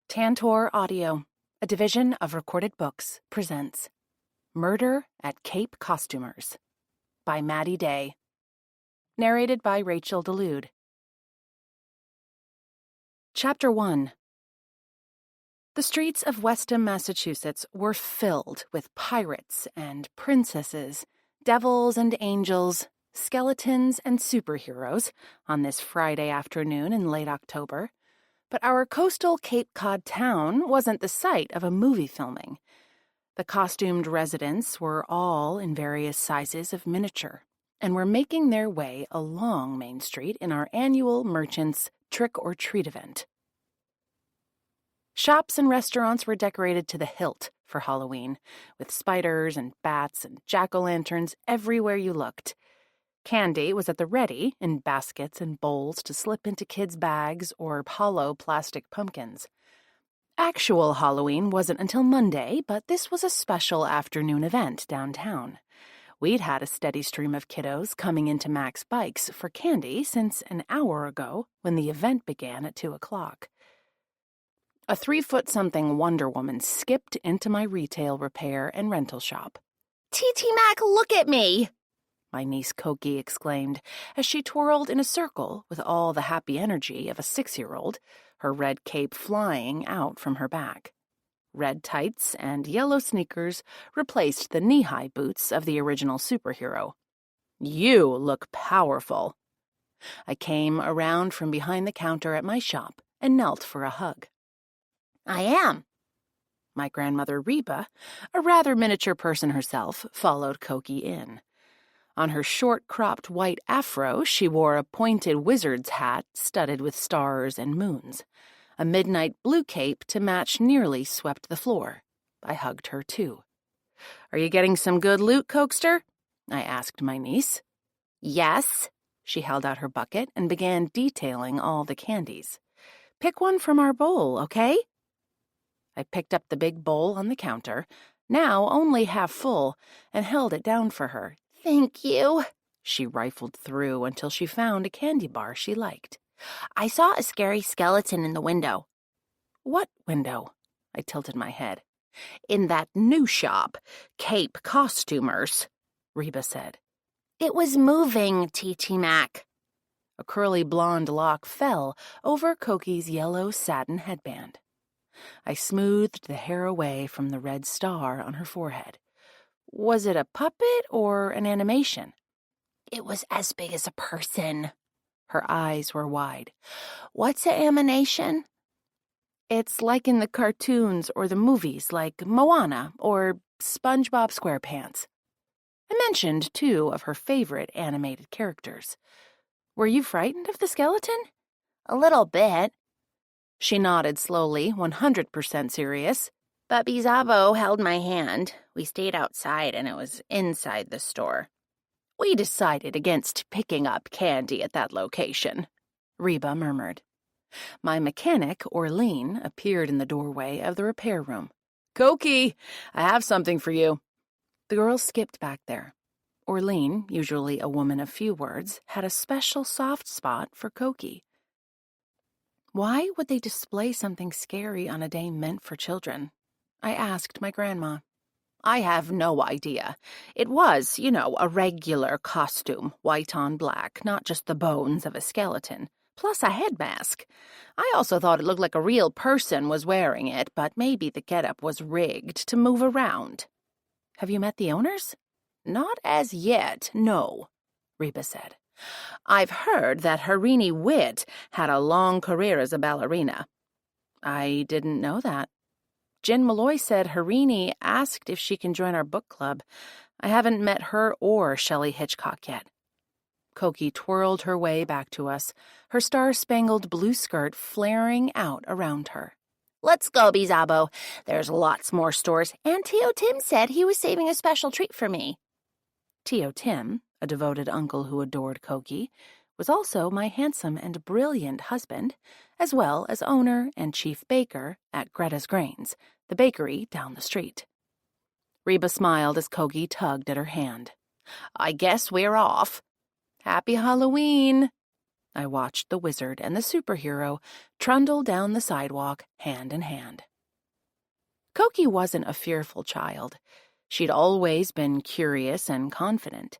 Tantor Audio, a division of Recorded Books, presents Murder at Cape Costumers by Maddie Day. Narrated by Rachel Delude. Chapter 1. The streets of Westham, Massachusetts were filled with pirates and princesses, devils and angels, skeletons and superheroes on this Friday afternoon in late October. But our coastal Cape Cod town wasn't the site of a movie filming. The costumed residents were all in various sizes of miniature and were making their way along Main Street in our annual Merchants Trick-or-Treat event. Shops and restaurants were decorated to the hilt for Halloween, with spiders and bats and jack-o'-lanterns everywhere you looked. Candy was at the ready in baskets and bowls to slip into kids' bags or hollow plastic pumpkins. Actual Halloween wasn't until Monday, but this was a special afternoon event downtown. We'd had a steady stream of kiddos coming into Mac's Bikes for candy since an hour ago when the event began at 2 o'clock. A 3-foot-something Wonder Woman skipped into my retail repair and rental shop. "TT Mac, look at me!" my niece Koki exclaimed as she twirled in a circle with all the happy energy of a 6-year-old, her red cape flying out from her back. Red tights and yellow sneakers replaced the knee-high boots of the original superhero. "You look powerful." I came around from behind the counter at my shop and knelt for a hug. "I am." My grandmother Reba, a rather miniature person herself, followed Koki in. On her short-cropped white afro, she wore a pointed wizard's hat studded with stars and moons. A midnight blue cape to match nearly swept the floor. I hugged her, too. "Are you getting some good loot, Cokester?" I asked my niece. "Yes." She held out her bucket and began detailing all the candies. "Pick one from our bowl, okay?" I picked up the big bowl on the counter, now only half full, and held it down for her. "Thank you." She rifled through until she found a candy bar she liked. "I saw a scary skeleton in the window." "What window?" I tilted my head. "In that new shop, Cape Costumers," Reba said. "It was moving, TT Mac." A curly blonde lock fell over Koki's yellow satin headband. I smoothed the hair away from the red star on her forehead. Was it a puppet or an animation? "It was as big as a person." Her eyes were wide. "What's an animation?" "It's like in the cartoons or the movies, like Moana or SpongeBob SquarePants." I mentioned 2 of her favorite animated characters. "Were you frightened of the skeleton?" "A little bit." She nodded slowly, 100% serious. "But Bizabo held my hand. We stayed outside and it was inside the store." "We decided against picking up candy at that location," Reba murmured. My mechanic, Orlean, appeared in the doorway of the repair room. "Koki, I have something for you." The girl skipped back there. Orlean, usually a woman of few words, had a special soft spot for Koki. Why would they display something scary on a day meant for children? I asked my grandma. "I have no idea. It was, a regular costume, white on black, not just the bones of a skeleton, plus a head mask. I also thought it looked like a real person was wearing it, but maybe the getup was rigged to move around." "Have you met the owners?" "Not as yet, no," Reba said. "I've heard that Harini Witt had a long career as a ballerina." "I didn't know that. Jen Malloy said Harini asked if she can join our book club. I haven't met her or Shelley Hitchcock yet." Koki twirled her way back to us, her star-spangled blue skirt flaring out around her. "Let's go, Bizabo. There's lots more stores, and Tio Tim said he was saving a special treat for me." Tio Tim, a devoted uncle who adored Koki, was also my handsome and brilliant husband, as well as owner and chief baker at Greta's Grains, the bakery down the street. Reba smiled as Koki tugged at her hand. "I guess we're off." "Happy Halloween." I watched the wizard and the superhero trundle down the sidewalk hand in hand. Koki wasn't a fearful child. She'd always been curious and confident.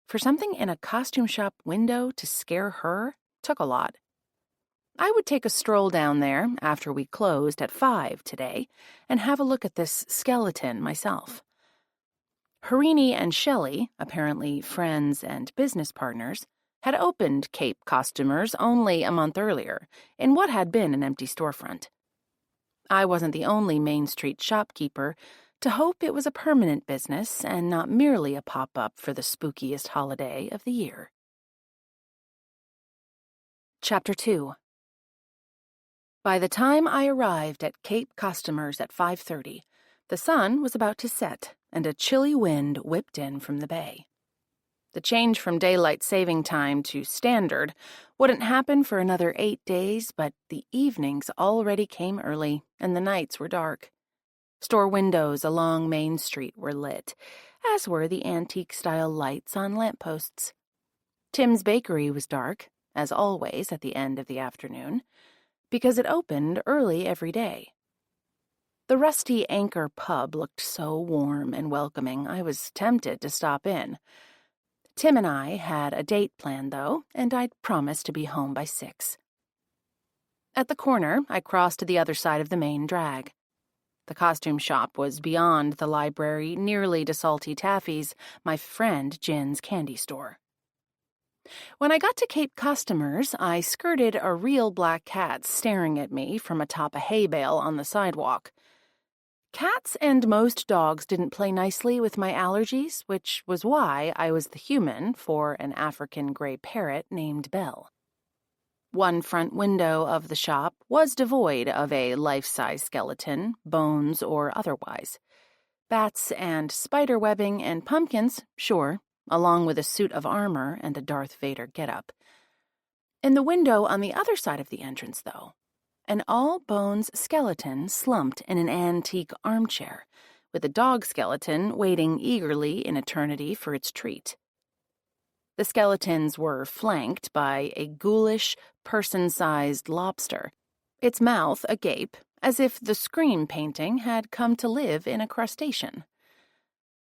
For something in a costume shop window to scare her took a lot. I would take a stroll down there after we closed at 5 today and have a look at this skeleton myself. Harini and Shelley, apparently friends and business partners, had opened Cape Costumers only a month earlier in what had been an empty storefront. I wasn't the only Main Street shopkeeper to hope it was a permanent business and not merely a pop-up for the spookiest holiday of the year. Chapter 2. By the time I arrived at Cape Costumers at 5:30, the sun was about to set and a chilly wind whipped in from the bay. The change from daylight saving time to standard wouldn't happen for another 8 days, but the evenings already came early and the nights were dark. Store windows along Main Street were lit, as were the antique-style lights on lampposts. Tim's Bakery was dark, as always at the end of the afternoon, because it opened early every day. The rusty Anchor pub looked so warm and welcoming I was tempted to stop in. Tim and I had a date planned, though, and I'd promised to be home by 6. At the corner, I crossed to the other side of the main drag. The costume shop was beyond the library, nearly to Salty Taffy's, my friend Jin's candy store. When I got to Cape Costumers, I skirted a real black cat staring at me from atop a hay bale on the sidewalk. Cats and most dogs didn't play nicely with my allergies, which was why I was the human for an African gray parrot named Belle. One front window of the shop was devoid of a life-size skeleton, bones or otherwise. Bats and spider webbing and pumpkins, sure, along with a suit of armor and a Darth Vader getup. In the window on the other side of the entrance, though, an all-bones skeleton slumped in an antique armchair, with a dog skeleton waiting eagerly in eternity for its treat. The skeletons were flanked by a ghoulish, person-sized lobster, its mouth agape, as if the Scream painting had come to live in a crustacean.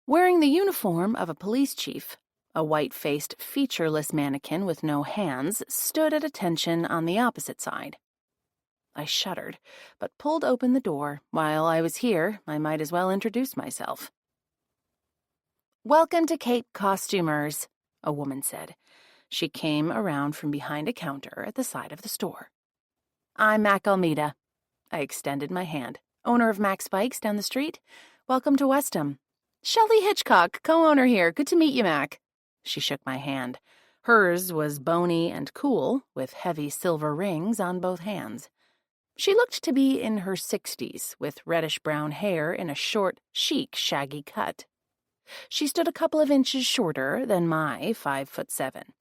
Wearing the uniform of a police chief, a white-faced, featureless mannequin with no hands stood at attention on the opposite side. I shuddered, but pulled open the door. While I was here, I might as well introduce myself. "Welcome to Cape Costumers," a woman said. She came around from behind a counter at the side of the store. "I'm Mac Almeida." I extended my hand. "Owner of Mac Spikes down the street. Welcome to Westham. Shelley Hitchcock, co-owner here. Good to meet you, Mac." She shook my hand. Hers was bony and cool, with heavy silver rings on both hands. She looked to be in her 60s, with reddish-brown hair in a short, chic, shaggy cut. She stood a couple of inches shorter than my 5'7".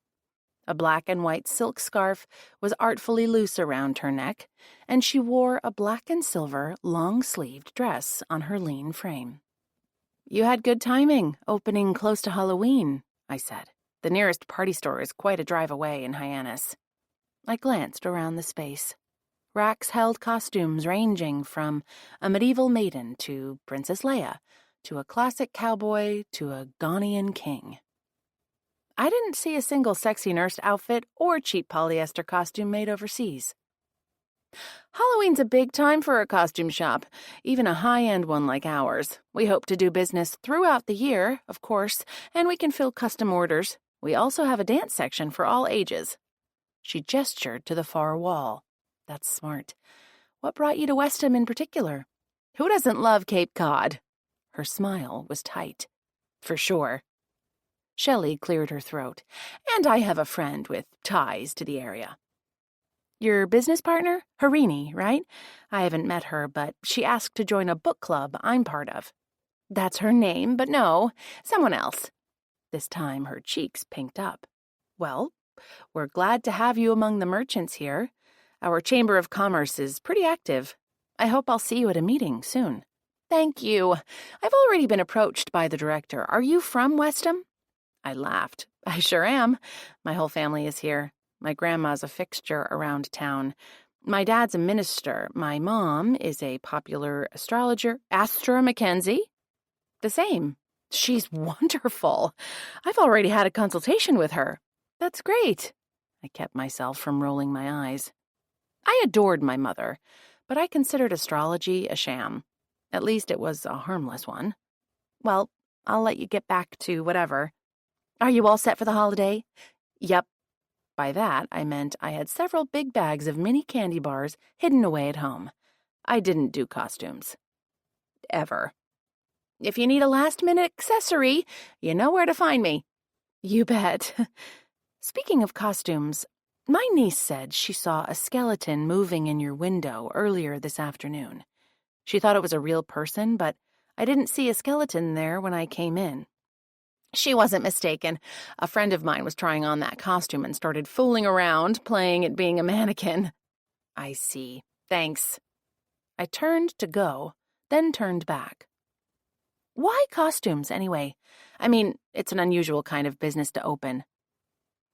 A black and white silk scarf was artfully loose around her neck, and she wore a black and silver long-sleeved dress on her lean frame. "You had good timing, opening close to Halloween," I said. "The nearest party store is quite a drive away in Hyannis." I glanced around the space. Racks held costumes ranging from a medieval maiden to Princess Leia, to a classic cowboy to a Ghanaian king. I didn't see a single sexy nurse outfit or cheap polyester costume made overseas. "Halloween's a big time for a costume shop, even a high-end one like ours. We hope to do business throughout the year, of course, and we can fill custom orders. We also have a dance section for all ages." She gestured to the far wall. "That's smart. What brought you to Westham in particular? Who doesn't love Cape Cod?" Her smile was tight. "For sure." Shelley cleared her throat. "And I have a friend with ties to the area." "Your business partner? Harini, right? I haven't met her, but she asked to join a book club I'm part of." "That's her name, but no, someone else." This time her cheeks pinked up. "Well, we're glad to have you among the merchants here. Our Chamber of Commerce is pretty active. I hope I'll see you at a meeting soon." "Thank you. I've already been approached by the director. Are you from Westham?" I laughed. "I sure am. My whole family is here. My grandma's a fixture around town. My dad's a minister. My mom is a popular astrologer. Astra Mackenzie? The same. She's wonderful. I've already had a consultation with her. That's great. I kept myself from rolling my eyes. I adored my mother, but I considered astrology a sham. At least it was a harmless one. Well, I'll let you get back to whatever. Are you all set for the holiday? Yep. By that, I meant I had several big bags of mini candy bars hidden away at home. I didn't do costumes. Ever. If you need a last-minute accessory, you know where to find me. You bet. Speaking of costumes, my niece said she saw a skeleton moving in your window earlier this afternoon. She thought it was a real person, but I didn't see a skeleton there when I came in. She wasn't mistaken. A friend of mine was trying on that costume and started fooling around, playing at being a mannequin. I see. Thanks. I turned to go, then turned back. Why costumes, anyway? I mean, it's an unusual kind of business to open.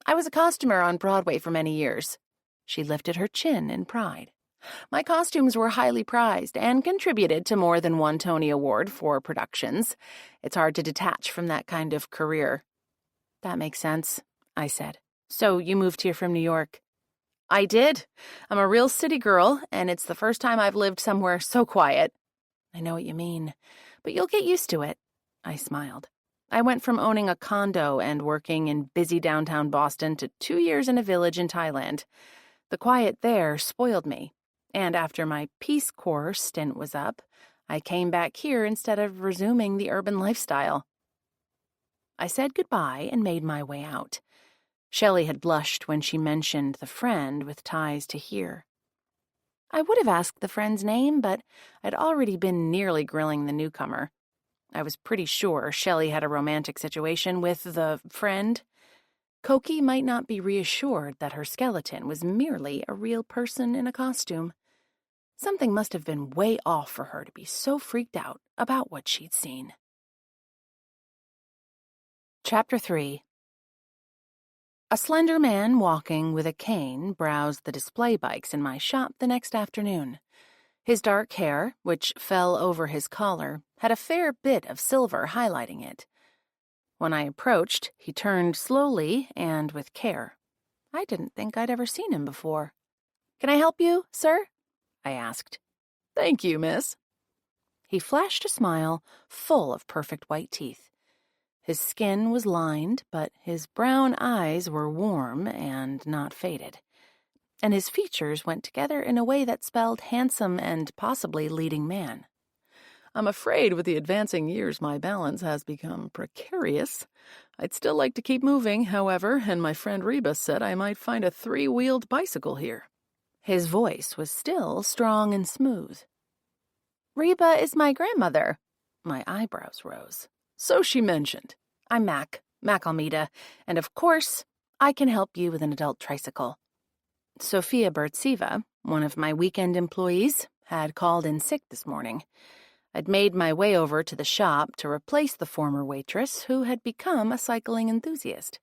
I was a costumer on Broadway for many years. She lifted her chin in pride. My costumes were highly prized and contributed to more than one Tony Award for productions. It's hard to detach from that kind of career. That makes sense, I said. So you moved here from New York? I did. I'm a real city girl, and it's the first time I've lived somewhere so quiet. I know what you mean, but you'll get used to it. I smiled. I went from owning a condo and working in busy downtown Boston to 2 years in a village in Thailand. The quiet there spoiled me, and after my Peace Corps stint was up, I came back here instead of resuming the urban lifestyle. I said goodbye and made my way out. Shelley had blushed when she mentioned the friend with ties to here. I would have asked the friend's name, but I'd already been nearly grilling the newcomer. I was pretty sure Shelley had a romantic situation with the friend. Koki might not be reassured that her skeleton was merely a real person in a costume. Something must have been way off for her to be so freaked out about what she'd seen. Chapter 3. A slender man walking with a cane browsed the display bikes in my shop the next afternoon. His dark hair, which fell over his collar, had a fair bit of silver highlighting it. When I approached, he turned slowly and with care. I didn't think I'd ever seen him before. "Can I help you, sir?" I asked. "Thank you, miss." He flashed a smile full of perfect white teeth. His skin was lined, but his brown eyes were warm and not faded. And his features went together in a way that spelled handsome and possibly leading man. "I'm afraid with the advancing years my balance has become precarious. I'd still like to keep moving, however, and my friend Reba said I might find a 3-wheeled bicycle here." His voice was still strong and smooth. "Reba is my grandmother." My eyebrows rose. "So she mentioned." "I'm Mac Almeida, and of course, I can help you with an adult tricycle." Sophia Bertsiva, one of my weekend employees, had called in sick this morning. I'd made my way over to the shop to replace the former waitress who had become a cycling enthusiast.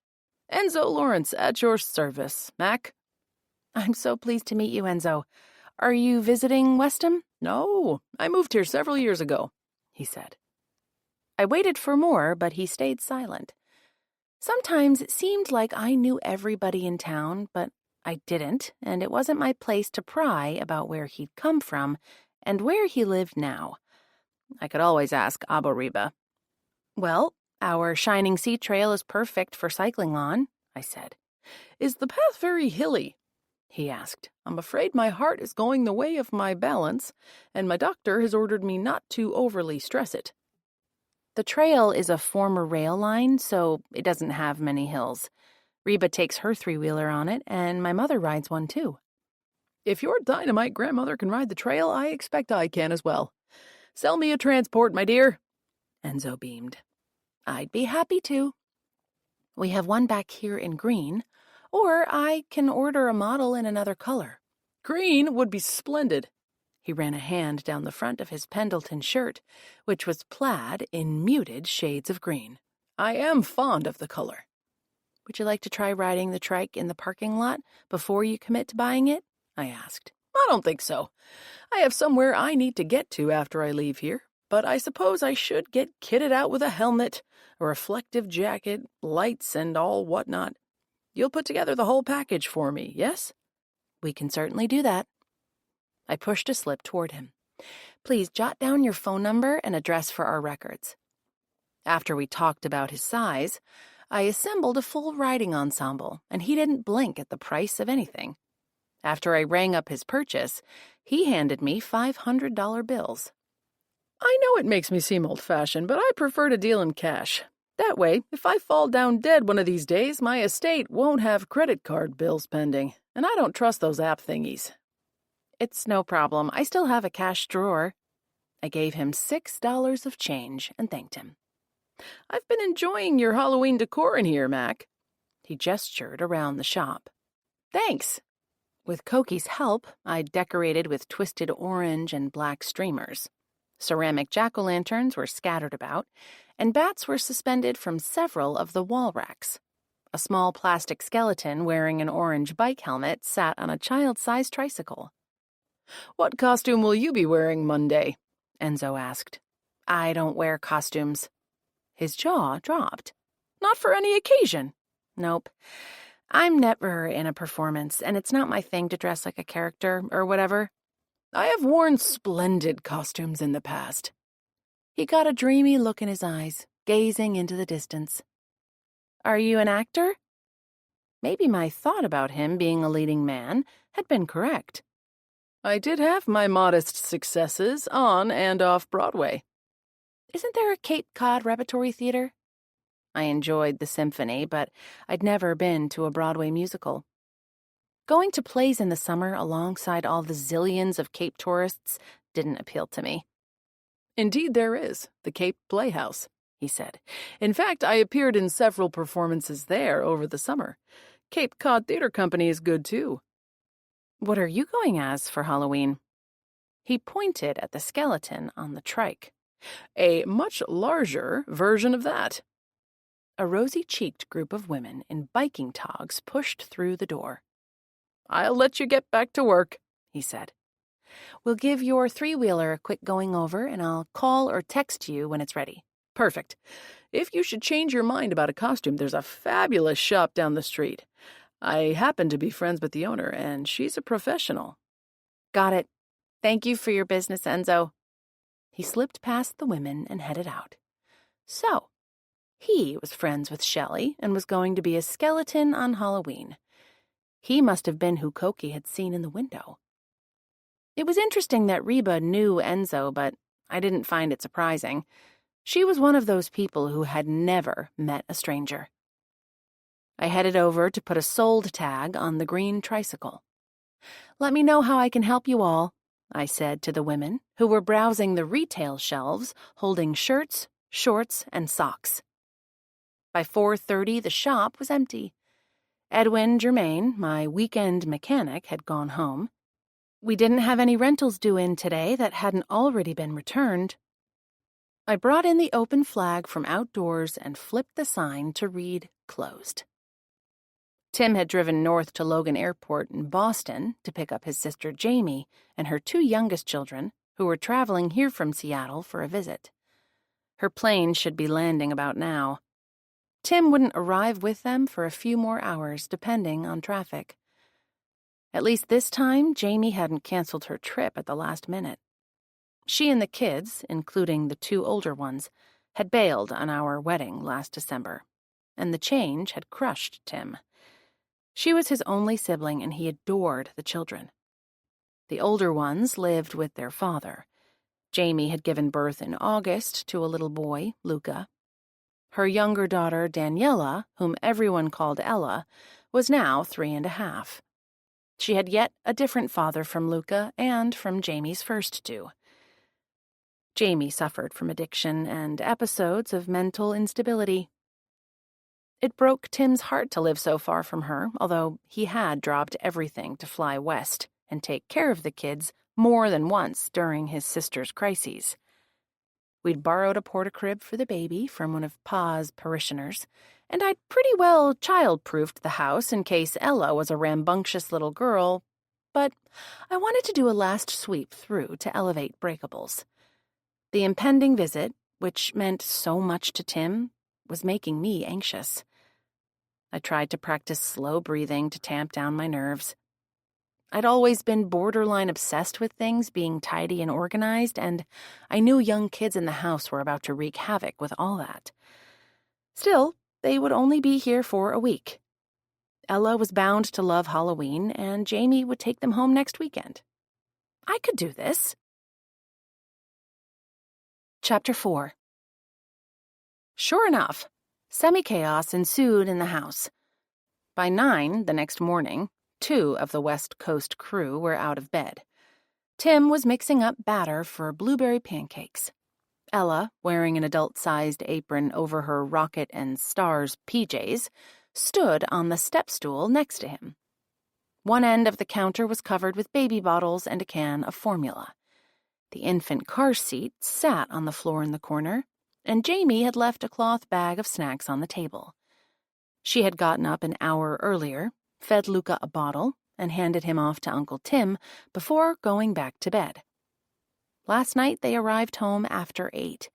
"Enzo Lawrence, at your service, Mac." "I'm so pleased to meet you, Enzo. Are you visiting Westham?" "No, I moved here several years ago," he said. I waited for more, but he stayed silent. Sometimes it seemed like I knew everybody in town, but I didn't, and it wasn't my place to pry about where he'd come from and where he lived now. I could always ask Abo Reba. "Well, our Shining Sea Trail is perfect for cycling on," I said. "Is the path very hilly?" he asked. "I'm afraid my heart is going the way of my balance, and my doctor has ordered me not to overly stress it." The trail is a former rail line, so it doesn't have many hills. Reba takes her 3-wheeler on it, and my mother rides one too. "If your dynamite grandmother can ride the trail, I expect I can as well. Sell me a transport, my dear." Enzo beamed. "I'd be happy to. We have one back here in green, or I can order a model in another color." "Green would be splendid." He ran a hand down the front of his Pendleton shirt, which was plaid in muted shades of green. "I am fond of the color." Would you like to try riding the trike in the parking lot before you commit to buying it? I asked. I don't think so. I have somewhere I need to get to after I leave here, but I suppose I should get kitted out with a helmet, a reflective jacket, lights, and all whatnot. You'll put together the whole package for me, yes? We can certainly do that. I pushed a slip toward him. Please jot down your phone number and address for our records. After we talked about his size, I assembled a full riding ensemble, and he didn't blink at the price of anything. After I rang up his purchase, he handed me $500 bills. I know it makes me seem old-fashioned, but I prefer to deal in cash. That way, if I fall down dead one of these days, my estate won't have credit card bills pending, and I don't trust those app thingies. It's no problem. I still have a cash drawer. I gave him $6 of change and thanked him. I've been enjoying your Halloween decor in here, Mac. He gestured around the shop. Thanks. With Koki's help, I decorated with twisted orange and black streamers. Ceramic jack-o'-lanterns were scattered about, and bats were suspended from several of the wall racks. A small plastic skeleton wearing an orange bike helmet sat on a child-sized tricycle. What costume will you be wearing Monday? Enzo asked. I don't wear costumes. His jaw dropped. Not for any occasion. Nope. I'm never in a performance, and it's not my thing to dress like a character or whatever. I have worn splendid costumes in the past. He got a dreamy look in his eyes, gazing into the distance. Are you an actor? Maybe my thought about him being a leading man had been correct. I did have my modest successes on and off Broadway. Isn't there a Cape Cod Repertory Theater? I enjoyed the symphony, but I'd never been to a Broadway musical. Going to plays in the summer alongside all the zillions of Cape tourists didn't appeal to me. Indeed there is, the Cape Playhouse, he said. In fact, I appeared in several performances there over the summer. Cape Cod Theater Company is good, too. What are you going as for Halloween? He pointed at the skeleton on the trike. A much larger version of that. A rosy-cheeked group of women in biking togs pushed through the door. I'll let you get back to work, he said. We'll give your three-wheeler a quick going over, and I'll call or text you when it's ready. Perfect. If you should change your mind about a costume, there's a fabulous shop down the street. I happen to be friends with the owner, and she's a professional. Got it. Thank you for your business, Enzo. He slipped past the women and headed out. So, he was friends with Shelley and was going to be a skeleton on Halloween. He must have been who Koki had seen in the window. It was interesting that Reba knew Enzo, but I didn't find it surprising. She was one of those people who had never met a stranger. I headed over to put a sold tag on the green tricycle. Let me know how I can help you all, I said to the women who were browsing the retail shelves holding shirts, shorts, and socks. By 4:30, the shop was empty. Edwin Germain, my weekend mechanic, had gone home. We didn't have any rentals due in today that hadn't already been returned. I brought in the open flag from outdoors and flipped the sign to read closed. Tim had driven north to Logan Airport in Boston to pick up his sister Jamie and her two youngest children, who were traveling here from Seattle for a visit. Her plane should be landing about now. Tim wouldn't arrive with them for a few more hours, depending on traffic. At least this time, Jamie hadn't canceled her trip at the last minute. She and the kids, including the two older ones, had bailed on our wedding last December, and the change had crushed Tim. She was his only sibling, and he adored the children. The older ones lived with their father. Jamie had given birth in August to a little boy, Luca. Her younger daughter, Daniela, whom everyone called Ella, was now 3.5. She had yet a different father from Luca and from Jamie's first two. Jamie suffered from addiction and episodes of mental instability. It broke Tim's heart to live so far from her, although he had dropped everything to fly west and take care of the kids more than once during his sister's crises. We'd borrowed a porta-crib for the baby from one of Pa's parishioners, And I'd pretty well child-proofed the house in case Ella was a rambunctious little girl, but I wanted to do a last sweep through to elevate breakables. The impending visit, which meant so much to Tim, was making me anxious. I tried to practice slow breathing to tamp down my nerves. I'd always been borderline obsessed with things being tidy and organized, and I knew young kids in the house were about to wreak havoc with all that. Still, they would only be here for a week. Ella was bound to love Halloween, and Jamie would take them home next weekend. I could do this. Chapter 4. Sure enough, semi-chaos ensued in the house. By 9 the next morning, 2 of the West Coast crew were out of bed. Tim was mixing up batter for blueberry pancakes. Ella, wearing an adult-sized apron over her rocket and stars PJs, stood on the step stool next to him. One end of the counter was covered with baby bottles and a can of formula. The infant car seat sat on the floor in the corner, and Jamie had left a cloth bag of snacks on the table. She had gotten up an hour earlier, fed Luca a bottle, and handed him off to Uncle Tim before going back to bed. Last night they arrived home after 8.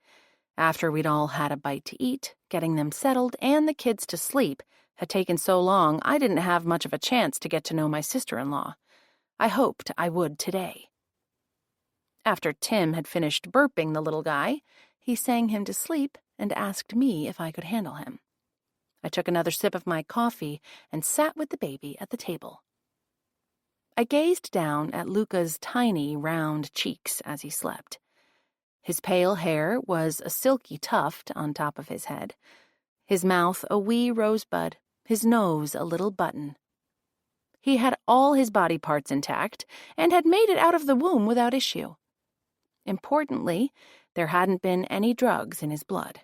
After we'd all had a bite to eat, getting them settled and the kids to sleep had taken so long I didn't have much of a chance to get to know my sister-in-law. I hoped I would today. After Tim had finished burping the little guy, he sang him to sleep and asked me if I could handle him. I took another sip of my coffee and sat with the baby at the table. I gazed down at Luca's tiny, round cheeks as he slept. His pale hair was a silky tuft on top of his head, his mouth a wee rosebud, his nose a little button. He had all his body parts intact and had made it out of the womb without issue. Importantly, there hadn't been any drugs in his blood.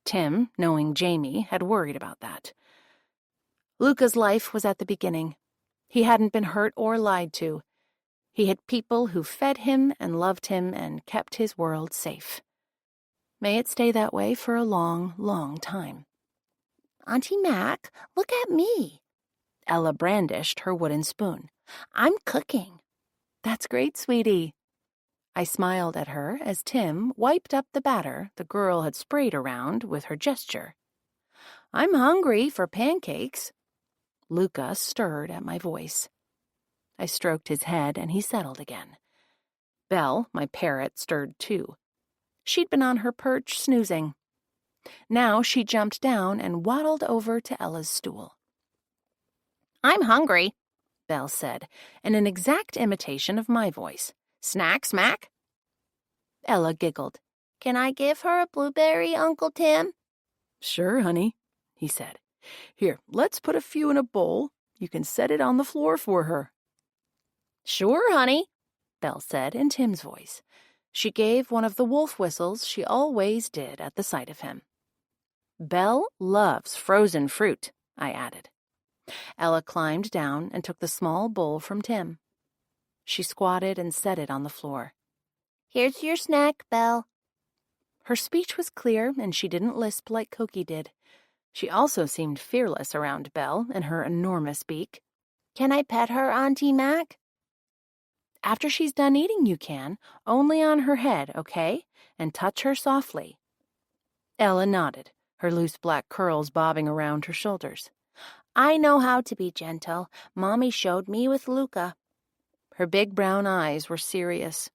Tim, knowing Jamie, had worried about that. Luca's life was at the beginning. He hadn't been hurt or lied to. He had people who fed him and loved him and kept his world safe. May it stay that way for a long, long time. Auntie Mac, look at me. Ella brandished her wooden spoon. I'm cooking. That's great, sweetie. I smiled at her as Tim wiped up the batter the girl had sprayed around with her gesture. I'm hungry for pancakes. Luca stirred at my voice. I stroked his head and he settled again. Belle, my parrot, stirred too. She'd been on her perch snoozing. Now she jumped down and waddled over to Ella's stool. I'm hungry, Belle said, in an exact imitation of my voice. Snacks, Mac? Ella giggled. Can I give her a blueberry, Uncle Tim? Sure, honey, he said. Here, let's put a few in a bowl. You can set it on the floor for her. Sure, honey, Belle said in Tim's voice. She gave one of the wolf whistles she always did at the sight of him. Belle loves frozen fruit, I added. Ella climbed down and took the small bowl from Tim. She squatted and set it on the floor. Here's your snack, Belle. Her speech was clear, and she didn't lisp like Cokie did. She also seemed fearless around Belle and her enormous beak. Can I pet her, Auntie Mac? After she's done eating, you can, only on her head, okay? And touch her softly. Ella nodded, her loose black curls bobbing around her shoulders. I know how to be gentle. Mommy showed me with Luca. Her big brown eyes were serious.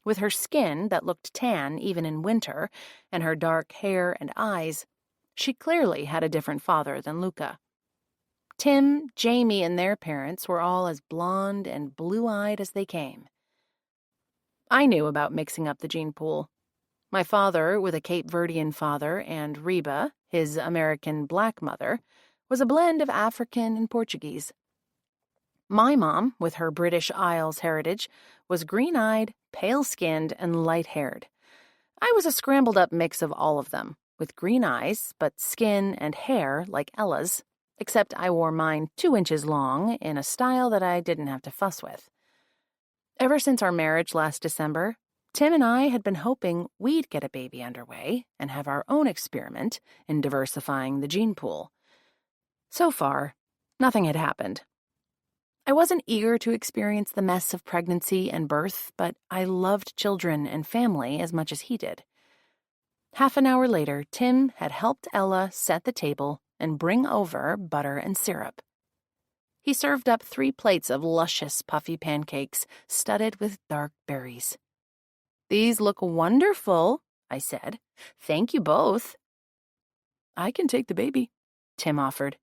With her skin that looked tan even in winter, and her dark hair and eyes, she clearly had a different father than Luca. Tim, Jamie, and their parents were all as blonde and blue-eyed as they came. I knew about mixing up the gene pool. My father, with a Cape Verdean father, and Reba, his American black mother, was a blend of African and Portuguese. My mom, with her British Isles heritage, was green-eyed, pale-skinned, and light-haired. I was a scrambled-up mix of all of them, with green eyes, but skin and hair like Ella's, except I wore mine 2 inches long in a style that I didn't have to fuss with. Ever since our marriage last December, Tim and I had been hoping we'd get a baby underway and have our own experiment in diversifying the gene pool. So far, nothing had happened. I wasn't eager to experience the mess of pregnancy and birth, but I loved children and family as much as he did. Half an hour later, Tim had helped Ella set the table and bring over butter and syrup. He served up 3 plates of luscious, puffy pancakes studded with dark berries. "These look wonderful," I said. "Thank you both." "I can take the baby," Tim offered.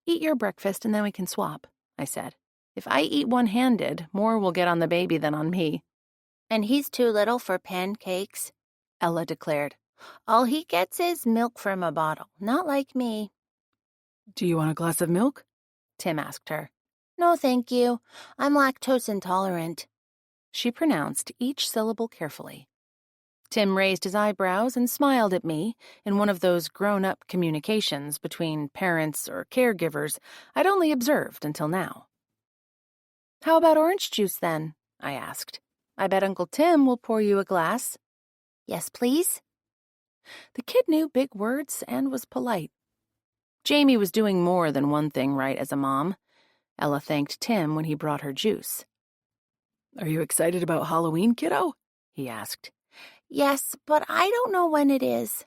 "Eat your breakfast and then we can swap," I said. "If I eat one-handed, more will get on the baby than on me." "And he's too little for pancakes," Ella declared. "All he gets is milk from a bottle, not like me." "Do you want a glass of milk?" Tim asked her. "No, thank you. I'm lactose intolerant." She pronounced each syllable carefully. Tim raised his eyebrows and smiled at me in one of those grown-up communications between parents or caregivers I'd only observed until now. "How about orange juice, then?" I asked. "I bet Uncle Tim will pour you a glass." "Yes, please." The kid knew big words and was polite. Jamie was doing more than one thing right as a mom. Ella thanked Tim when he brought her juice. "Are you excited about Halloween, kiddo?" he asked. "Yes, but I don't know when it is."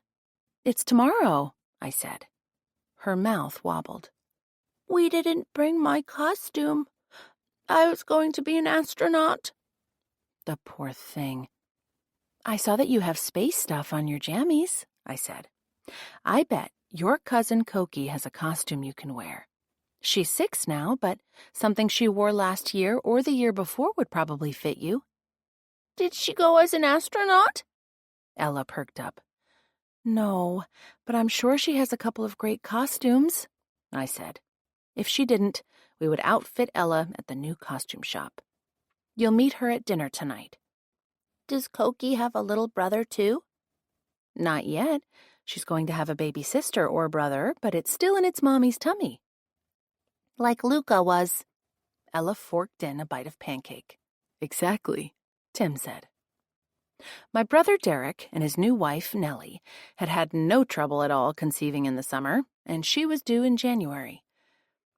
"It's tomorrow," I said. Her mouth wobbled. "We didn't bring my costume. I was going to be an astronaut." The poor thing. "I saw that you have space stuff on your jammies," I said. "I bet your cousin Koki has a costume you can wear. She's 6 now, but something she wore last year or the year before would probably fit you." "Did she go as an astronaut?" Ella perked up. "No, but I'm sure she has a couple of great costumes," I said. If she didn't, we would outfit Ella at the new costume shop. "You'll meet her at dinner tonight." "Does Koki have a little brother, too?" "Not yet. She's going to have a baby sister or brother, but it's still in its mommy's tummy." "Like Luca was." Ella forked in a bite of pancake. "Exactly," Tim said. My brother Derek and his new wife, Nellie, had had no trouble at all conceiving in the summer, and she was due in January.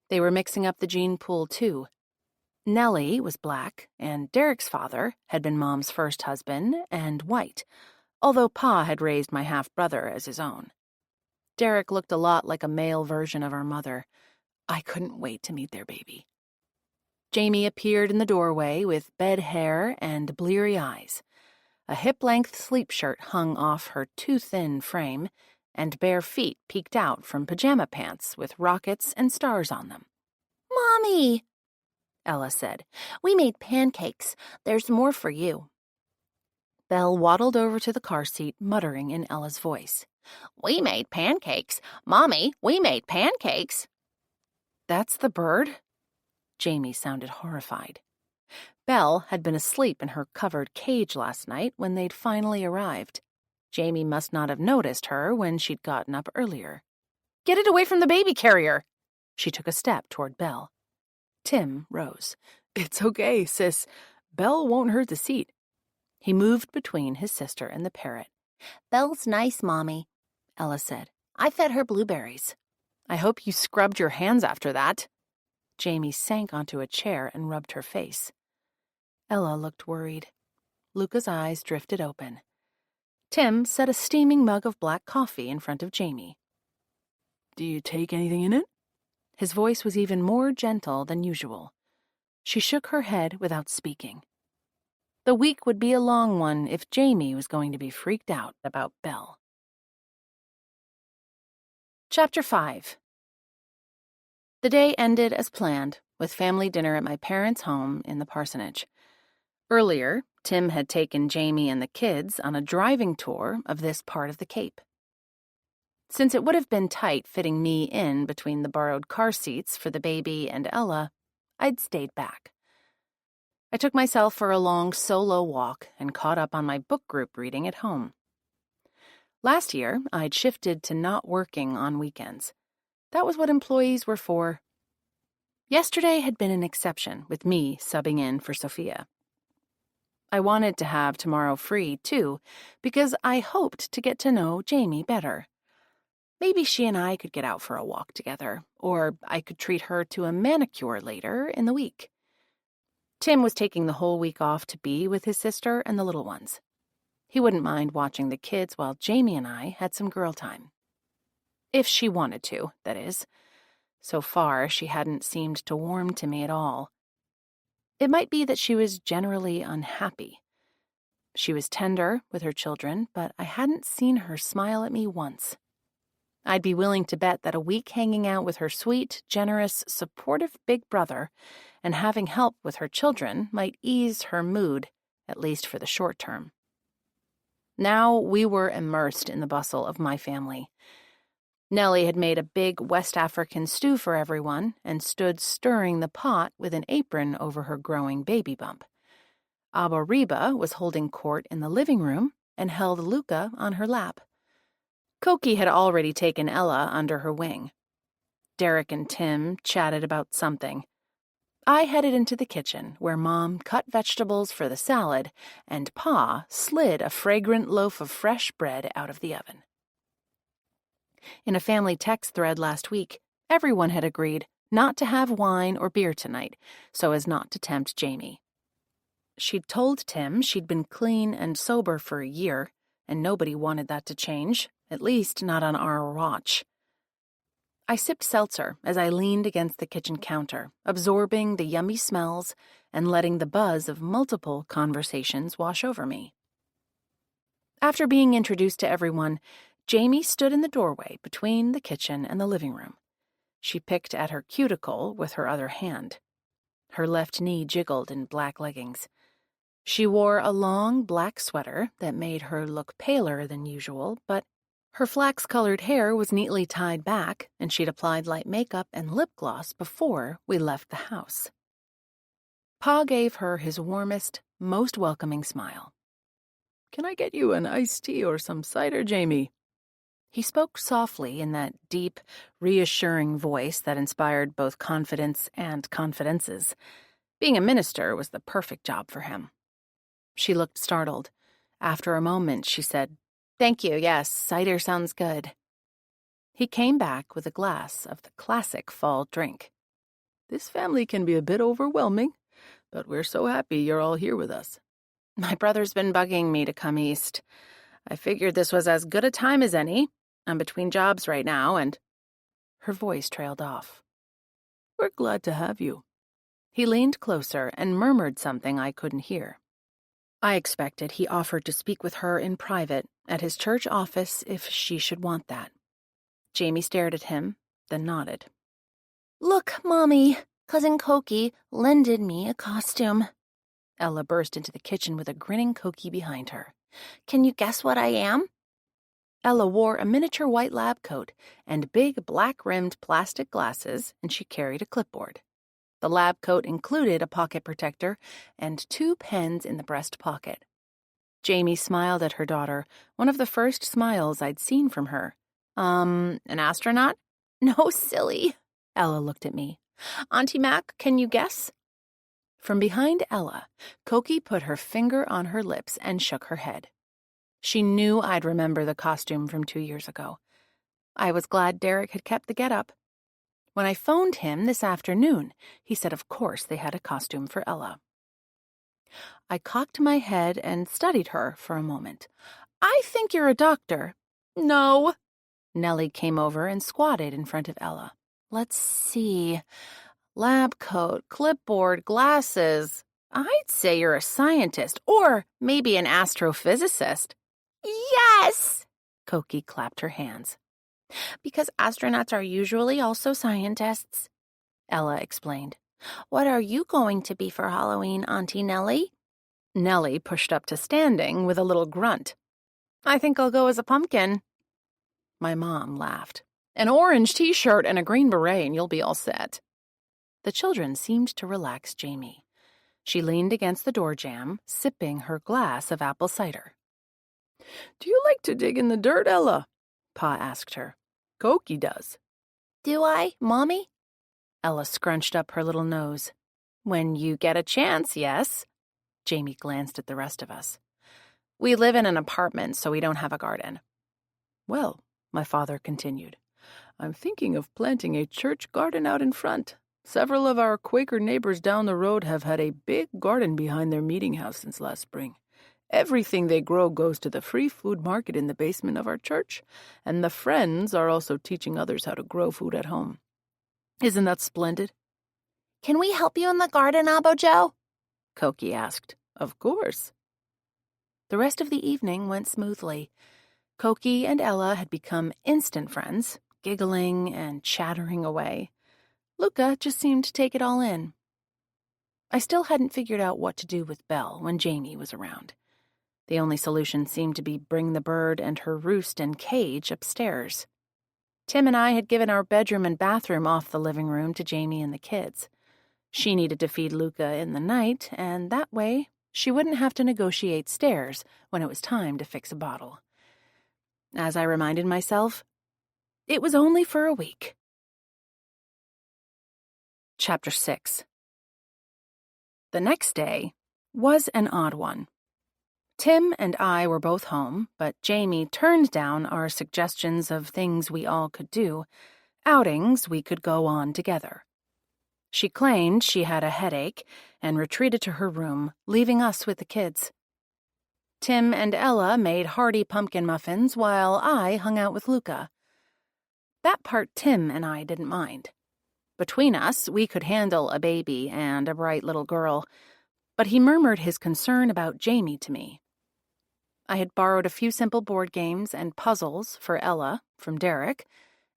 They were mixing up the gene pool, too. Nellie was black, and Derek's father had been Mom's first husband and white, although Pa had raised my half-brother as his own. Derek looked a lot like a male version of our mother. I couldn't wait to meet their baby. Jamie appeared in the doorway with bed hair and bleary eyes. A hip-length sleep shirt hung off her too-thin frame, and bare feet peeked out from pajama pants with rockets and stars on them. "Mommy," Ella said. "we made pancakes. There's more for you." Belle waddled over to the car seat, muttering in Ella's voice. "We made pancakes. Mommy, we made pancakes." "That's the bird?" Jamie sounded horrified. Belle had been asleep in her covered cage last night when they'd finally arrived. Jamie must not have noticed her when she'd gotten up earlier. "Get it away from the baby carrier!" She took a step toward Belle. Tim rose. "It's okay, sis. Belle won't hurt the seat." He moved between his sister and the parrot. "Belle's nice, Mommy," Ella said. "I fed her blueberries." "I hope you scrubbed your hands after that." Jamie sank onto a chair and rubbed her face. Ella looked worried. Luca's eyes drifted open. Tim set a steaming mug of black coffee in front of Jamie. "Do you take anything in it?" His voice was even more gentle than usual. She shook her head without speaking. The week would be a long one if Jamie was going to be freaked out about Belle. Chapter 5. The day ended as planned, with family dinner at my parents' home in the parsonage. Earlier, Tim had taken Jamie and the kids on a driving tour of this part of the Cape. Since it would have been tight fitting me in between the borrowed car seats for the baby and Ella, I'd stayed back. I took myself for a long solo walk and caught up on my book group reading at home. Last year, I'd shifted to not working on weekends. That was what employees were for. Yesterday had been an exception, with me subbing in for Sophia. I wanted to have tomorrow free, too, because I hoped to get to know Jamie better. Maybe she and I could get out for a walk together, or I could treat her to a manicure later in the week. Tim was taking the whole week off to be with his sister and the little ones. He wouldn't mind watching the kids while Jamie and I had some girl time. If she wanted to, that is. So far, she hadn't seemed to warm to me at all. It might be that she was generally unhappy. She was tender with her children, but I hadn't seen her smile at me once. I'd be willing to bet that a week hanging out with her sweet, generous, supportive big brother and having help with her children might ease her mood, at least for the short term. Now we were immersed in the bustle of my family. Nellie had made a big West African stew for everyone and stood stirring the pot with an apron over her growing baby bump. Abba Reba was holding court in the living room and held Luca on her lap. Koki had already taken Ella under her wing. Derek and Tim chatted about something. I headed into the kitchen, where Mom cut vegetables for the salad, and Pa slid a fragrant loaf of fresh bread out of the oven. In a family text thread last week, everyone had agreed not to have wine or beer tonight, so as not to tempt Jamie. She'd told Tim she'd been clean and sober for a year, and nobody wanted that to change, at least not on our watch. I sipped seltzer as I leaned against the kitchen counter, absorbing the yummy smells and letting the buzz of multiple conversations wash over me. After being introduced to everyone, Jamie stood in the doorway between the kitchen and the living room. She picked at her cuticle with her other hand. Her left knee jiggled in black leggings. She wore a long black sweater that made her look paler than usual, but her flax-colored hair was neatly tied back, and she'd applied light makeup and lip gloss before we left the house. Pa gave her his warmest, most welcoming smile. "Can I get you an iced tea or some cider, Jamie?" He spoke softly in that deep, reassuring voice that inspired both confidence and confidences. Being a minister was the perfect job for him. She looked startled. After a moment, she said, "Thank you, yes, cider sounds good." He came back with a glass of the classic fall drink. "This family can be a bit overwhelming, but we're so happy you're all here with us." My brother's been bugging me to come east. I figured this was as good a time as any. I'm between jobs right now, and... Her voice trailed off. "We're glad to have you." He leaned closer and murmured something I couldn't hear. I expected he offered to speak with her in private at his church office if she should want that. Jamie stared at him, then nodded. "Look, Mommy, Cousin Koki lended me a costume." Ella burst into the kitchen with a grinning Koki behind her. "Can you guess what I am?" Ella wore a miniature white lab coat and big black-rimmed plastic glasses, and she carried a clipboard. The lab coat included a pocket protector and 2 pens in the breast pocket. Jamie smiled at her daughter, one of the first smiles I'd seen from her. An astronaut?" "No, silly." Ella looked at me. "Auntie Mac, can you guess?" From behind Ella, Koki put her finger on her lips and shook her head. She knew I'd remember the costume from 2 years ago. I was glad Derek had kept the getup. When I phoned him this afternoon, he said of course they had a costume for Ella. I cocked my head and studied her for a moment. "I think you're a doctor." "No." Nellie came over and squatted in front of Ella. "Let's see. Lab coat, clipboard, glasses. I'd say you're a scientist, or maybe an astrophysicist." "Yes!" Koki clapped her hands. "Because astronauts are usually also scientists," Ella explained. "What are you going to be for Halloween, Auntie Nellie?" Nellie pushed up to standing with a little grunt. "I think I'll go as a pumpkin." My mom laughed. "An orange t-shirt and a green beret and you'll be all set." The children seemed to relax Jamie. She leaned against the door jamb, sipping her glass of apple cider. "Do you like to dig in the dirt, Ella?" Pa asked her. "Koki does." "Do I, Mommy?" Ella scrunched up her little nose. "When you get a chance, yes." Jamie glanced at the rest of us. "We live in an apartment, so we don't have a garden." "Well," my father continued, "I'm thinking of planting a church garden out in front. Several of our Quaker neighbors down the road have had a big garden behind their meeting house since last spring. Everything they grow goes to the free food market in the basement of our church, and the Friends are also teaching others how to grow food at home. Isn't that splendid?" "Can we help you in the garden, Abo Joe?" Koki asked. "Of course." The rest of the evening went smoothly. Koki and Ella had become instant friends, giggling and chattering away. Luca just seemed to take it all in. I still hadn't figured out what to do with Belle when Jamie was around. The only solution seemed to be bring the bird and her roost and cage upstairs. Tim and I had given our bedroom and bathroom off the living room to Jamie and the kids. She needed to feed Luca in the night, and that way she wouldn't have to negotiate stairs when it was time to fix a bottle. As I reminded myself, it was only for a week. Chapter 6. The next day was an odd one. Tim and I were both home, but Jamie turned down our suggestions of things we all could do, outings we could go on together. She claimed she had a headache and retreated to her room, leaving us with the kids. Tim and Ella made hearty pumpkin muffins while I hung out with Luca. That part Tim and I didn't mind. Between us, we could handle a baby and a bright little girl, but he murmured his concern about Jamie to me. I had borrowed a few simple board games and puzzles for Ella from Derek,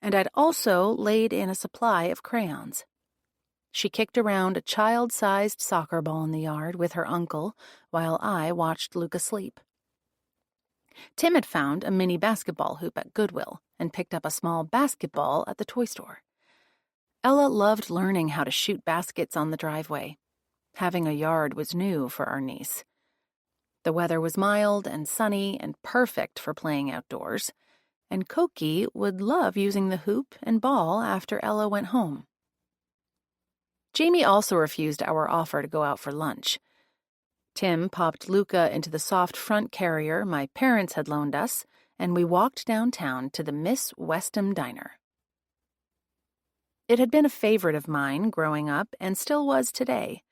and I'd also laid in a supply of crayons. She kicked around a child-sized soccer ball in the yard with her uncle while I watched Luca sleep. Tim had found a mini basketball hoop at Goodwill and picked up a small basketball at the toy store. Ella loved learning how to shoot baskets on the driveway. Having a yard was new for our niece. The weather was mild and sunny and perfect for playing outdoors, and Koki would love using the hoop and ball after Ella went home. Jamie also refused our offer to go out for lunch. Tim popped Luca into the soft front carrier my parents had loaned us, and we walked downtown to the Miss Westham Diner. It had been a favorite of mine growing up and still was today.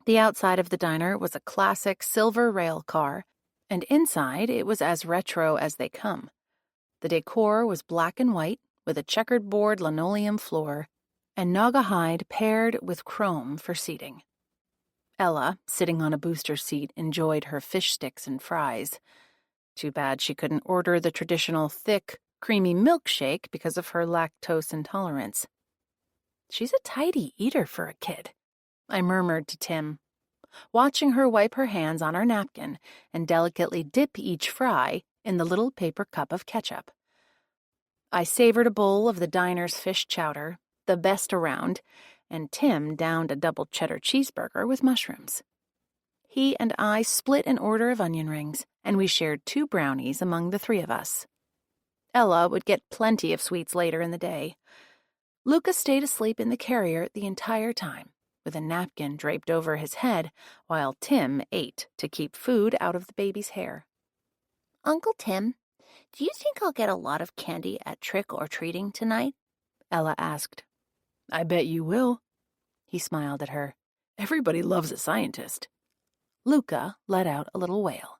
The outside of the diner was a classic silver rail car, and inside it was as retro as they come. The decor was black and white, with a checkered board linoleum floor, and Naugahyde paired with chrome for seating. Ella, sitting on a booster seat, enjoyed her fish sticks and fries. Too bad she couldn't order the traditional thick, creamy milkshake because of her lactose intolerance. "She's a tidy eater for a kid," I murmured to Tim, watching her wipe her hands on our napkin and delicately dip each fry in the little paper cup of ketchup. I savored a bowl of the diner's fish chowder, the best around, and Tim downed a double cheddar cheeseburger with mushrooms. He and I split an order of onion rings, and we shared 2 brownies among the 3 of us. Ella would get plenty of sweets later in the day. Luca stayed asleep in the carrier the entire time, with a napkin draped over his head, while Tim ate to keep food out of the baby's hair. "Uncle Tim, do you think I'll get a lot of candy at trick-or-treating tonight?" Ella asked. "I bet you will." He smiled at her. "Everybody loves a scientist." Luca let out a little wail.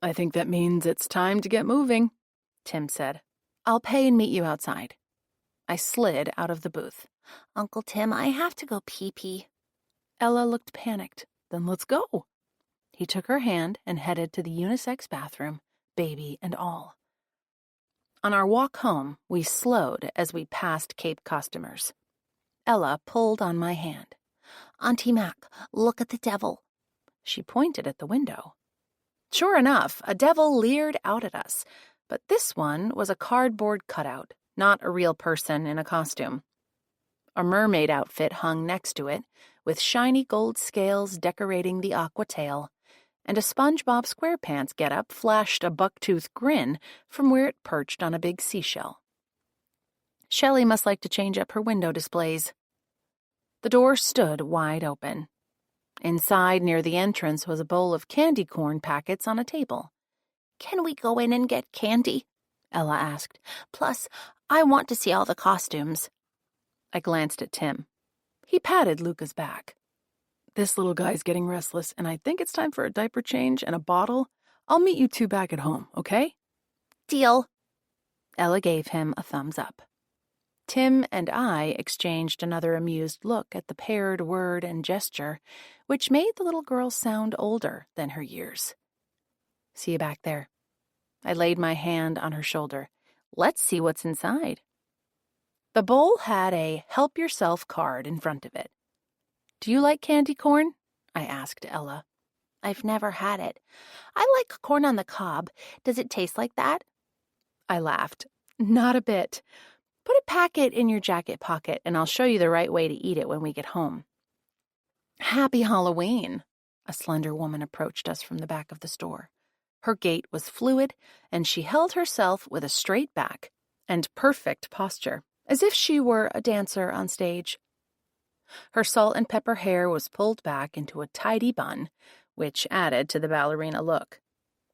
"I think that means it's time to get moving," Tim said. "I'll pay and meet you outside." I slid out of the booth. "Uncle Tim, I have to go pee-pee." Ella looked panicked. "Then let's go." He took her hand and headed to the unisex bathroom, baby and all. On our walk home, we slowed as we passed Cape Costumers. Ella pulled on my hand. "Auntie Mac, look at the devil." She pointed at the window. Sure enough, a devil leered out at us, but this one was a cardboard cutout, not a real person in a costume. A mermaid outfit hung next to it, with shiny gold scales decorating the aqua tail, and a SpongeBob SquarePants getup flashed a buck-toothed grin from where it perched on a big seashell. Shelley must like to change up her window displays. The door stood wide open. Inside, near the entrance, was a bowl of candy corn packets on a table. "Can we go in and get candy?" Ella asked. "Plus, I want to see all the costumes." I glanced at Tim. He patted Luca's back. "This little guy's getting restless, and I think it's time for a diaper change and a bottle. I'll meet you two back at home, okay?" "Deal." Ella gave him a thumbs up. Tim and I exchanged another amused look at the paired word and gesture, which made the little girl sound older than her years. "See you back there." I laid my hand on her shoulder. "Let's see what's inside." The bowl had a help yourself card in front of it. "Do you like candy corn?" I asked Ella. "I've never had it. I like corn on the cob. Does it taste like that?" I laughed. "Not a bit. Put a packet in your jacket pocket, and I'll show you the right way to eat it when we get home." "Happy Halloween!" A slender woman approached us from the back of the store. Her gait was fluid, and she held herself with a straight back and perfect posture, as if she were a dancer on stage. Her salt and pepper hair was pulled back into a tidy bun, which added to the ballerina look.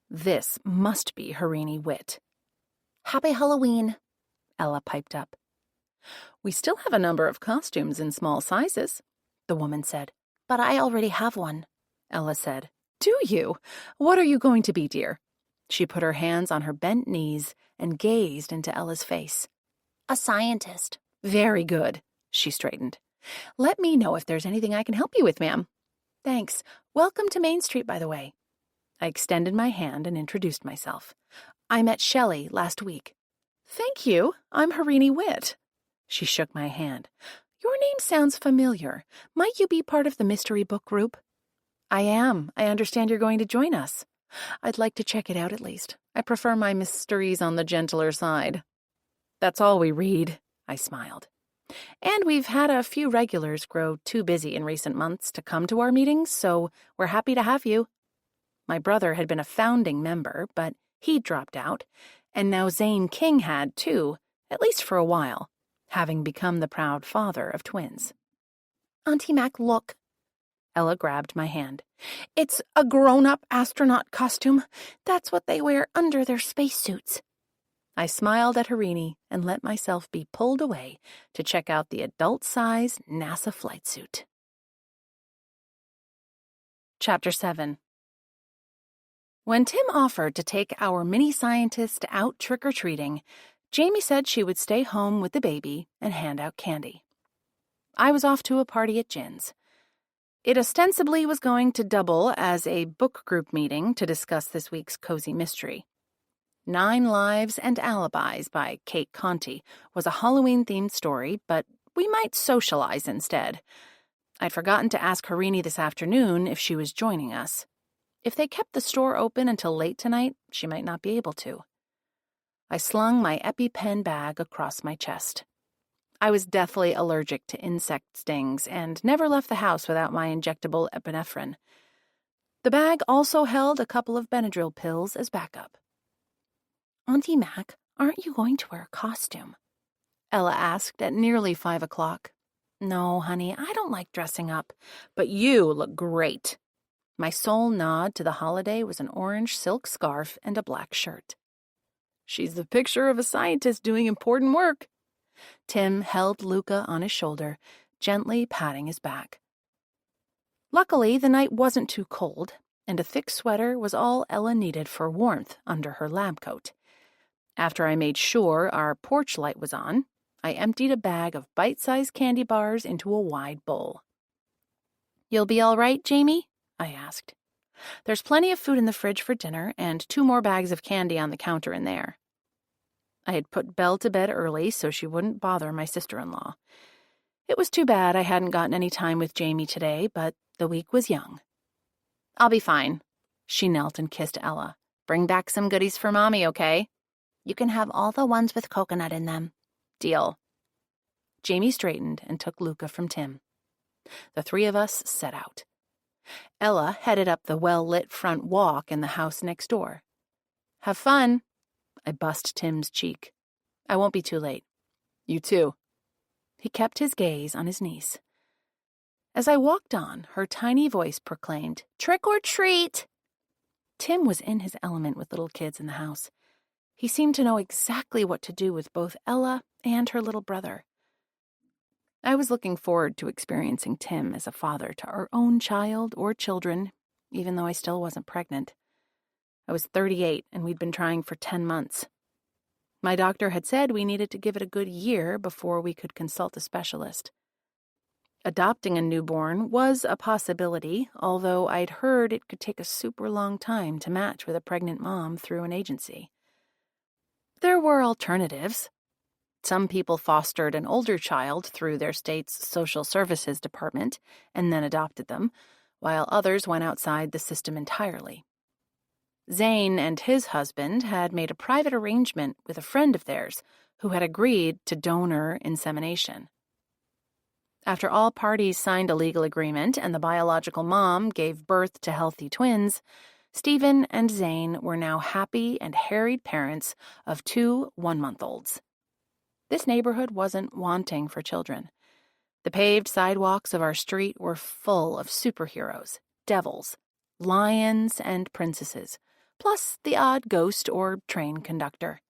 This must be Harini Witt. "Happy Halloween," Ella piped up. "We still have a number of costumes in small sizes," the woman said. "But I already have one," Ella said. "Do you? What are you going to be, dear?" She put her hands on her bent knees and gazed into Ella's face. "A scientist." "Very good." She straightened. "Let me know if there's anything I can help you with, ma'am." "Thanks. Welcome to Main Street, by the way." I extended my hand and introduced myself. "I met Shelley last week." "Thank you. I'm Harini Witt." She shook my hand. "Your name sounds familiar. Might you be part of the mystery book group?" "I am. I understand you're going to join us." "I'd like to check it out at least. I prefer my mysteries on the gentler side." "That's all we read," I smiled. "And we've had a few regulars grow too busy in recent months to come to our meetings, so we're happy to have you." My brother had been a founding member, but he dropped out, and now Zane King had too, at least for a while, having become the proud father of twins. "Auntie Mac, look." Ella grabbed my hand. "It's a grown-up astronaut costume. That's what they wear under their spacesuits." I smiled at Harini and let myself be pulled away to check out the adult-size NASA flight suit. Chapter 7. When Tim offered to take our mini-scientist out trick-or-treating, Jamie said she would stay home with the baby and hand out candy. I was off to a party at Jin's. It ostensibly was going to double as a book group meeting to discuss this week's cozy mystery. 9 Lives and Alibis by Kate Conti was a Halloween-themed story, but we might socialize instead. I'd forgotten to ask Harini this afternoon if she was joining us. If they kept the store open until late tonight, she might not be able to. I slung my EpiPen bag across my chest. I was deathly allergic to insect stings and never left the house without my injectable epinephrine. The bag also held a couple of Benadryl pills as backup. "Auntie Mac, aren't you going to wear a costume?" Ella asked at nearly 5 o'clock. "No, honey, I don't like dressing up, but you look great." My sole nod to the holiday was an orange silk scarf and a black shirt. "She's the picture of a scientist doing important work." Tim held Luca on his shoulder, gently patting his back. Luckily, the night wasn't too cold, and a thick sweater was all Ella needed for warmth under her lab coat. After I made sure our porch light was on, I emptied a bag of bite-sized candy bars into a wide bowl. "You'll be all right, Jamie?" I asked. "There's plenty of food in the fridge for dinner and 2 more bags of candy on the counter in there." I had put Belle to bed early so she wouldn't bother my sister-in-law. It was too bad I hadn't gotten any time with Jamie today, but the week was young. "I'll be fine." She knelt and kissed Ella. "Bring back some goodies for Mommy, okay?" "You can have all the ones with coconut in them." "Deal." Jamie straightened and took Luca from Tim. The 3 of us set out. Ella headed up the well-lit front walk in the house next door. "Have fun." I bussed Tim's cheek. "I won't be too late." "You too." He kept his gaze on his niece. As I walked on, her tiny voice proclaimed, "Trick or treat!" Tim was in his element with little kids in the house. He seemed to know exactly what to do with both Ella and her little brother. I was looking forward to experiencing Tim as a father to our own child or children, even though I still wasn't pregnant. I was 38, and we'd been trying for 10 months. My doctor had said we needed to give it a good year before we could consult a specialist. Adopting a newborn was a possibility, although I'd heard it could take a super long time to match with a pregnant mom through an agency. There were alternatives. Some people fostered an older child through their state's social services department and then adopted them, while others went outside the system entirely. Zane and his husband had made a private arrangement with a friend of theirs who had agreed to donor insemination. After all parties signed a legal agreement and the biological mom gave birth to healthy twins, Stephen and Zane were now happy and harried parents of 2 one-month-olds. This neighborhood wasn't wanting for children. The paved sidewalks of our street were full of superheroes, devils, lions, and princesses, plus the odd ghost or train conductor.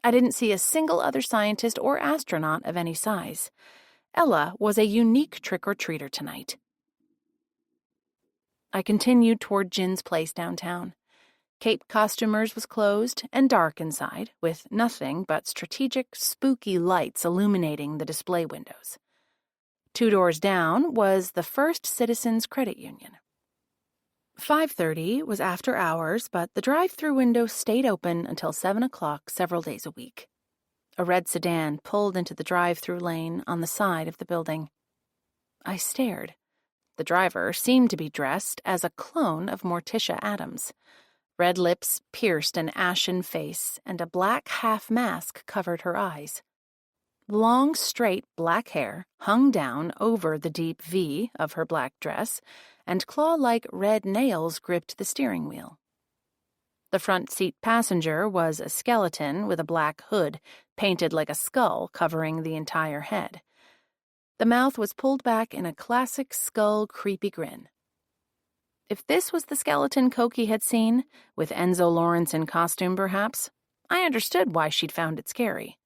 I didn't see a single other scientist or astronaut of any size. Ella was a unique trick-or-treater tonight. I continued toward Jin's place downtown. Cape Costumers was closed and dark inside, with nothing but strategic, spooky lights illuminating the display windows. 2 doors down was the First Citizens Credit Union. 5:30 was after hours, but the drive-through window stayed open until 7 o'clock several days a week. A red sedan pulled into the drive-through lane on the side of the building. I stared. The driver seemed to be dressed as a clone of Morticia Adams. Red lips pierced an ashen face, and a black half-mask covered her eyes. Long, straight black hair hung down over the deep V of her black dress, and claw-like red nails gripped the steering wheel. The front seat passenger was a skeleton with a black hood, painted like a skull covering the entire head. The mouth was pulled back in a classic skull creepy grin. If this was the skeleton Cokie had seen, with Enzo Lawrence in costume perhaps, I understood why she'd found it scary.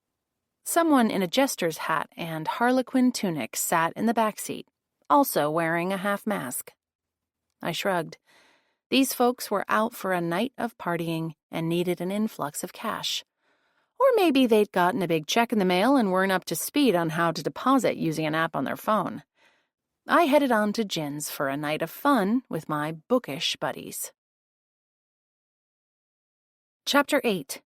Someone in a jester's hat and harlequin tunic sat in the back seat, also wearing a half-mask. I shrugged. These folks were out for a night of partying and needed an influx of cash. Or maybe they'd gotten a big check in the mail and weren't up to speed on how to deposit using an app on their phone. I headed on to Jin's for a night of fun with my bookish buddies. Chapter 8.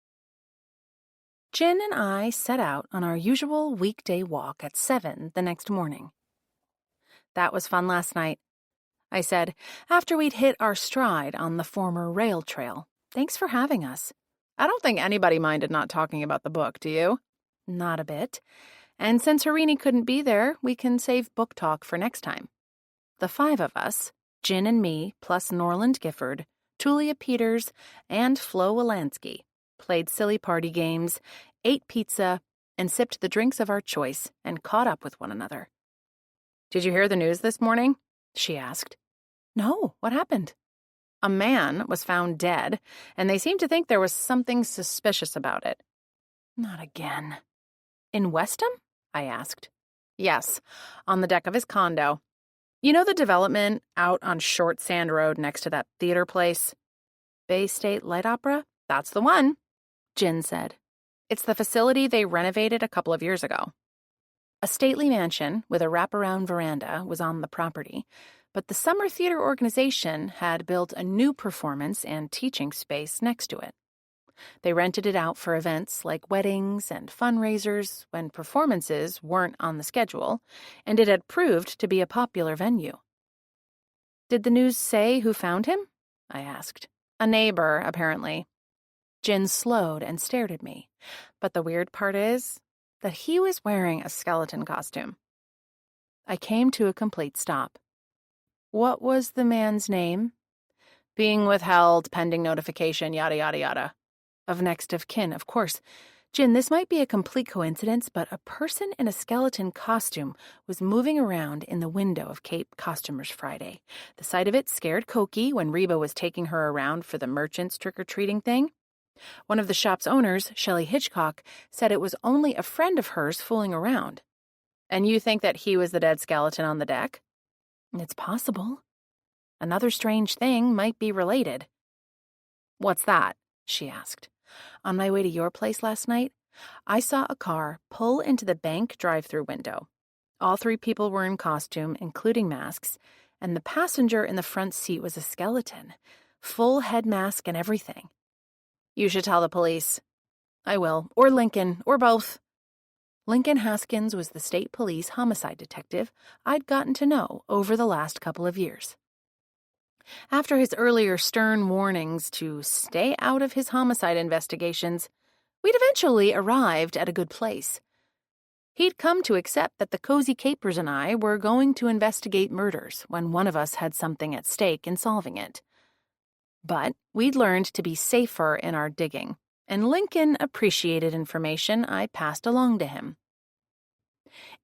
Jin and I set out on our usual weekday walk at 7 the next morning. "That was fun last night," I said, after we'd hit our stride on the former rail trail. "Thanks for having us." I don't think anybody minded not talking about the book, do you? Not a bit. And since Harini couldn't be there, we can save book talk for next time. The 5 of us, Jin and me, plus Norland Gifford, Tulia Peters, and Flo Wolanski, played silly party games, ate pizza, and sipped the drinks of our choice and caught up with one another. "Did you hear the news this morning?" she asked. "No, what happened?" "A man was found dead, and they seem to think there was something suspicious about it." "Not again." "In Westham?" I asked. "Yes, on the deck of his condo. You know the development out on Short Sand Road next to that theater place?" "Bay State Light Opera?" "That's the one," Jin said. "It's the facility they renovated a couple of years ago." A stately mansion with a wraparound veranda was on the property, but the summer theater organization had built a new performance and teaching space next to it. They rented it out for events like weddings and fundraisers when performances weren't on the schedule, and it had proved to be a popular venue. "Did the news say who found him?" I asked. "A neighbor, apparently." Jin slowed and stared at me, but the weird part is that he was wearing a skeleton costume. I came to a complete stop. "What was the man's name?" "Being withheld, pending notification, yada, yada, yada." "Of next of kin, of course. Jin, this might be a complete coincidence, but a person in a skeleton costume was moving around in the window of Cape Costumers Friday. The sight of it scared Koki when Reba was taking her around for the merchants' trick-or-treating thing. One of the shop's owners, Shelley Hitchcock, said it was only a friend of hers fooling around. And you think that he was the dead skeleton on the deck? It's possible. Another strange thing might be related. What's that? She asked. On my way to your place last night, I saw a car pull into the bank drive-through window. All 3 people were in costume, including masks, and the passenger in the front seat was a skeleton, full head mask and everything. You should tell the police. I will, or Lincoln, or both. Lincoln Haskins was the state police homicide detective I'd gotten to know over the last couple of years. After his earlier stern warnings to stay out of his homicide investigations, we'd eventually arrived at a good place. He'd come to accept that the Cozy Capers and I were going to investigate murders when one of us had something at stake in solving it. But we'd learned to be safer in our digging, and Lincoln appreciated information I passed along to him.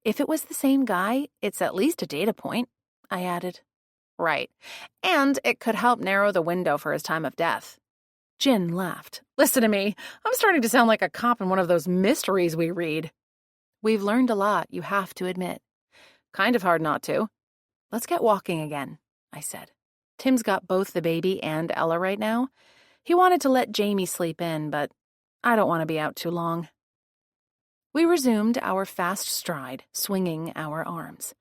If it was the same guy, it's at least a data point, I added. Right. And it could help narrow the window for his time of death. Jin laughed. Listen to me. I'm starting to sound like a cop in one of those mysteries we read. We've learned a lot, you have to admit. Kind of hard not to. Let's get walking again, I said. Tim's got both the baby and Ella right now. He wanted to let Jamie sleep in, but I don't want to be out too long. We resumed our fast stride, swinging our arms.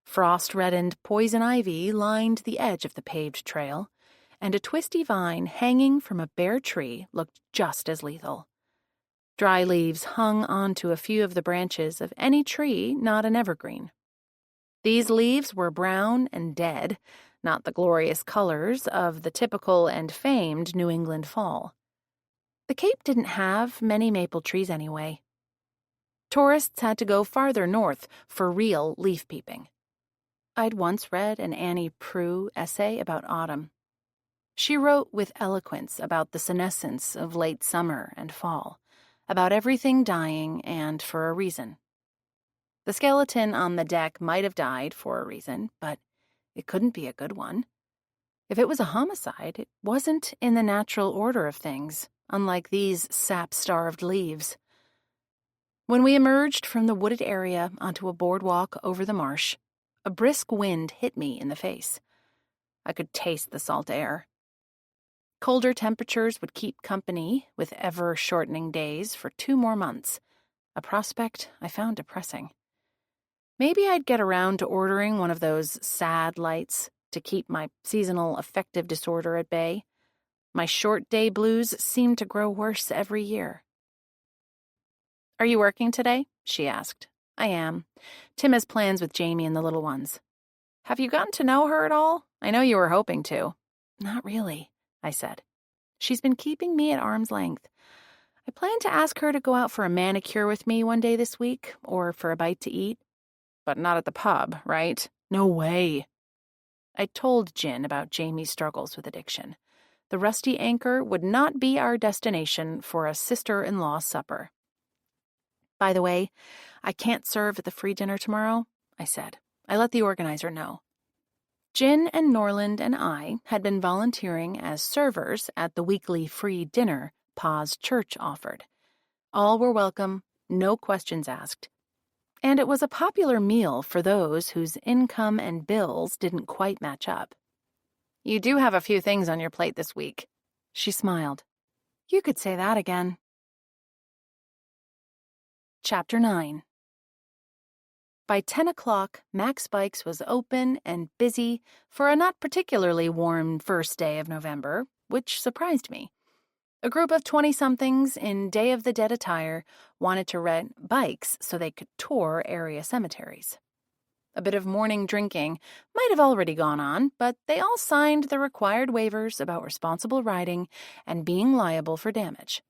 Frost-reddened poison ivy lined the edge of the paved trail, and a twisty vine hanging from a bare tree looked just as lethal. Dry leaves hung onto a few of the branches of any tree not an evergreen. These leaves were brown and dead, not the glorious colors of the typical and famed New England fall. The Cape didn't have many maple trees anyway. Tourists had to go farther north for real leaf peeping. I'd once read an Annie Proulx essay about autumn. She wrote with eloquence about the senescence of late summer and fall, about everything dying and for a reason. The skeleton on the deck might have died for a reason, but it couldn't be a good one. If it was a homicide, it wasn't in the natural order of things, unlike these sap-starved leaves. When we emerged from the wooded area onto a boardwalk over the marsh, a brisk wind hit me in the face. I could taste the salt air. Colder temperatures would keep company with ever-shortening days for 2 more months, a prospect I found depressing. Maybe I'd get around to ordering one of those sad lights to keep my seasonal affective disorder at bay. My short-day blues seemed to grow worse every year. Are you working today? She asked. I am. Tim has plans with Jamie and the little ones. Have you gotten to know her at all? I know you were hoping to. Not really, I said. She's been keeping me at arm's length. I plan to ask her to go out for a manicure with me one day this week, or for a bite to eat. But not at the pub, right? No way. I told Jin about Jamie's struggles with addiction. The Rusty Anchor would not be our destination for a sister-in-law supper. By the way, I can't serve at the free dinner tomorrow, I said. I let the organizer know. Jin and Norland and I had been volunteering as servers at the weekly free dinner Pa's church offered. All were welcome, no questions asked. And it was a popular meal for those whose income and bills didn't quite match up. You do have a few things on your plate this week. She smiled. You could say that again. Chapter 9. By 10 o'clock, Max Bikes was open and busy for a not particularly warm first day of November, which surprised me. A group of 20-somethings in Day of the Dead attire wanted to rent bikes so they could tour area cemeteries. A bit of morning drinking might have already gone on, but they all signed the required waivers about responsible riding and being liable for damage.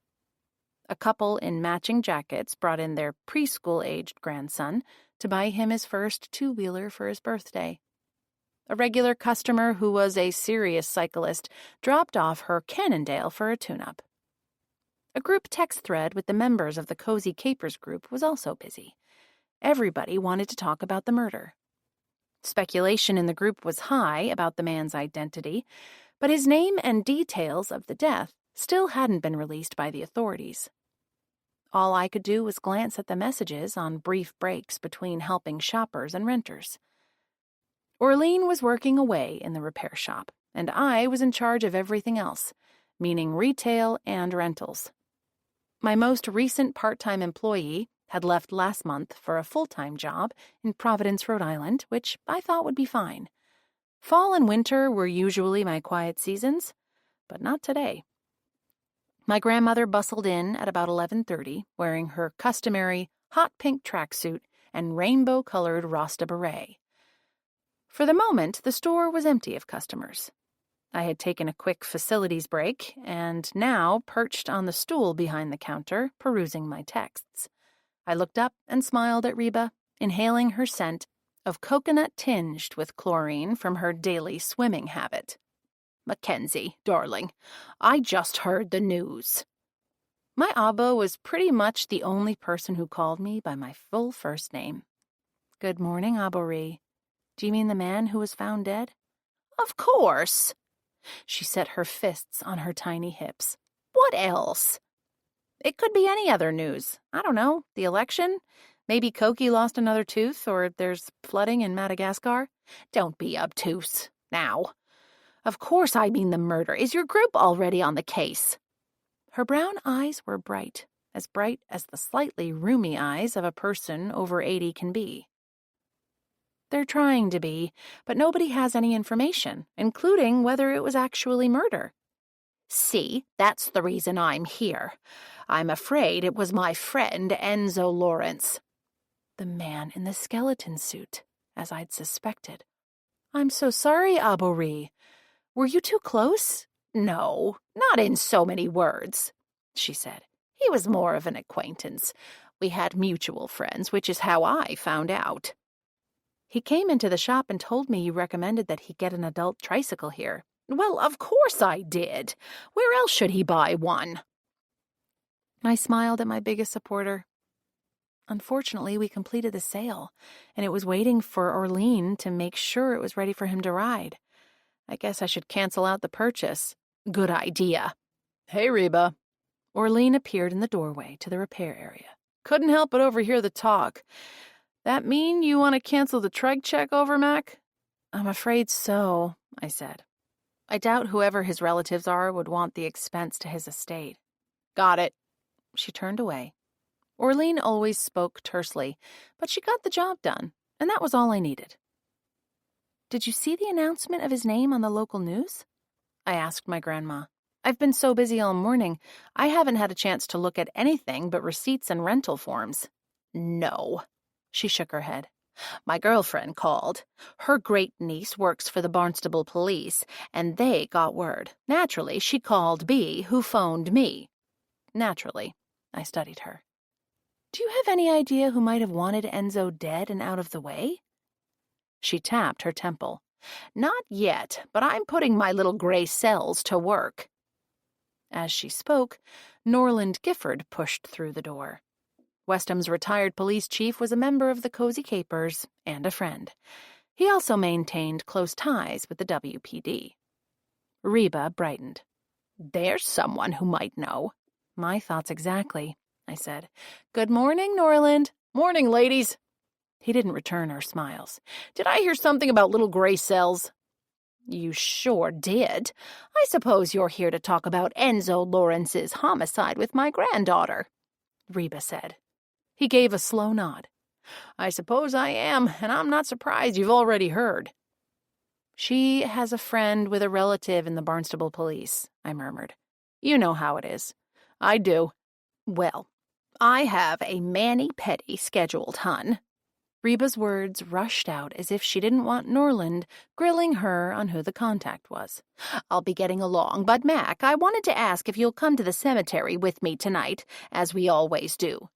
A couple in matching jackets brought in their preschool-aged grandson to buy him his first two-wheeler for his birthday. A regular customer who was a serious cyclist dropped off her Cannondale for a tune-up. A group text thread with the members of the Cozy Capers group was also busy. Everybody wanted to talk about the murder. Speculation in the group was high about the man's identity, but his name and details of the death still hadn't been released by the authorities. All I could do was glance at the messages on brief breaks between helping shoppers and renters. Orlean was working away in the repair shop, and I was in charge of everything else, meaning retail and rentals. My most recent part-time employee had left last month for a full-time job in Providence, Rhode Island, which I thought would be fine. Fall and winter were usually my quiet seasons, but not today. My grandmother bustled in at about 11:30, wearing her customary hot pink tracksuit and rainbow-colored Rasta beret. For the moment, the store was empty of customers. I had taken a quick facilities break and now perched on the stool behind the counter, perusing my texts. I looked up and smiled at Reba, inhaling her scent of coconut tinged with chlorine from her daily swimming habit. "Mackenzie, darling, I just heard the news." My Abba was pretty much the only person who called me by my full first name. "Good morning, Abori. Do you mean the man who was found dead?" "Of course." She set her fists on her tiny hips. "What else?" "It could be any other news. I don't know, the election? Maybe Koki lost another tooth, or there's flooding in Madagascar." "Don't be obtuse. Now. Of course I mean the murder. Is your group already on the case?" Her brown eyes were bright as the slightly rheumy eyes of a person over 80 can be. "They're trying to be, but nobody has any information, including whether it was actually murder." "See, that's the reason I'm here. I'm afraid it was my friend Enzo Lawrence." The man in the skeleton suit, as I'd suspected. "I'm so sorry, Abori. Were you too close?" "No, not in so many words," she said. "He was more of an acquaintance. We had mutual friends, which is how I found out." "He came into the shop and told me you recommended that he get an adult tricycle here." "Well, of course I did. Where else should he buy one?" I smiled at my biggest supporter. Unfortunately, we completed the sale, and it was waiting for Orlean to make sure it was ready for him to ride. I guess I should cancel out the purchase. "Good idea." "Hey, Reba." Orlean appeared in the doorway to the repair area. "Couldn't help but overhear the talk. That mean you want to cancel the treg check over, Mac?" "I'm afraid so," I said. "I doubt whoever his relatives are would want the expense to his estate." "Got it." She turned away. Orlean always spoke tersely, but she got the job done, and that was all I needed. "Did you see the announcement of his name on the local news?" I asked my grandma. "I've been so busy all morning, I haven't had a chance to look at anything but receipts and rental forms." "No." She shook her head. "My girlfriend called. Her great-niece works for the Barnstable police, and they got word. Naturally, she called B, who phoned me." "Naturally." I studied her. "Do you have any idea who might have wanted Enzo dead and out of the way?" She tapped her temple. "Not yet, but I'm putting my little gray cells to work." As she spoke, Norland Gifford pushed through the door. Westham's retired police chief was a member of the Cozy Capers and a friend. He also maintained close ties with the WPD. Reba brightened. "There's someone who might know." "My thoughts exactly," I said. "Good morning, Norland." "Morning, ladies." He didn't return our smiles. "Did I hear something about little gray cells?" "You sure did. I suppose you're here to talk about Enzo Lawrence's homicide with my granddaughter," Reba said. He gave a slow nod. "I suppose I am, and I'm not surprised you've already heard." "She has a friend with a relative in the Barnstable police," I murmured. "You know how it is." "I do." "Well, I have a mani-pedi scheduled, hun." Reba's words rushed out as if she didn't want Norland grilling her on who the contact was. "I'll be getting along, but Mac, I wanted to ask if you'll come to the cemetery with me tonight, as we always do."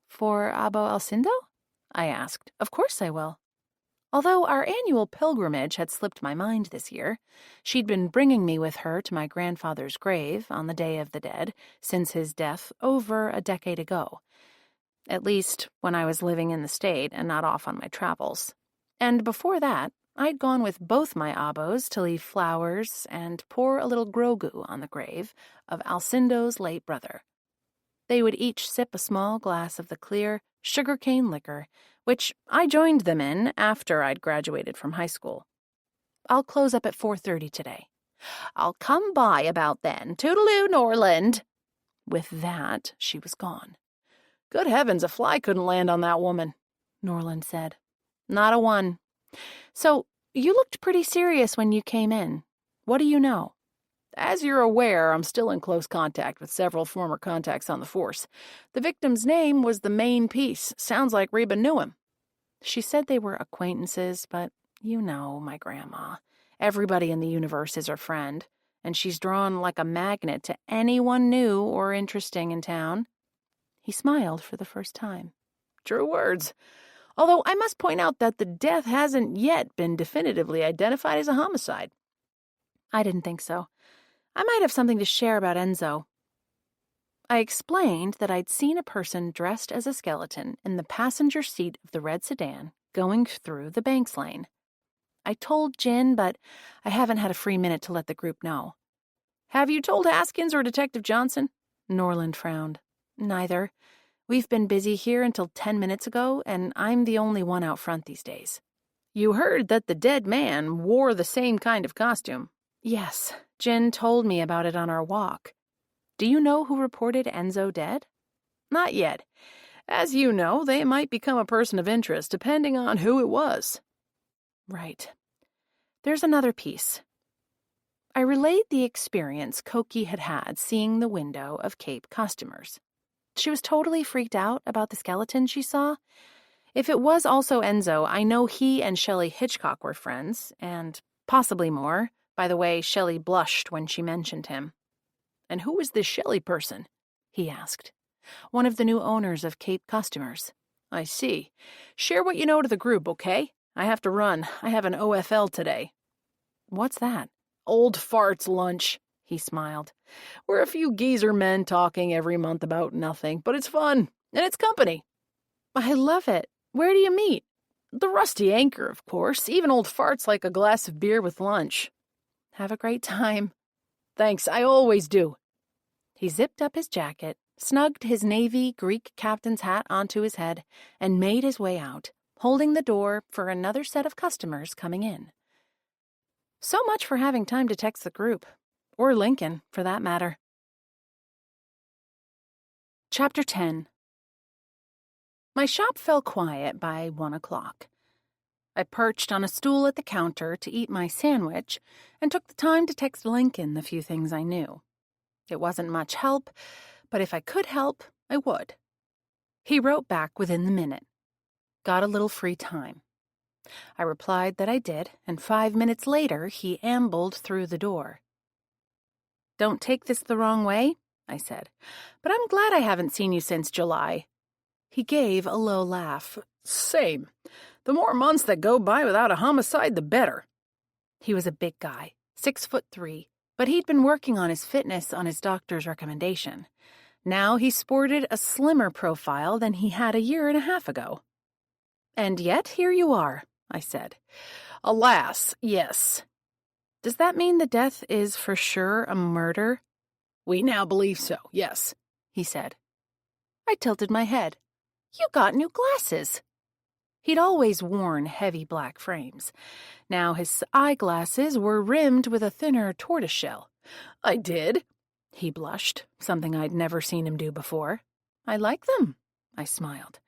"For Abo Alcindo?" I asked. "Of course I will." Although our annual pilgrimage had slipped my mind this year, she'd been bringing me with her to my grandfather's grave on the Day of the Dead since his death over a decade ago. At least when I was living in the state and not off on my travels. And before that, I'd gone with both my abos to leave flowers and pour a little grogu on the grave of Alcindo's late brother. They would each sip a small glass of the clear sugarcane liquor, which I joined them in after I'd graduated from high school. I'll close up at 4:30 today. I'll come by about then. Toodaloo, Norland. With that, she was gone. Good heavens, a fly couldn't land on that woman, Norland said. Not a one. So, you looked pretty serious when you came in. What do you know? As you're aware, I'm still in close contact with several former contacts on the force. The victim's name was the main piece. Sounds like Reba knew him. She said they were acquaintances, but you know my grandma. Everybody in the universe is her friend, and she's drawn like a magnet to anyone new or interesting in town. He smiled for the first time. True words. Although I must point out that the death hasn't yet been definitively identified as a homicide. I didn't think so. I might have something to share about Enzo. I explained that I'd seen a person dressed as a skeleton in the passenger seat of the red sedan going through the Banks lane. I told Jin, but I haven't had a free minute to let the group know. Have you told Haskins or Detective Johnson? Norland frowned. Neither. We've been busy here until 10 minutes ago, and I'm the only one out front these days. You heard that the dead man wore the same kind of costume. Yes, Jin told me about it on our walk. Do you know who reported Enzo dead? Not yet. As you know, they might become a person of interest depending on who it was. Right. There's another piece. I relayed the experience Koki had had seeing the window of Cape customers. She was totally freaked out about the skeleton she saw. If it was also Enzo, I know he and Shelley Hitchcock were friends, and possibly more. By the way, Shelley blushed when she mentioned him. And who is this Shelley person? He asked. One of the new owners of Cape customers. I see. Share what you know to the group, okay? I have to run. I have an OFL today. What's that? Old farts lunch, he smiled. We're a few geezer men talking every month about nothing, but it's fun, and it's company. I love it. Where do you meet? The Rusty Anchor, of course. Even old farts like a glass of beer with lunch. Have a great time. Thanks, I always do. He zipped up his jacket, snugged his navy Greek captain's hat onto his head, and made his way out, holding the door for another set of customers coming in. So much for having time to text the group. Or Lincoln, for that matter. Chapter 10. My shop fell quiet by 1 o'clock. I perched on a stool at the counter to eat my sandwich and took the time to text Lincoln the few things I knew. It wasn't much help, but if I could help, I would. He wrote back within the minute. Got a little free time. I replied that I did, and 5 minutes later he ambled through the door. Don't take this the wrong way, I said, but I'm glad I haven't seen you since July. He gave a low laugh. Same. The more months that go by without a homicide, the better. He was a big guy, 6'3", but he'd been working on his fitness on his doctor's recommendation. Now he sported a slimmer profile than he had a year and a half ago. And yet here you are, I said. Alas, yes. Does that mean the death is for sure a murder? We now believe so, yes, he said. I tilted my head. You got new glasses. He'd always worn heavy black frames. Now his eyeglasses were rimmed with a thinner tortoiseshell. I did. He blushed, something I'd never seen him do before. I like them, I smiled,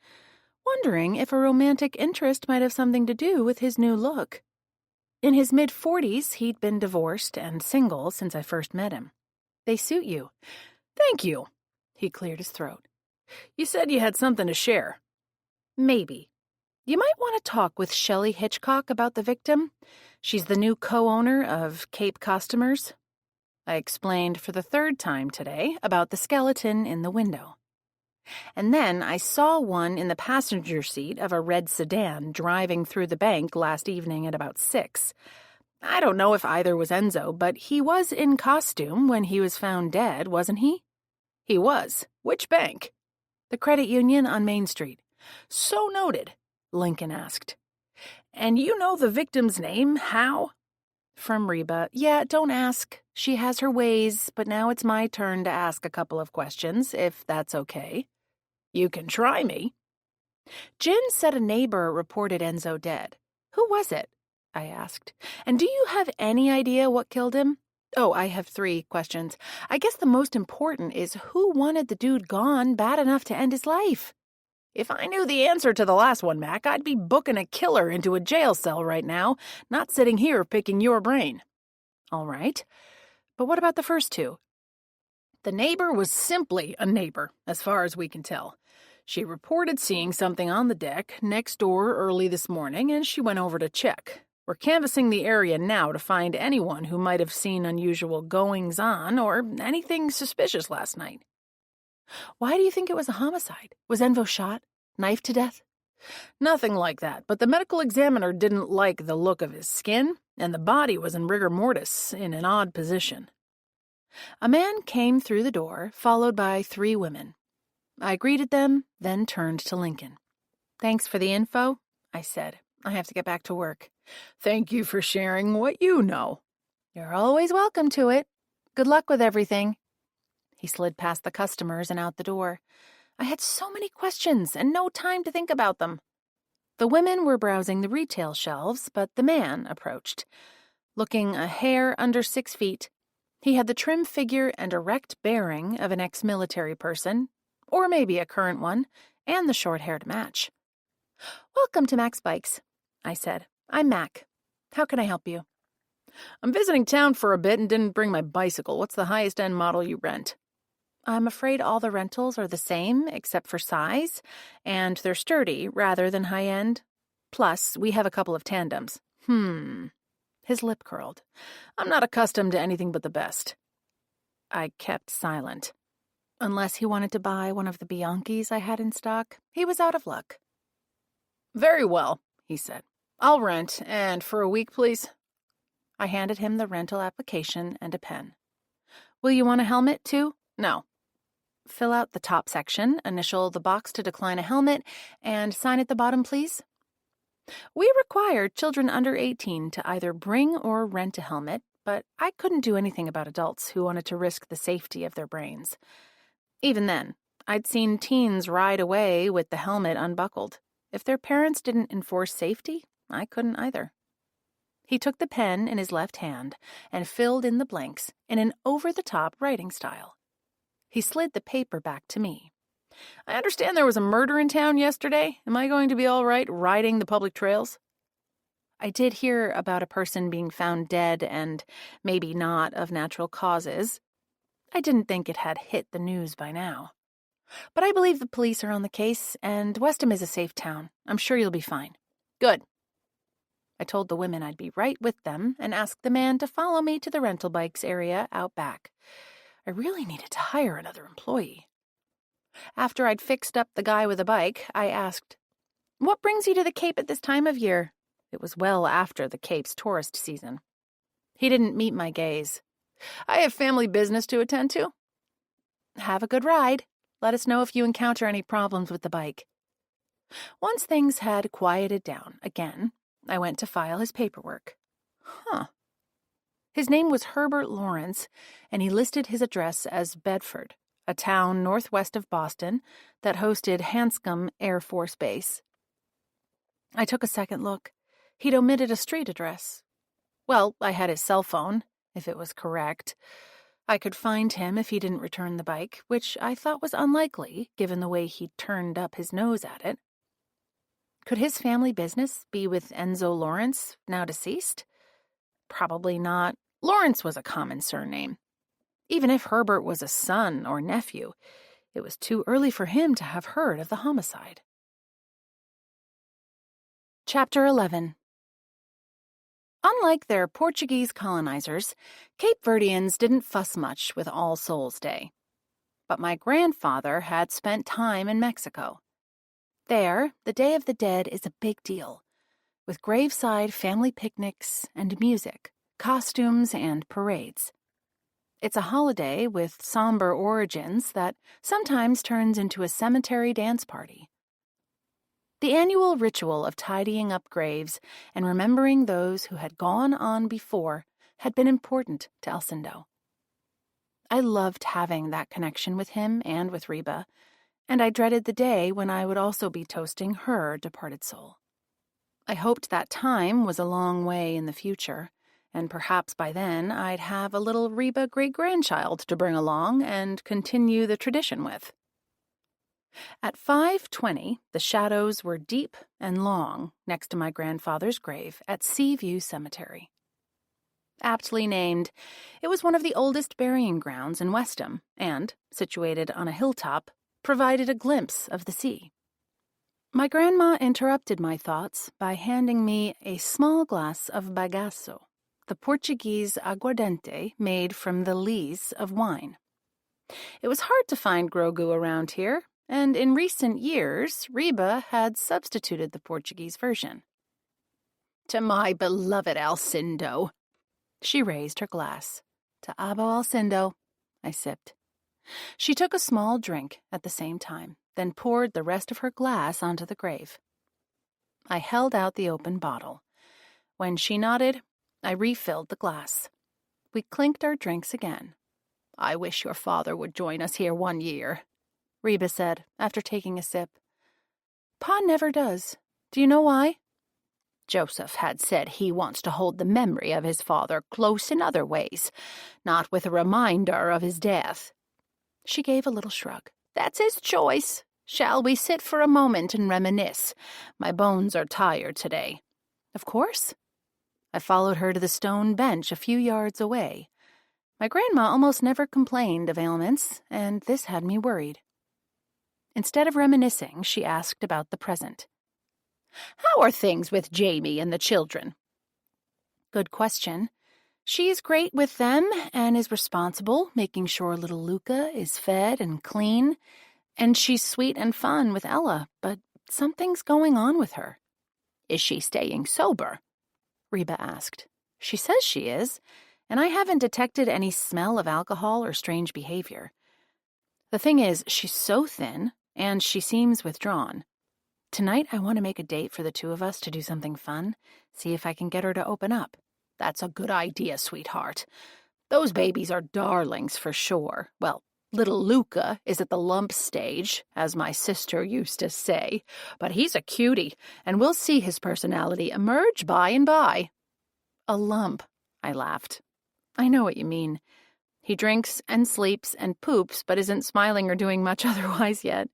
wondering if a romantic interest might have something to do with his new look. In his mid-40s, he'd been divorced and single since I first met him. They suit you. Thank you. He cleared his throat. You said you had something to share. Maybe. You might want to talk with Shelley Hitchcock about the victim. She's the new co-owner of Cape Customers. I explained for the third time today about the skeleton in the window. And then I saw one in the passenger seat of a red sedan driving through the bank last evening at about 6. I don't know if either was Enzo, but he was in costume when he was found dead, wasn't he? He was. Which bank? The credit union on Main Street. So noted, Lincoln asked. And you know the victim's name? How? From Reba. Yeah, don't ask. She has her ways, but now it's my turn to ask a couple of questions, if that's okay. You can try me. Jin said a neighbor reported Enzo dead. Who was it? I asked. And do you have any idea what killed him? Oh, I have 3 questions. I guess the most important is who wanted the dude gone bad enough to end his life? If I knew the answer to the last one, Mac, I'd be booking a killer into a jail cell right now, not sitting here picking your brain. All right. But what about the first 2? The neighbor was simply a neighbor, as far as we can tell. She reported seeing something on the deck next door early this morning, and she went over to check. We're canvassing the area now to find anyone who might have seen unusual goings-on or anything suspicious last night. Why do you think it was a homicide? Was Enzo shot? Knifed to death? Nothing like that, but the medical examiner didn't like the look of his skin, and the body was in rigor mortis, in an odd position. A man came through the door, followed by 3 women. I greeted them, then turned to Lincoln. Thanks for the info, I said. I have to get back to work. Thank you for sharing what you know. You're always welcome to it. Good luck with everything. He slid past the customers and out the door. I had so many questions and no time to think about them. The women were browsing the retail shelves, but the man approached. Looking a hair under 6 feet, he had the trim figure and erect bearing of an ex-military person, or maybe a current one, and the short hair to match. Welcome to Mac's Bikes, I said. I'm Mac. How can I help you? I'm visiting town for a bit and didn't bring my bicycle. What's the highest end model you rent? I'm afraid all the rentals are the same, except for size, and they're sturdy rather than high-end. Plus, we have a couple of tandems. His lip curled. I'm not accustomed to anything but the best. I kept silent. Unless he wanted to buy one of the Bianchis I had in stock, he was out of luck. Very well, he said. I'll rent, and for a week, please. I handed him the rental application and a pen. Will you want a helmet, too? No. Fill out the top section, initial the box to decline a helmet, and sign at the bottom, please. We require children under 18 to either bring or rent a helmet, but I couldn't do anything about adults who wanted to risk the safety of their brains. Even then, I'd seen teens ride away with the helmet unbuckled. If their parents didn't enforce safety, I couldn't either. He took the pen in his left hand and filled in the blanks in an over-the-top writing style. He slid the paper back to me. I understand there was a murder in town yesterday. Am I going to be all right riding the public trails? I did hear about a person being found dead and maybe not of natural causes. I didn't think it had hit the news by now. But I believe the police are on the case, and Westham is a safe town. I'm sure you'll be fine. Good. I told the women I'd be right with them and asked the man to follow me to the rental bikes area out back. I really needed to hire another employee. After I'd fixed up the guy with a bike, I asked, "What brings you to the Cape at this time of year?" It was well after the Cape's tourist season. He didn't meet my gaze. I have family business to attend to. Have a good ride. Let us know if you encounter any problems with the bike. Once things had quieted down again, I went to file his paperwork. His name was Herbert Lawrence, and he listed his address as Bedford, a town northwest of Boston that hosted Hanscom Air Force Base. I took a second look. He'd omitted a street address. Well, I had his cell phone, if it was correct. I could find him if he didn't return the bike, which I thought was unlikely, given the way he turned up his nose at it. Could his family business be with Enzo Lawrence, now deceased? Probably not. Lawrence was a common surname. Even if Herbert was a son or nephew, it was too early for him to have heard of the homicide. Chapter 11. Unlike their Portuguese colonizers, Cape Verdeans didn't fuss much with All Souls' Day. but my grandfather had spent time in Mexico. There, the Day of the Dead is a big deal, with graveside family picnics and music, costumes and parades. It's a holiday with somber origins that sometimes turns into a cemetery dance party. The annual ritual of tidying up graves and remembering those who had gone on before had been important to Alcindo. I loved having that connection with him and with Reba, and I dreaded the day when I would also be toasting her departed soul. I hoped that time was a long way in the future, and perhaps by then I'd have a little Reba great-grandchild to bring along and continue the tradition with. At 5:20, the shadows were deep and long next to my grandfather's grave at Seaview Cemetery. Aptly named, it was one of the oldest burying grounds in Westham and, situated on a hilltop, provided a glimpse of the sea. My grandma interrupted my thoughts by handing me a small glass of bagaço, the Portuguese aguardente made from the lees of wine. It was hard to find grogu around here, and in recent years, Reba had substituted the Portuguese version. "To my beloved Alcindo." She raised her glass. "To Abo Alcindo," I sipped. She took a small drink at the same time, then poured the rest of her glass onto the grave. I held out the open bottle. When she nodded, I refilled the glass. We clinked our drinks again. "I wish your father would join us here one year," Reba said after taking a sip. "Pa never does. Do you know why?" "Joseph had said he wants to hold the memory of his father close in other ways, not with a reminder of his death." She gave a little shrug. "That's his choice. Shall we sit for a moment and reminisce? My bones are tired today." "Of course." I followed her to the stone bench a few yards away. My grandma almost never complained of ailments, and this had me worried. Instead of reminiscing, she asked about the present. "How are things with Jamie and the children?" "Good question. She's great with them and is responsible, making sure little Luca is fed and clean. And she's sweet and fun with Ella, but something's going on with her." "Is she staying sober?" Reba asked. "She says she is, and I haven't detected any smell of alcohol or strange behavior. The thing is, she's so thin, and she seems withdrawn. Tonight I want to make a date for the two of us to do something fun, see if I can get her to open up." "That's a good idea, sweetheart. Those babies are darlings for sure. Well, little Luca is at the lump stage, as my sister used to say, but he's a cutie, and we'll see his personality emerge by and by." "A lump," I laughed. "I know what you mean. He drinks and sleeps and poops, but isn't smiling or doing much otherwise yet."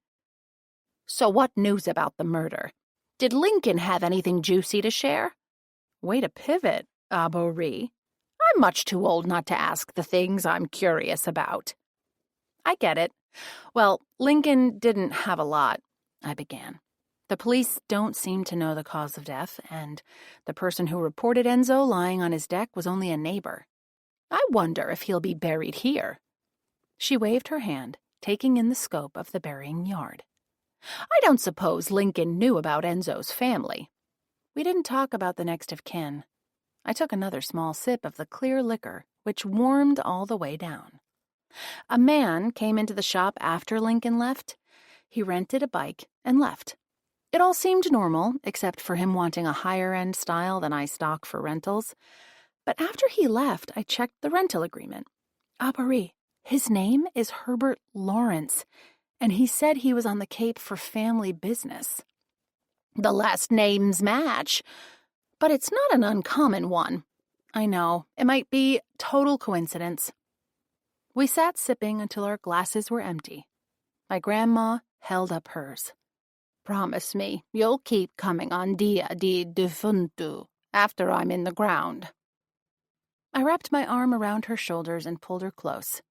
"So what news about the murder? Did Lincoln have anything juicy to share?" "Way to pivot, Abo-Ree. I'm much too old not to ask the things I'm curious about." "I get it. Well, Lincoln didn't have a lot," I began. "The police don't seem to know the cause of death, and the person who reported Enzo lying on his deck was only a neighbor. I wonder if he'll be buried here." She waved her hand, taking in the scope of the burying yard. "I don't suppose Lincoln knew about Enzo's family." "We didn't talk about the next of kin." I took another small sip of the clear liquor, which warmed all the way down. "A man came into the shop after Lincoln left. He rented a bike and left. It all seemed normal, except for him wanting a higher-end style than I stock for rentals. But after he left, I checked the rental agreement. Abo-Ree, his name is Herbert Lawrence, and he said he was on the Cape for family business." "The last names match, but it's not an uncommon one." "I know. It might be total coincidence." We sat sipping until our glasses were empty. My grandma held up hers. "Promise me you'll keep coming on Dia di Defunto after I'm in the ground." I wrapped my arm around her shoulders and pulled her close.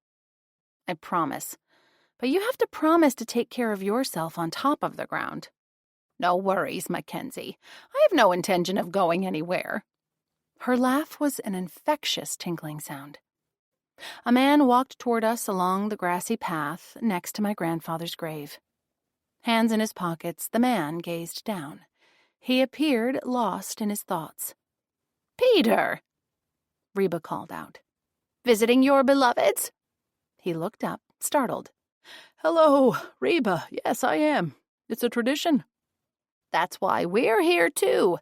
"I promise. But you have to promise to take care of yourself on top of the ground." "No worries, Mackenzie. I have no intention of going anywhere." Her laugh was an infectious tinkling sound. A man walked toward us along the grassy path next to my grandfather's grave. Hands in his pockets, the man gazed down. He appeared lost in his thoughts. "Peter!" Reba called out. "Visiting your beloveds?" He looked up, startled. "Hello, Reba. Yes, I am. It's a tradition." "That's why we're here, too.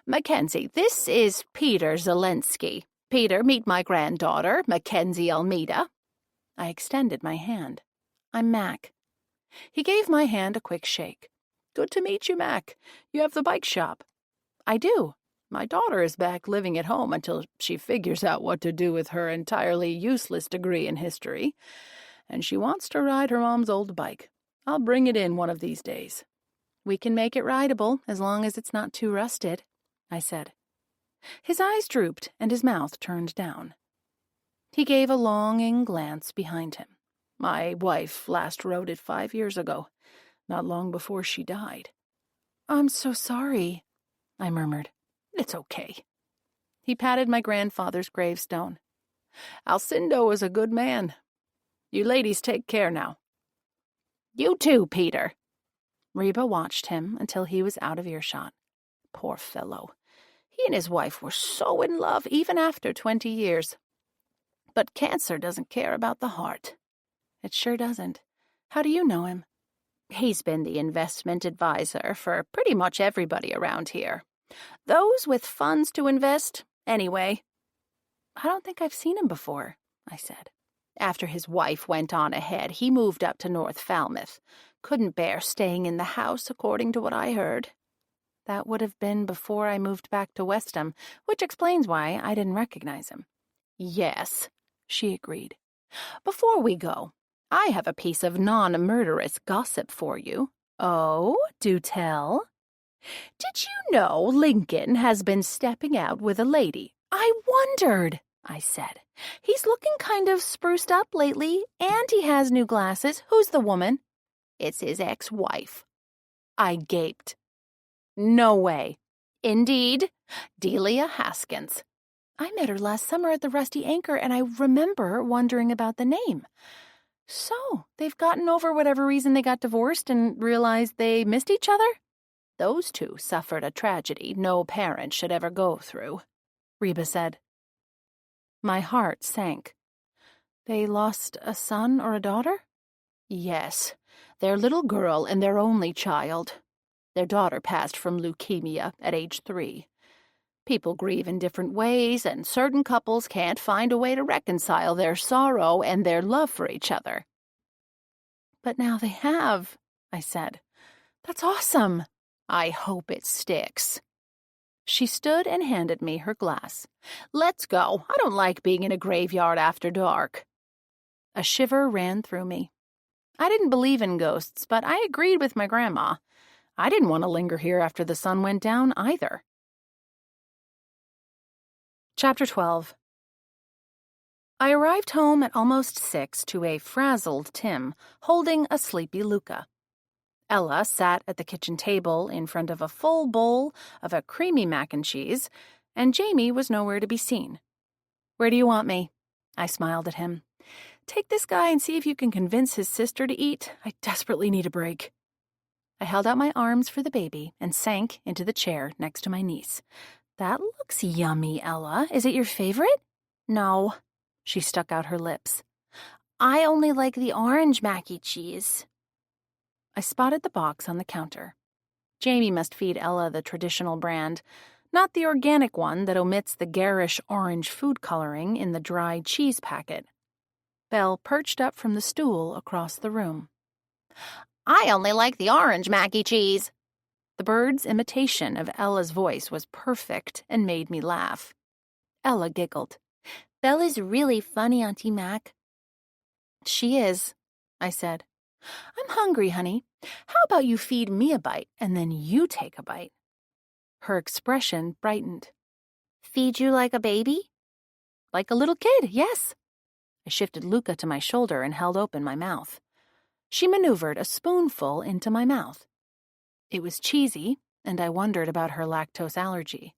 Mackenzie, this is Peter Zelensky. Peter, meet my granddaughter, Mackenzie Almeida." I extended my hand. "I'm Mac." He gave my hand a quick shake. "Good to meet you, Mac. You have the bike shop." "I do." "My daughter is back living at home until she figures out what to do with her entirely useless degree in history, and she wants to ride her mom's old bike. I'll bring it in one of these days." "We can make it rideable as long as it's not too rusted," I said. His eyes drooped and his mouth turned down. He gave a longing glance behind him. "My wife last rode it 5 years ago, not long before she died." "I'm so sorry," I murmured. "It's okay." He patted my grandfather's gravestone. "Alcindo is a good man. You ladies take care now." "You too, Peter." Reba watched him until he was out of earshot. Poor fellow. He and his wife were so in love even after 20 years. But cancer doesn't care about the heart. It sure doesn't. How do you know him? He's been the investment advisor for pretty much everybody around here. Those with funds to invest, anyway. "I don't think I've seen him before," I said. After his wife went on ahead, he moved up to North Falmouth. Couldn't bear staying in the house, according to what I heard. That would have been before I moved back to Westham, which explains why I didn't recognize him. "Yes," she agreed. "Before we go, I have a piece of non-murderous gossip for you." "Oh, do tell." "Did you know Lincoln has been stepping out with a lady?" "I wondered," I said. "He's looking kind of spruced up lately, and he has new glasses. Who's the woman?" "It's his ex-wife." I gaped. "No way." "Indeed, Delia Haskins." "I met her last summer at the Rusty Anchor, and I remember wondering about the name. So, they've gotten over whatever reason they got divorced and realized they missed each other?" "Those two suffered a tragedy no parent should ever go through," Reba said. My heart sank. "They lost a son or a daughter?" "Yes, their little girl and their only child. Their daughter passed from leukemia at age 3. People grieve in different ways, and certain couples can't find a way to reconcile their sorrow and their love for each other." "But now they have," I said. "That's awesome." "I hope it sticks." She stood and handed me her glass. "Let's go. I don't like being in a graveyard after dark." A shiver ran through me. I didn't believe in ghosts, but I agreed with my grandma. I didn't want to linger here after the sun went down, either. Chapter 12. I arrived home at almost 6 to a frazzled Tim, holding a sleepy Luca. Ella sat at the kitchen table in front of a full bowl of a creamy mac and cheese, and Jamie was nowhere to be seen. "Where do you want me?" I smiled at him. "Take this guy and see if you can convince his sister to eat. I desperately need a break." I held out my arms for the baby and sank into the chair next to my niece. "That looks yummy, Ella. Is it your favorite?" "No." She stuck out her lips. "I only like the orange mac and cheese." I spotted the box on the counter. Jamie must feed Ella the traditional brand, not the organic one that omits the garish orange food coloring in the dry cheese packet. Belle perched up from the stool across the room. "I only like the orange mac and cheese." The bird's imitation of Ella's voice was perfect and made me laugh. Ella giggled. "Belle is really funny, Auntie Mac." "She is," I said. "I'm hungry, honey. How about you feed me a bite, and then you take a bite?" Her expression brightened. "Feed you like a baby?" "Like a little kid, yes." I shifted Luca to my shoulder and held open my mouth. She maneuvered a spoonful into my mouth. It was cheesy, and I wondered about her lactose allergy.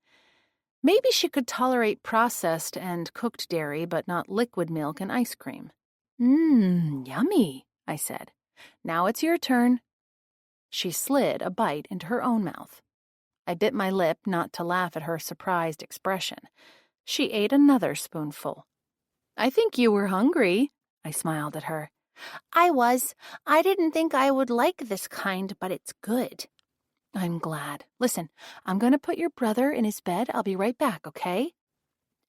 Maybe she could tolerate processed and cooked dairy, but not liquid milk and ice cream. Yummy, I said. Now it's your turn. She slid a bite into her own mouth. I bit my lip not to laugh at her surprised expression. She ate another spoonful. I think you were hungry, I smiled at her. I was. I didn't think I would like this kind, but it's good. I'm glad. Listen, I'm going to put your brother in his bed. I'll be right back, okay?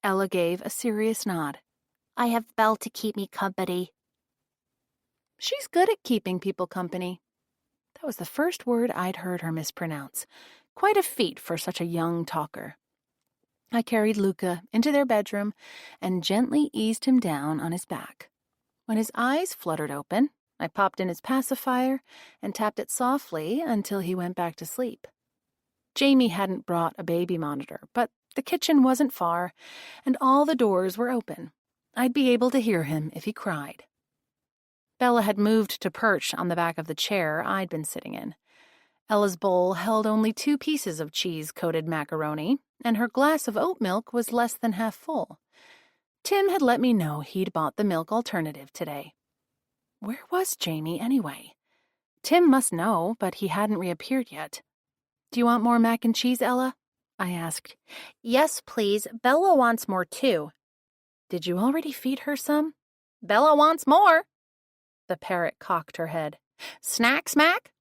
Ella gave a serious nod. I have Belle to keep me company. She's good at keeping people company. That was the first word I'd heard her mispronounce. Quite a feat for such a young talker. I carried Luca into their bedroom and gently eased him down on his back. When his eyes fluttered open, I popped in his pacifier and tapped it softly until he went back to sleep. Jamie hadn't brought a baby monitor, but the kitchen wasn't far, and all the doors were open. I'd be able to hear him if he cried. Bella had moved to perch on the back of the chair I'd been sitting in. Ella's bowl held only 2 pieces of cheese-coated macaroni, and her glass of oat milk was less than half full. Tim had let me know he'd bought the milk alternative today. Where was Jamie, anyway? Tim must know, but he hadn't reappeared yet. Do you want more mac and cheese, Ella? I asked. Yes, please. Bella wants more, too. Did you already feed her some? Bella wants more. The parrot cocked her head. Snacks, Mac?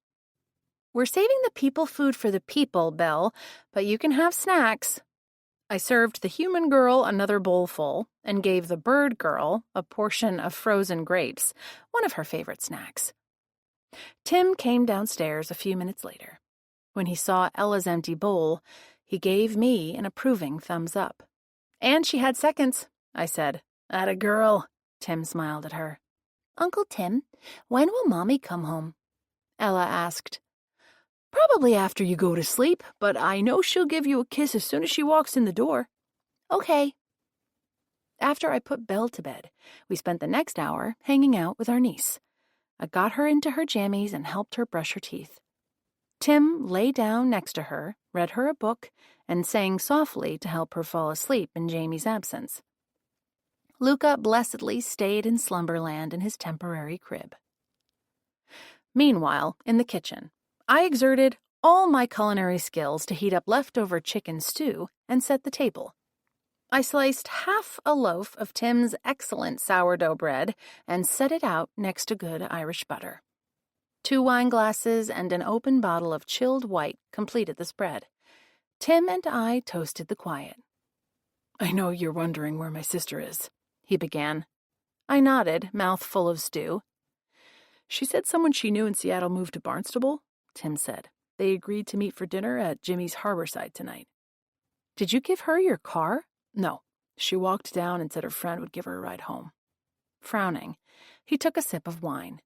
We're saving the people food for the people, Belle, but you can have snacks. I served the human girl another bowlful and gave the bird girl a portion of frozen grapes, one of her favorite snacks. Tim came downstairs a few minutes later. When he saw Ella's empty bowl, he gave me an approving thumbs up. And she had seconds, I said. Atta girl, Tim smiled at her. Uncle Tim, when will Mommy come home? Ella asked. Probably after you go to sleep, but I know she'll give you a kiss as soon as she walks in the door. Okay. After I put Belle to bed, we spent the next hour hanging out with our niece. I got her into her jammies and helped her brush her teeth. Tim lay down next to her, read her a book, and sang softly to help her fall asleep in Jamie's absence. Luca blessedly stayed in slumberland in his temporary crib. Meanwhile, in the kitchen, I exerted all my culinary skills to heat up leftover chicken stew and set the table. I sliced half a loaf of Tim's excellent sourdough bread and set it out next to good Irish butter. 2 wine glasses and an open bottle of chilled white completed the spread. Tim and I toasted the quiet. I know you're wondering where my sister is, he began. I nodded, mouth full of stew. She said someone she knew in Seattle moved to Barnstable, Tim said. They agreed to meet for dinner at Jimmy's Harborside tonight. Did you give her your car? No. She walked down and said her friend would give her a ride home. Frowning, he took a sip of wine.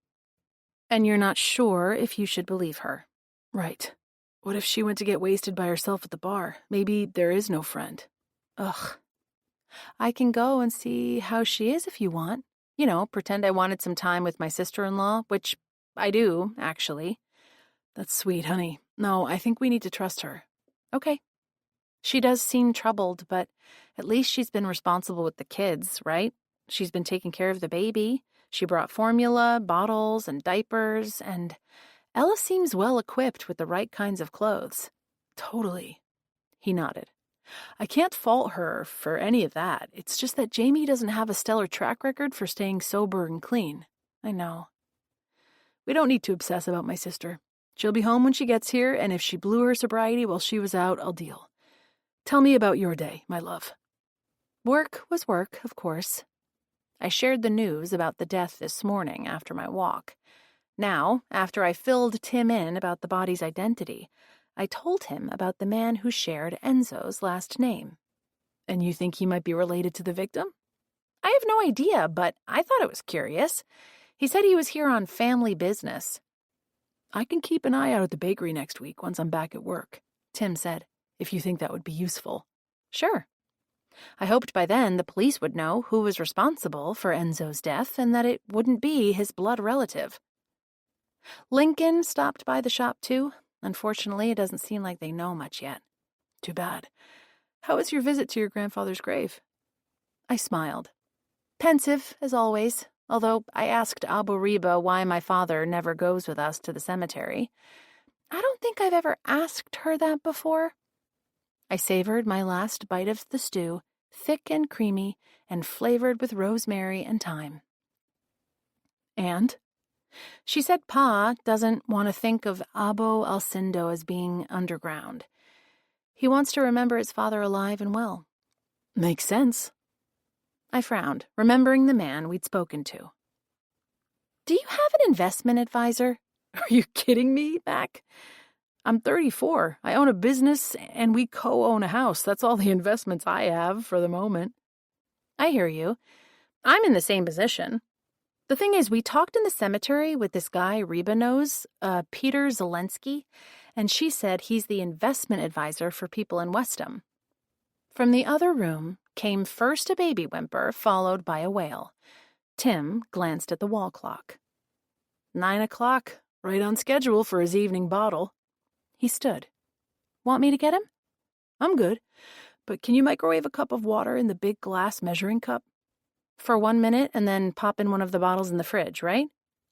And you're not sure if you should believe her. Right. What if she went to get wasted by herself at the bar? Maybe there is no friend. Ugh. I can go and see how she is if you want. You know, pretend I wanted some time with my sister-in-law, which I do, actually. That's sweet, honey. No, I think we need to trust her. Okay. She does seem troubled, but at least she's been responsible with the kids, right? She's been taking care of the baby. She brought formula, bottles, and diapers, and Ella seems well equipped with the right kinds of clothes. Totally. He nodded. I can't fault her for any of that. It's just that Jamie doesn't have a stellar track record for staying sober and clean. I know. We don't need to obsess about my sister. She'll be home when she gets here, and if she blew her sobriety while she was out, I'll deal. Tell me about your day, my love. Work was work, of course. I shared the news about the death this morning after my walk. Now, after I filled Tim in about the body's identity, I told him about the man who shared Enzo's last name. And you think he might be related to the victim? I have no idea, but I thought it was curious. He said he was here on family business. I can keep an eye out at the bakery next week once I'm back at work, Tim said, if you think that would be useful. Sure. I hoped by then the police would know who was responsible for Enzo's death and that it wouldn't be his blood relative. Lincoln stopped by the shop too. Unfortunately, it doesn't seem like they know much yet. Too bad. How was your visit to your grandfather's grave? I smiled. Pensive, as always, although I asked Abu Riba why my father never goes with us to the cemetery. I don't think I've ever asked her that before. I savored my last bite of the stew, thick and creamy, and flavored with rosemary and thyme. And? She said Pa doesn't want to think of Abu Alcindo as being underground. He wants to remember his father alive and well. Makes sense. I frowned, remembering the man we'd spoken to. Do you have an investment advisor? Are you kidding me, Mac? I'm 34. I own a business, and we co-own a house. That's all the investments I have for the moment. I hear you. I'm in the same position. The thing is, we talked in the cemetery with this guy Reba knows, Peter Zelensky, and she said he's the investment advisor for people in Westham. From the other room came first a baby whimper, followed by a wail. Tim glanced at the wall clock. 9 o'clock, right on schedule for his evening bottle. He stood. Want me to get him? I'm good, but can you microwave a cup of water in the big glass measuring cup? For 1 minute and then pop in one of the bottles in the fridge, right?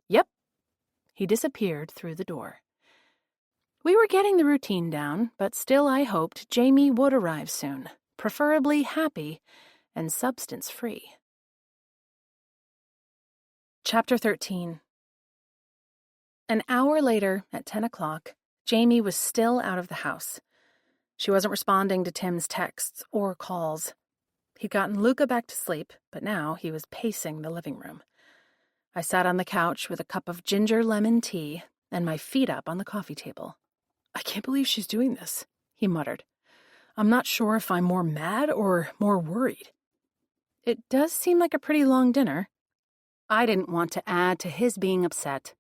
Yep. He disappeared through the door. We were getting the routine down, but still I hoped Jamie would arrive soon, preferably happy and substance-free. Chapter 13. An hour later, at 10 o'clock, Jamie was still out of the house. She wasn't responding to Tim's texts or calls. He'd gotten Luca back to sleep, but now he was pacing the living room. I sat on the couch with a cup of ginger lemon tea and my feet up on the coffee table. I can't believe she's doing this, he muttered. I'm not sure if I'm more mad or more worried. It does seem like a pretty long dinner. I didn't want to add to his being upset,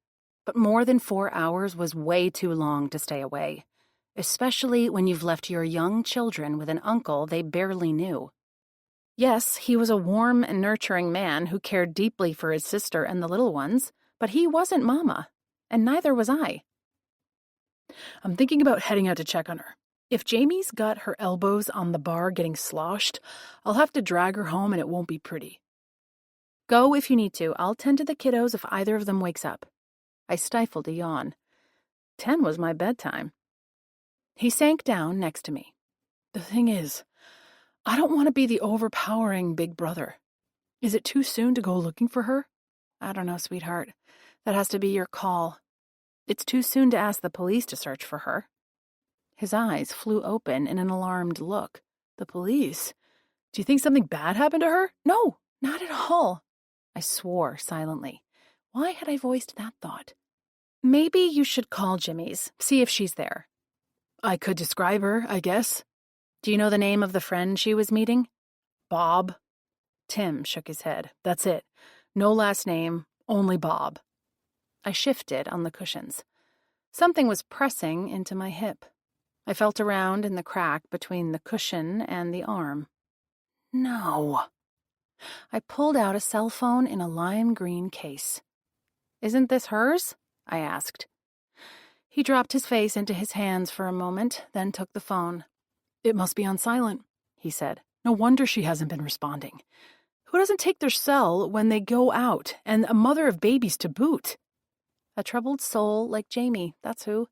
but more than 4 hours was way too long to stay away, especially when you've left your young children with an uncle they barely knew. Yes, he was a warm and nurturing man who cared deeply for his sister and the little ones, but he wasn't Mama, and neither was I. I'm thinking about heading out to check on her. If Jamie's got her elbows on the bar getting sloshed, I'll have to drag her home and it won't be pretty. Go if you need to. I'll tend to the kiddos if either of them wakes up. I stifled a yawn. 10 was my bedtime. He sank down next to me. The thing is, I don't want to be the overpowering big brother. Is it too soon to go looking for her? I don't know, sweetheart. That has to be your call. It's too soon to ask the police to search for her. His eyes flew open in an alarmed look. The police? Do you think something bad happened to her? No, not at all. I swore silently. Why had I voiced that thought? Maybe you should call Jimmy's, see if she's there. I could describe her, I guess. Do you know the name of the friend she was meeting? Bob. Tim shook his head. That's it. No last name, only Bob. I shifted on the cushions. Something was pressing into my hip. I felt around in the crack between the cushion and the arm. No. I pulled out a cell phone in a lime green case. Isn't this hers? I asked. He dropped his face into his hands for a moment, then took the phone. It must be on silent, he said. No wonder she hasn't been responding. Who doesn't take their cell when they go out, and a mother of babies to boot? A troubled soul like Jamie, that's who.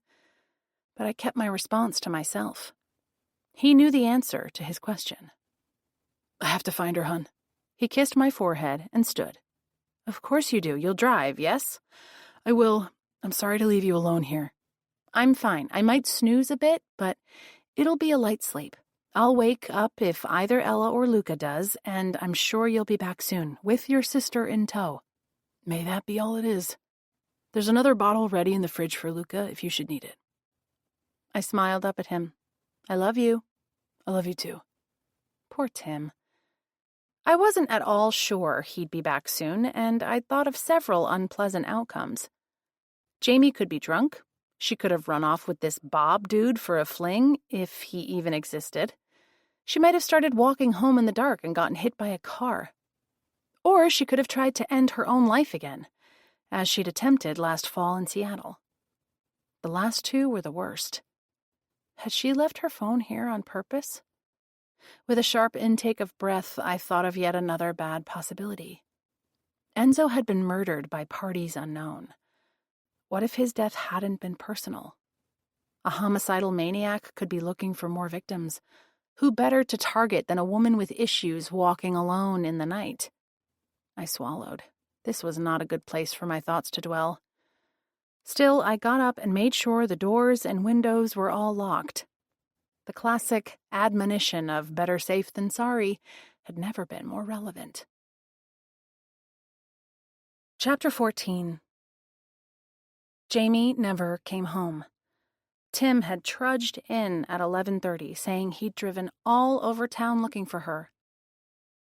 But I kept my response to myself. He knew the answer to his question. I have to find her, hun. He kissed my forehead and stood. Of course you do. You'll drive, yes? I will. I'm sorry to leave you alone here. I'm fine. I might snooze a bit, but it'll be a light sleep. I'll wake up if either Ella or Luca does, and I'm sure you'll be back soon, with your sister in tow. May that be all it is. There's another bottle ready in the fridge for Luca if you should need it. I smiled up at him. I love you. I love you too. Poor Tim. I wasn't at all sure he'd be back soon, and I'd thought of several unpleasant outcomes. Jamie could be drunk. She could have run off with this Bob dude for a fling, if he even existed. She might have started walking home in the dark and gotten hit by a car. Or she could have tried to end her own life again, as she'd attempted last fall in Seattle. The last two were the worst. Had she left her phone here on purpose? With a sharp intake of breath, I thought of yet another bad possibility. Enzo had been murdered by parties unknown. What if his death hadn't been personal? A homicidal maniac could be looking for more victims. Who better to target than a woman with issues walking alone in the night? I swallowed. This was not a good place for my thoughts to dwell. Still, I got up and made sure the doors and windows were all locked. The classic admonition of better safe than sorry had never been more relevant. Chapter 14. Jamie never came home. Tim had trudged in at 11:30, saying he'd driven all over town looking for her.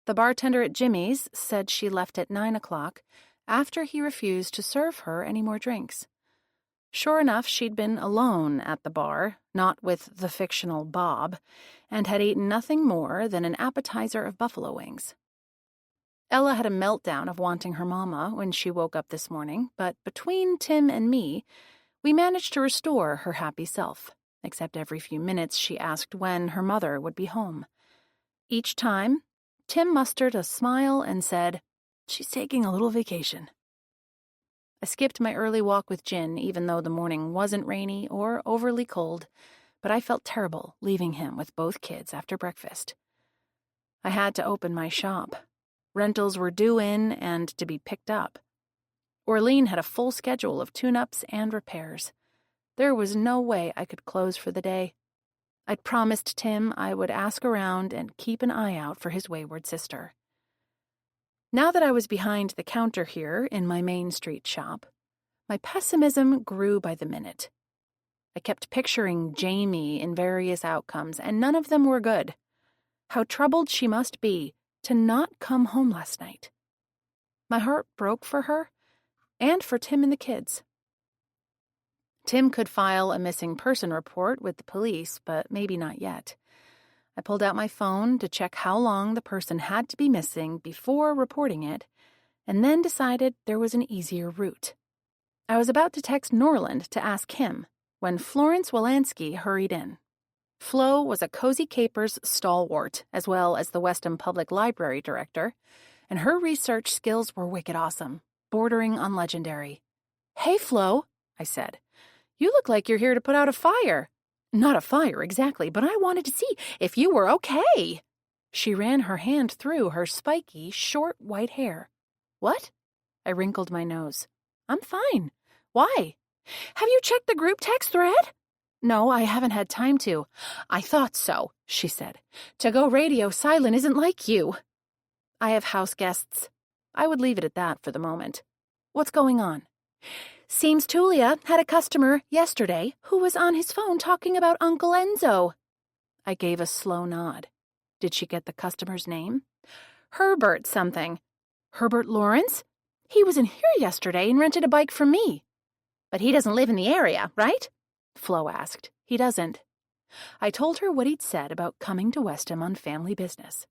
The bartender at Jimmy's said she left at 9 o'clock after he refused to serve her any more drinks. Sure enough, she'd been alone at the bar, not with the fictional Bob, and had eaten nothing more than an appetizer of buffalo wings. Ella had a meltdown of wanting her mama when she woke up this morning, but between Tim and me, we managed to restore her happy self, except every few minutes she asked when her mother would be home. Each time, Tim mustered a smile and said, "She's taking a little vacation." I skipped my early walk with Jin, even though the morning wasn't rainy or overly cold, but I felt terrible leaving him with both kids after breakfast. I had to open my shop. Rentals were due in and to be picked up. Orlean had a full schedule of tune-ups and repairs. There was no way I could close for the day. I'd promised Tim I would ask around and keep an eye out for his wayward sister. Now that I was behind the counter here in my Main Street shop, my pessimism grew by the minute. I kept picturing Jamie in various outcomes, and none of them were good. How troubled she must be to not come home last night. My heart broke for her and for Tim and the kids. Tim could file a missing person report with the police, but maybe not yet. I pulled out my phone to check how long the person had to be missing before reporting it, and then decided there was an easier route. I was about to text Norland to ask him when Florence Wolanski hurried in. Flo was a Cozy Capers stalwart, as well as the Westham Public Library director, and her research skills were wicked awesome, bordering on legendary. "Hey, Flo," I said. "You look like you're here to put out a fire." "Not a fire, exactly, but I wanted to see if you were okay." She ran her hand through her spiky, short white hair. "What?" I wrinkled my nose. "I'm fine. Why? Have you checked the group text thread?" "No, I haven't had time to." "I thought so," she said. "To go radio silent isn't like you." "I have house guests." I would leave it at that for the moment. "What's going on?" "Seems Tulia had a customer yesterday who was on his phone talking about Uncle Enzo." I gave a slow nod. Did she get the customer's name? "Herbert something." "Herbert Lawrence? He was in here yesterday and rented a bike from me." "But he doesn't live in the area, right?" Flo asked. "He doesn't." I told her what he'd said about coming to Westham on family business.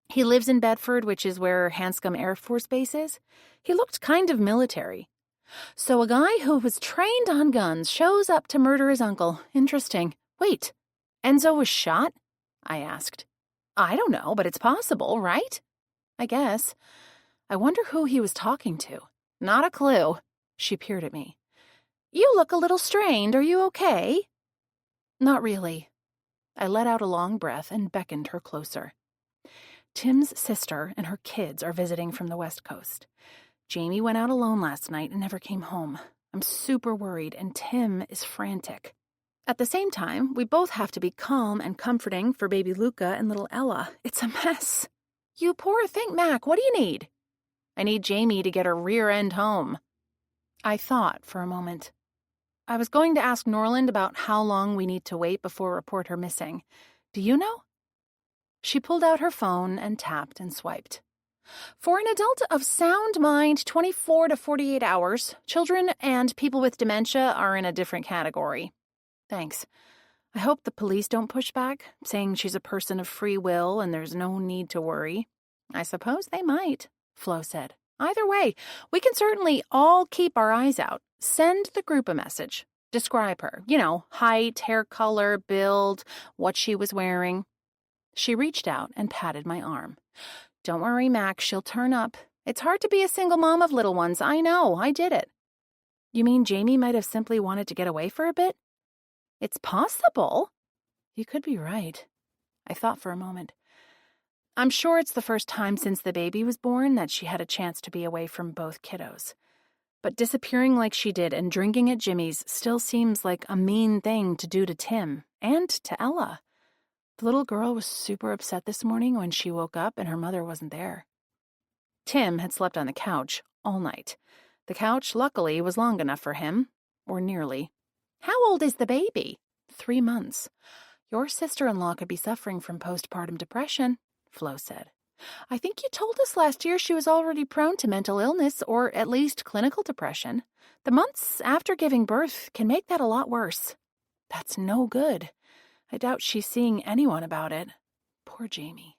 "He lives in Bedford, which is where Hanscom Air Force Base is." He looked kind of military. "So a guy who was trained on guns shows up to murder his uncle. Interesting. Wait, Enzo was shot?" I asked. "I don't know, but it's possible, right?" "I guess. I wonder who he was talking to." "Not a clue." She peered at me. "You look a little strained. Are you okay?" "Not really." I let out a long breath and beckoned her closer. Tim's sister and her kids are visiting from the West Coast. Jamie went out alone last night and never came home. I'm super worried, and Tim is frantic. At the same time, we both have to be calm and comforting for baby Luca and little Ella. It's a mess. "You poor thing, Mac. What do you need?" "I need Jamie to get her rear end home." I thought for a moment. "I was going to ask Norland about how long we need to wait before report her missing. Do you know?" She pulled out her phone and tapped and swiped. "For an adult of sound mind, 24 to 48 hours. Children and people with dementia are in a different category." "Thanks. I hope the police don't push back, saying she's a person of free will and there's no need to worry." "I suppose they might," Flo said. "Either way, we can certainly all keep our eyes out. Send the group a message. Describe her. Height, hair color, build, what she was wearing." She reached out and patted my arm. "Don't worry, Mac, she'll turn up. It's hard to be a single mom of little ones. I know, I did it." "You mean Jamie might have simply wanted to get away for a bit?" "It's possible." "You could be right." I thought for a moment. I'm sure it's the first time since the baby was born that she had a chance to be away from both kiddos. But disappearing like she did and drinking at Jimmy's still seems like a mean thing to do to Tim and to Ella. The little girl was super upset this morning when she woke up and her mother wasn't there. Tim had slept on the couch all night. The couch, luckily, was long enough for him, or nearly. "How old is the baby?" 3 months. "Your sister-in-law could be suffering from postpartum depression," Flo said. "I think you told us last year she was already prone to mental illness, or at least clinical depression. The months after giving birth can make that a lot worse." "That's no good. I doubt she's seeing anyone about it." Poor Jamie.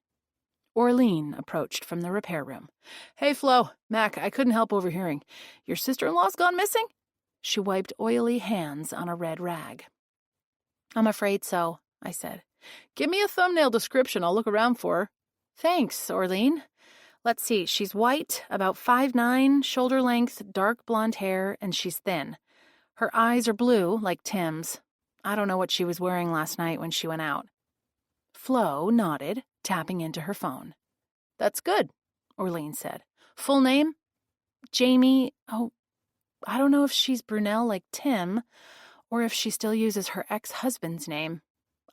Orlean approached from the repair room. "Hey, Flo. Mac, I couldn't help overhearing. Your sister-in-law's gone missing?" She wiped oily hands on a red rag. "I'm afraid so," I said. "Give me a thumbnail description. I'll look around for her." "Thanks, Orlean. Let's see. She's white, about 5'9", shoulder length, dark blonde hair, and she's thin. Her eyes are blue, like Tim's. I don't know what she was wearing last night when she went out." Flo nodded, tapping into her phone. "That's good," Orlean said. "Full name?" "Jamie. Oh, I don't know if she's Brunel like Tim, or if she still uses her ex-husband's name.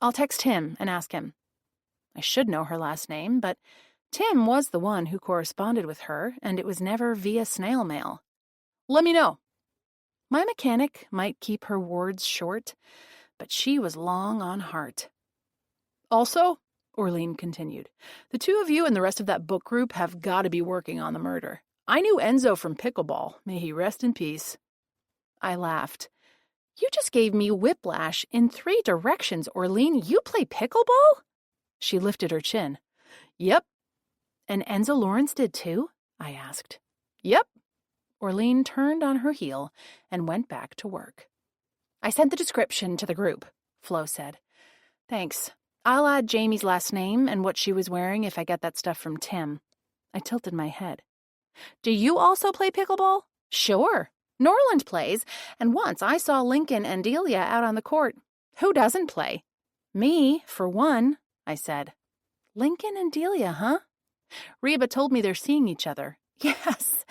I'll text him and ask him. I should know her last name, but Tim was the one who corresponded with her, and it was never via snail mail. Let me know." My mechanic might keep her words short, but she was long on heart. "Also," Orlean continued, "the two of you and the rest of that book group have got to be working on the murder. I knew Enzo from pickleball. May he rest in peace." I laughed. "You just gave me whiplash in 3 directions, Orlean. You play pickleball?" She lifted her chin. "Yep." "And Enzo Lawrence did too?" I asked. "Yep." Orlean turned on her heel and went back to work. "I sent the description to the group," Flo said. "Thanks. I'll add Jamie's last name and what she was wearing if I get that stuff from Tim." I tilted my head. "Do you also play pickleball?" "Sure. Norland plays, and once I saw Lincoln and Delia out on the court. Who doesn't play?" "Me, for one," I said. "Lincoln and Delia, huh?" "Reba told me they're seeing each other." "Yes.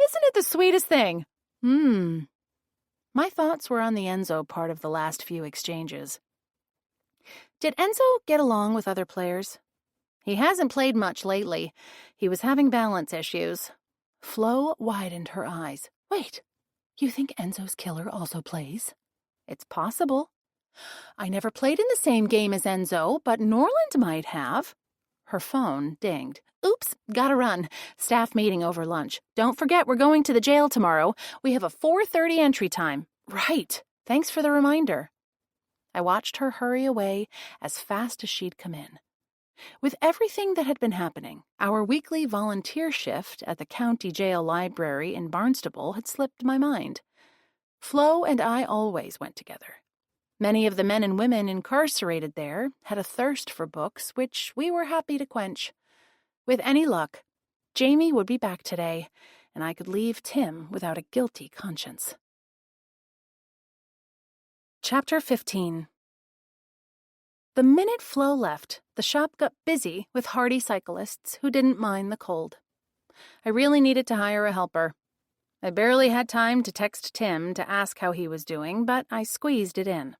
Isn't it the sweetest thing?" My thoughts were on the Enzo part of the last few exchanges. Did Enzo get along with other players? "He hasn't played much lately. He was having balance issues." Flo widened her eyes. "Wait, you think Enzo's killer also plays?" "It's possible." "I never played in the same game as Enzo, but Norland might have." Her phone dinged. "Oops, gotta run. Staff meeting over lunch. Don't forget we're going to the jail tomorrow. We have a 4:30 entry time." "Right. Thanks for the reminder." I watched her hurry away as fast as she'd come in. With everything that had been happening, our weekly volunteer shift at the county jail library in Barnstable had slipped my mind. Flo and I always went together. Many of the men and women incarcerated there had a thirst for books, which we were happy to quench. With any luck, Jamie would be back today, and I could leave Tim without a guilty conscience. Chapter 15. The minute Flo left, the shop got busy with hardy cyclists who didn't mind the cold. I really needed to hire a helper. I barely had time to text Tim to ask how he was doing, but I squeezed it in.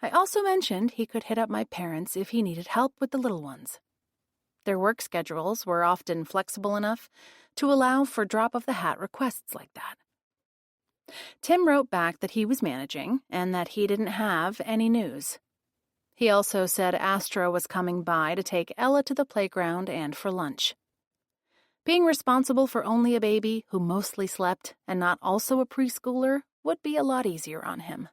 I also mentioned he could hit up my parents if he needed help with the little ones. Their work schedules were often flexible enough to allow for drop-of-the-hat requests like that. Tim wrote back that he was managing and that he didn't have any news. He also said Astra was coming by to take Ella to the playground and for lunch. Being responsible for only a baby who mostly slept and not also a preschooler would be a lot easier on him.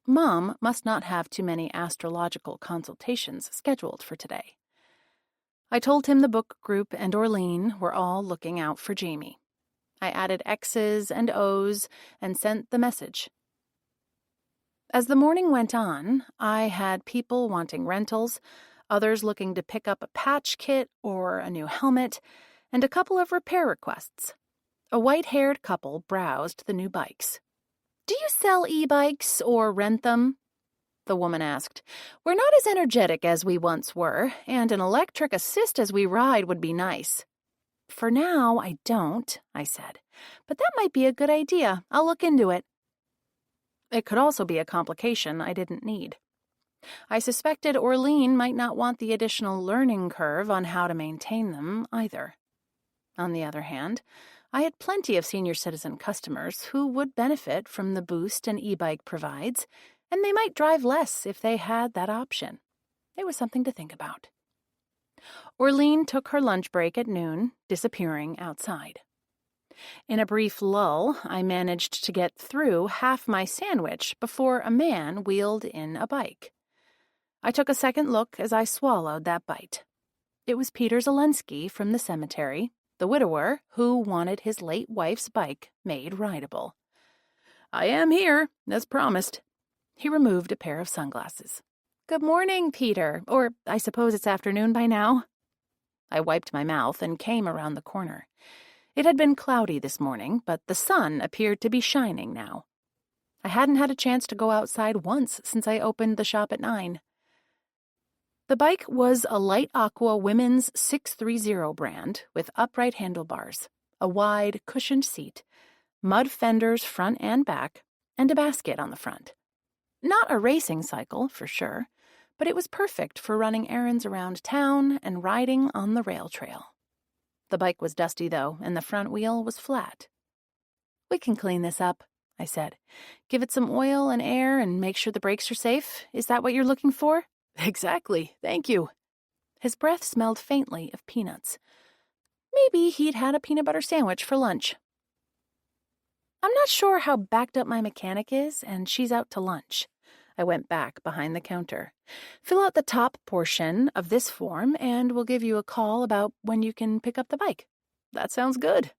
Mom must not have too many astrological consultations scheduled for today. I told him the book group and Orlean were all looking out for Jamie. I added X's and O's and sent the message. As the morning went on, I had people wanting rentals, others looking to pick up a patch kit or a new helmet, and a couple of repair requests. A white-haired couple browsed the new bikes. "Do you sell e-bikes or rent them?" the woman asked. "We're not as energetic as we once were, and an electric assist as we ride would be nice." "For now, I don't," I said. "But that might be a good idea. I'll look into it." It could also be a complication I didn't need. I suspected Orlean might not want the additional learning curve on how to maintain them either. On the other hand, I had plenty of senior citizen customers who would benefit from the boost an e-bike provides, and they might drive less if they had that option. It was something to think about. Orlean took her lunch break at noon, disappearing outside. In a brief lull, I managed to get through half my sandwich before a man wheeled in a bike. I took a second look as I swallowed that bite. It was Peter Zelensky from the cemetery, the widower who wanted his late wife's bike made rideable. "I am here, as promised." He removed a pair of sunglasses. "Good morning, Peter. Or I suppose it's afternoon by now." I wiped my mouth and came around the corner. It had been cloudy this morning, but the sun appeared to be shining now. I hadn't had a chance to go outside once since I opened the shop at 9. The bike was a light aqua women's 630 brand with upright handlebars, a wide, cushioned seat, mud fenders front and back, and a basket on the front. Not a racing cycle, for sure, but it was perfect for running errands around town and riding on the rail trail. The bike was dusty, though, and the front wheel was flat. "We can clean this up," I said. "Give it some oil and air and make sure the brakes are safe. Is that what you're looking for?" "Exactly, thank you." His breath smelled faintly of peanuts. Maybe he'd had a peanut butter sandwich for lunch. "I'm not sure how backed up my mechanic is, and she's out to lunch." I went back behind the counter. "Fill out the top portion of this form, and we'll give you a call about when you can pick up the bike." "That sounds good."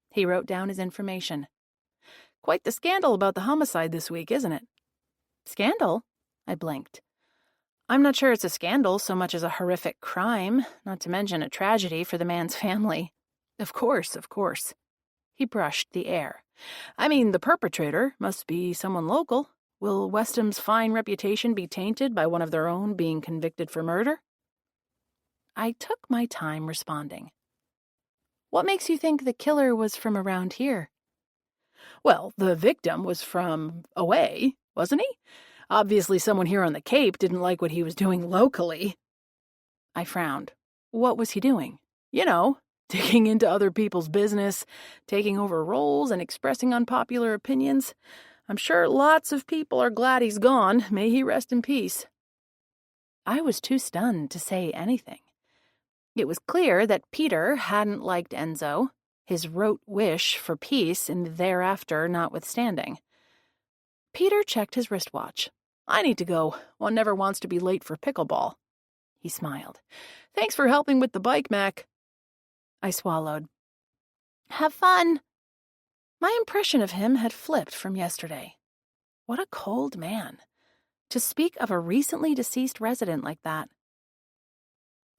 He wrote down his information. "Quite the scandal about the homicide this week, isn't it?" "Scandal?" I blinked. "I'm not sure it's a scandal so much as a horrific crime, not to mention a tragedy for the man's family." Of course. He brushed the air. "I mean, the perpetrator must be someone local. Will Westham's fine reputation be tainted by one of their own being convicted for murder?" I took my time responding. "What makes you think the killer was from around here?" "Well, the victim was from away, wasn't he? Obviously someone here on the Cape didn't like what he was doing locally." I frowned. "What was he doing?" "You know, digging into other people's business, taking over roles and expressing unpopular opinions. I'm sure lots of people are glad he's gone. May he rest in peace." I was too stunned to say anything. It was clear that Peter hadn't liked Enzo, his rote wish for peace in the thereafter notwithstanding. Peter checked his wristwatch. "I need to go. One never wants to be late for pickleball." He smiled. "Thanks for helping with the bike, Mac." I swallowed. "Have fun." My impression of him had flipped from yesterday. What a cold man. To speak of a recently deceased resident like that.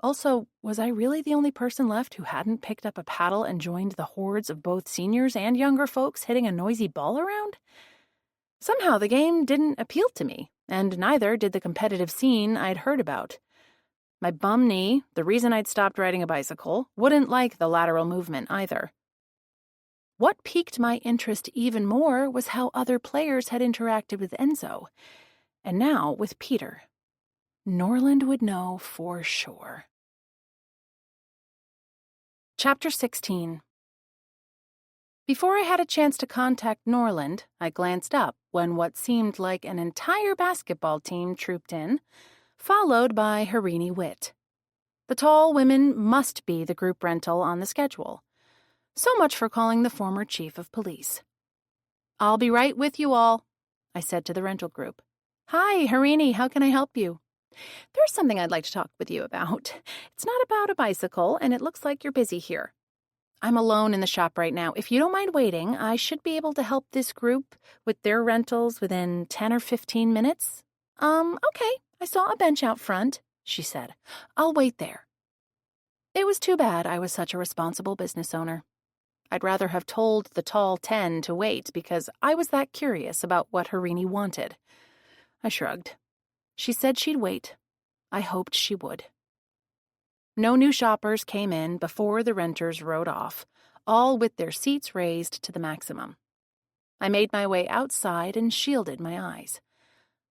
Also, was I really the only person left who hadn't picked up a paddle and joined the hordes of both seniors and younger folks hitting a noisy ball around? Somehow the game didn't appeal to me, and neither did the competitive scene I'd heard about. My bum knee, the reason I'd stopped riding a bicycle, wouldn't like the lateral movement either. What piqued my interest even more was how other players had interacted with Enzo, and now with Peter. Norland would know for sure. Chapter 16. Before I had a chance to contact Norland, I glanced up when what seemed like an entire basketball team trooped in, followed by Harini Witt. The tall women must be the group rental on the schedule. So much for calling the former chief of police. "I'll be right with you all," I said to the rental group. "Hi, Harini, how can I help you?" "There's something I'd like to talk with you about. It's not about a bicycle, and it looks like you're busy here. I'm alone in the shop right now. If you don't mind waiting, I should be able to help this group with their rentals within 10 or 15 minutes. Okay, I saw a bench out front." she said. "I'll wait there." It was too bad I was such a responsible business owner. I'd rather have told the tall 10 to wait because I was that curious about what Harini wanted. I shrugged. She said she'd wait. I hoped she would. No new shoppers came in before the renters rode off, all with their seats raised to the maximum. I made my way outside and shielded my eyes.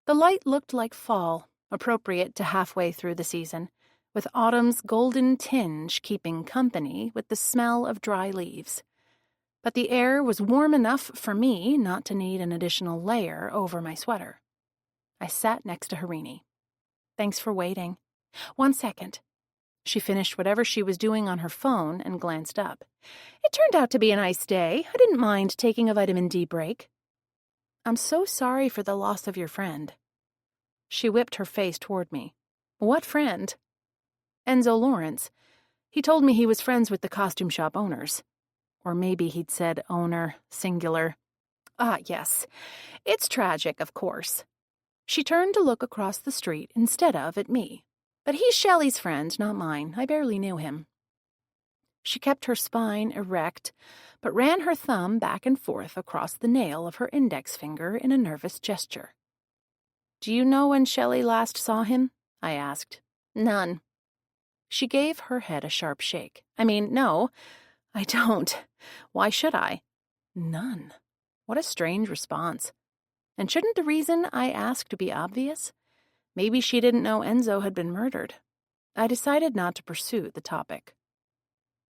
The light looked like fall, appropriate to halfway through the season, with autumn's golden tinge keeping company with the smell of dry leaves. But the air was warm enough for me not to need an additional layer over my sweater. I sat next to Harini. "Thanks for waiting. 1 second." She finished whatever she was doing on her phone and glanced up. "It turned out to be a nice day. I didn't mind taking a vitamin D break." "I'm so sorry for the loss of your friend." She whipped her face toward me. "What friend?" "Enzo Lawrence. He told me he was friends with the costume shop owners. Or maybe he'd said owner, singular. Ah, yes. It's tragic, of course." She turned to look across the street instead of at me. "But he's Shelley's friend, not mine. I barely knew him." She kept her spine erect, but ran her thumb back and forth across the nail of her index finger in a nervous gesture. "Do you know when Shelley last saw him?" I asked. "None." She gave her head a sharp shake. "No, I don't. Why should I?" None. What a strange response. And shouldn't the reason I asked be obvious? Maybe she didn't know Enzo had been murdered. I decided not to pursue the topic.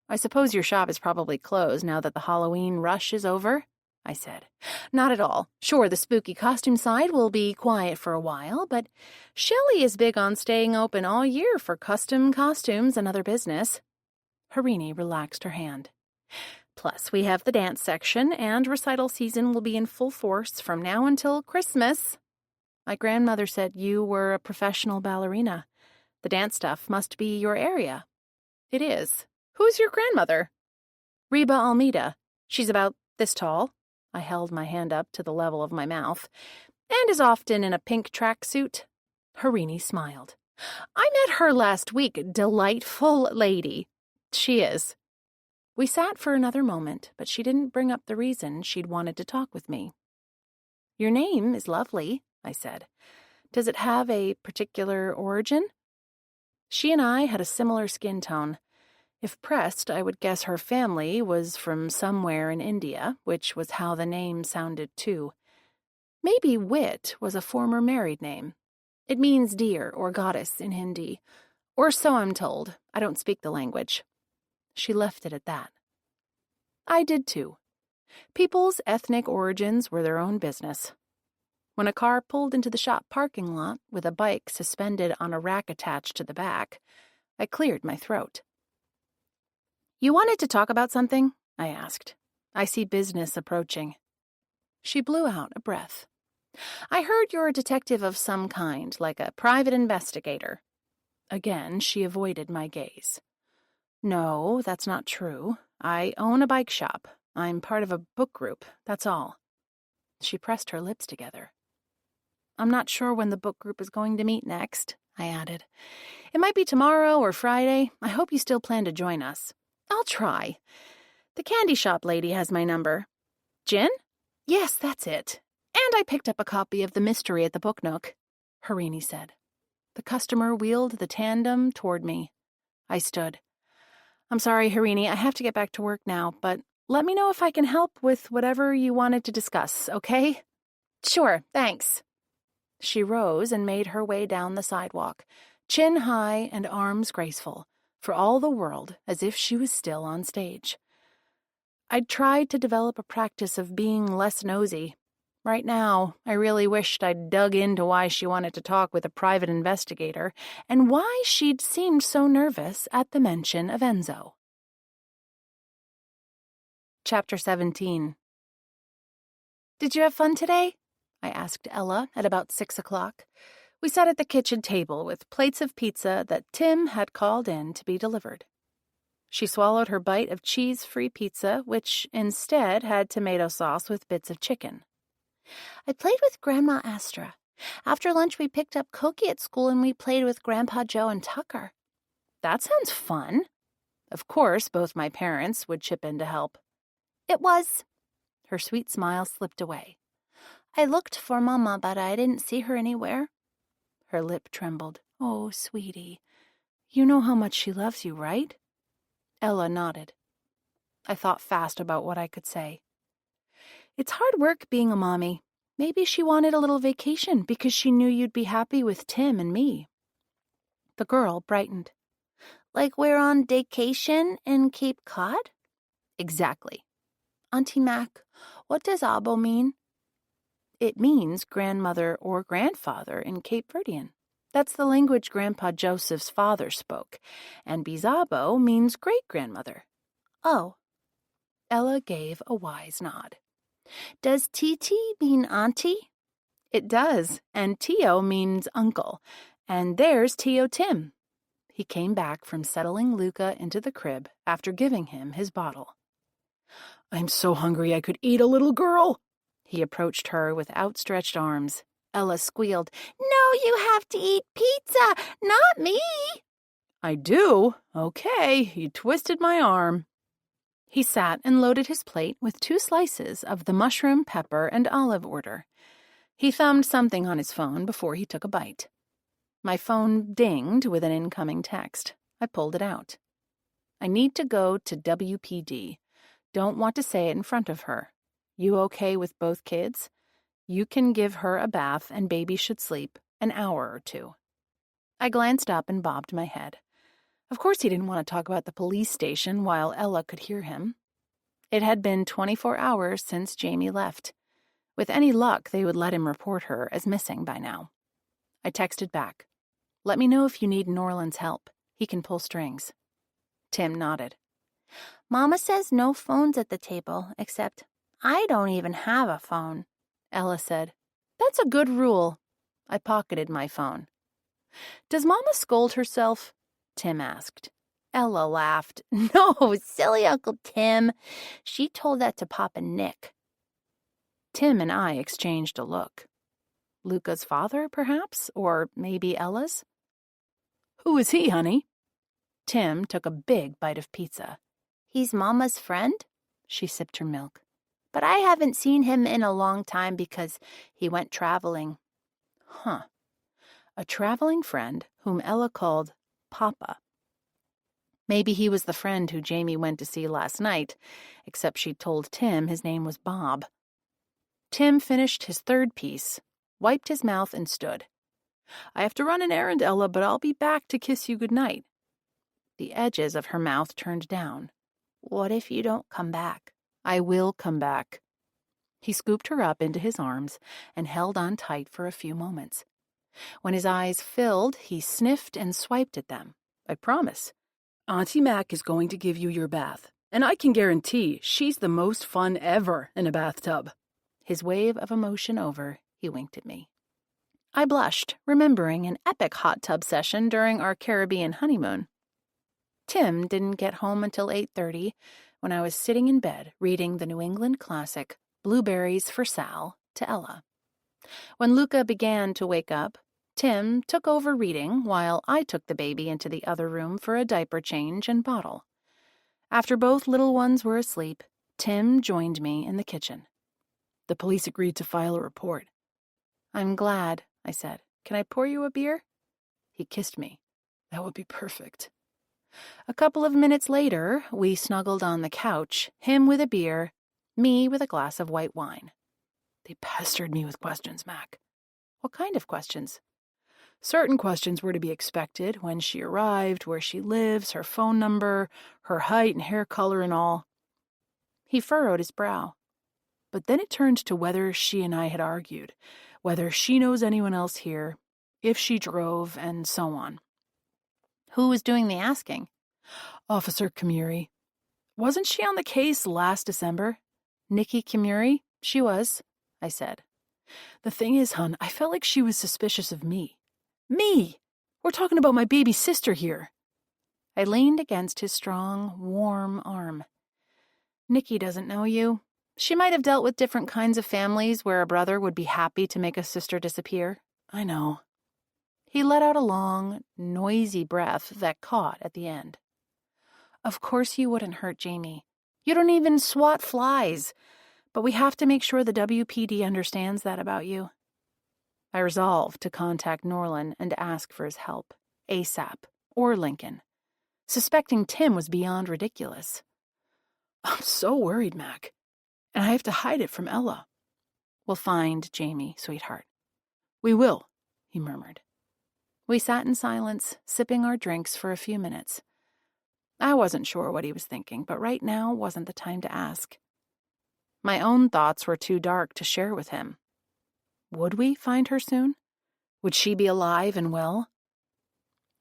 "I suppose your shop is probably closed now that the Halloween rush is over?" I said. "Not at all. Sure, the spooky costume side will be quiet for a while, but Shelley is big on staying open all year for custom costumes and other business." Harini relaxed her hand. "Plus, we have the dance section, and recital season will be in full force from now until Christmas. My grandmother said you were a professional ballerina. The dance stuff must be your area." "It is. Who's your grandmother?" "Reba Almeida. She's about this tall." I held my hand up to the level of my mouth. "And is often in a pink tracksuit." Harini smiled. "I met her last week. Delightful lady." "She is." We sat for another moment, but she didn't bring up the reason she'd wanted to talk with me. "Your name is lovely," I said. "Does it have a particular origin?" She and I had a similar skin tone. If pressed, I would guess her family was from somewhere in India, which was how the name sounded too. Maybe Wit was a former married name. It means deer or goddess in Hindi. Or so I'm told. I don't speak the language. She left it at that. I did too. People's ethnic origins were their own business. When a car pulled into the shop parking lot with a bike suspended on a rack attached to the back, I cleared my throat. "You wanted to talk about something?" I asked. "I see business approaching." She blew out a breath. "I heard you're a detective of some kind, like a private investigator." Again, she avoided my gaze. "No, that's not true. I own a bike shop. I'm part of a book group, that's all." She pressed her lips together. "I'm not sure when the book group is going to meet next," I added. "It might be tomorrow or Friday. I hope you still plan to join us." "I'll try. The candy shop lady has my number." "Gin?" "Yes, that's it. And I picked up a copy of The Mystery at the Book Nook," Harini said. The customer wheeled the tandem toward me. I stood. "I'm sorry, Harini, I have to get back to work now, but let me know if I can help with whatever you wanted to discuss, okay?" "Sure, thanks." She rose and made her way down the sidewalk, chin high and arms graceful, for all the world as if she was still on stage. I'd tried to develop a practice of being less nosy. Right now, I really wished I'd dug into why she wanted to talk with a private investigator and why she'd seemed so nervous at the mention of Enzo. Chapter 17. "Did you have fun today?" I asked Ella at about 6 o'clock. We sat at the kitchen table with plates of pizza that Tim had called in to be delivered. She swallowed her bite of cheese-free pizza, which instead had tomato sauce with bits of chicken. "I played with Grandma Astra. After lunch, we picked up Cookie at school and we played with Grandpa Joe and Tucker. That sounds fun. Of course, both my parents would chip in to help. It was. Her sweet smile slipped away. I looked for Mama, but I didn't see her anywhere. Her lip trembled. Oh, sweetie. You know how much she loves you, right? Ella nodded. I thought fast about what I could say. It's hard work being a mommy. Maybe she wanted a little vacation because she knew you'd be happy with Tim and me. The girl brightened. Like we're on vacation in Cape Cod? Exactly. Auntie Mac, what does Abo mean? It means grandmother or grandfather in Cape Verdean. That's the language Grandpa Joseph's father spoke, and Bizabo means great-grandmother. Oh. Ella gave a wise nod. Does Titi mean auntie? It does, and Tio means uncle, and there's Tio Tim. He came back from settling Luca into the crib after giving him his bottle. I'm so hungry I could eat a little girl. He approached her with outstretched arms. Ella squealed, No, you have to eat pizza, not me. I do? Okay, you twisted my arm. He sat and loaded his plate with 2 slices of the mushroom, pepper, and olive order. He thumbed something on his phone before he took a bite. My phone dinged with an incoming text. I pulled it out. I need to go to WPD. Don't want to say it in front of her. You okay with both kids? You can give her a bath and baby should sleep an hour or 2. I glanced up and bobbed my head. Of course he didn't want to talk about the police station while Ella could hear him. It had been 24 hours since Jamie left. With any luck, they would let him report her as missing by now. I texted back. Let me know if you need Norland's help. He can pull strings. Tim nodded. Mama says no phones at the table, except I don't even have a phone. Ella said, That's a good rule. I pocketed my phone. Does Mama scold herself? Tim asked. Ella laughed. No, silly Uncle Tim. She told that to Papa Nick. Tim and I exchanged a look. Luca's father, perhaps? Or maybe Ella's? Who is he, honey? Tim took a big bite of pizza. He's Mama's friend? She sipped her milk. But I haven't seen him in a long time because he went traveling. Huh. A traveling friend whom Ella called Papa. Maybe he was the friend who Jamie went to see last night, except she told Tim his name was Bob. Tim finished his 3rd piece, wiped his mouth, and stood. I have to run an errand, Ella, but I'll be back to kiss you goodnight. The edges of her mouth turned down. What if you don't come back? I will come back. He scooped her up into his arms and held on tight for a few moments. When his eyes filled, he sniffed and swiped at them. I promise. Auntie Mac is going to give you your bath, and I can guarantee she's the most fun ever in a bathtub. His wave of emotion over, he winked at me. I blushed, remembering an epic hot tub session during our Caribbean honeymoon. Tim didn't get home until 8:30, when I was sitting in bed reading the New England classic Blueberries for Sal to Ella. When Luca began to wake up, Tim took over reading while I took the baby into the other room for a diaper change and bottle. After both little ones were asleep, Tim joined me in the kitchen. The police agreed to file a report. I'm glad, I said. Can I pour you a beer? He kissed me. That would be perfect. A couple of minutes later, we snuggled on the couch, him with a beer, me with a glass of white wine. They pestered me with questions, Mac. What kind of questions? Certain questions were to be expected: when she arrived, where she lives, her phone number, her height and hair color and all. He furrowed his brow. But then it turned to whether she and I had argued, whether she knows anyone else here, if she drove, and so on. Who was doing the asking? Officer Kimuri. Wasn't she on the case last December? Nikki Kimuri? She was, I said. The thing is, hon, I felt like she was suspicious of me. Me! We're talking about my baby sister here. I leaned against his strong, warm arm. Nikki doesn't know you. She might have dealt with different kinds of families where a brother would be happy to make a sister disappear. I know. He let out a long, noisy breath that caught at the end. Of course you wouldn't hurt Jamie. You don't even swat flies. But we have to make sure the WPD understands that about you. I resolved to contact Norlin and ask for his help, ASAP, or Lincoln. Suspecting Tim was beyond ridiculous. I'm so worried, Mac. And I have to hide it from Ella. We'll find Jamie, sweetheart. We will, he murmured. We sat in silence, sipping our drinks for a few minutes. I wasn't sure what he was thinking, but right now wasn't the time to ask. My own thoughts were too dark to share with him. Would we find her soon? Would she be alive and well?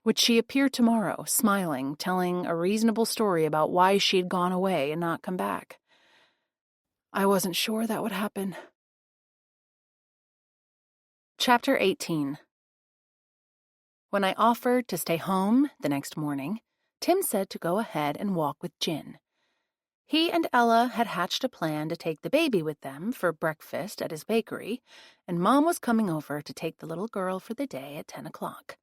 Would she appear tomorrow, smiling, telling a reasonable story about why she'd gone away and not come back? I wasn't sure that would happen. Chapter 18. When I offered to stay home the next morning, Tim said to go ahead and walk with Jin. He and Ella had hatched a plan to take the baby with them for breakfast at his bakery, and Mom was coming over to take the little girl for the day at 10 o'clock.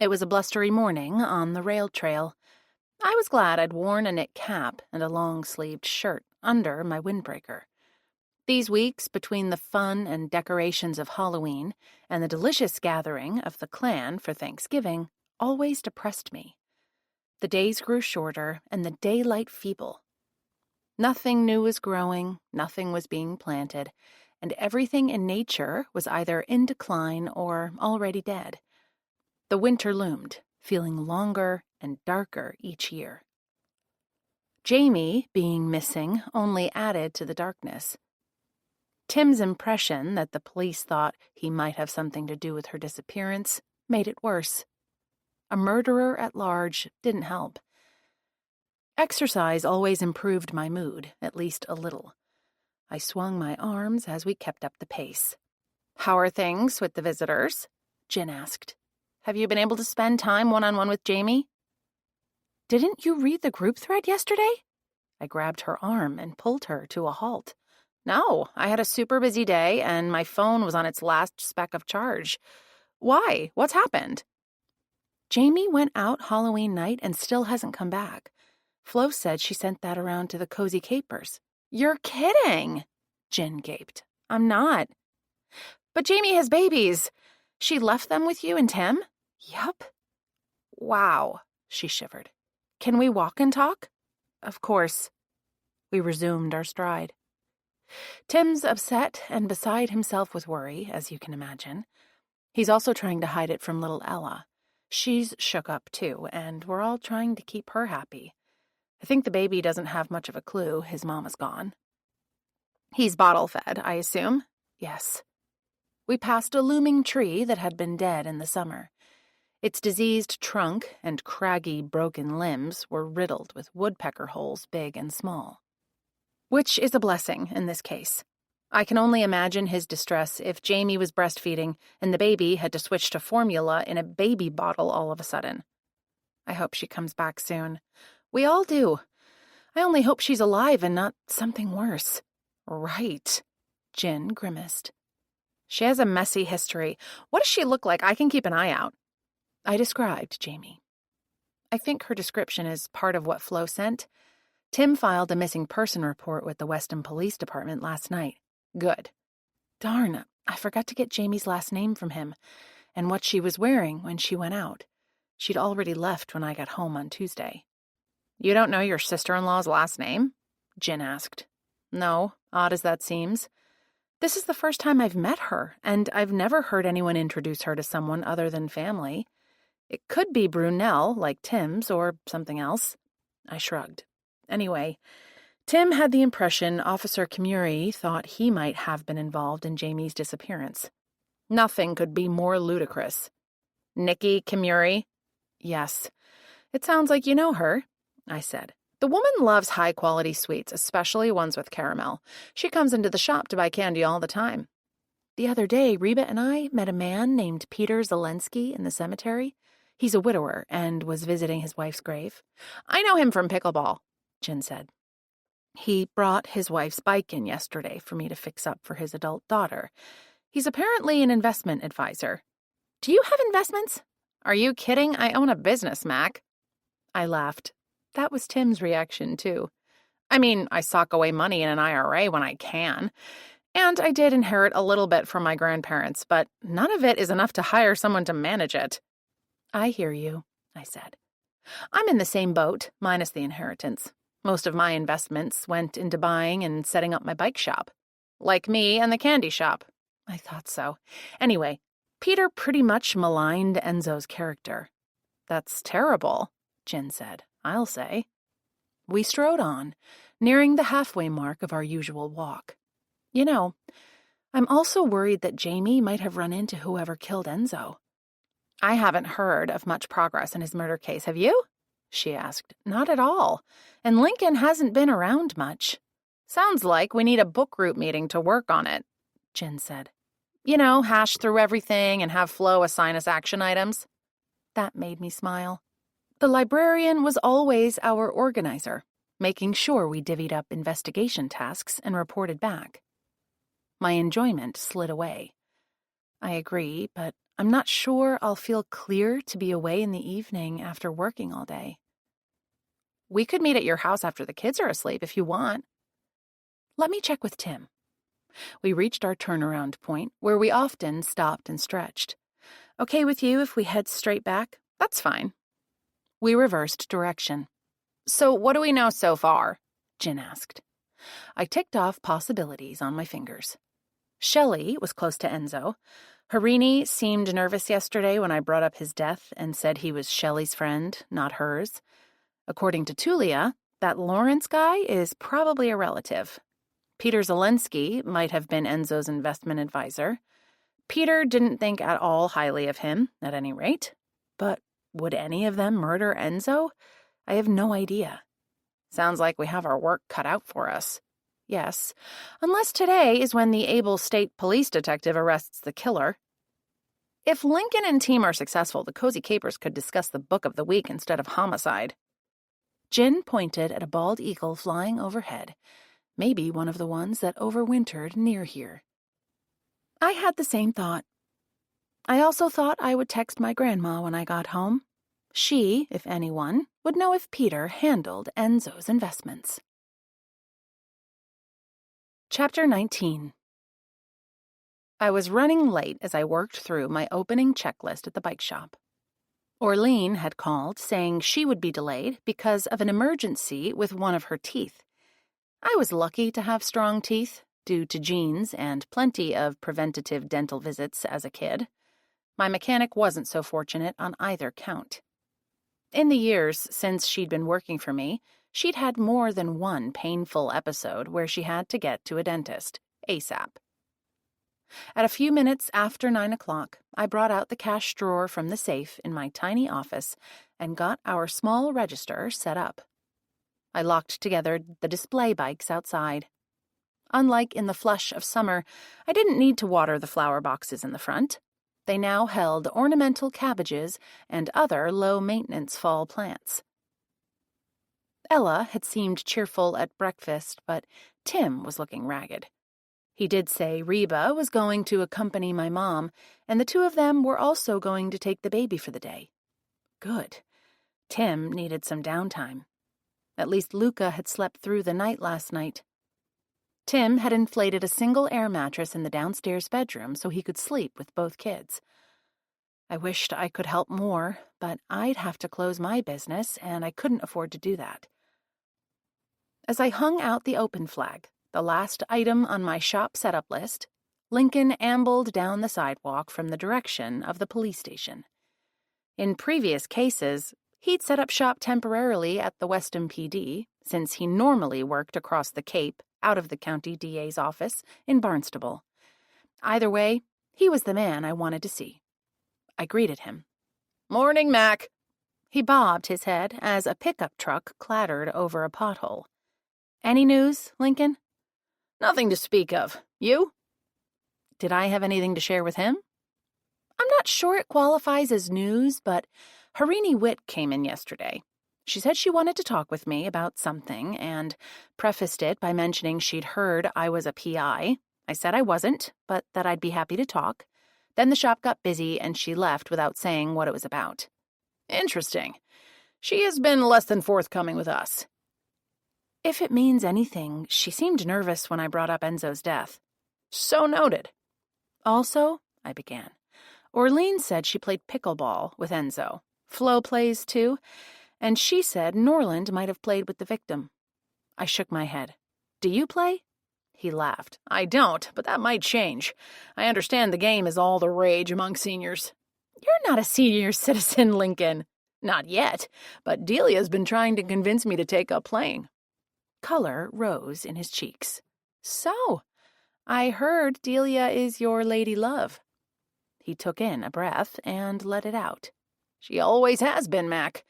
It was a blustery morning on the rail trail. I was glad I'd worn a knit cap and a long-sleeved shirt under my windbreaker. These weeks between the fun and decorations of Halloween and the delicious gathering of the clan for Thanksgiving always depressed me. The days grew shorter and the daylight feeble. Nothing new was growing, nothing was being planted, and everything in nature was either in decline or already dead. The winter loomed, feeling longer and darker each year. Jamie being missing only added to the darkness. Tim's impression that the police thought he might have something to do with her disappearance made it worse. A murderer at large didn't help. Exercise always improved my mood, at least a little. I swung my arms as we kept up the pace. How are things with the visitors? Jin asked. Have you been able to spend time one-on-one with Jamie? Didn't you read the group thread yesterday? I grabbed her arm and pulled her to a halt. No, I had a super busy day and my phone was on its last speck of charge. Why? What's happened? Jamie went out Halloween night and still hasn't come back. Flo said she sent that around to the Cozy Capers. You're kidding, Jin gaped. I'm not. But Jamie has babies. She left them with you and Tim? Yup. Wow, she shivered. Can we walk and talk? Of course. We resumed our stride. Tim's upset and beside himself with worry, as you can imagine. He's also trying to hide it from little Ella. She's shook up too, and we're all trying to keep her happy. I think the baby doesn't have much of a clue his mom is gone. He's bottle-fed, I assume? Yes. We passed a looming tree that had been dead in the summer. Its diseased trunk and craggy, broken limbs were riddled with woodpecker holes big and small. Which is a blessing in this case. I can only imagine his distress if Jamie was breastfeeding and the baby had to switch to formula in a baby bottle all of a sudden. I hope she comes back soon. We all do. I only hope she's alive and not something worse. Right, Jin grimaced. She has a messy history. What does she look like? I can keep an eye out. I described Jamie. I think her description is part of what Flo sent. Tim filed a missing person report with the Weston Police Department last night. Good. Darn, I forgot to get Jamie's last name from him and what she was wearing when she went out. She'd already left when I got home on Tuesday. You don't know your sister-in-law's last name? Jin asked. No, odd as that seems. This is the first time I've met her, and I've never heard anyone introduce her to someone other than family. It could be Brunel, like Tim's, or something else. I shrugged. Anyway, Tim had the impression Officer Kimuri thought he might have been involved in Jamie's disappearance. Nothing could be more ludicrous. Nikki Kimuri? Yes. It sounds like you know her, I said. The woman loves high-quality sweets, especially ones with caramel. She comes into the shop to buy candy all the time. The other day, Reba and I met a man named Peter Zelensky in the cemetery. He's a widower and was visiting his wife's grave. I know him from pickleball, Jin said. He brought his wife's bike in yesterday for me to fix up for his adult daughter. He's apparently an investment advisor. Do you have investments? Are you kidding? I own a business, Mac. I laughed. That was Tim's reaction, too. I mean, I sock away money in an IRA when I can. And I did inherit a little bit from my grandparents, but none of it is enough to hire someone to manage it. I hear you, I said. I'm in the same boat, minus the inheritance. Most of my investments went into buying and setting up my bike shop. Like me and the candy shop. I thought so. Anyway, Peter pretty much maligned Enzo's character. That's terrible, Jin said. I'll say. We strode on, nearing the halfway mark of our usual walk. You know, I'm also worried that Jamie might have run into whoever killed Enzo. I haven't heard of much progress in his murder case, have you? She asked. Not at all. And Lincoln hasn't been around much. Sounds like we need a book group meeting to work on it, Jin said. You know, hash through everything and have Flo assign us action items. That made me smile. The librarian was always our organizer, making sure we divvied up investigation tasks and reported back. My enjoyment slid away. I agree, but I'm not sure I'll feel clear to be away in the evening after working all day. We could meet at your house after the kids are asleep if you want. Let me check with Tim. We reached our turnaround point, where we often stopped and stretched. Okay with you if we head straight back? That's fine. We reversed direction. So what do we know so far? Jin asked. I ticked off possibilities on my fingers. Shelley was close to Enzo. Harini seemed nervous yesterday when I brought up his death and said he was Shelley's friend, not hers. According to Tulia, that Lawrence guy is probably a relative. Peter Zelensky might have been Enzo's investment advisor. Peter didn't think at all highly of him, at any rate. But would any of them murder Enzo? I have no idea. Sounds like we have our work cut out for us. Yes, unless today is when the able state police detective arrests the killer. If Lincoln and team are successful, the Cozy Capers could discuss the book of the week instead of homicide. Jin pointed at a bald eagle flying overhead, maybe one of the ones that overwintered near here. I had the same thought. I also thought I would text my grandma when I got home. She, if anyone, would know if Peter handled Enzo's investments. Chapter 19. I was running late as I worked through my opening checklist at the bike shop. Orlean had called saying she would be delayed because of an emergency with one of her teeth. I was lucky to have strong teeth, due to genes and plenty of preventative dental visits as a kid. My mechanic wasn't so fortunate on either count. In the years since she'd been working for me, she'd had more than one painful episode where she had to get to a dentist, ASAP. At a few minutes after 9 o'clock, I brought out the cash drawer from the safe in my tiny office and got our small register set up. I locked together the display bikes outside. Unlike in the flush of summer, I didn't need to water the flower boxes in the front. They now held ornamental cabbages and other low-maintenance fall plants. Ella had seemed cheerful at breakfast, but Tim was looking ragged. He did say Reba was going to accompany my mom, and the two of them were also going to take the baby for the day. Good. Tim needed some downtime. At least Luca had slept through the night last night. Tim had inflated a single air mattress in the downstairs bedroom so he could sleep with both kids. I wished I could help more, but I'd have to close my business, and I couldn't afford to do that. As I hung out the open flag, the last item on my shop setup list, Lincoln ambled down the sidewalk from the direction of the police station. In previous cases, he'd set up shop temporarily at the Weston PD, since he normally worked across the Cape out of the county DA's office in Barnstable. Either way, he was the man I wanted to see. I greeted him. "Morning, Mac." He bobbed his head as a pickup truck clattered over a pothole. "Any news, Lincoln?" "Nothing to speak of. You?" Did I have anything to share with him? I'm not sure it qualifies as news, but Harini Witt came in yesterday. She said she wanted to talk with me about something and prefaced it by mentioning she'd heard I was a PI, I said I wasn't, but that I'd be happy to talk. Then the shop got busy and she left without saying what it was about. Interesting. She has been less than forthcoming with us. If it means anything, she seemed nervous when I brought up Enzo's death. So noted. Also, I began, Orlean said she played pickleball with Enzo. Flo plays too, and she said Norland might have played with the victim. I shook my head. Do you play? He laughed. I don't, but that might change. I understand the game is all the rage among seniors. You're not a senior citizen, Lincoln. Not yet, but Delia's been trying to convince me to take up playing. Color rose in his cheeks. So, I heard Delia is your lady love. He took in a breath and let it out. She always has been, Mac.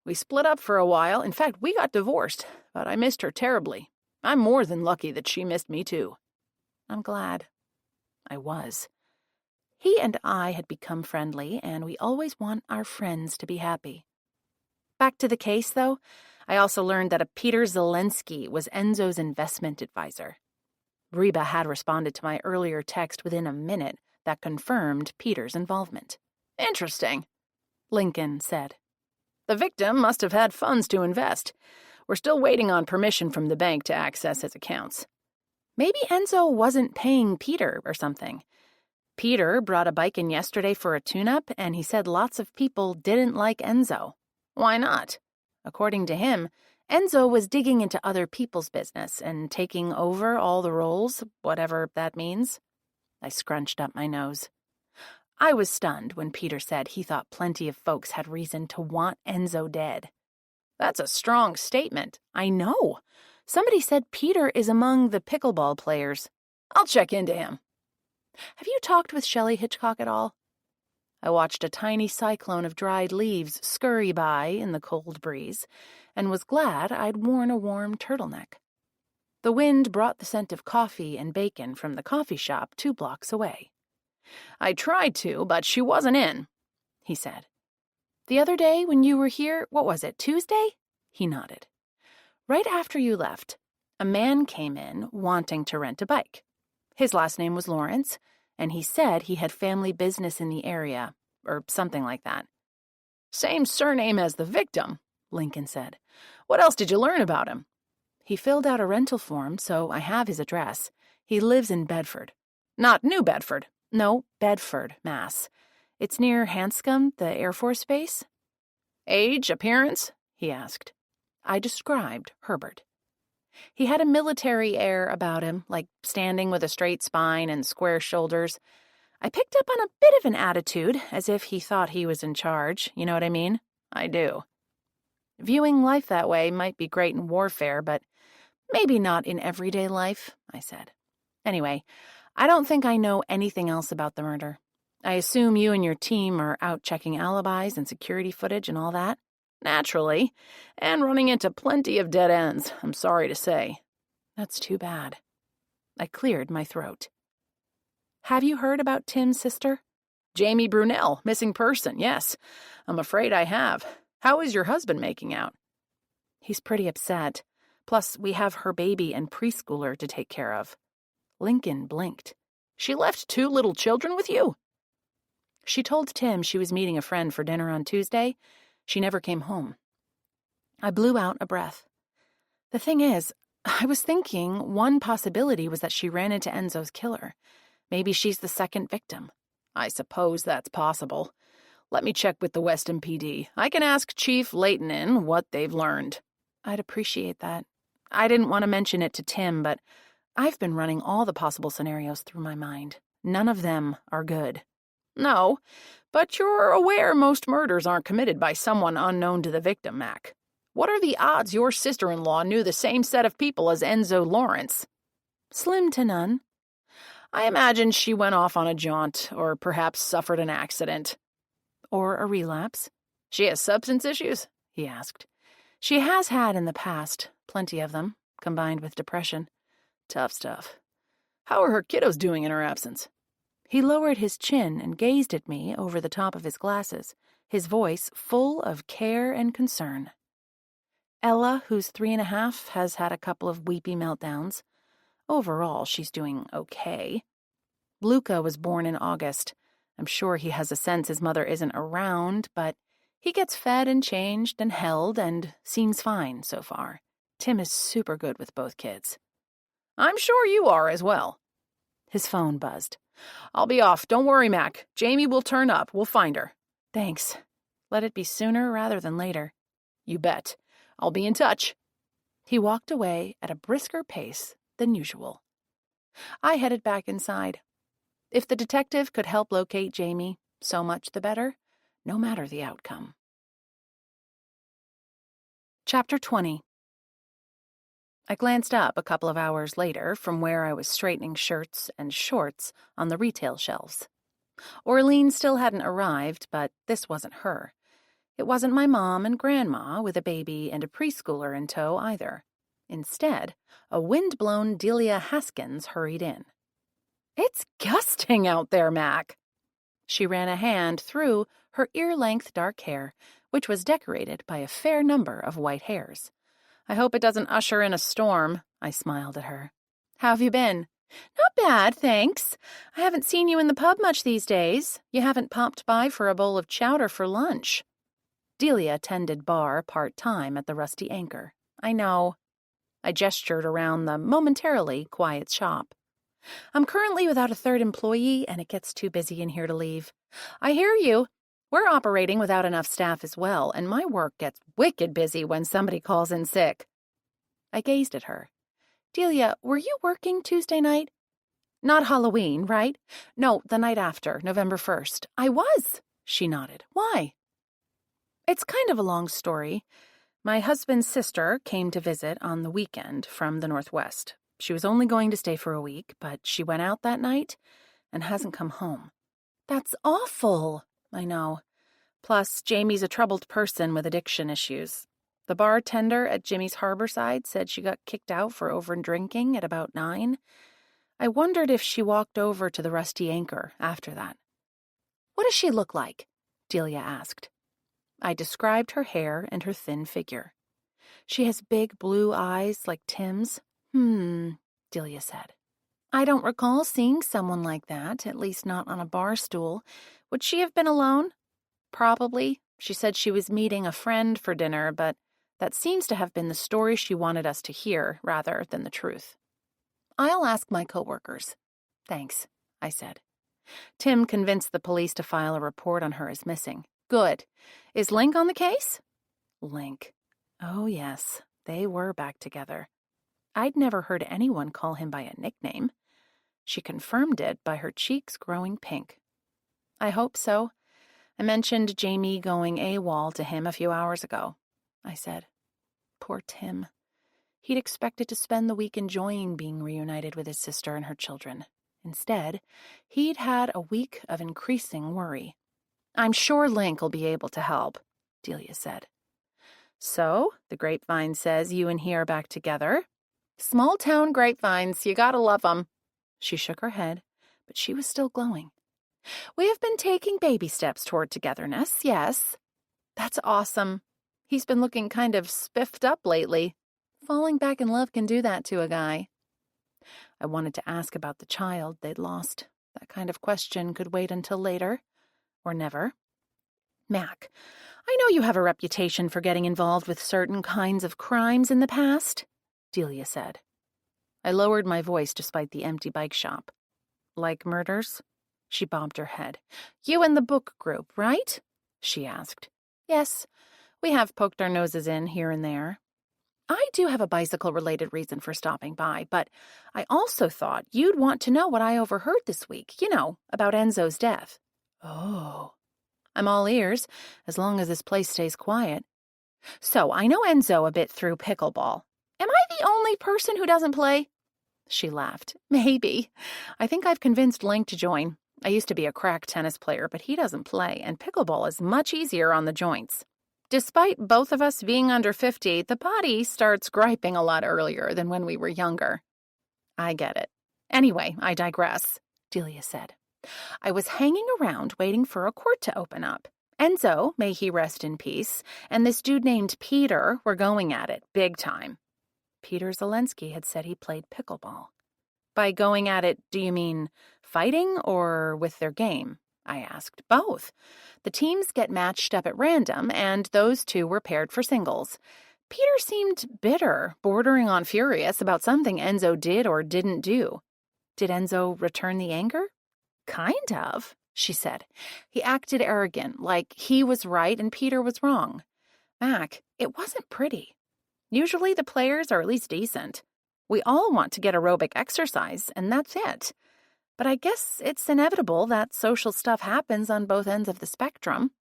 We split up for a while. In fact, we got divorced, but I missed her terribly. I'm more than lucky that she missed me, too. I'm glad. I was. He and I had become friendly, and we always want our friends to be happy. Back to the case, though, I also learned that a Peter Zelensky was Enzo's investment advisor. Reba had responded to my earlier text within a minute that confirmed Peter's involvement. Interesting, Lincoln said. The victim must have had funds to invest. We're still waiting on permission from the bank to access his accounts. Maybe Enzo wasn't paying Peter or something. Peter brought a bike in yesterday for a tune-up, and he said lots of people didn't like Enzo. Why not? According to him, Enzo was digging into other people's business and taking over all the roles, whatever that means. I scrunched up my nose. I was stunned when Peter said he thought plenty of folks had reason to want Enzo dead. That's a strong statement. I know. Somebody said Peter is among the pickleball players. I'll check into him. Have you talked with Shelley Hitchcock at all? I watched a tiny cyclone of dried leaves scurry by in the cold breeze, and was glad I'd worn a warm turtleneck. The wind brought the scent of coffee and bacon from the coffee shop 2 blocks away. I tried to, but she wasn't in, he said. The other day when you were here, what was it, Tuesday? He nodded. Right after you left, a man came in wanting to rent a bike. His last name was Lawrence, and he said he had family business in the area, or something like that. Same surname as the victim, Lincoln said. What else did you learn about him? He filled out a rental form, so I have his address. He lives in Bedford. Not New Bedford. No, Bedford, Mass. It's near Hanscom, the Air Force Base. Age, appearance? He asked. I described Herbert. He had a military air about him, like standing with a straight spine and square shoulders. I picked up on a bit of an attitude, as if he thought he was in charge. You know what I mean? I do. Viewing life that way might be great in warfare, but maybe not in everyday life, I said. Anyway, I don't think I know anything else about the murder. I assume you and your team are out checking alibis and security footage and all that? Naturally, and running into plenty of dead ends, I'm sorry to say. That's too bad. I cleared my throat. Have you heard about Tim's sister? Jamie Brunel, missing person, yes. I'm afraid I have. How is your husband making out? He's pretty upset. Plus, we have her baby and preschooler to take care of. Lincoln blinked. She left 2 little children with you? She told Tim she was meeting a friend for dinner on Tuesday. She never came home. I blew out a breath. The thing is, I was thinking one possibility was that she ran into Enzo's killer. Maybe she's the second victim. I suppose that's possible. Let me check with the Weston PD. I can ask Chief Leighton what they've learned. I'd appreciate that. I didn't want to mention it to Tim, but I've been running all the possible scenarios through my mind. None of them are good. No, but you're aware most murders aren't committed by someone unknown to the victim, Mac. What are the odds your sister-in-law knew the same set of people as Enzo Lawrence? Slim to none. I imagine she went off on a jaunt, or perhaps suffered an accident. Or a relapse. She has substance issues? He asked. She has had in the past, plenty of them, combined with depression. Tough stuff. How are her kiddos doing in her absence? He lowered his chin and gazed at me over the top of his glasses, his voice full of care and concern. Ella, who's 3.5, has had a couple of weepy meltdowns. Overall, she's doing okay. Luca was born in August. I'm sure he has a sense his mother isn't around, but he gets fed and changed and held and seems fine so far. Tim is super good with both kids. I'm sure you are as well. His phone buzzed. I'll be off. Don't worry, Mac. Jamie will turn up. We'll find her. Thanks. Let it be sooner rather than later. You bet. I'll be in touch. He walked away at a brisker pace than usual. I headed back inside. If the detective could help locate Jamie, so much the better, no matter the outcome. Chapter 20. I glanced up a couple of hours later from where I was straightening shirts and shorts on the retail shelves. Orlean still hadn't arrived, but this wasn't her. It wasn't my mom and grandma with a baby and a preschooler in tow either. Instead, a wind-blown Delia Haskins hurried in. It's gusting out there, Mac. She ran a hand through her ear-length dark hair, which was decorated by a fair number of white hairs. I hope it doesn't usher in a storm, I smiled at her. How have you been? Not bad, thanks. I haven't seen you in the pub much these days. You haven't popped by for a bowl of chowder for lunch. Delia tended bar part-time at the Rusty Anchor. I know. I gestured around the momentarily quiet shop. I'm currently without a third employee, and it gets too busy in here to leave. I hear you. We're operating without enough staff as well, and my work gets wicked busy when somebody calls in sick. I gazed at her. Delia, were you working Tuesday night? Not Halloween, right? No, the night after, November 1st. I was, she nodded. Why? It's kind of a long story. My husband's sister came to visit on the weekend from the Northwest. She was only going to stay for a week, but she went out that night and hasn't come home. That's awful. I know. Plus, Jamie's a troubled person with addiction issues. The bartender at Jimmy's Harborside said she got kicked out for over-drinking at about 9. I wondered if she walked over to the Rusty Anchor after that. What does she look like? Delia asked. I described her hair and her thin figure. She has big blue eyes like Tim's. Delia said. I don't recall seeing someone like that, at least not on a bar stool. Would she have been alone? Probably. She said she was meeting a friend for dinner, but that seems to have been the story she wanted us to hear rather than the truth. I'll ask my coworkers. Thanks, I said. Tim convinced the police to file a report on her as missing. Good. Is Link on the case? Link. Oh, yes, they were back together. I'd never heard anyone call him by a nickname. She confirmed it by her cheeks growing pink. I hope so. I mentioned Jamie going AWOL to him a few hours ago, I said. Poor Tim. He'd expected to spend the week enjoying being reunited with his sister and her children. Instead, he'd had a week of increasing worry. I'm sure Link will be able to help, Delia said. So, the grapevine says you and he are back together. Small-town grapevines, you gotta love 'em. She shook her head, but she was still glowing. We have been taking baby steps toward togetherness, yes. That's awesome. He's been looking kind of spiffed up lately. Falling back in love can do that to a guy. I wanted to ask about the child they'd lost. That kind of question could wait until later. Or never. Mac, I know you have a reputation for getting involved with certain kinds of crimes in the past, Delia said. I lowered my voice despite the empty bike shop. Like murders? She bobbed her head. You and the book group, right? She asked. Yes, we have poked our noses in here and there. I do have a bicycle-related reason for stopping by, but I also thought you'd want to know what I overheard this week, about Enzo's death. Oh. I'm all ears, as long as this place stays quiet. So, I know Enzo a bit through pickleball. Am I the only person who doesn't play? She laughed. Maybe. I think I've convinced Link to join. I used to be a crack tennis player, but he doesn't play, and pickleball is much easier on the joints. Despite both of us being under 50, the body starts griping a lot earlier than when we were younger. I get it. Anyway, I digress, Delia said. I was hanging around waiting for a court to open up. Enzo, may he rest in peace, and this dude named Peter were going at it big time. Peter Zelensky had said he played pickleball. By going at it, do you mean fighting or with their game? I asked. Both. The teams get matched up at random, and those two were paired for singles. Peter seemed bitter, bordering on furious about something Enzo did or didn't do. Did Enzo return the anger? Kind of, she said. He acted arrogant, like he was right and Peter was wrong. Mac, it wasn't pretty. Usually the players are at least decent. We all want to get aerobic exercise, and that's it. But I guess it's inevitable that social stuff happens on both ends of the spectrum.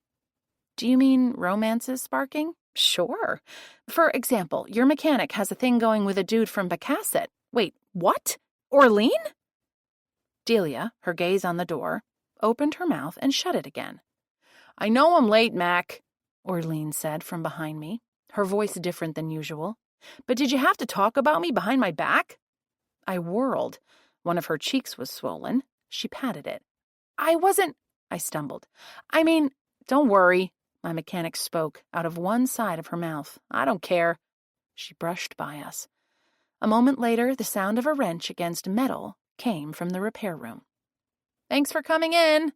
Do you mean romances sparking? Sure. For example, your mechanic has a thing going with a dude from Bacasset. Wait, what? Orlean? Delia, her gaze on the door, opened her mouth and shut it again. I know I'm late, Mac, Orlean said from behind me, her voice different than usual. But did you have to talk about me behind my back? I whirled. One of her cheeks was swollen. She patted it. I wasn't, I stumbled. I mean, don't worry, my mechanic spoke out of one side of her mouth. I don't care. She brushed by us. A moment later, the sound of a wrench against metal came from the repair room. Thanks for coming in,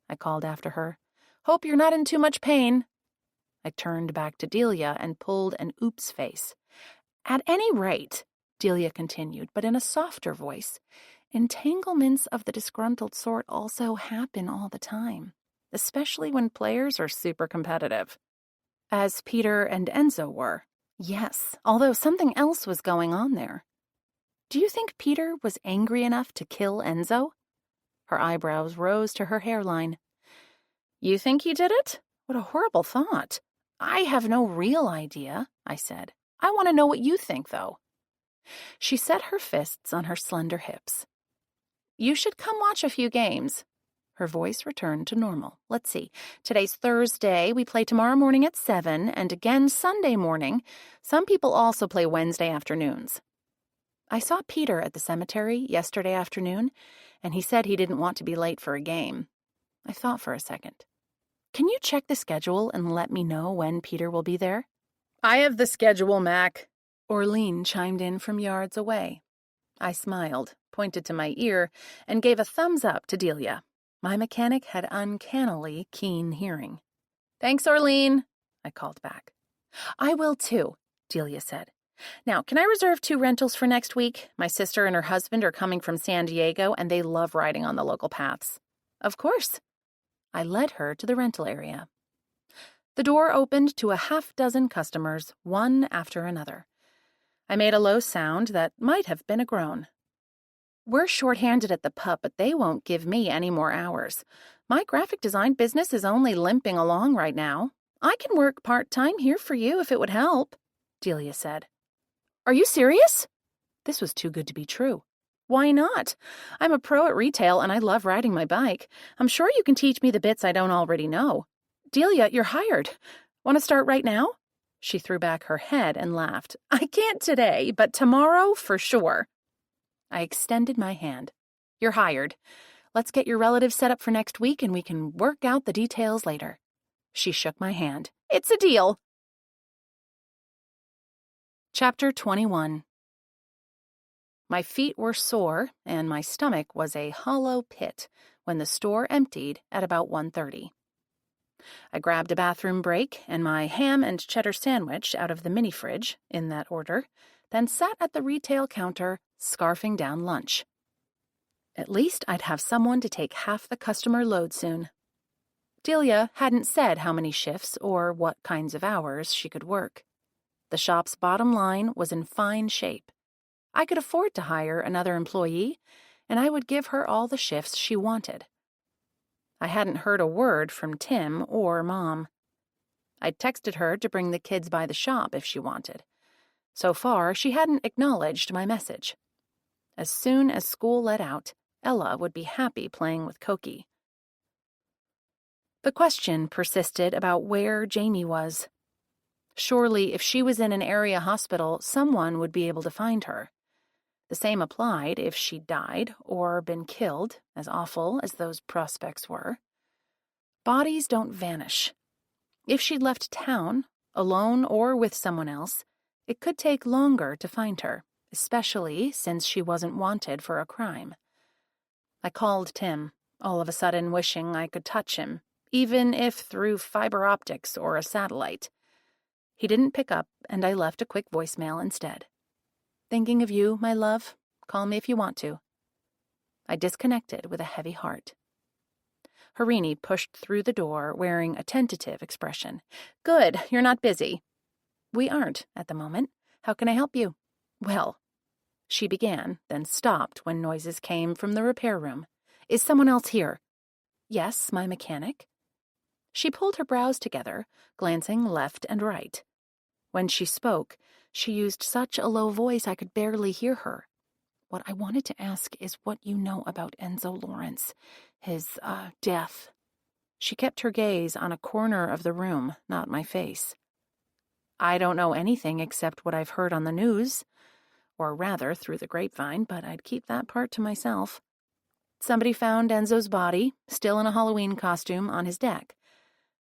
I called after her. Hope you're not in too much pain. I turned back to Delia and pulled an oops face. At any rate, Delia continued, but in a softer voice, entanglements of the disgruntled sort also happen all the time, especially when players are super competitive. As Peter and Enzo were. Yes, although something else was going on there. Do you think Peter was angry enough to kill Enzo? Her eyebrows rose to her hairline. You think he did it? What a horrible thought. I have no real idea, I said. I want to know what you think, though. She set her fists on her slender hips. You should come watch a few games. Her voice returned to normal. Let's see. Today's Thursday. We play tomorrow morning at 7, and again Sunday morning. Some people also play Wednesday afternoons. I saw Peter at the cemetery yesterday afternoon, and he said he didn't want to be late for a game. I thought for a second. Can you check the schedule and let me know when Peter will be there? I have the schedule, Mac. Orlean chimed in from yards away. I smiled, pointed to my ear, and gave a thumbs up to Delia. My mechanic had uncannily keen hearing. Thanks, Orlean, I called back. I will too, Delia said. Now, can I reserve 2 rentals for next week? My sister and her husband are coming from San Diego, and they love riding on the local paths. Of course. I led her to the rental area. The door opened to a half-dozen customers, one after another. I made a low sound that might have been a groan. We're short-handed at the pub, but they won't give me any more hours. My graphic design business is only limping along right now. I can work part-time here for you if it would help, Delia said. Are you serious? This was too good to be true. Why not? I'm a pro at retail and I love riding my bike. I'm sure you can teach me the bits I don't already know. Delia, you're hired. Want to start right now? She threw back her head and laughed. I can't today, but tomorrow for sure. I extended my hand. You're hired. Let's get your relatives set up for next week and we can work out the details later. She shook my hand. It's a deal. Chapter 21. My feet were sore, and my stomach was a hollow pit when the store emptied at about 1:30. I grabbed a bathroom break and my ham and cheddar sandwich out of the mini-fridge, in that order, then sat at the retail counter, scarfing down lunch. At least I'd have someone to take half the customer load soon. Delia hadn't said how many shifts or what kinds of hours she could work. The shop's bottom line was in fine shape. I could afford to hire another employee, and I would give her all the shifts she wanted. I hadn't heard a word from Tim or Mom. I'd texted her to bring the kids by the shop if she wanted. So far, she hadn't acknowledged my message. As soon as school let out, Ella would be happy playing with Koki. The question persisted about where Jamie was. Surely, if she was in an area hospital, someone would be able to find her. The same applied if she'd died or been killed, as awful as those prospects were. Bodies don't vanish. If she'd left town, alone or with someone else, it could take longer to find her, especially since she wasn't wanted for a crime. I called Tim, all of a sudden wishing I could touch him, even if through fiber optics or a satellite. He didn't pick up, and I left a quick voicemail instead. Thinking of you, my love. Call me if you want to. I disconnected with a heavy heart. Harini pushed through the door wearing a tentative expression. Good, you're not busy. We aren't at the moment. How can I help you? Well, she began, then stopped when noises came from the repair room. Is someone else here? Yes, my mechanic. She pulled her brows together, glancing left and right. When she spoke, she used such a low voice I could barely hear her. What I wanted to ask is what you know about Enzo Lawrence, his, death. She kept her gaze on a corner of the room, not my face. I don't know anything except what I've heard on the news, or rather through the grapevine, but I'd keep that part to myself. Somebody found Enzo's body, still in a Halloween costume, on his deck.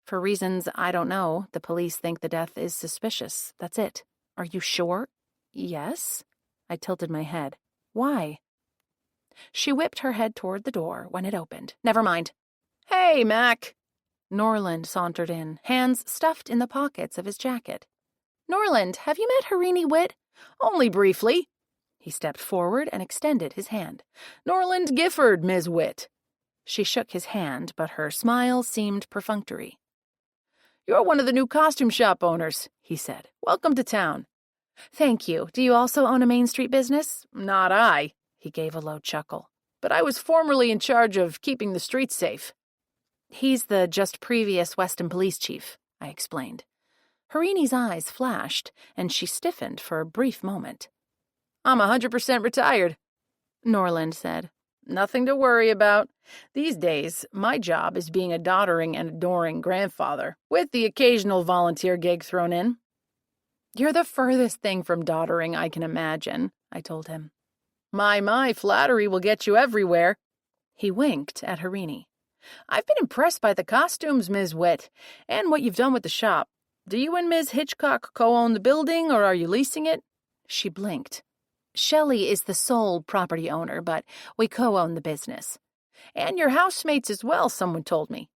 For reasons I don't know, the police think the death is suspicious. That's it. Are you sure? Yes. I tilted my head. Why? She whipped her head toward the door when it opened. Never mind. Hey, Mac! Norland sauntered in, hands stuffed in the pockets of his jacket. Norland, have you met Harini Witt? Only briefly. He stepped forward and extended his hand. Norland Gifford, Ms. Witt. She shook his hand, but her smile seemed perfunctory. You're one of the new costume shop owners, he said. Welcome to town. Thank you. Do you also own a Main Street business? Not I, he gave a low chuckle. But I was formerly in charge of keeping the streets safe. He's the just previous Weston police chief, I explained. Harini's eyes flashed, and she stiffened for a brief moment. I'm 100% retired, Norland said. Nothing to worry about. These days, my job is being a doddering and adoring grandfather, with the occasional volunteer gig thrown in. You're the furthest thing from doddering I can imagine, I told him. My, flattery will get you everywhere. He winked at Harini. I've been impressed by the costumes, Ms. Witt, and what you've done with the shop. Do you and Ms. Hitchcock co-own the building, or are you leasing it? She blinked. Shelley is the sole property owner, but we co-own the business. And your housemates as well, someone told me.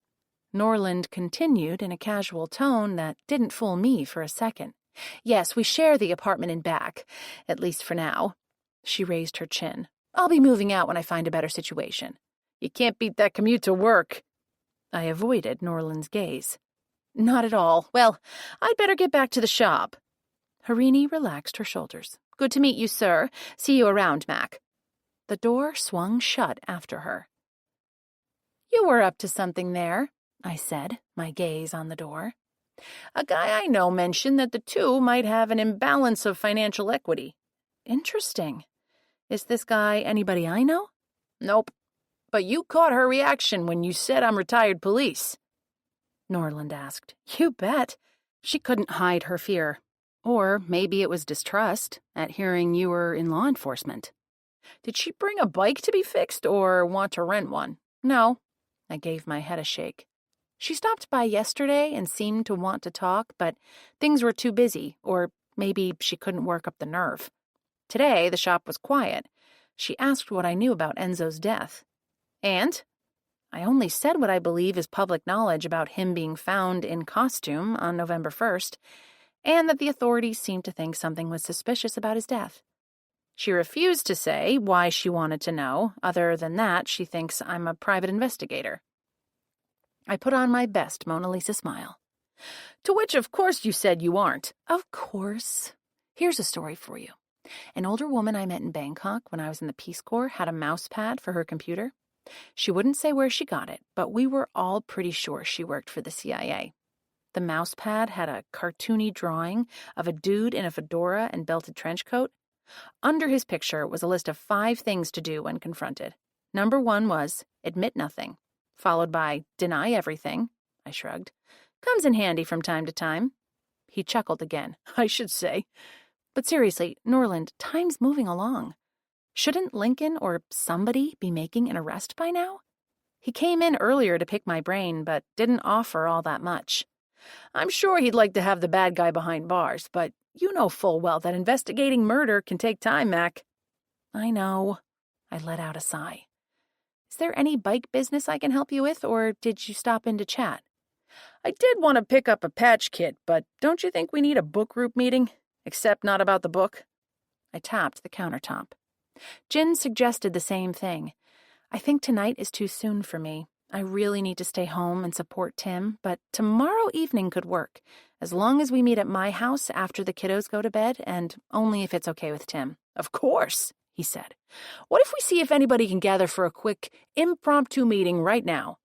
Norland continued in a casual tone that didn't fool me for a second. Yes, we share the apartment in back, at least for now. She raised her chin. I'll be moving out when I find a better situation. You can't beat that commute to work. I avoided Norland's gaze. Not at all. Well, I'd better get back to the shop. Harini relaxed her shoulders. Good to meet you, sir. See you around, Mac. The door swung shut after her. You were up to something there, I said, my gaze on the door. A guy I know mentioned that the two might have an imbalance of financial equity. Interesting. Is this guy anybody I know? Nope. But you caught her reaction when you said I'm retired police. Norland asked. You bet. She couldn't hide her fear. Or maybe it was distrust at hearing you were in law enforcement. Did she bring a bike to be fixed or want to rent one? No. I gave my head a shake. She stopped by yesterday and seemed to want to talk, but things were too busy, or maybe she couldn't work up the nerve. Today, the shop was quiet. She asked what I knew about Enzo's death. And I only said what I believe is public knowledge about him being found in costume on November 1st, and that the authorities seemed to think something was suspicious about his death. She refused to say why she wanted to know. Other than that, she thinks I'm a private investigator. I put on my best Mona Lisa smile. To which, of course, you said you aren't. Of course. Here's a story for you. An older woman I met in Bangkok when I was in the Peace Corps had a mouse pad for her computer. She wouldn't say where she got it, but we were all pretty sure she worked for the CIA. The mouse pad had a cartoony drawing of a dude in a fedora and belted trench coat. Under his picture was a list of 5 things to do when confronted. Number 1 was admit nothing, followed by deny everything. I shrugged. Comes in handy from time to time. He chuckled again. I should say. But seriously, Norland, time's moving along. Shouldn't Lincoln or somebody be making an arrest by now? He came in earlier to pick my brain, but didn't offer all that much. I'm sure he'd like to have the bad guy behind bars, but You know full well that investigating murder can take time, Mac. I know. I let out a sigh. Is there any bike business I can help you with, or did you stop in to chat? I did want to pick up a patch kit, but don't you think we need a book group meeting? Except not about the book. I tapped the countertop. Jin suggested the same thing. I think tonight is too soon for me. I really need to stay home and support Tim, but tomorrow evening could work, as long as we meet at my house after the kiddos go to bed, and only if it's okay with Tim. Of course, he said. What if we see if anybody can gather for a quick, impromptu meeting right now?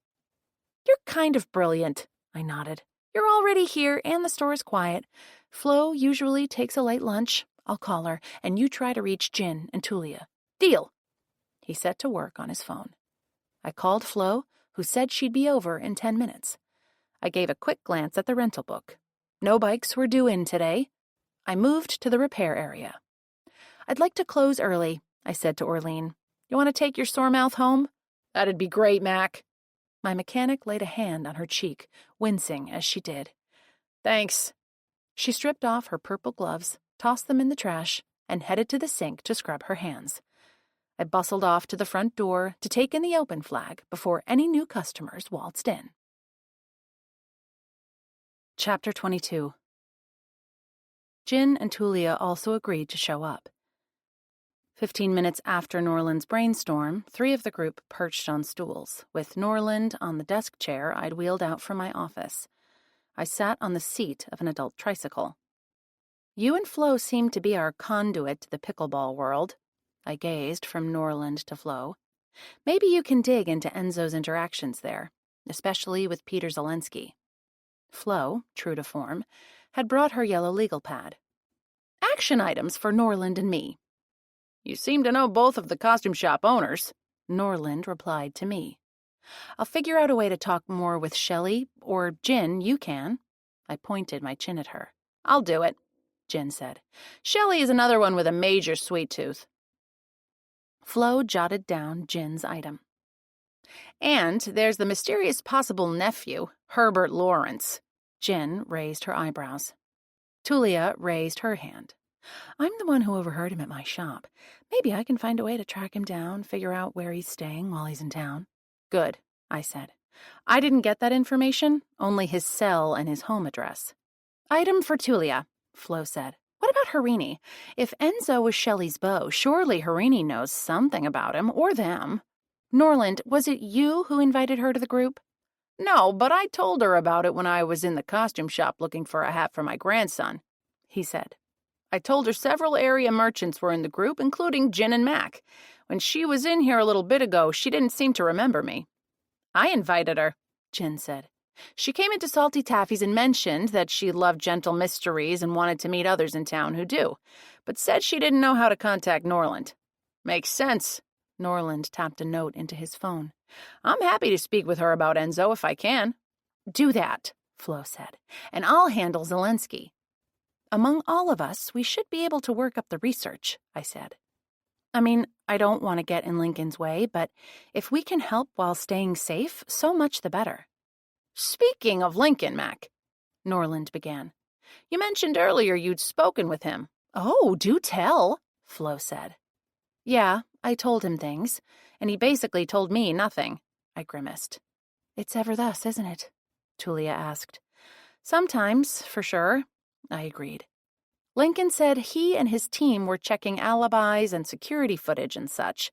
You're kind of brilliant, I nodded. You're already here, and the store is quiet. Flo usually takes a late lunch. I'll call her, and you try to reach Jin and Tulia. Deal. He set to work on his phone. I called Flo, who said she'd be over in 10 minutes. I gave a quick glance at the rental book. No bikes were due in today. I moved to the repair area. I'd like to close early, I said to Orlean. You want to take your sore mouth home? That'd be great, Mac. My mechanic laid a hand on her cheek, wincing as she did. Thanks. She stripped off her purple gloves, tossed them in the trash, and headed to the sink to scrub her hands. I bustled off to the front door to take in the open flag before any new customers waltzed in. Chapter 22. Jin and Tulia also agreed to show up. 15 minutes after Norland's brainstorm, 3 of the group perched on stools, with Norland on the desk chair I'd wheeled out from my office. I sat on the seat of an adult tricycle. You and Flo seem to be our conduit to the pickleball world. I gazed from Norland to Flo. Maybe you can dig into Enzo's interactions there, especially with Peter Zelensky. Flo, true to form, had brought her yellow legal pad. Action items for Norland and me. You seem to know both of the costume shop owners, Norland replied to me. I'll figure out a way to talk more with Shelley, or Jin, you can. I pointed my chin at her. I'll do it, Jin said. Shelley is another one with a major sweet tooth. Flo jotted down Jin's item. And there's the mysterious possible nephew, Herbert Lawrence. Jin raised her eyebrows. Tulia raised her hand. I'm the one who overheard him at my shop. Maybe I can find a way to track him down, figure out where he's staying while he's in town. Good, I said. I didn't get that information, only his cell and his home address. Item for Tulia, Flo said. What about Harini? If Enzo was Shelley's beau, surely Harini knows something about him, or them. Norland, was it you who invited her to the group? No, but I told her about it when I was in the costume shop looking for a hat for my grandson, he said. I told her several area merchants were in the group, including Jin and Mac. When she was in here a little bit ago, she didn't seem to remember me. I invited her, Jin said. She came into Salty Taffy's and mentioned that she loved gentle mysteries and wanted to meet others in town who do, but said she didn't know how to contact Norland. Makes sense. Norland tapped a note into his phone. I'm happy to speak with her about Enzo if I can. Do that, Flo said, and I'll handle Zelensky. Among all of us, we should be able to work up the research, I said. I mean, I don't want to get in Lincoln's way, but if we can help while staying safe, so much the better. Speaking of Lincoln, Mac, Norland began. You mentioned earlier you'd spoken with him. Oh, do tell, Flo said. Yeah, I told him things, and he basically told me nothing, I grimaced. It's ever thus, isn't it? Tulia asked. Sometimes, for sure, I agreed. Lincoln said he and his team were checking alibis and security footage and such.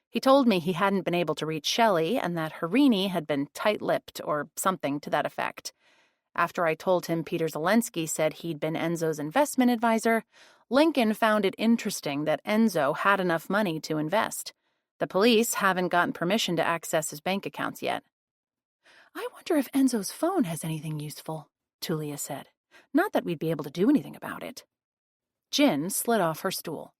He told me he hadn't been able to reach Shelley and that Harini had been tight-lipped or something to that effect. After I told him Peter Zelensky said he'd been Enzo's investment advisor, Lincoln found it interesting that Enzo had enough money to invest. The police haven't gotten permission to access his bank accounts yet. I wonder if Enzo's phone has anything useful, Tulia said. Not that we'd be able to do anything about it. Jin slid off her stool.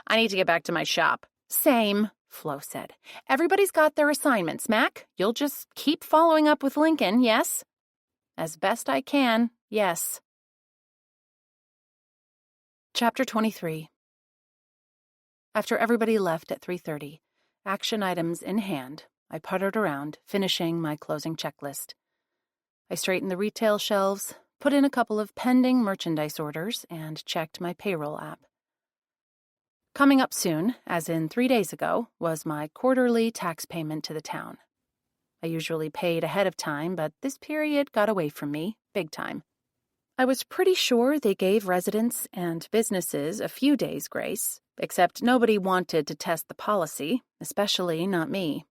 I need to get back to my shop. Same, Flo said. Everybody's got their assignments, Mac. You'll just keep following up with Lincoln, yes? As best I can, yes. Chapter 23. After everybody left at 3:30, action items in hand, I puttered around, finishing my closing checklist. I straightened the retail shelves, put in a couple of pending merchandise orders, and checked my payroll app. Coming up soon, as in 3 days ago, was my quarterly tax payment to the town. I usually paid ahead of time, but this period got away from me, big time. I was pretty sure they gave residents and businesses a few days' grace, except nobody wanted to test the policy, especially not me.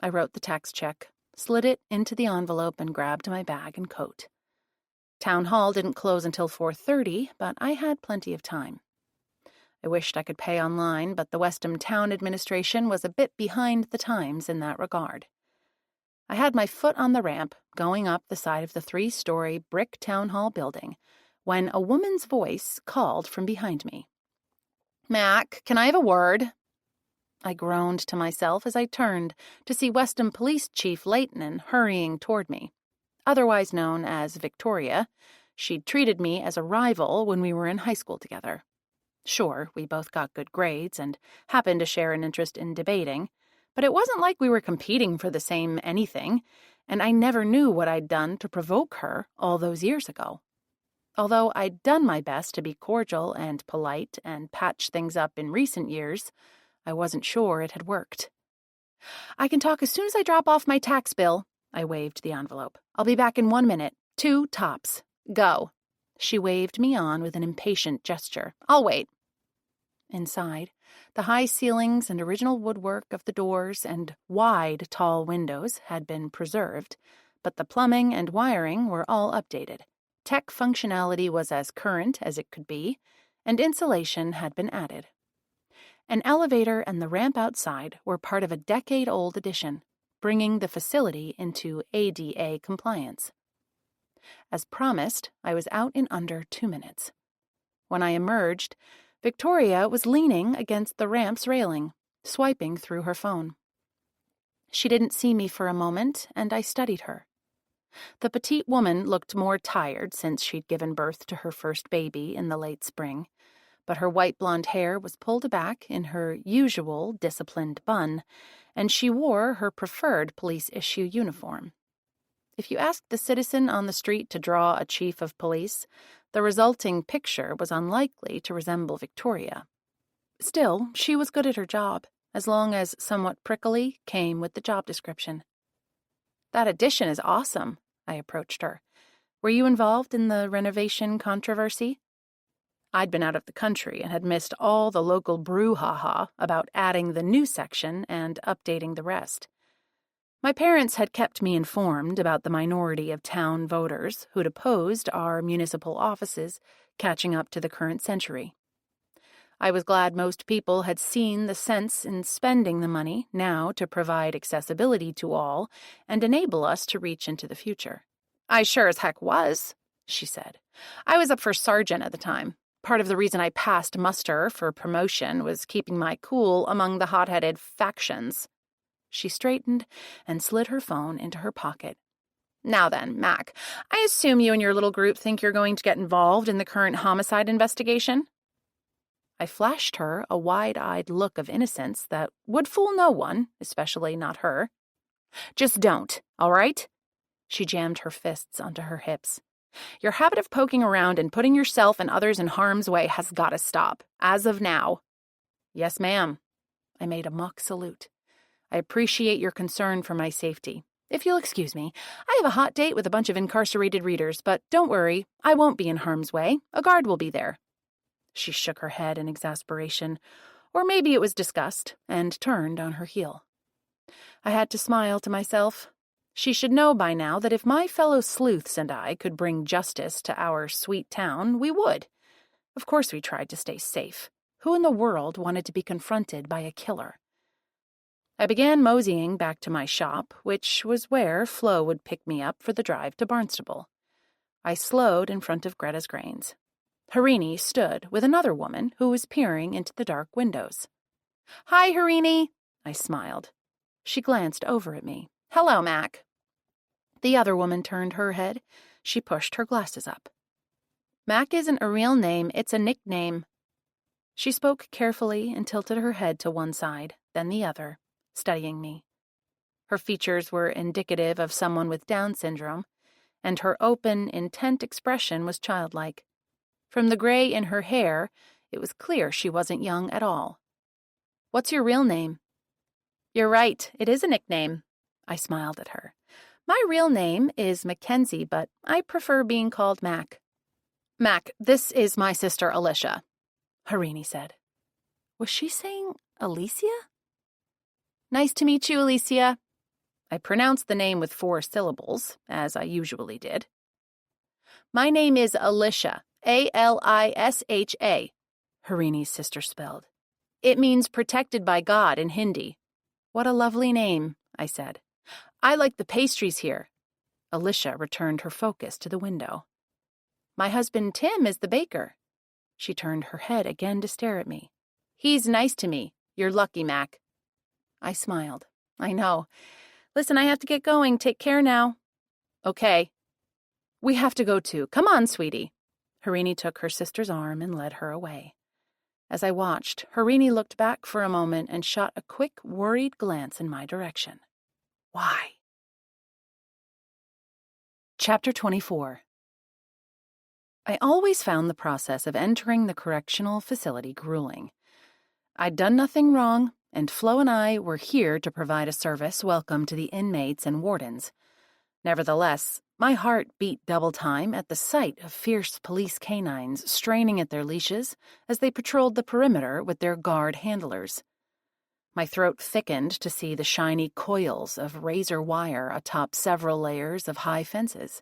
I wrote the tax check, slid it into the envelope, and grabbed my bag and coat. Town hall didn't close until 4:30, but I had plenty of time. I wished I could pay online, but the Westham Town Administration was a bit behind the times in that regard. I had my foot on the ramp, going up the side of the 3-story brick town hall building, when a woman's voice called from behind me. "Mac, can I have a word?" I groaned to myself as I turned to see Westham Police Chief Leighton hurrying toward me. Otherwise known as Victoria, she'd treated me as a rival when we were in high school together. Sure, we both got good grades and happened to share an interest in debating, but it wasn't like we were competing for the same anything, and I never knew what I'd done to provoke her all those years ago. Although I'd done my best to be cordial and polite and patch things up in recent years, I wasn't sure it had worked. "I can talk as soon as I drop off my tax bill." I waved the envelope. "I'll be back in 1 minute. 2 tops. Go." She waved me on with an impatient gesture. "I'll wait." Inside, the high ceilings and original woodwork of the doors and wide, tall windows had been preserved, but the plumbing and wiring were all updated. Tech functionality was as current as it could be, and insulation had been added. An elevator and the ramp outside were part of a decade-old addition, bringing the facility into ADA compliance. As promised, I was out in under 2 minutes. When I emerged, Victoria was leaning against the ramp's railing, swiping through her phone. She didn't see me for a moment, and I studied her. The petite woman looked more tired since she'd given birth to her first baby in the late spring, but her white blonde hair was pulled back in her usual disciplined bun, and she wore her preferred police-issue uniform. If you asked the citizen on the street to draw a chief of police, the resulting picture was unlikely to resemble Victoria. Still, she was good at her job, as long as somewhat prickly came with the job description. "That addition is awesome," I approached her. "Were you involved in the renovation controversy?" I'd been out of the country and had missed all the local brouhaha about adding the new section and updating the rest. My parents had kept me informed about the minority of town voters who'd opposed our municipal offices catching up to the current century. I was glad most people had seen the sense in spending the money now to provide accessibility to all and enable us to reach into the future. "I sure as heck was," she said. "I was up for sergeant at the time. Part of the reason I passed muster for promotion was keeping my cool among the hot-headed factions." She straightened and slid her phone into her pocket. "Now then, Mac, I assume you and your little group think you're going to get involved in the current homicide investigation?" I flashed her a wide-eyed look of innocence that would fool no one, especially not her. "Just don't, all right?" She jammed her fists onto her hips. "Your habit of poking around and putting yourself and others in harm's way has got to stop, as of now." "Yes, ma'am." I made a mock salute. "I appreciate your concern for my safety. If you'll excuse me, I have a hot date with a bunch of incarcerated readers, but don't worry, I won't be in harm's way. A guard will be there." She shook her head in exasperation, or maybe it was disgust, and turned on her heel. I had to smile to myself. She should know by now that if my fellow sleuths and I could bring justice to our sweet town, we would. Of course we tried to stay safe. Who in the world wanted to be confronted by a killer? I began moseying back to my shop, which was where Flo would pick me up for the drive to Barnstable. I slowed in front of Greta's Grains. Harini stood with another woman who was peering into the dark windows. "Hi, Harini," I smiled. She glanced over at me. "Hello, Mac." The other woman turned her head. She pushed her glasses up. "Mac isn't a real name, it's a nickname." She spoke carefully and tilted her head to one side, then the other, studying me. Her features were indicative of someone with Down syndrome, and her open, intent expression was childlike. From the gray in her hair, it was clear she wasn't young at all. "What's your real name?" "You're right, it is a nickname." I smiled at her. "My real name is Mackenzie, but I prefer being called Mac." "Mac, this is my sister Alicia," Harini said. Was she saying Alicia? "Nice to meet you, Alicia." I pronounced the name with 4 syllables, as I usually did. "My name is Alicia, Alisha, Harini's sister spelled. It means protected by God in Hindi." "What a lovely name," I said. "I like the pastries here." Alicia returned her focus to the window. "My husband Tim is the baker." She turned her head again to stare at me. "He's nice to me. You're lucky, Mac." I smiled. "I know. Listen, I have to get going. Take care now." "Okay." "We have to go too. Come on, sweetie." Harini took her sister's arm and led her away. As I watched, Harini looked back for a moment and shot a quick, worried glance in my direction. Why? Chapter 24. I always found the process of entering the correctional facility grueling. I'd done nothing wrong, and Flo and I were here to provide a service welcome to the inmates and wardens. Nevertheless, my heart beat double time at the sight of fierce police canines straining at their leashes as they patrolled the perimeter with their guard handlers. My throat thickened to see the shiny coils of razor wire atop several layers of high fences.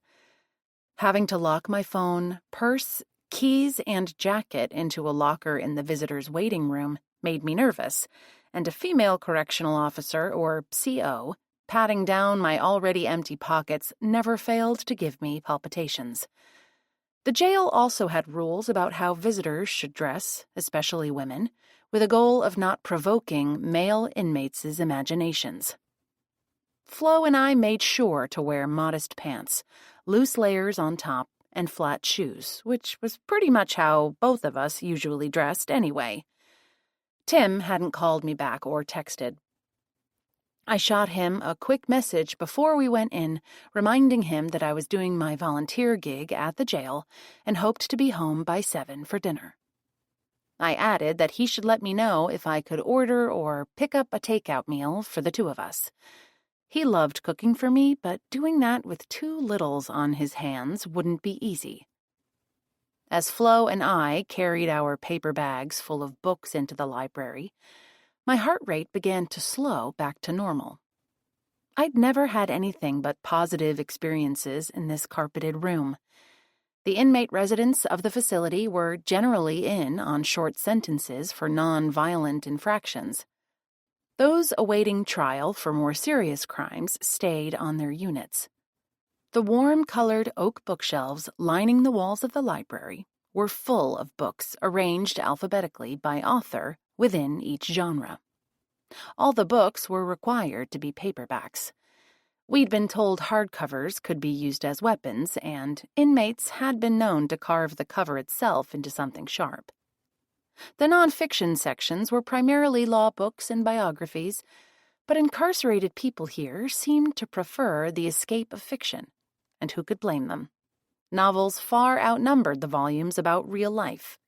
Having to lock my phone, purse, keys, and jacket into a locker in the visitors' waiting room made me nervous, and a female correctional officer, or CO, patting down my already empty pockets never failed to give me palpitations. The jail also had rules about how visitors should dress, especially women, with a goal of not provoking male inmates' imaginations. Flo and I made sure to wear modest pants, loose layers on top, and flat shoes, which was pretty much how both of us usually dressed anyway. Tim hadn't called me back or texted. I shot him a quick message before we went in, reminding him that I was doing my volunteer gig at the jail and hoped to be home by 7 for dinner. I added that he should let me know if I could order or pick up a takeout meal for the 2 of us. He loved cooking for me, but doing that with 2 littles on his hands wouldn't be easy. As Flo and I carried our paper bags full of books into the library, my heart rate began to slow back to normal. I'd never had anything but positive experiences in this carpeted room. The inmate residents of the facility were generally in on short sentences for non-violent infractions. Those awaiting trial for more serious crimes stayed on their units. The warm-colored oak bookshelves lining the walls of the library were full of books arranged alphabetically by author within each genre. All the books were required to be paperbacks. We'd been told hardcovers could be used as weapons, and inmates had been known to carve the cover itself into something sharp. The nonfiction sections were primarily law books and biographies, but incarcerated people here seemed to prefer the escape of fiction, and who could blame them? Novels far outnumbered the volumes about real life.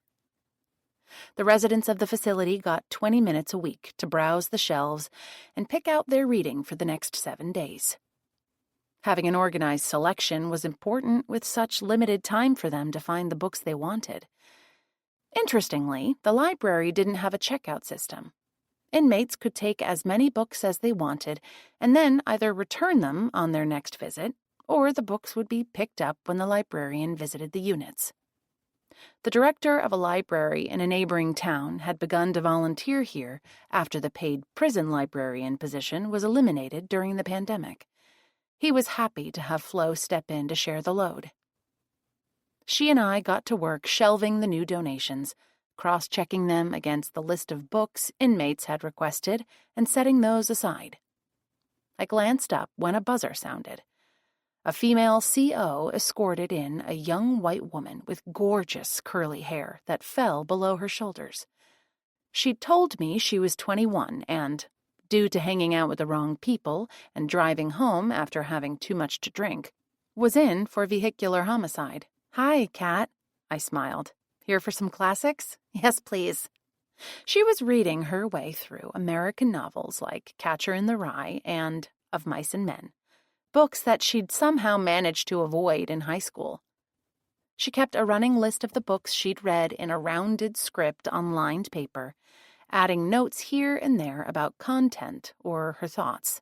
The residents of the facility got 20 minutes a week to browse the shelves and pick out their reading for the next 7 days. Having an organized selection was important with such limited time for them to find the books they wanted. Interestingly, the library didn't have a checkout system. Inmates could take as many books as they wanted and then either return them on their next visit, or the books would be picked up when the librarian visited the units. The director of a library in a neighboring town had begun to volunteer here after the paid prison librarian position was eliminated during the pandemic. He was happy to have Flo step in to share the load. She and I got to work shelving the new donations, cross-checking them against the list of books inmates had requested, and setting those aside. I glanced up when a buzzer sounded. A female CO escorted in a young white woman with gorgeous curly hair that fell below her shoulders. She'd told me she was 21 and, due to hanging out with the wrong people and driving home after having too much to drink, was in for vehicular homicide. Hi, Kat, I smiled. Here for some classics? Yes, please. She was reading her way through American novels like Catcher in the Rye and Of Mice and Men, books that she'd somehow managed to avoid in high school. She kept a running list of the books she'd read in a rounded script on lined paper, adding notes here and there about content or her thoughts.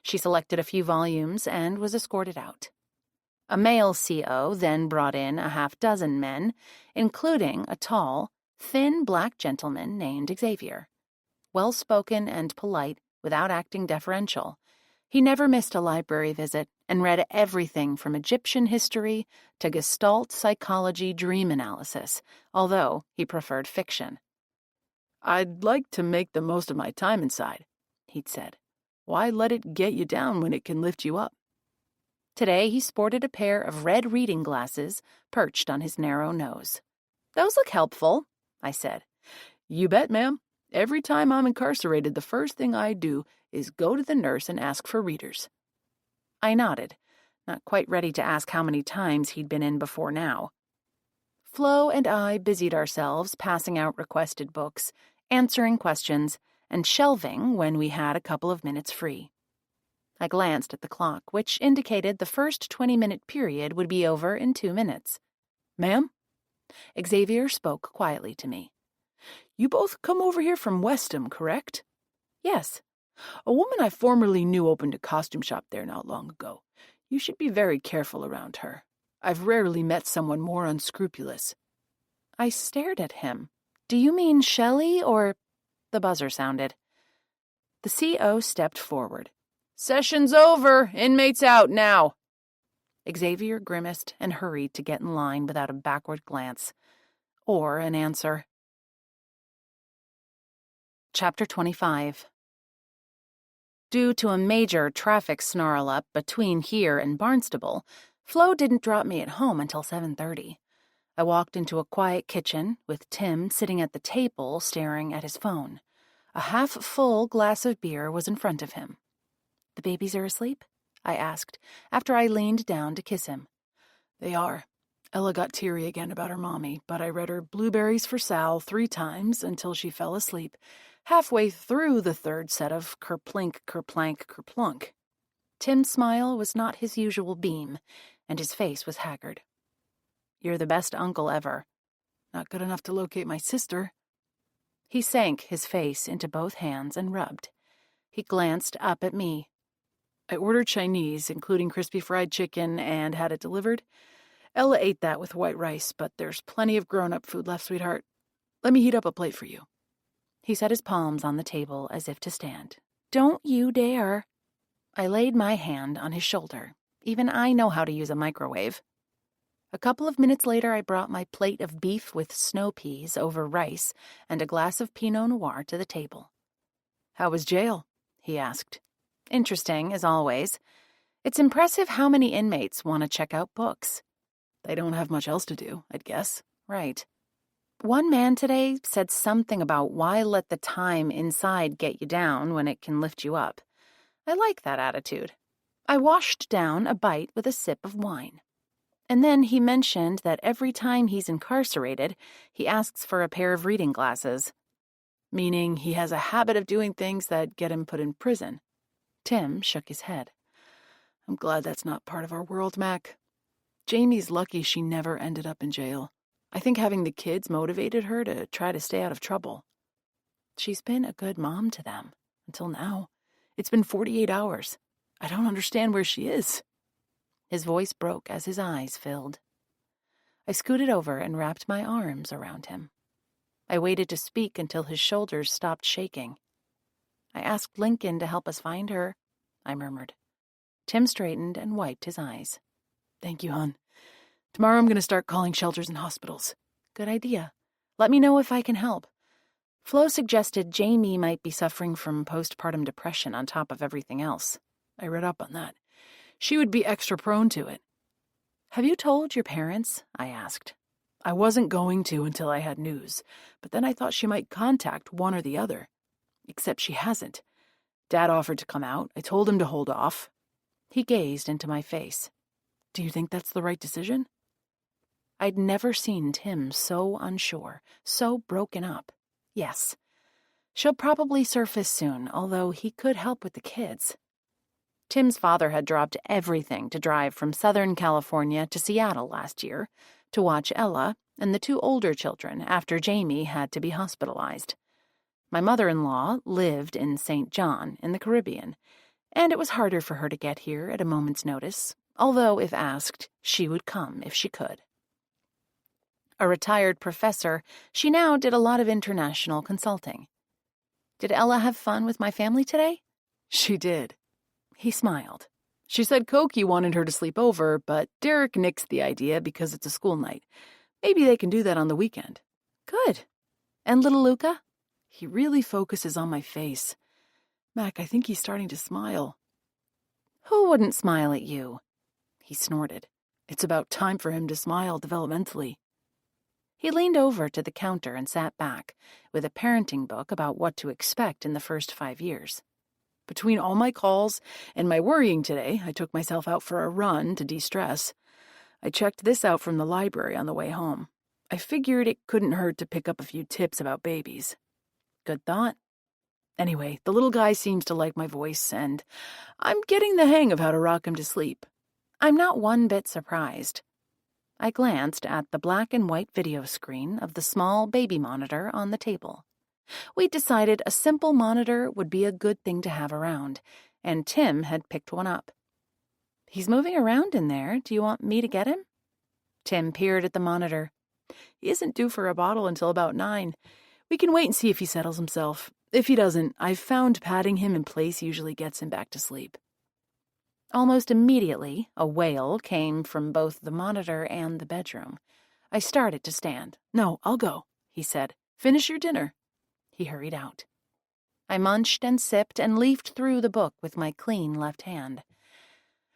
She selected a few volumes and was escorted out. A male CO then brought in a half-dozen men, including a tall, thin black gentleman named Xavier. Well-spoken and polite without acting deferential, he never missed a library visit and read everything from Egyptian history to Gestalt psychology dream analysis, although he preferred fiction. "I'd like to make the most of my time inside," he'd said. "Why let it get you down when it can lift you up?" Today he sported a pair of red reading glasses perched on his narrow nose. "Those look helpful," I said. "You bet, ma'am. Every time I'm incarcerated, the first thing I do is go to the nurse and ask for readers." I nodded, not quite ready to ask how many times he'd been in before now. Flo and I busied ourselves passing out requested books, answering questions, and shelving when we had a couple of minutes free. I glanced at the clock, which indicated the first 20-minute period would be over in 2 minutes. "Ma'am?" Xavier spoke quietly to me. "You both come over here from Westham, correct?" "Yes." "A woman I formerly knew opened a costume shop there not long ago. You should be very careful around her. I've rarely met someone more unscrupulous." I stared at him. "Do you mean Shelley or—" The buzzer sounded. The CO stepped forward. "Session's over. Inmates out now." Xavier grimaced and hurried to get in line without a backward glance or an answer. Chapter 25. Due to a major traffic snarl-up between here and Barnstable, Flo didn't drop me at home until 7:30. I walked into a quiet kitchen with Tim sitting at the table staring at his phone. A half-full glass of beer was in front of him. "The babies are asleep?" I asked, after I leaned down to kiss him. "They are. Ella got teary again about her mommy, but I read her Blueberries for Sal 3 times until she fell asleep, halfway through the 3rd set of kerplink, kerplank, kerplunk." Tim's smile was not his usual beam, and his face was haggard. "You're the best uncle ever." "Not good enough to locate my sister." He sank his face into both hands and rubbed. He glanced up at me. "I ordered Chinese, including crispy fried chicken, and had it delivered. Ella ate that with white rice, but there's plenty of grown-up food left, sweetheart. Let me heat up a plate for you." He set his palms on the table as if to stand. "Don't you dare." I laid my hand on his shoulder. Even I know how to use a microwave. A couple of minutes later, I brought my plate of beef with snow peas over rice and a glass of Pinot Noir to the table. "How was jail?" he asked. "Interesting, as always. It's impressive how many inmates want to check out books." "They don't have much else to do, I'd guess." "Right. One man today said something about why let the time inside get you down when it can lift you up. I like that attitude." I washed down a bite with a sip of wine. And then he mentioned that every time he's incarcerated, he asks for a pair of reading glasses. "Meaning he has a habit of doing things that get him put in prison." Tim shook his head. "I'm glad that's not part of our world, Mac. Jamie's lucky she never ended up in jail. I think having the kids motivated her to try to stay out of trouble." "She's been a good mom to them." "Until now. It's been 48 hours. I don't understand where she is." His voice broke as his eyes filled. I scooted over and wrapped my arms around him. I waited to speak until his shoulders stopped shaking. "I asked Lincoln to help us find her," I murmured. Tim straightened and wiped his eyes. "Thank you, hon. Tomorrow I'm going to start calling shelters and hospitals." "Good idea. Let me know if I can help." Flo suggested Jamie might be suffering from postpartum depression on top of everything else. I read up on that. She would be extra prone to it. "Have you told your parents?" I asked. I wasn't going to until I had news, but then I thought she might contact one or the other. Except she hasn't. Dad offered to come out. I told him to hold off. He gazed into my face. Do you think that's the right decision? I'd never seen Tim so unsure, so broken up. Yes. She'll probably surface soon, although he could help with the kids. Tim's father had dropped everything to drive from Southern California to Seattle last year to watch Ella and the two older children after Jamie had to be hospitalized. My mother-in-law lived in St. John in the Caribbean, and it was harder for her to get here at a moment's notice, although if asked, she would come if she could. A retired professor, she now did a lot of international consulting. Did Ella have fun with my family today? She did. He smiled. She said Koki wanted her to sleep over, but Derek nixed the idea because it's a school night. Maybe they can do that on the weekend. Good. And little Luca? He really focuses on my face. Mac, I think he's starting to smile. Who wouldn't smile at you? He snorted. It's about time for him to smile developmentally. He leaned over to the counter and sat back, with a parenting book about what to expect in the first 5 years. Between all my calls and my worrying today, I took myself out for a run to de-stress. I checked this out from the library on the way home. I figured it couldn't hurt to pick up a few tips about babies. Good thought. Anyway, the little guy seems to like my voice, and I'm getting the hang of how to rock him to sleep. I'm not one bit surprised. I glanced at the black and white video screen of the small baby monitor on the table. We decided a simple monitor would be a good thing to have around, and Tim had picked one up. He's moving around in there. Do you want me to get him? Tim peered at the monitor. He isn't due for a bottle until about 9. We can wait and see if he settles himself. If he doesn't, I've found patting him in place usually gets him back to sleep. Almost immediately, a wail came from both the monitor and the bedroom. I started to stand. No, I'll go, he said. Finish your dinner. He hurried out. I munched and sipped and leafed through the book with my clean left hand.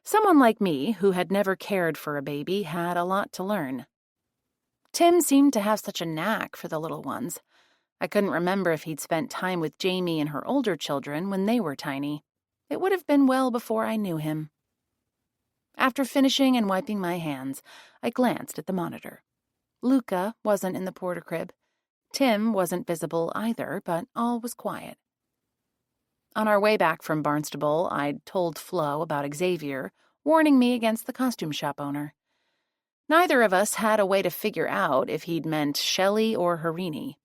Someone like me, who had never cared for a baby, had a lot to learn. Tim seemed to have such a knack for the little ones. I couldn't remember if he'd spent time with Jamie and her older children when they were tiny. It would have been well before I knew him. After finishing and wiping my hands, I glanced at the monitor. Luca wasn't in the porter crib. Tim wasn't visible either, but all was quiet. On our way back from Barnstable, I'd told Flo about Xavier, warning me against the costume shop owner. Neither of us had a way to figure out if he'd meant Shelley or Harini.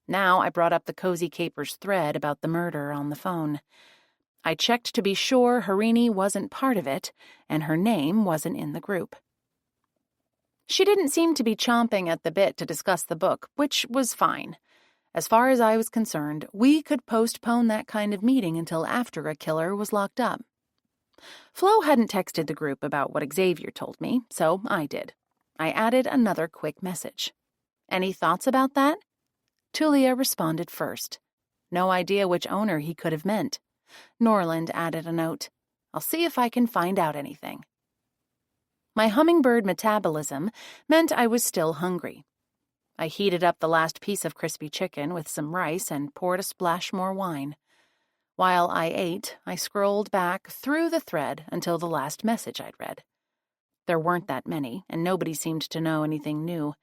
Now I brought up the Cozy Capers thread about the murder on the phone. I checked to be sure Harini wasn't part of it, and her name wasn't in the group. She didn't seem to be chomping at the bit to discuss the book, which was fine. As far as I was concerned, we could postpone that kind of meeting until after a killer was locked up. Flo hadn't texted the group about what Xavier told me, so I did. I added another quick message. Any thoughts about that? Tulia responded first. No idea which owner he could have meant. Norland added a note. I'll see if I can find out anything. My hummingbird metabolism meant I was still hungry. I heated up the last piece of crispy chicken with some rice and poured a splash more wine. While I ate, I scrolled back through the thread until the last message I'd read. There weren't that many, and nobody seemed to know anything new.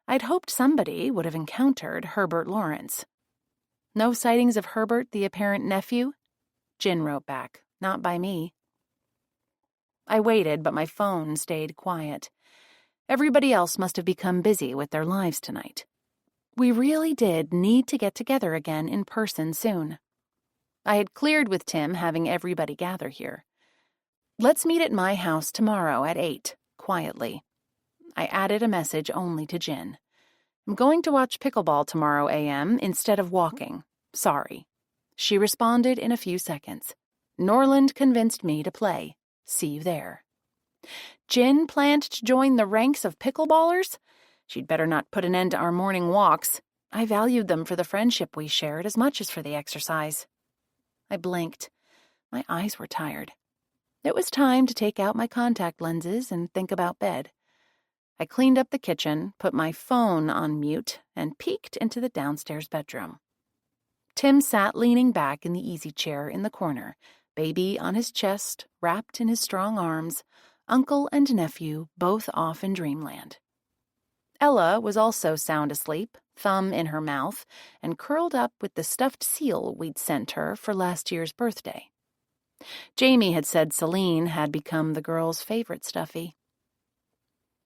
I'd hoped somebody would have encountered Herbert Lawrence. No sightings of Herbert, the apparent nephew? Jin wrote back, not by me. I waited, but my phone stayed quiet. Everybody else must have become busy with their lives tonight. We really did need to get together again in person soon. I had cleared with Tim having everybody gather here. Let's meet at my house tomorrow at 8, quietly. I added a message only to Jin. I'm going to watch pickleball tomorrow a.m. instead of walking. Sorry. She responded in a few seconds. Norland convinced me to play. See you there. Jin planned to join the ranks of pickleballers? She'd better not put an end to our morning walks. I valued them for the friendship we shared as much as for the exercise. I blinked. My eyes were tired. It was time to take out my contact lenses and think about bed. I cleaned up the kitchen, put my phone on mute, and peeked into the downstairs bedroom. Tim sat leaning back in the easy chair in the corner, baby on his chest, wrapped in his strong arms, Uncle and nephew both off in dreamland. Ella was also sound asleep, thumb in her mouth, and curled up with the stuffed seal we'd sent her for last year's birthday. Jamie had said Celine had become the girl's favorite stuffy.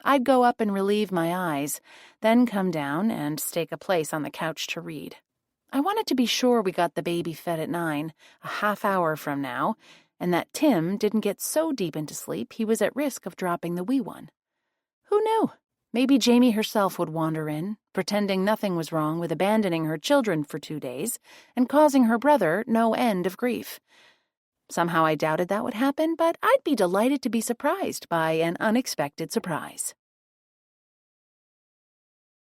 I'd go up and relieve my eyes, then come down and stake a place on the couch to read. I wanted to be sure we got the baby fed at 9, a half hour from now, and that Tim didn't get so deep into sleep he was at risk of dropping the wee one. Who knew? Maybe Jamie herself would wander in, pretending nothing was wrong with abandoning her children for 2 days and causing her brother no end of grief. Somehow I doubted that would happen, but I'd be delighted to be surprised by an unexpected surprise.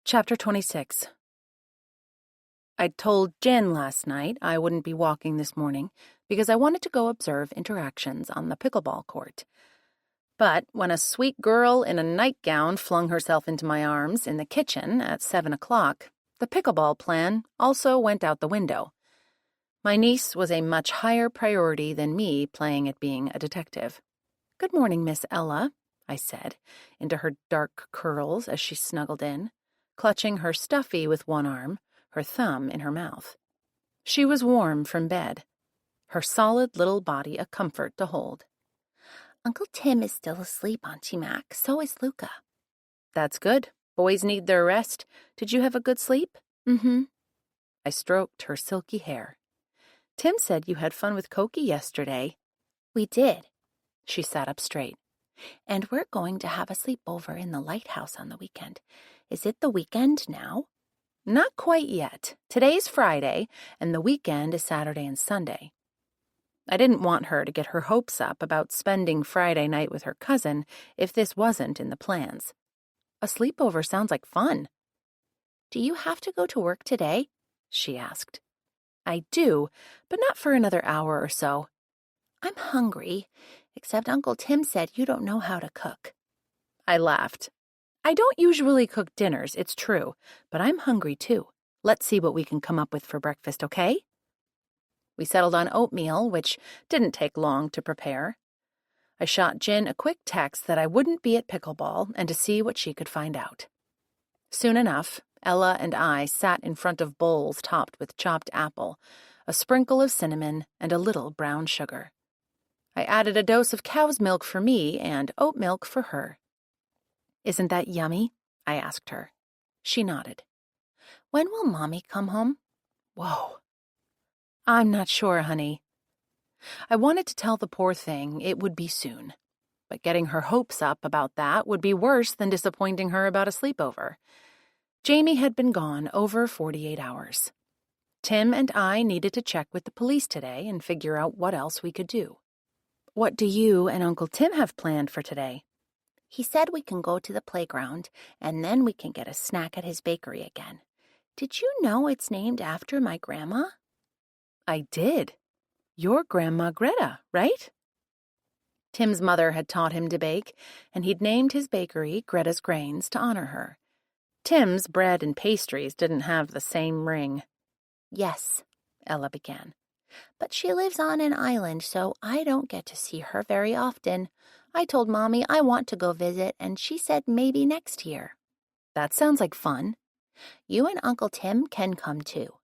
Chapter 26. I'd told Jen last night I wouldn't be walking this morning because I wanted to go observe interactions on the pickleball court. But when a sweet girl in a nightgown flung herself into my arms in the kitchen at 7 o'clock, the pickleball plan also went out the window. My niece was a much higher priority than me playing at being a detective. "Good morning, Miss Ella," I said, into her dark curls as she snuggled in, clutching her stuffy with one arm, her thumb in her mouth. She was warm from bed, her solid little body a comfort to hold. Uncle Tim is still asleep, Auntie Mac. So is Luca. That's good. Boys need their rest. Did you have a good sleep? Mm-hmm. I stroked her silky hair. Tim said you had fun with Cokie yesterday. We did. She sat up straight. And we're going to have a sleepover in the lighthouse on the weekend. Is it the weekend now? Not quite yet. Today's Friday, and the weekend is Saturday and Sunday. I didn't want her to get her hopes up about spending Friday night with her cousin if this wasn't in the plans. A sleepover sounds like fun. Do you have to go to work today? She asked. I do, but not for another hour or so. I'm hungry, except Uncle Tim said you don't know how to cook. I laughed. I don't usually cook dinners, it's true, but I'm hungry too. Let's see what we can come up with for breakfast, okay? We settled on oatmeal, which didn't take long to prepare. I shot Jen a quick text that I wouldn't be at pickleball and to see what she could find out. Soon enough, Ella and I sat in front of bowls topped with chopped apple, a sprinkle of cinnamon, and a little brown sugar. I added a dose of cow's milk for me and oat milk for her. "Isn't that yummy?" I asked her. She nodded. "When will Mommy come home?" Whoa. I'm not sure, honey. I wanted to tell the poor thing it would be soon, but getting her hopes up about that would be worse than disappointing her about a sleepover. Jamie had been gone over 48 hours. Tim and I needed to check with the police today and figure out what else we could do. What do you and Uncle Tim have planned for today? He said we can go to the playground, and then we can get a snack at his bakery again. Did you know it's named after my grandma? I did. Your Grandma Greta, right? Tim's mother had taught him to bake, and he'd named his bakery Greta's Grains to honor her. Tim's bread and pastries didn't have the same ring. Yes, Ella began. But she lives on an island, so I don't get to see her very often. I told Mommy I want to go visit, and she said maybe next year. That sounds like fun. You and Uncle Tim can come too.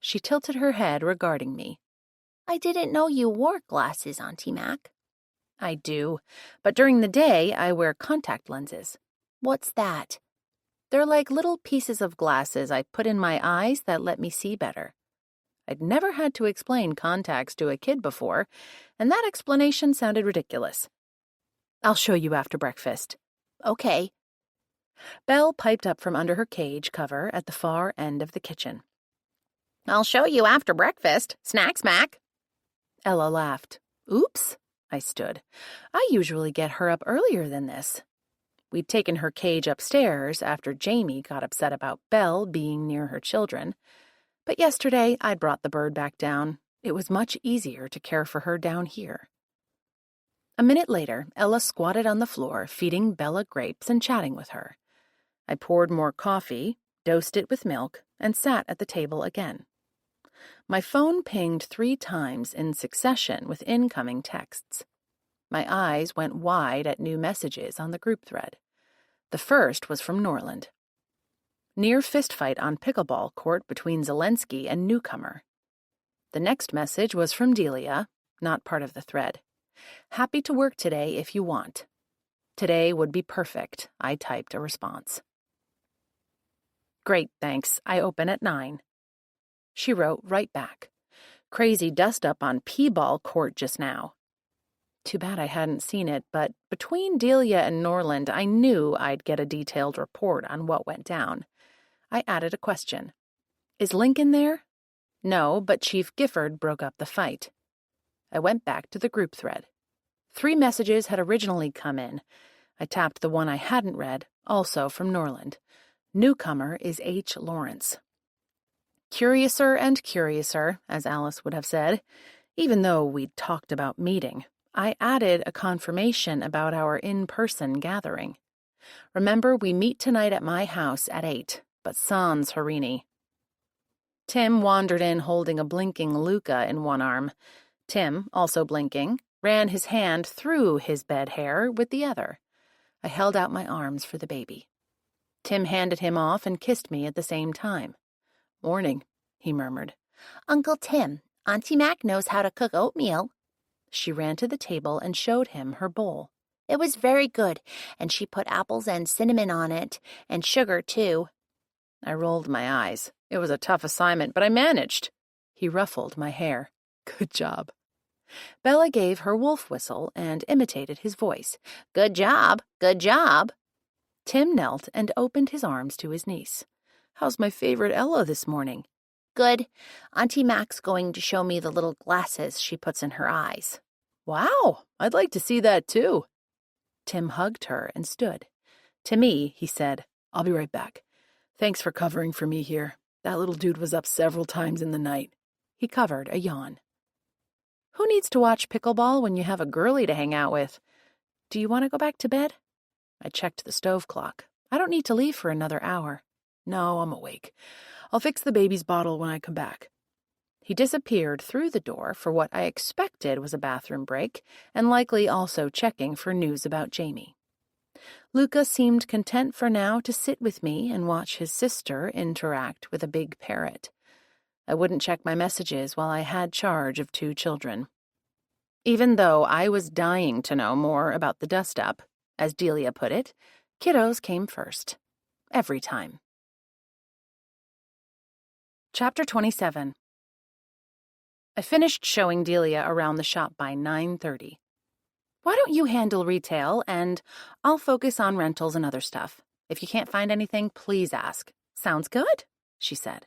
She tilted her head regarding me. I didn't know you wore glasses, Auntie Mac. I do, but during the day I wear contact lenses. What's that? They're like little pieces of glasses I put in my eyes that let me see better. I'd never had to explain contacts to a kid before, and that explanation sounded ridiculous. I'll show you after breakfast. Okay. Belle piped up from under her cage cover at the far end of the kitchen. I'll show you after breakfast. Snack smack. Ella laughed. Oops, I stood. I usually get her up earlier than this. We'd taken her cage upstairs after Jamie got upset about Belle being near her children. But yesterday I'd brought the bird back down. It was much easier to care for her down here. A minute later, Ella squatted on the floor, feeding Bella grapes and chatting with her. I poured more coffee, dosed it with milk, and sat at the table again. My phone pinged 3 times in succession with incoming texts. My eyes went wide at new messages on the group thread. The first was from Norland. Near fistfight on pickleball court between Zelensky and newcomer. The next message was from Delia, not part of the thread. Happy to work today if you want. Today would be perfect, I typed a response. Great, thanks. I open at 9. She wrote right back. Crazy dust-up on p-ball court just now. Too bad I hadn't seen it, but between Delia and Norland, I knew I'd get a detailed report on what went down. I added a question. Is Lincoln there? No, but Chief Gifford broke up the fight. I went back to the group thread. 3 messages had originally come in. I tapped the one I hadn't read, also from Norland. Newcomer is H. Lawrence. Curiouser and curiouser, as Alice would have said. Even though we'd talked about meeting, I added a confirmation about our in-person gathering. Remember, we meet tonight at my house at 8, but sans Harini. Tim wandered in holding a blinking Luca in one arm. Tim, also blinking, ran his hand through his bed hair with the other. I held out my arms for the baby. Tim handed him off and kissed me at the same time. Morning, he murmured. Uncle Tim, Auntie Mac knows how to cook oatmeal. She ran to the table and showed him her bowl. It was very good, and she put apples and cinnamon on it, and sugar, too. I rolled my eyes. It was a tough assignment, but I managed. He ruffled my hair. Good job. Bella gave her wolf whistle and imitated his voice. Good job, good job. Tim knelt and opened his arms to his niece. How's my favorite Ella this morning? Good. Auntie Mac's going to show me the little glasses she puts in her eyes. Wow, I'd like to see that too. Tim hugged her and stood. To me, he said, I'll be right back. Thanks for covering for me here. That little dude was up several times in the night. He covered a yawn. Who needs to watch pickleball when you have a girlie to hang out with? Do you want to go back to bed? I checked the stove clock. I don't need to leave for another hour. No, I'm awake. I'll fix the baby's bottle when I come back. He disappeared through the door for what I expected was a bathroom break, and likely also checking for news about Jamie. Luca seemed content for now to sit with me and watch his sister interact with a big parrot. I wouldn't check my messages while I had charge of 2 children. Even though I was dying to know more about the dust-up, as Delia put it, kiddos came first. Every time. Chapter 27. I finished showing Delia around the shop by 9:30. Why don't you handle retail, and I'll focus on rentals and other stuff. If you can't find anything, please ask. Sounds good, she said.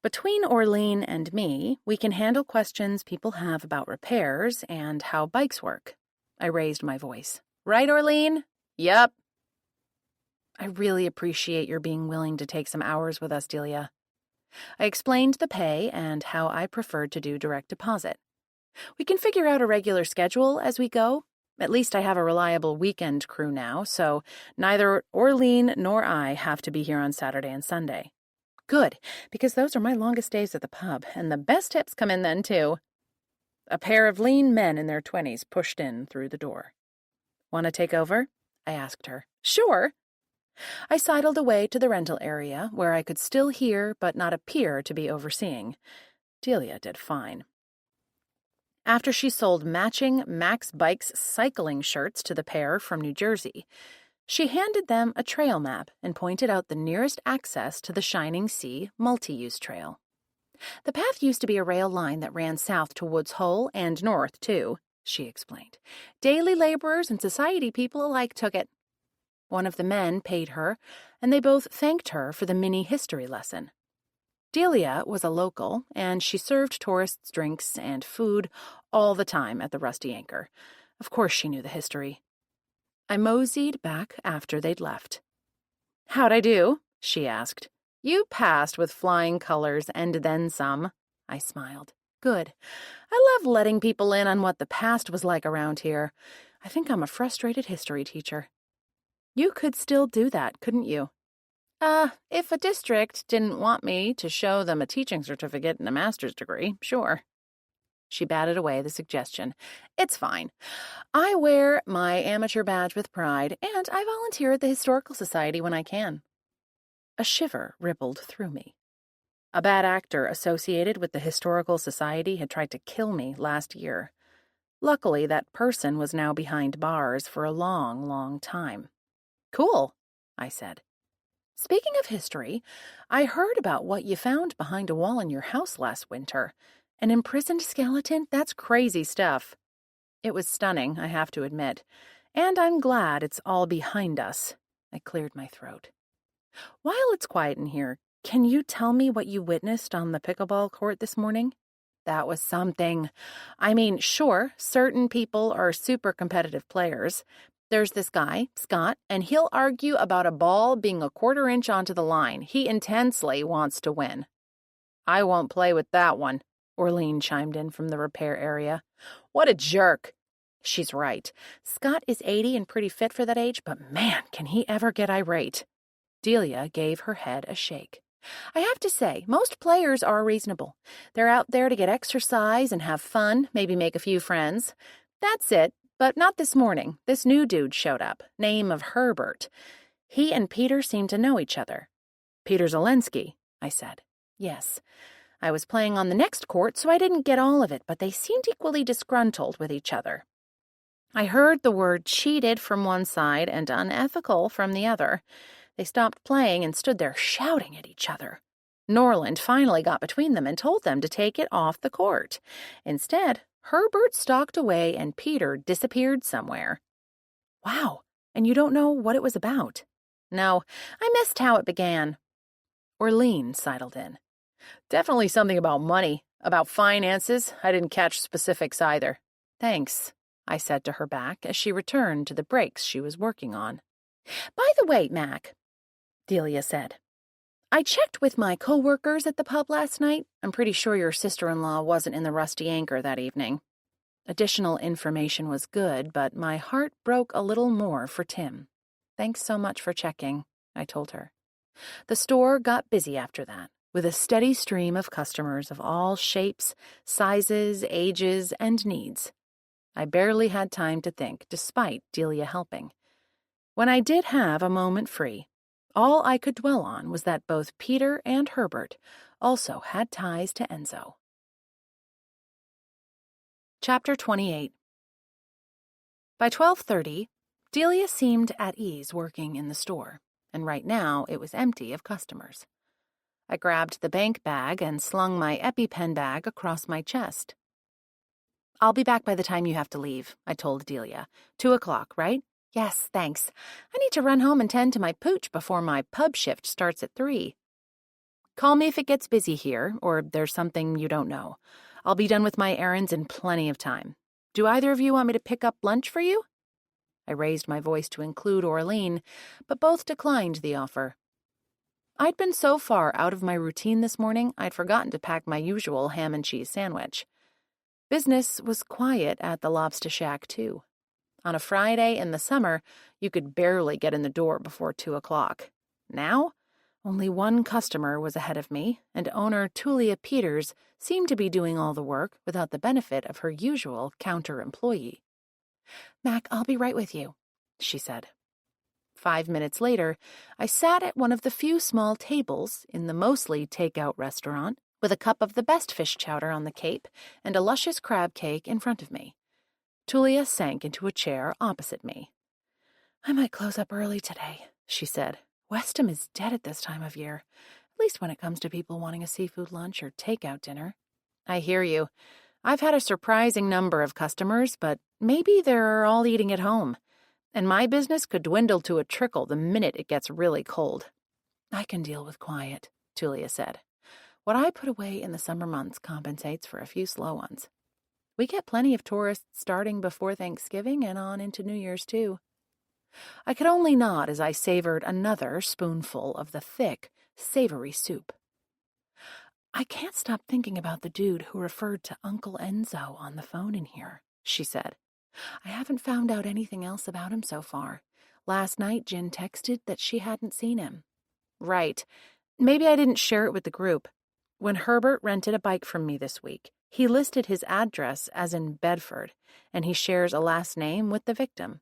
Between Orlean and me, we can handle questions people have about repairs and how bikes work. I raised my voice. Right, Orlean? Yep. I really appreciate your being willing to take some hours with us, Delia. I explained the pay and how I preferred to do direct deposit. We can figure out a regular schedule as we go. At least I have a reliable weekend crew now, so neither Orlean nor I have to be here on Saturday and Sunday. Good, because those are my longest days at the pub, and the best tips come in then, too. A pair of lean men in their 20s pushed in through the door. Want to take over? I asked her. Sure. I sidled away to the rental area, where I could still hear but not appear to be overseeing. Delia did fine. After she sold matching Max Bikes cycling shirts to the pair from New Jersey, she handed them a trail map and pointed out the nearest access to the Shining Sea multi-use trail. The path used to be a rail line that ran south to Woods Hole and north, too, she explained. Daily laborers and society people alike took it. One of the men paid her, and they both thanked her for the mini history lesson. Delia was a local, and she served tourists drinks and food all the time at the Rusty Anchor. Of course she knew the history. I moseyed back after they'd left. How'd I do? She asked. You passed with flying colors and then some. I smiled. Good. I love letting people in on what the past was like around here. I think I'm a frustrated history teacher. You could still do that, couldn't you? If a district didn't want me to show them a teaching certificate and a master's degree, sure. She batted away the suggestion. It's fine. I wear my amateur badge with pride, and I volunteer at the Historical Society when I can. A shiver rippled through me. A bad actor associated with the Historical Society had tried to kill me last year. Luckily, that person was now behind bars for a long, long time. Cool, I said. Speaking of history, I heard about what you found behind a wall in your house last winter. An imprisoned skeleton? That's crazy stuff. It was stunning, I have to admit. And I'm glad it's all behind us. I cleared my throat. While it's quiet in here, can you tell me what you witnessed on the pickleball court this morning? That was something. I mean, sure, certain people are super competitive players. There's this guy, Scott, and he'll argue about a ball being a quarter inch onto the line. He intensely wants to win. I won't play with that one, Orlean chimed in from the repair area. What a jerk. She's right. Scott is 80 and pretty fit for that age, but man, can he ever get irate. Delia gave her head a shake. I have to say, most players are reasonable. They're out there to get exercise and have fun, maybe make a few friends. That's it, but not this morning. This new dude showed up, name of Herbert. He and Peter seem to know each other. Peter Zelensky, I said. Yes. I was playing on the next court, so I didn't get all of it, but they seemed equally disgruntled with each other. I heard the word cheated from one side and unethical from the other. They stopped playing and stood there shouting at each other. Norland finally got between them and told them to take it off the court. Instead, Herbert stalked away and Peter disappeared somewhere. Wow, and you don't know what it was about? No, I missed how it began. Orlean sidled in. Definitely something about money, about finances. I didn't catch specifics either. Thanks, I said to her back as she returned to the breaks she was working on. By the way, Mac, Delia said, I checked with my co-workers at the pub last night. I'm pretty sure your sister-in-law wasn't in the Rusty Anchor that evening. Additional information was good, but my heart broke a little more for Tim. Thanks so much for checking, I told her. The store got busy after that, with a steady stream of customers of all shapes, sizes, ages, and needs. I barely had time to think, despite Delia helping. When I did have a moment free, all I could dwell on was that both Peter and Herbert also had ties to Enzo. Chapter 28. By 12:30, Delia seemed at ease working in the store, and right now it was empty of customers. I grabbed the bank bag and slung my EpiPen bag across my chest. I'll be back by the time you have to leave, I told Delia. 2:00, right? Yes, thanks. I need to run home and tend to my pooch before my pub shift starts at 3. Call me if it gets busy here, or there's something you don't know. I'll be done with my errands in plenty of time. Do either of you want me to pick up lunch for you? I raised my voice to include Orlean, but both declined the offer. I'd been so far out of my routine this morning, I'd forgotten to pack my usual ham and cheese sandwich. Business was quiet at the Lobster Shack, too. On a Friday in the summer, you could barely get in the door before 2:00. Now, only one customer was ahead of me, and owner Tulia Peters seemed to be doing all the work without the benefit of her usual counter-employee. Mac, I'll be right with you, she said. 5 minutes later, I sat at one of the few small tables in the mostly take-out restaurant with a cup of the best fish chowder on the cape and a luscious crab cake in front of me. Tulia sank into a chair opposite me. I might close up early today, she said. Westham is dead at this time of year, at least when it comes to people wanting a seafood lunch or take-out dinner. I hear you. I've had a surprising number of customers, but maybe they're all eating at home, and my business could dwindle to a trickle the minute it gets really cold. I can deal with quiet, Tulia said. What I put away in the summer months compensates for a few slow ones. We get plenty of tourists starting before Thanksgiving and on into New Year's, too. I could only nod as I savored another spoonful of the thick, savory soup. I can't stop thinking about the dude who referred to Uncle Enzo on the phone in here, she said. I haven't found out anything else about him so far. Last night, Jen texted that she hadn't seen him. Right. Maybe I didn't share it with the group. When Herbert rented a bike from me this week, He listed his address as in Bedford, and he shares a last name with the victim.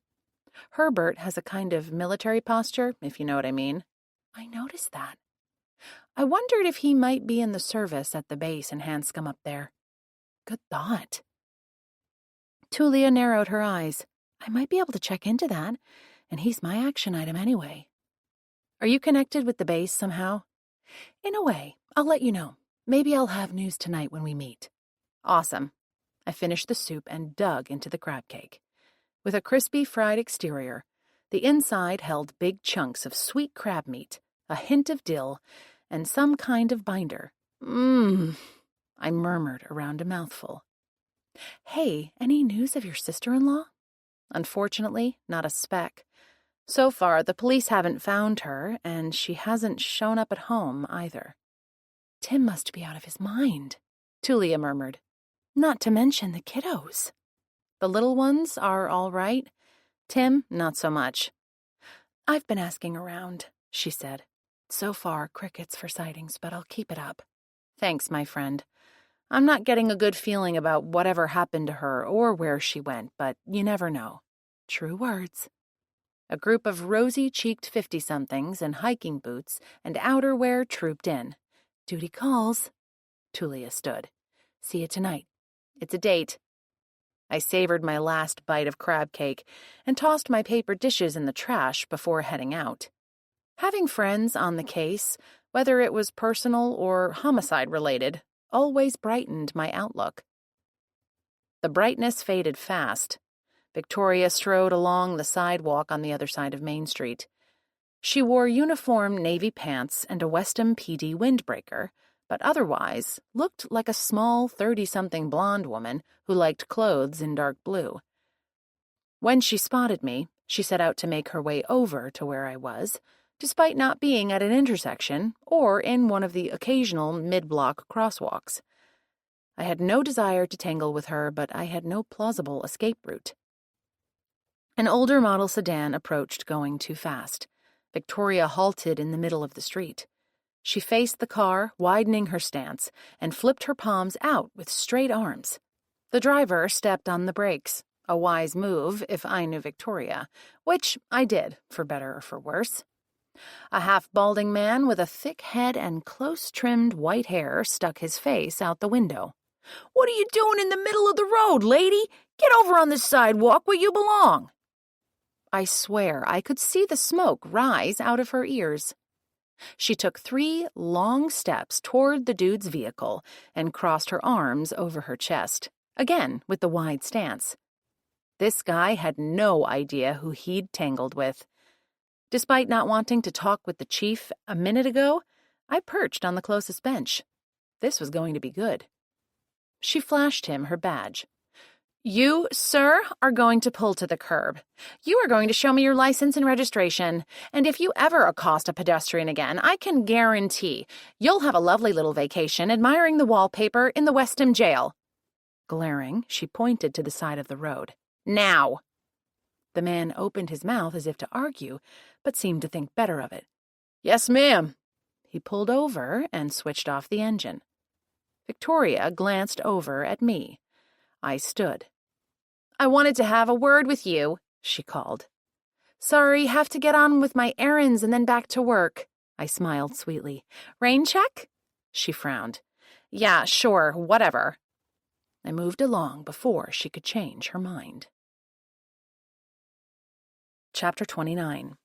Herbert has a kind of military posture, if you know what I mean. I noticed that. I wondered if he might be in the service at the base in Hanscom up there. Good thought. Tulia narrowed her eyes. I might be able to check into that, and he's my action item anyway. Are you connected with the base somehow? In a way. I'll let you know. Maybe I'll have news tonight when we meet. Awesome. I finished the soup and dug into the crab cake. With a crispy fried exterior, the inside held big chunks of sweet crab meat, a hint of dill, and some kind of binder. I murmured around a mouthful. Hey, any news of your sister-in-law? Unfortunately, not a speck. So far, the police haven't found her, and she hasn't shown up at home either. Tim must be out of his mind, Tulia murmured. Not to mention the kiddos. The little ones are all right. Tim, not so much. I've been asking around, she said. So far, crickets for sightings, but I'll keep it up. Thanks, my friend. I'm not getting a good feeling about whatever happened to her or where she went, but you never know. True words. A group of rosy-cheeked 50-somethings in hiking boots and outerwear trooped in. Duty calls. Tulia stood. See you tonight. It's a date. I savored my last bite of crab cake and tossed my paper dishes in the trash before heading out. Having friends on the case, whether it was personal or homicide-related, always brightened my outlook. The brightness faded fast. Victoria strode along the sidewalk on the other side of Main Street. She wore uniform navy pants and a Westham PD windbreaker, but otherwise looked like a small 30-something blonde woman who liked clothes in dark blue. When she spotted me, she set out to make her way over to where I was, despite not being at an intersection or in one of the occasional mid-block crosswalks. I had no desire to tangle with her, but I had no plausible escape route. An older model sedan approached going too fast. Victoria halted in the middle of the street. She faced the car, widening her stance, and flipped her palms out with straight arms. The driver stepped on the brakes, a wise move if I knew Victoria, which I did, for better or for worse. A half-balding man with a thick head and close-trimmed white hair stuck his face out the window. "What are you doing in the middle of the road, lady? Get over on the sidewalk where you belong." I swear I could see the smoke rise out of her ears. She took 3 long steps toward the dude's vehicle and crossed her arms over her chest, again with the wide stance. This guy had no idea who he'd tangled with. Despite not wanting to talk with the chief a minute ago, I perched on the closest bench. This was going to be good. She flashed him her badge. "You, sir, are going to pull to the curb. You are going to show me your license and registration, and if you ever accost a pedestrian again, I can guarantee you'll have a lovely little vacation admiring the wallpaper in the Westham jail." Glaring, she pointed to the side of the road. "Now!" The man opened his mouth as if to argue, but seemed to think better of it. "Yes, ma'am." He pulled over and switched off the engine. Victoria glanced over at me. I stood. "I wanted to have a word with you," she called. "Sorry, have to get on with my errands and then back to work." I smiled sweetly. "Rain check?" She frowned. "Yeah, sure, whatever." I moved along before she could change her mind. Chapter 29.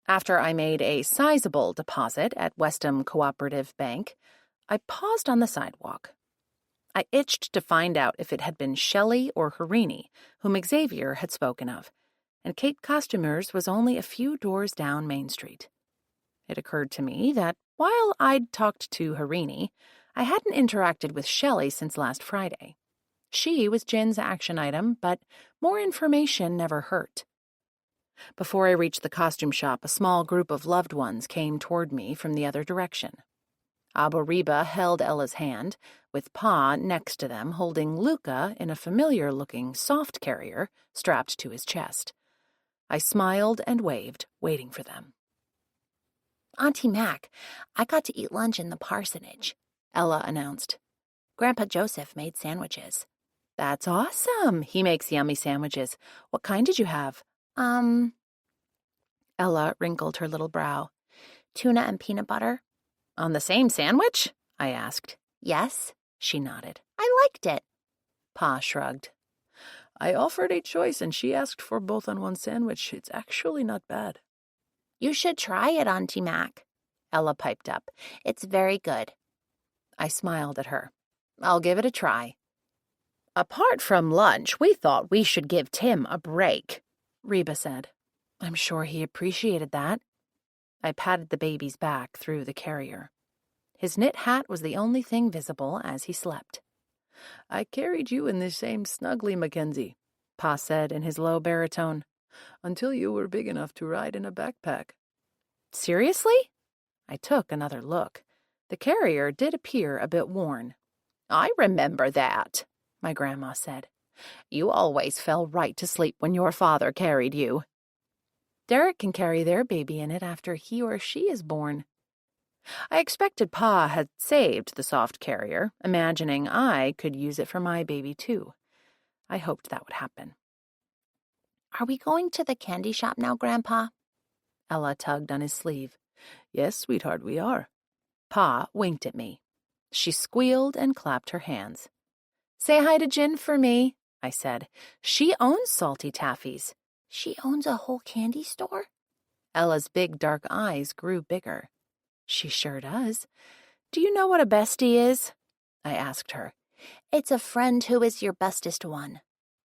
After I made a sizable deposit at Westham Cooperative Bank, I paused on the sidewalk. I itched to find out if it had been Shelley or Harini, whom Xavier had spoken of, and Kate Costumers was only a few doors down Main Street. It occurred to me that while I'd talked to Harini, I hadn't interacted with Shelley since last Friday. She was Jin's action item, but more information never hurt. Before I reached the costume shop, a small group of loved ones came toward me from the other direction. Aboriba held Ella's hand, with Pa next to them holding Luca in a familiar-looking soft carrier strapped to his chest. I smiled and waved, waiting for them. "Auntie Mac, I got to eat lunch in the parsonage," Ella announced. Grandpa Joseph made sandwiches. That's awesome. He makes yummy sandwiches. What kind did you have? Ella wrinkled her little brow. Tuna and peanut butter. On the same sandwich? I asked. Yes, She nodded. I liked it. Pa shrugged. I offered a choice and she asked for both on one sandwich. It's actually not bad. You should try it, Auntie Mac. Ella piped up. It's very good. I smiled at her. I'll give it a try. Apart from lunch, we thought we should give Tim a break, Reba said. I'm sure he appreciated that. I patted the baby's back through the carrier. His knit hat was the only thing visible as he slept. I carried you in the same snuggly, Mackenzie, Pa said in his low baritone, until you were big enough to ride in a backpack. Seriously? I took another look. The carrier did appear a bit worn. I remember that, my grandma said. You always fell right to sleep when your father carried you. Derek can carry their baby in it after he or she is born. I expected Pa had saved the soft carrier, imagining I could use it for my baby too. I hoped that would happen. Are we going to the candy shop now, Grandpa? Ella tugged on his sleeve. Yes, sweetheart, we are. Pa winked at me. She squealed and clapped her hands. Say hi to Jin for me, I said. She owns Salty Taffies. She owns a whole candy store? Ella's big dark eyes grew bigger. She sure does. Do you know what a bestie is? I asked her. It's a friend who is your bestest one.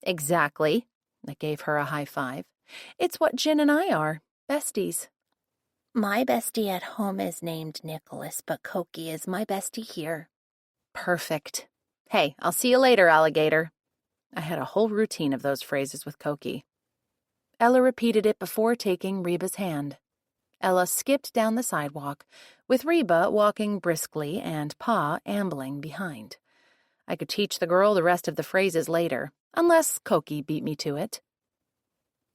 Exactly. I gave her a high five. It's what Jin and I are, besties. My bestie at home is named Nicholas, but Koki is my bestie here. Perfect. Hey, I'll see you later, alligator. I had a whole routine of those phrases with Koki. Ella repeated it before taking Reba's hand. Ella skipped down the sidewalk, with Reba walking briskly and Pa ambling behind. I could teach the girl the rest of the phrases later, unless Koki beat me to it.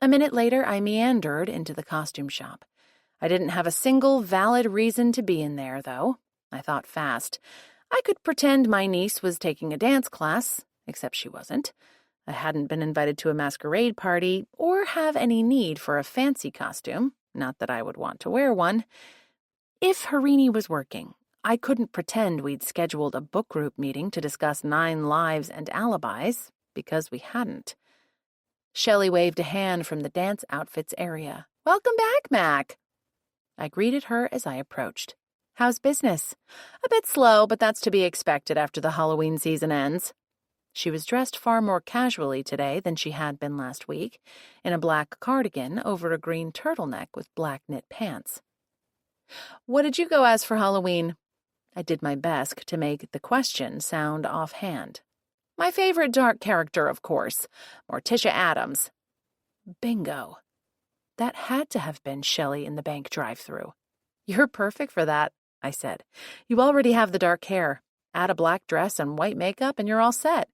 A minute later, I meandered into the costume shop. I didn't have a single valid reason to be in there, though. I thought fast. I could pretend my niece was taking a dance class, except she wasn't. I hadn't been invited to a masquerade party or have any need for a fancy costume, not that I would want to wear one. If Harini was working, I couldn't pretend we'd scheduled a book group meeting to discuss 9 lives and alibis, because we hadn't. Shelley waved a hand from the dance outfits area. Welcome back, Mac. I greeted her as I approached. How's business? A bit slow, but that's to be expected after the Halloween season ends. She was dressed far more casually today than she had been last week, in a black cardigan over a green turtleneck with black knit pants. What did you go as for Halloween? I did my best to make the question sound offhand. My favorite dark character, of course, Morticia Addams. Bingo. That had to have been Shelley in the bank drive-thru. You're perfect for that, I said. You already have the dark hair. Add a black dress and white makeup and you're all set.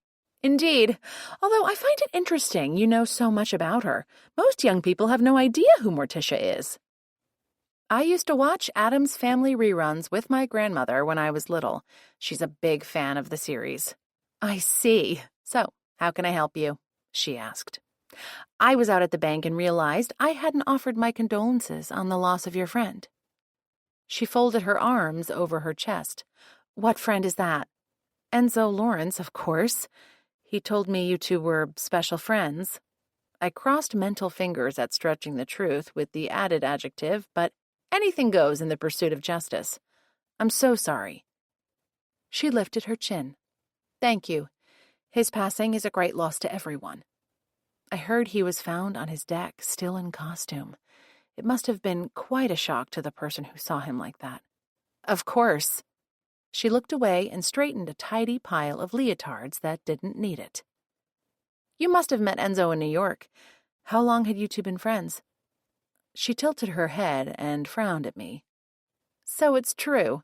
Indeed, although I find it interesting you know so much about her. Most young people have no idea who Morticia is. I used to watch Addams Family reruns with my grandmother when I was little. She's a big fan of the series. I see. So, how can I help you? She asked. I was out at the bank and realized I hadn't offered my condolences on the loss of your friend. She folded her arms over her chest. What friend is that? Enzo Lawrence, of course. He told me you two were special friends. I crossed mental fingers at stretching the truth with the added adjective, but anything goes in the pursuit of justice. I'm so sorry. She lifted her chin. Thank you. His passing is a great loss to everyone. I heard he was found on his deck, still in costume. It must have been quite a shock to the person who saw him like that. Of course. She looked away and straightened a tidy pile of leotards that didn't need it. You must have met Enzo in New York. How long had you two been friends? She tilted her head and frowned at me. So it's true.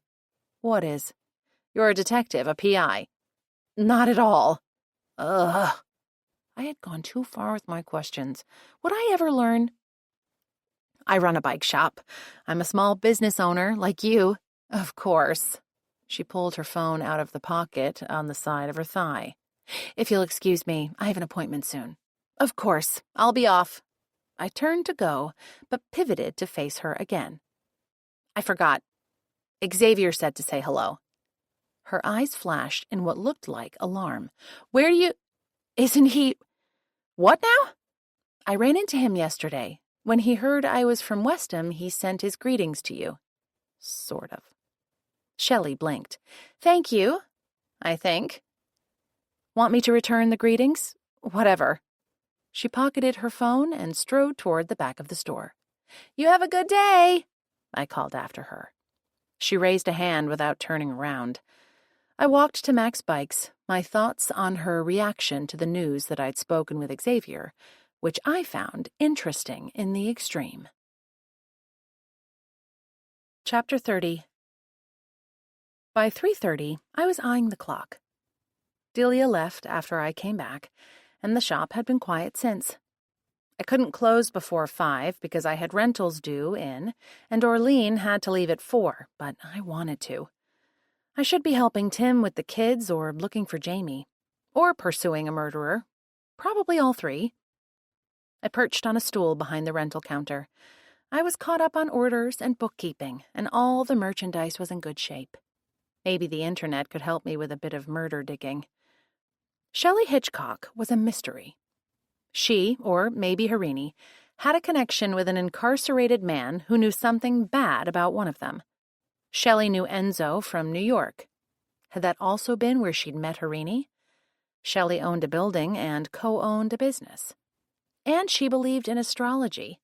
What is? You're a detective, a PI. Not at all. Ugh. I had gone too far with my questions. Would I ever learn? I run a bike shop. I'm a small business owner, like you. Of course. She pulled her phone out of the pocket on the side of her thigh. "If you'll excuse me, I have an appointment soon." "Of course, I'll be off." I turned to go, but pivoted to face her again. "I forgot. Xavier said to say hello." Her eyes flashed in what looked like alarm. "Where do you— Isn't he— What now?" "I ran into him yesterday. When he heard I was from Westham, he sent his greetings to you." "Sort of." Shelley blinked. "Thank you, I think." "Want me to return the greetings?" "Whatever." She pocketed her phone and strode toward the back of the store. "You have a good day," I called after her. She raised a hand without turning around. I walked to Mac's Bikes, my thoughts on her reaction to the news that I'd spoken with Xavier, which I found interesting in the extreme. Chapter 30. By 3:30, I was eyeing the clock. Delia left after I came back, and the shop had been quiet since. I couldn't close before 5 because I had rentals due in, and Orlean had to leave at 4, but I wanted to. I should be helping Tim with the kids or looking for Jamie, or pursuing a murderer. Probably all three. I perched on a stool behind the rental counter. I was caught up on orders and bookkeeping, and all the merchandise was in good shape. Maybe the internet could help me with a bit of murder digging. Shelley Hitchcock was a mystery. She, or maybe Harini, had a connection with an incarcerated man who knew something bad about one of them. Shelley knew Enzo from New York. Had that also been where she'd met Harini? Shelley owned a building and co-owned a business. And she believed in astrology.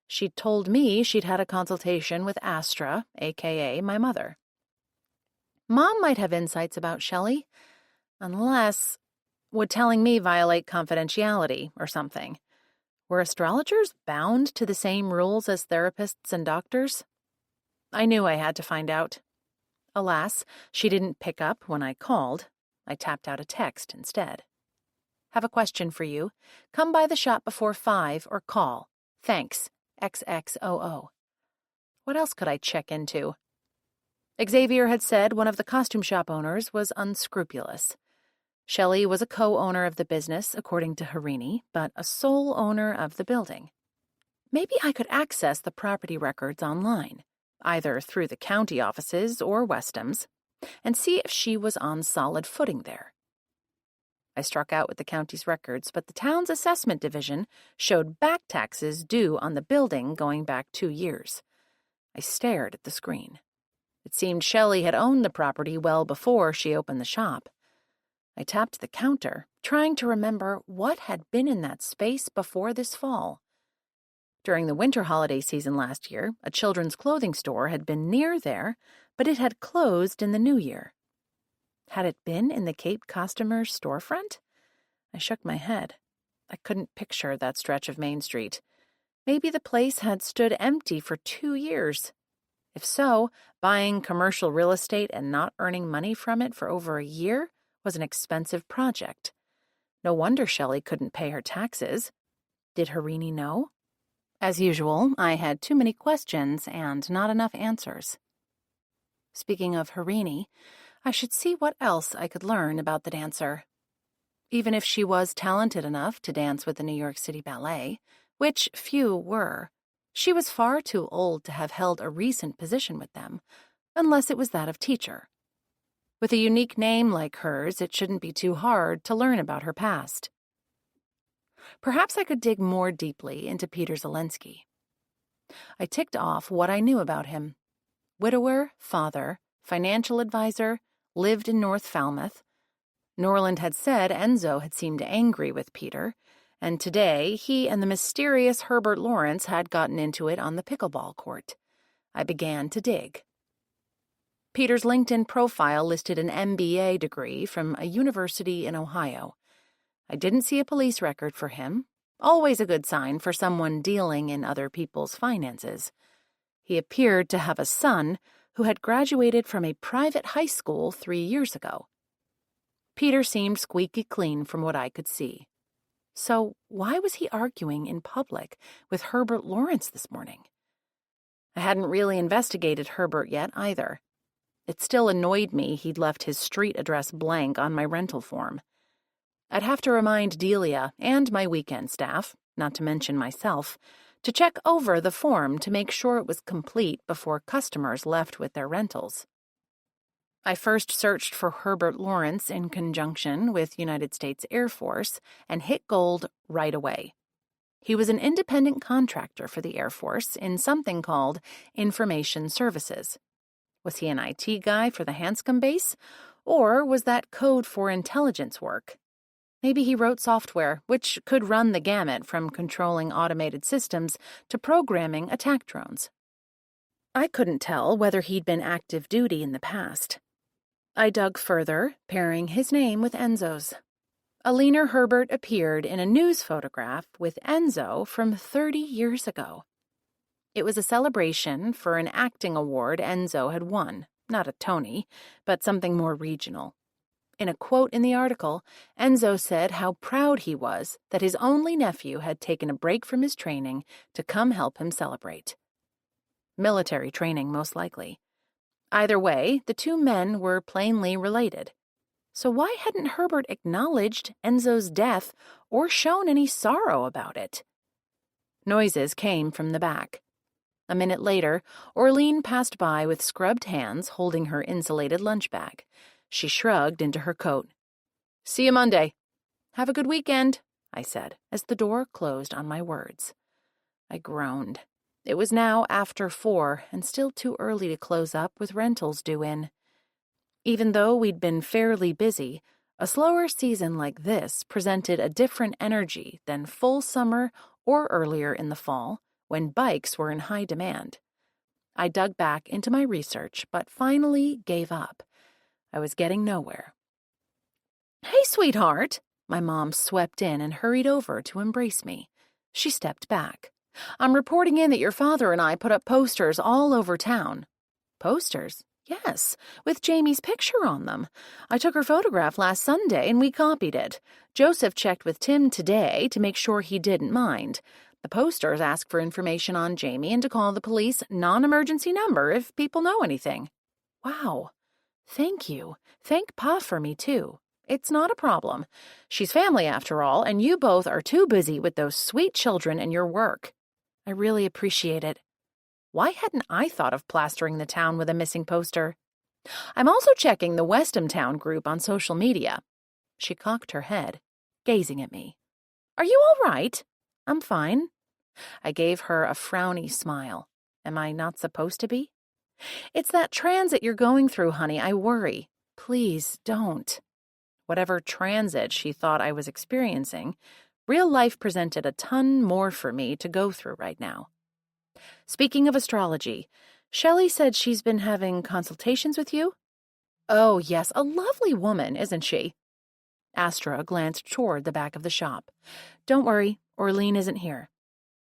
She'd told me she'd had a consultation with Astra, a.k.a. my mother. Mom might have insights about Shelley, unless— would telling me violate confidentiality or something? Were astrologers bound to the same rules as therapists and doctors? I knew I had to find out. Alas, she didn't pick up when I called. I tapped out a text instead. "Have a question for you. Come by the shop before 5 or call. Thanks. XXOO. What else could I check into? Xavier had said one of the costume shop owners was unscrupulous. Shelley was a co-owner of the business, according to Harini, but a sole owner of the building. Maybe I could access the property records online, either through the county offices or Westham's, and see if she was on solid footing there. I struck out with the county's records, but the town's assessment division showed back taxes due on the building going back 2 years. I stared at the screen. It seemed Shelley had owned the property well before she opened the shop. I tapped the counter, trying to remember what had been in that space before this fall. During the winter holiday season last year, a children's clothing store had been near there, but it had closed in the new year. Had it been in the Cape Costumers' storefront? I shook my head. I couldn't picture that stretch of Main Street. Maybe the place had stood empty for 2 years. If so, buying commercial real estate and not earning money from it for over a year was an expensive project. No wonder Shelley couldn't pay her taxes. Did Harini know? As usual, I had too many questions and not enough answers. Speaking of Harini, I should see what else I could learn about the dancer. Even if she was talented enough to dance with the New York City Ballet, which few were, she was far too old to have held a recent position with them, unless it was that of teacher. With a unique name like hers, it shouldn't be too hard to learn about her past. Perhaps I could dig more deeply into Peter Zelensky. I ticked off what I knew about him. Widower, father, financial advisor, lived in North Falmouth. Norland had said Enzo had seemed angry with Peter, and today he and the mysterious Herbert Lawrence had gotten into it on the pickleball court. I began to dig. Peter's LinkedIn profile listed an MBA degree from a university in Ohio. I didn't see a police record for him, always a good sign for someone dealing in other people's finances. He appeared to have a son who had graduated from a private high school 3 years ago. Peter seemed squeaky clean from what I could see. So why was he arguing in public with Herbert Lawrence this morning? I hadn't really investigated Herbert yet either. It still annoyed me he'd left his street address blank on my rental form. I'd have to remind Delia and my weekend staff, not to mention myself, to check over the form to make sure it was complete before customers left with their rentals. I first searched for Herbert Lawrence in conjunction with United States Air Force and hit gold right away. He was an independent contractor for the Air Force in something called Information Services. Was he an IT guy for the Hanscom base, or was that code for intelligence work? Maybe he wrote software, which could run the gamut from controlling automated systems to programming attack drones. I couldn't tell whether he'd been active duty in the past. I dug further, pairing his name with Enzo's. A leaner Herbert appeared in a news photograph with Enzo from 30 years ago. It was a celebration for an acting award Enzo had won, not a Tony, but something more regional. In a quote in the article, Enzo said how proud he was that his only nephew had taken a break from his training to come help him celebrate. Military training, most likely. Either way, the two men were plainly related. So why hadn't Herbert acknowledged Enzo's death or shown any sorrow about it? Noises came from the back. A minute later, Orlean passed by with scrubbed hands holding her insulated lunch bag. She shrugged into her coat. "See you Monday." "Have a good weekend," I said, as the door closed on my words. I groaned. It was now after 4 and still too early to close up with rentals due in. Even though we'd been fairly busy, a slower season like this presented a different energy than full summer or earlier in the fall, when bikes were in high demand. I dug back into my research, but finally gave up. I was getting nowhere. "Hey, sweetheart!" My mom swept in and hurried over to embrace me. She stepped back. "I'm reporting in that your father and I put up posters all over town." "Posters?" "Yes, with Jamie's picture on them. I took her photograph last Sunday and we copied it. Joseph checked with Tim today to make sure he didn't mind. The posters ask for information on Jamie and to call the police non-emergency number if people know anything." "Wow. Thank you. Thank Pa for me, too. It's not a problem. She's family, after all, and you both are too busy with those sweet children and your work. I really appreciate it. Why hadn't I thought of plastering the town with a missing poster? I'm also checking the Westham Town group on social media." She cocked her head, gazing at me. "Are you all right?" "I'm fine." I gave her a frowny smile. Am I not supposed to be? "It's that transit you're going through, honey. I worry. Please don't." Whatever transit she thought I was experiencing, real life presented a ton more for me to go through right now. Speaking of astrology, Shelley said she's been having consultations with you? Oh, yes, a lovely woman, isn't she? Astra glanced toward the back of the shop. "Don't worry, Orlean isn't here."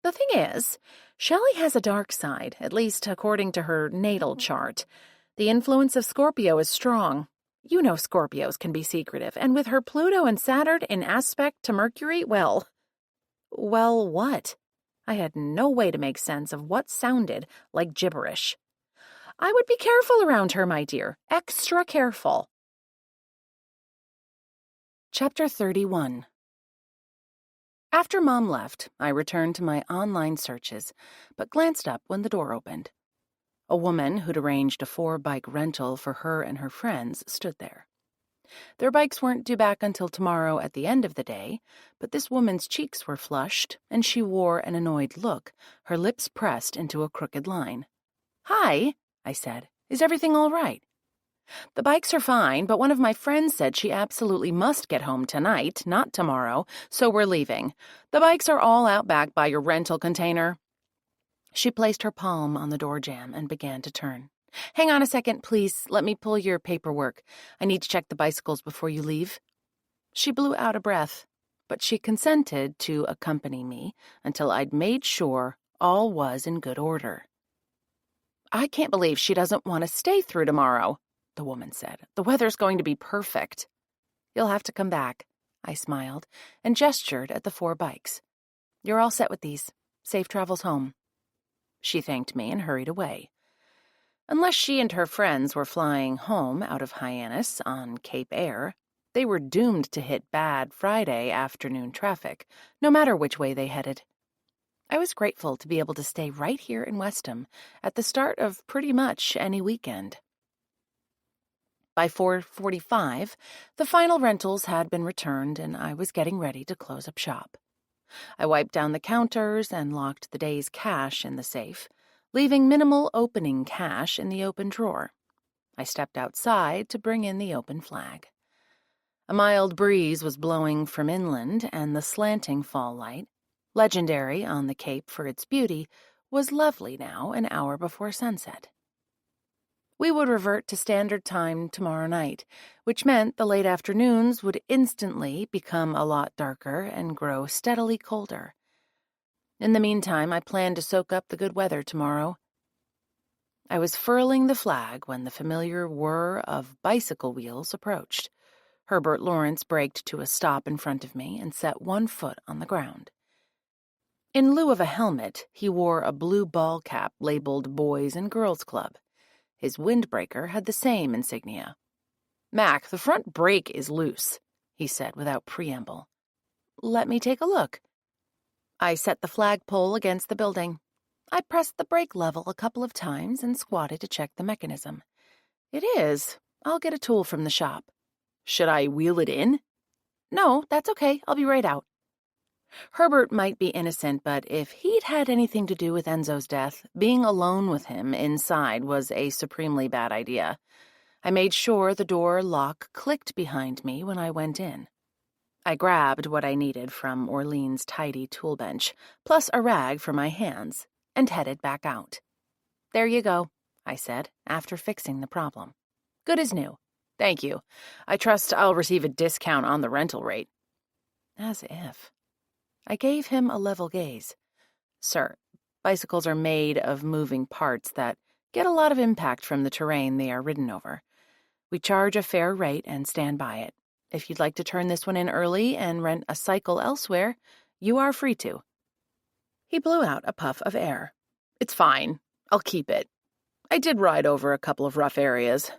"The thing is, Shelley has a dark side, at least according to her natal chart. The influence of Scorpio is strong. You know Scorpios can be secretive, and with her Pluto and Saturn in aspect to Mercury, well, what? I had no way to make sense of what sounded like gibberish. "I would be careful around her, my dear. Extra careful." Chapter 31. After Mom left, I returned to my online searches, but glanced up when the door opened. A woman who'd arranged a 4-bike rental for her and her friends stood there. Their bikes weren't due back until tomorrow at the end of the day, but this woman's cheeks were flushed, and she wore an annoyed look, her lips pressed into a crooked line. "Hi," I said. "Is everything all right?" "The bikes are fine, but one of my friends said she absolutely must get home tonight, not tomorrow, so we're leaving. The bikes are all out back by your rental container." She placed her palm on the door jamb and began to turn. "Hang on a second, please. Let me pull your paperwork. I need to check the bicycles before you leave." She blew out a breath, but she consented to accompany me until I'd made sure all was in good order. "I can't believe she doesn't want to stay through tomorrow," the woman said. "The weather's going to be perfect." "You'll have to come back," I smiled and gestured at the 4 bikes. "You're all set with these. Safe travels home." She thanked me and hurried away. Unless she and her friends were flying home out of Hyannis on Cape Air, they were doomed to hit bad Friday afternoon traffic, no matter which way they headed. I was grateful to be able to stay right here in Westham at the start of pretty much any weekend. By 4:45, the final rentals had been returned, and I was getting ready to close up shop. I wiped down the counters and locked the day's cash in the safe, leaving minimal opening cash in the open drawer. I stepped outside to bring in the open flag. A mild breeze was blowing from inland, and the slanting fall light, legendary on the Cape for its beauty, was lovely now an hour before sunset. We would revert to standard time tomorrow night, which meant the late afternoons would instantly become a lot darker and grow steadily colder. In the meantime, I planned to soak up the good weather tomorrow. I was furling the flag when the familiar whir of bicycle wheels approached. Herbert Lawrence braked to a stop in front of me and set one foot on the ground. In lieu of a helmet, he wore a blue ball cap labeled Boys and Girls Club. His windbreaker had the same insignia. "Mac, the front brake is loose," he said without preamble. "Let me take a look." I set the flagpole against the building. I pressed the brake level a couple of times and squatted to check the mechanism. "It is. I'll get a tool from the shop." "Should I wheel it in?" "No, that's okay. I'll be right out." Herbert might be innocent, but if he'd had anything to do with Enzo's death, being alone with him inside was a supremely bad idea. I made sure the door lock clicked behind me when I went in. I grabbed what I needed from Orlean's tidy tool bench, plus a rag for my hands, and headed back out. "There you go," I said, after fixing the problem. "Good as new." "Thank you. I trust I'll receive a discount on the rental rate." As if. I gave him a level gaze. "Sir, bicycles are made of moving parts that get a lot of impact from the terrain they are ridden over. We charge a fair rate and stand by it. If you'd like to turn this one in early and rent a cycle elsewhere, you are free to." He blew out a puff of air. "It's fine. I'll keep it. I did ride over a couple of rough areas.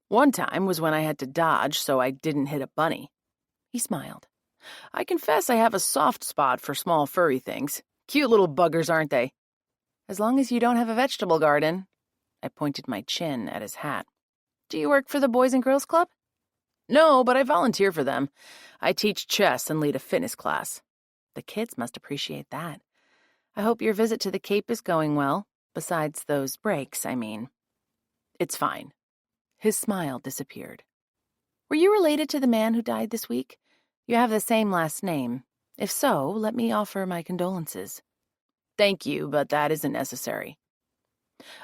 One time was when I had to dodge so I didn't hit a bunny." He smiled. "I confess I have a soft spot for small furry things. Cute little buggers, aren't they? As long as you don't have a vegetable garden." I pointed my chin at his hat. "Do you work for the Boys and Girls Club?" "No, but I volunteer for them. I teach chess and lead a fitness class." The kids must appreciate that. "I hope your visit to the Cape is going well, besides those breaks, I mean." "It's fine." His smile disappeared. "Were you related to the man who died this week? You have the same last name. If so, let me offer my condolences." "Thank you, but that isn't necessary."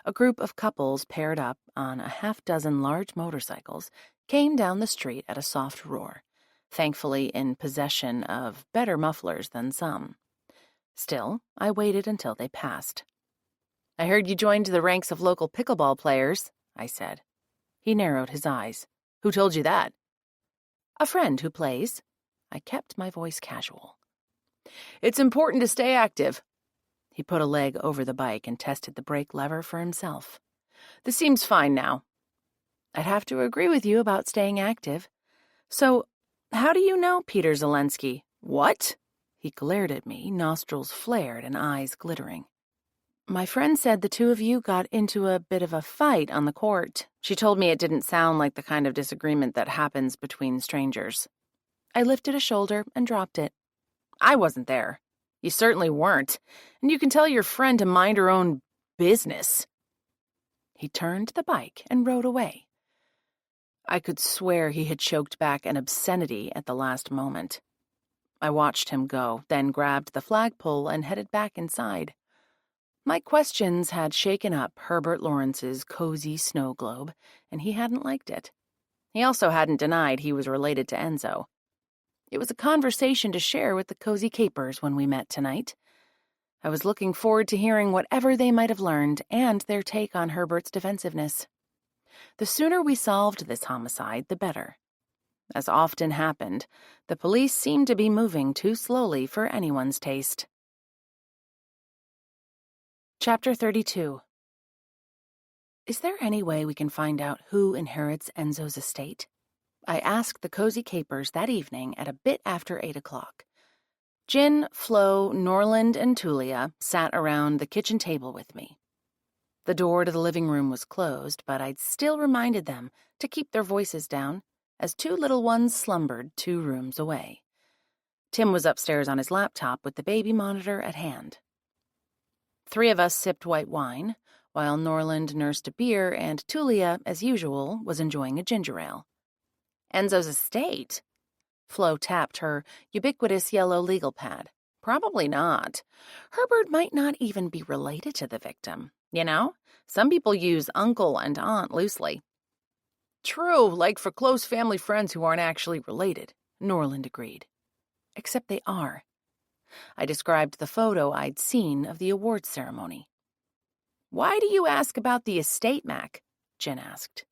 A group of couples paired up on a half-dozen large motorcycles came down the street at a soft roar, thankfully in possession of better mufflers than some. Still, I waited until they passed. "I heard you joined the ranks of local pickleball players," I said. He narrowed his eyes. "Who told you that?" "A friend who plays." I kept my voice casual. "It's important to stay active." He put a leg over the bike and tested the brake lever for himself. "This seems fine now." "I'd have to agree with you about staying active. So, how do you know Peter Zelensky?" "What?" He glared at me, nostrils flared and eyes glittering. "My friend said the two of you got into a bit of a fight on the court. She told me it didn't sound like the kind of disagreement that happens between strangers." I lifted a shoulder and dropped it. "I wasn't there. You certainly weren't. And you can tell your friend to mind her own business." He turned the bike and rode away. I could swear he had choked back an obscenity at the last moment. I watched him go, then grabbed the flagpole and headed back inside. My questions had shaken up Herbert Lawrence's cozy snow globe, and he hadn't liked it. He also hadn't denied he was related to Enzo. It was a conversation to share with the cozy capers when we met tonight. I was looking forward to hearing whatever they might have learned and their take on Herbert's defensiveness. The sooner we solved this homicide, the better. As often happened, the police seemed to be moving too slowly for anyone's taste. Chapter 32. Is there any way we can find out who inherits Enzo's estate? I asked the Cozy Capers that evening at a bit after 8 o'clock. Jin, Flo, Norland, and Tulia sat around the kitchen table with me. The door to the living room was closed, but I'd still reminded them to keep their voices down, as 2 little ones slumbered 2 rooms away. Tim was upstairs on his laptop with the baby monitor at hand. 3 of us sipped white wine, while Norland nursed a beer and Tulia, as usual, was enjoying a ginger ale. Enzo's estate? Flo tapped her ubiquitous yellow legal pad. Probably not. Herbert might not even be related to the victim. You know, some people use uncle and aunt loosely. True, like for close family friends who aren't actually related, Norland agreed. Except they are. I described the photo I'd seen of the awards ceremony. Why do you ask about the estate, Mac? Jen asked.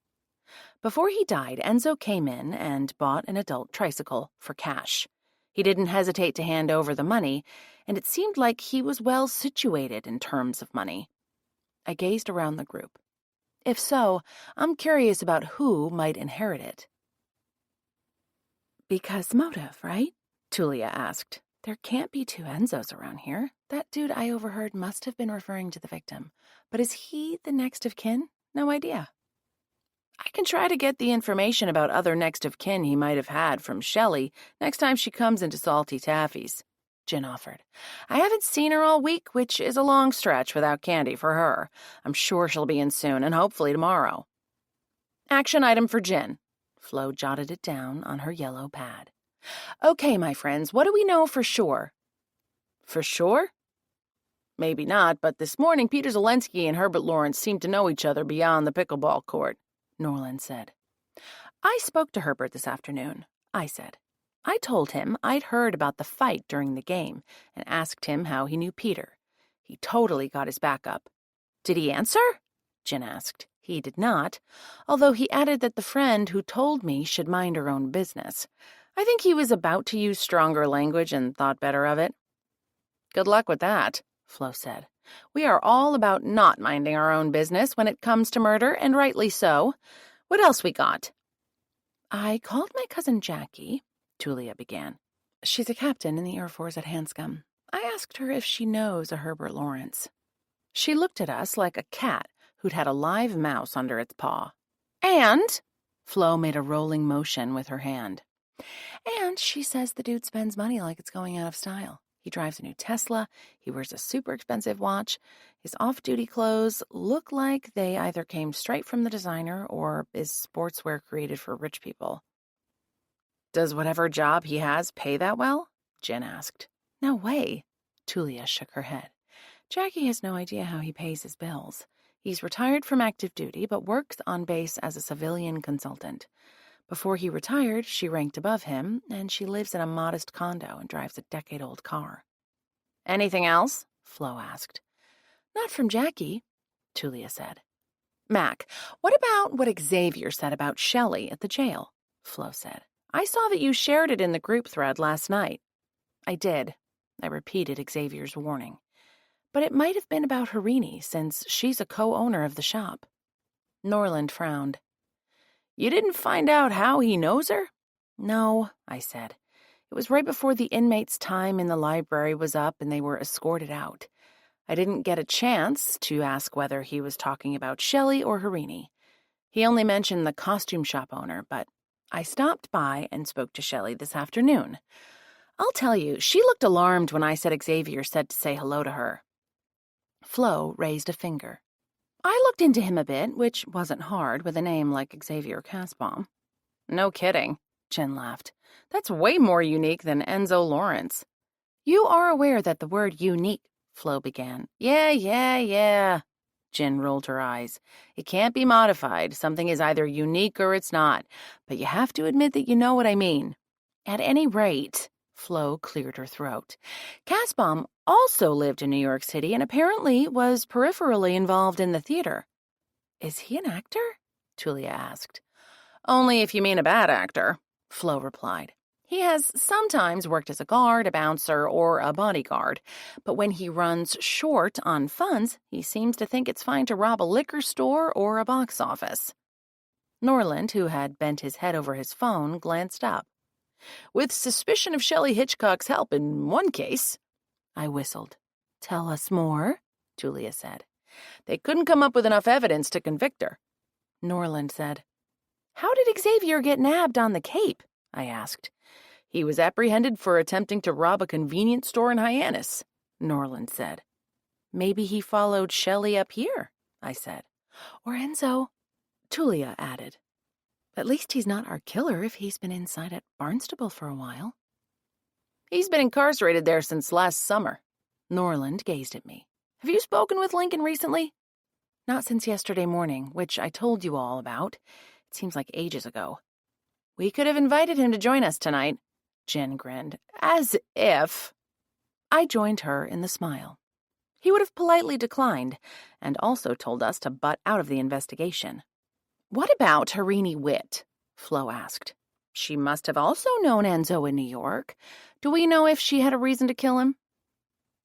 Before he died, Enzo came in and bought an adult tricycle for cash. He didn't hesitate to hand over the money, and it seemed like he was well situated in terms of money. I gazed around the group. If so, I'm curious about who might inherit it. Because motive, right? Tulia asked. There can't be 2 Enzos around here. That dude I overheard must have been referring to the victim. But is he the next of kin? No idea. I can try to get the information about other next of kin he might have had from Shelley next time she comes into Salty Taffy's, Jen offered. I haven't seen her all week, which is a long stretch without candy for her. I'm sure she'll be in soon, and hopefully tomorrow. Action item for Jen. Flo jotted it down on her yellow pad. Okay, my friends, what do we know for sure? For sure? Maybe not, but this morning Peter Zelensky and Herbert Lawrence seemed to know each other beyond the pickleball court, Norland said. I spoke to Herbert this afternoon, I said. I told him I'd heard about the fight during the game and asked him how he knew Peter. He totally got his back up. Did he answer? Jen asked. He did not, although he added that the friend who told me should mind her own business. I think he was about to use stronger language and thought better of it. Good luck with that, Flo said. We are all about not minding our own business when it comes to murder, and rightly so. What else we got? I called my cousin Jackie, Tulia began. She's a captain in the Air Force at Hanscom. I asked her if she knows a Herbert Lawrence. She looked at us like a cat who'd had a live mouse under its paw. And, Flo made a rolling motion with her hand. And she says the dude spends money like it's going out of style. He drives a new Tesla, he wears a super expensive watch, his off-duty clothes look like they either came straight from the designer or is sportswear created for rich people. Does whatever job he has pay that well? Jen asked. No way. Tulia shook her head. Jackie has no idea how he pays his bills. He's retired from active duty but works on base as a civilian consultant. Before he retired, she ranked above him, and she lives in a modest condo and drives a decade-old car. Anything else? Flo asked. Not from Jackie, Tulia said. Mac, what about what Xavier said about Shelley at the jail? Flo said. I saw that you shared it in the group thread last night. I did. I repeated Xavier's warning. But it might have been about Harini, since she's a co-owner of the shop. Norland frowned. You didn't find out how he knows her? No, I said. It was right before the inmates' time in the library was up and they were escorted out. I didn't get a chance to ask whether he was talking about Shelley or Harini. He only mentioned the costume shop owner, but I stopped by and spoke to Shelley this afternoon. I'll tell you, she looked alarmed when I said Xavier said to say hello to her. Flo raised a finger. I looked into him a bit, which wasn't hard with a name like Xavier Caspom. No kidding, Jen laughed. That's way more unique than Enzo Lawrence. You are aware that the word unique, Flo began. Yeah. Jen rolled her eyes. It can't be modified. Something is either unique or it's not. But you have to admit that you know what I mean. At any rate, Flo cleared her throat. Caspom also lived in New York City and apparently was peripherally involved in the theater. Is he an actor? Tulia asked. Only if you mean a bad actor, Flo replied. He has sometimes worked as a guard, a bouncer, or a bodyguard, but when he runs short on funds, he seems to think it's fine to rob a liquor store or a box office. Norland, who had bent his head over his phone, glanced up. With suspicion of Shelley Hitchcock's help in one case. I whistled. "Tell us more," Julia said. They couldn't come up with enough evidence to convict her. Norland said. "How did Xavier get nabbed on the Cape?" I asked. He was apprehended for attempting to rob a convenience store in Hyannis, Norland said. "Maybe he followed Shelley up here," I said. "Or Enzo," Julia added. "At least he's not our killer if he's been inside at Barnstable for a while." He's been incarcerated there since last summer. Norland gazed at me. Have you spoken with Lincoln recently? Not since yesterday morning, which I told you all about. It seems like ages ago. We could have invited him to join us tonight. Jen grinned. As if. I joined her in the smile. He would have politely declined, and also told us to butt out of the investigation. What about Harini Witt? Flo asked. She must have also known Enzo in New York. Do we know if she had a reason to kill him?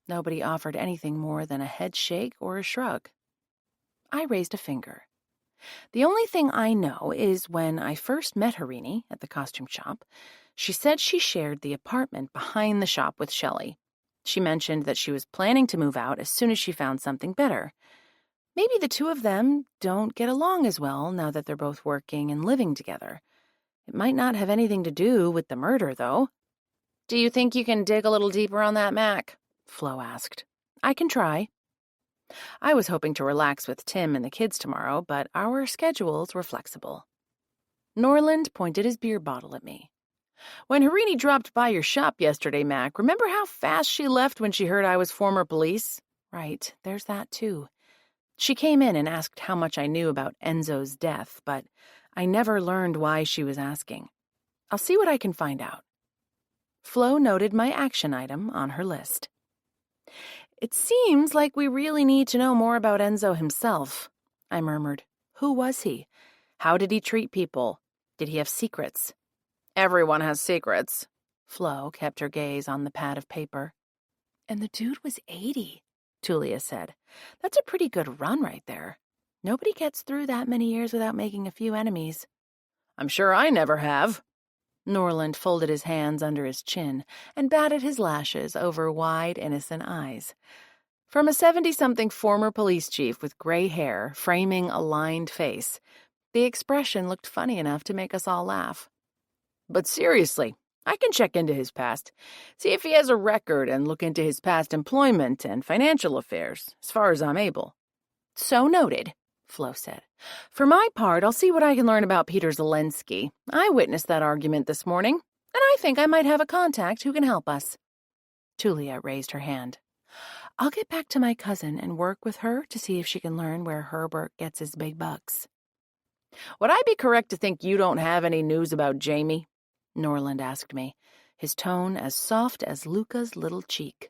Nobody offered anything more than a head shake or a shrug. I raised a finger. The only thing I know is when I first met Harini at the costume shop, she said she shared the apartment behind the shop with Shelley. She mentioned that she was planning to move out as soon as she found something better. Maybe the two of them don't get along as well now that they're both working and living together. It might not have anything to do with the murder, though. Do you think you can dig a little deeper on that, Mac? Flo asked. I can try. I was hoping to relax with Tim and the kids tomorrow, but our schedules were flexible. Norland pointed his beer bottle at me. When Harini dropped by your shop yesterday, Mac, remember how fast she left when she heard I was former police? Right, there's that too. She came in and asked how much I knew about Enzo's death, but I never learned why she was asking. I'll see what I can find out. Flo noted my action item on her list. It seems like we really need to know more about Enzo himself, I murmured. Who was he? How did he treat people? Did he have secrets? Everyone has secrets. Flo kept her gaze on the pad of paper. And the dude was 80, Julia said. That's a pretty good run right there. Nobody gets through that many years without making a few enemies. I'm sure I never have. Norland folded his hands under his chin and batted his lashes over wide, innocent eyes. From a 70-something former police chief with gray hair framing a lined face, the expression looked funny enough to make us all laugh. But seriously, I can check into his past, see if he has a record, and look into his past employment and financial affairs, as far as I'm able. So noted, Flo said. For my part, I'll see what I can learn about Peter Zelensky. I witnessed that argument this morning, and I think I might have a contact who can help us. Julia raised her hand. I'll get back to my cousin and work with her to see if she can learn where Herbert gets his big bucks. Would I be correct to think you don't have any news about Jamie? Norland asked me, his tone as soft as Luca's little cheek.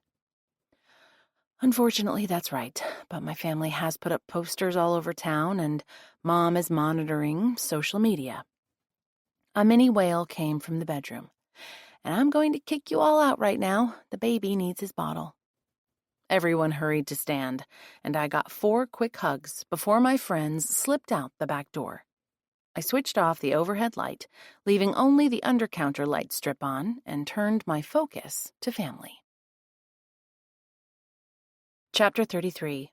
Unfortunately, that's right, but my family has put up posters all over town, and Mom is monitoring social media. A mini wail came from the bedroom. And I'm going to kick you all out right now. The baby needs his bottle. Everyone hurried to stand, and I got 4 quick hugs before my friends slipped out the back door. I switched off the overhead light, leaving only the under-counter light strip on, and turned my focus to family. Chapter 33.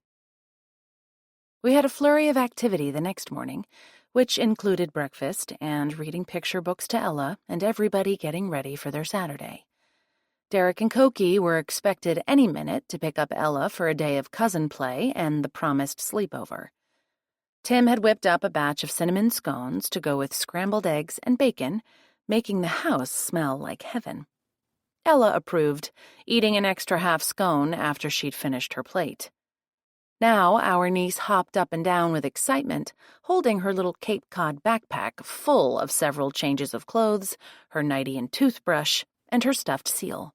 We had a flurry of activity the next morning, which included breakfast and reading picture books to Ella and everybody getting ready for their Saturday. Derek and Koki were expected any minute to pick up Ella for a day of cousin play and the promised sleepover. Tim had whipped up a batch of cinnamon scones to go with scrambled eggs and bacon, making the house smell like heaven. Ella approved, eating an extra half scone after she'd finished her plate. Now our niece hopped up and down with excitement, holding her little Cape Cod backpack full of several changes of clothes, her nightie and toothbrush, and her stuffed seal.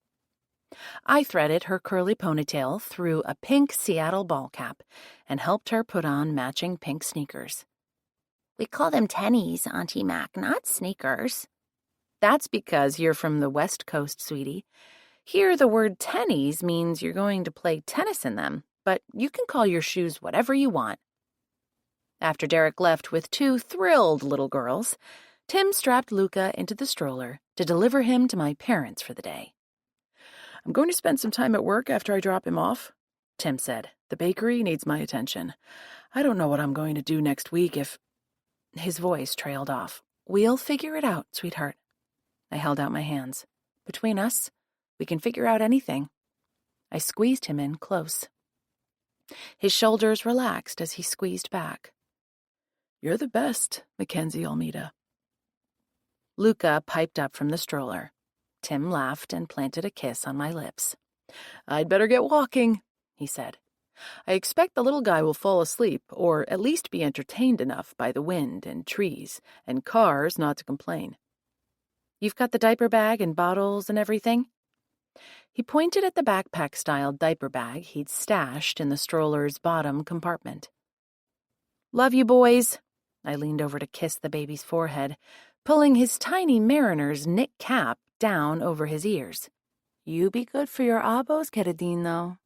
I threaded her curly ponytail through a pink Seattle ball cap and helped her put on matching pink sneakers. We call them tennies, Auntie Mac, not sneakers. That's because you're from the West Coast, sweetie. Here, the word tennies means you're going to play tennis in them, but you can call your shoes whatever you want. After Derek left with 2 thrilled little girls, Tim strapped Luca into the stroller to deliver him to my parents for the day. I'm going to spend some time at work after I drop him off, Tim said. The bakery needs my attention. I don't know what I'm going to do next week if... His voice trailed off. We'll figure it out, sweetheart. I held out my hands. Between us, we can figure out anything. I squeezed him in close. His shoulders relaxed as he squeezed back. You're the best, Mackenzie Almeida. Luca piped up from the stroller. Tim laughed and planted a kiss on my lips. I'd better get walking, he said. I expect the little guy will fall asleep, or at least be entertained enough by the wind and trees and cars not to complain. You've got the diaper bag and bottles and everything? He pointed at the backpack-style diaper bag he'd stashed in the stroller's bottom compartment. Love you, boys. I leaned over to kiss the baby's forehead, pulling his tiny mariner's knit cap down over his ears. You be good for your abos, queridino.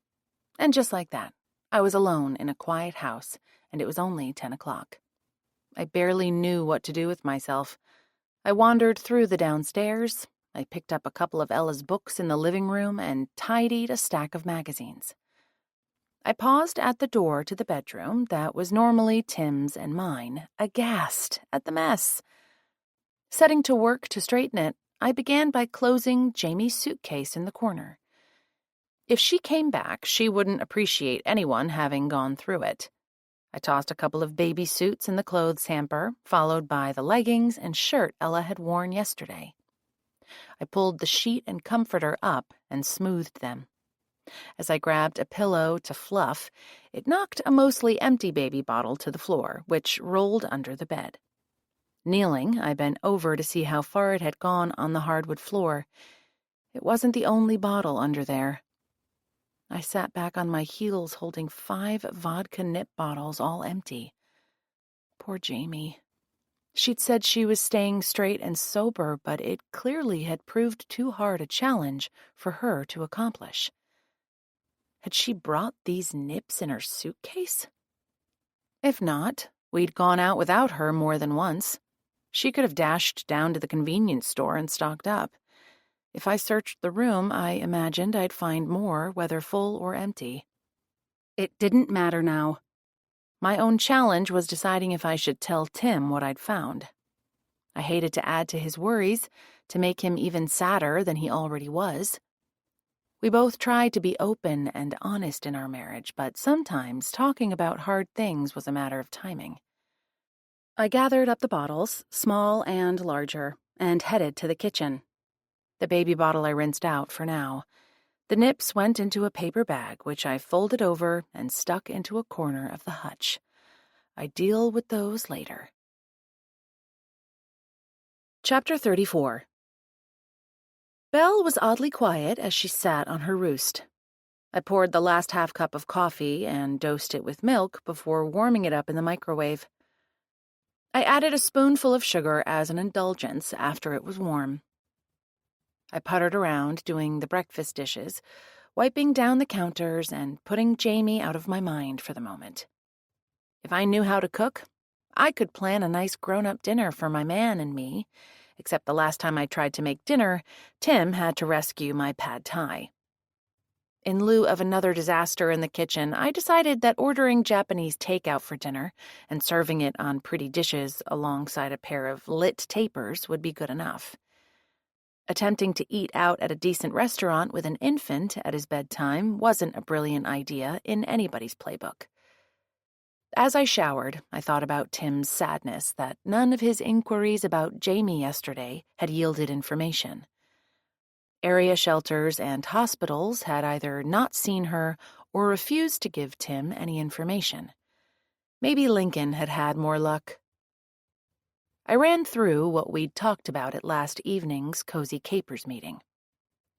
And just like that, I was alone in a quiet house, and it was only 10 o'clock. I barely knew what to do with myself. I wandered through the downstairs. I picked up a couple of Ella's books in the living room and tidied a stack of magazines. I paused at the door to the bedroom that was normally Tim's and mine, aghast at the mess. Setting to work to straighten it, I began by closing Jamie's suitcase in the corner. If she came back, she wouldn't appreciate anyone having gone through it. I tossed a couple of baby suits in the clothes hamper, followed by the leggings and shirt Ella had worn yesterday. I pulled the sheet and comforter up and smoothed them. As I grabbed a pillow to fluff, it knocked a mostly empty baby bottle to the floor, which rolled under the bed. Kneeling, I bent over to see how far it had gone on the hardwood floor. It wasn't the only bottle under there. I sat back on my heels holding 5 vodka nip bottles, all empty. Poor Jamie. She'd said she was staying straight and sober, but it clearly had proved too hard a challenge for her to accomplish. Had she brought these nips in her suitcase? If not, we'd gone out without her more than once. She could have dashed down to the convenience store and stocked up. If I searched the room, I imagined I'd find more, whether full or empty. It didn't matter now. My own challenge was deciding if I should tell Tim what I'd found. I hated to add to his worries, to make him even sadder than he already was. We both tried to be open and honest in our marriage, but sometimes talking about hard things was a matter of timing. I gathered up the bottles, small and larger, and headed to the kitchen. The baby bottle I rinsed out for now. The nips went into a paper bag, which I folded over and stuck into a corner of the hutch. I'd deal with those later. Chapter 34. Belle was oddly quiet as she sat on her roost. I poured the last half cup of coffee and dosed it with milk before warming it up in the microwave. I added a spoonful of sugar as an indulgence after it was warm. I puttered around doing the breakfast dishes, wiping down the counters and putting Jamie out of my mind for the moment. If I knew how to cook, I could plan a nice grown-up dinner for my man and me, except the last time I tried to make dinner, Tim had to rescue my pad thai. In lieu of another disaster in the kitchen, I decided that ordering Japanese takeout for dinner and serving it on pretty dishes alongside a pair of lit tapers would be good enough. Attempting to eat out at a decent restaurant with an infant at his bedtime wasn't a brilliant idea in anybody's playbook. As I showered, I thought about Tim's sadness that none of his inquiries about Jamie yesterday had yielded information. Area shelters and hospitals had either not seen her or refused to give Tim any information. Maybe Lincoln had had more luck. I ran through what we'd talked about at last evening's Cozy Capers meeting.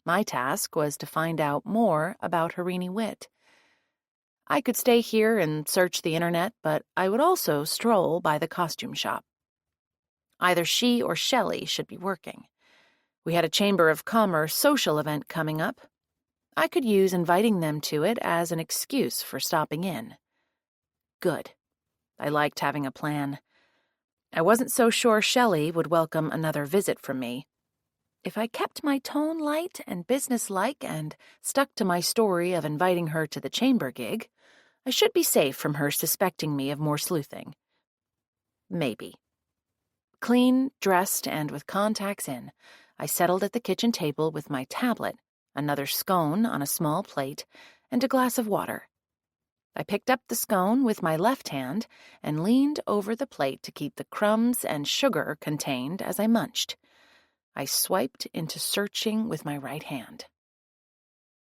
My task was to find out more about Harini Witt. I could stay here and search the internet, but I would also stroll by the costume shop. Either she or Shelley should be working. We had a Chamber of Commerce social event coming up. I could use inviting them to it as an excuse for stopping in. Good. I liked having a plan. I wasn't so sure Shelley would welcome another visit from me. If I kept my tone light and businesslike and stuck to my story of inviting her to the chamber gig, I should be safe from her suspecting me of more sleuthing. Maybe. Clean, dressed, and with contacts in, I settled at the kitchen table with my tablet, another scone on a small plate, and a glass of water. I picked up the scone with my left hand and leaned over the plate to keep the crumbs and sugar contained as I munched. I swiped into searching with my right hand.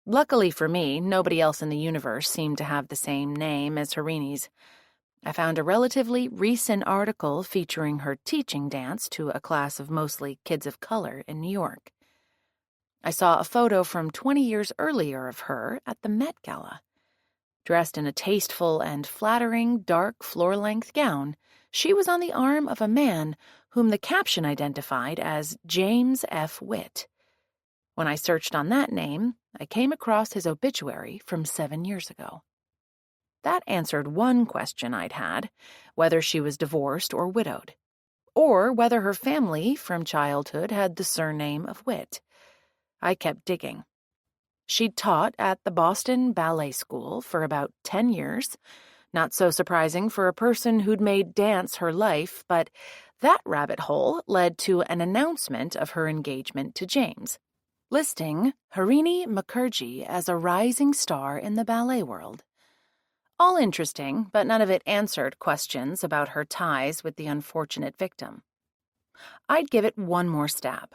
Luckily for me, nobody else in the universe seemed to have the same name as Harini's. I found a relatively recent article featuring her teaching dance to a class of mostly kids of color in New York. I saw a photo from 20 years earlier of her at the Met Gala. Dressed in a tasteful and flattering dark floor-length gown, she was on the arm of a man whom the caption identified as James F. Witt. When I searched on that name, I came across his obituary from 7 years ago. That answered one question I'd had, whether she was divorced or widowed, or whether her family from childhood had the surname of Witt. I kept digging. She'd taught at the Boston Ballet School for about 10 years, not so surprising for a person who'd made dance her life, but that rabbit hole led to an announcement of her engagement to James, listing Harini Mukherjee as a rising star in the ballet world. All interesting, but none of it answered questions about her ties with the unfortunate victim. I'd give it one more stab.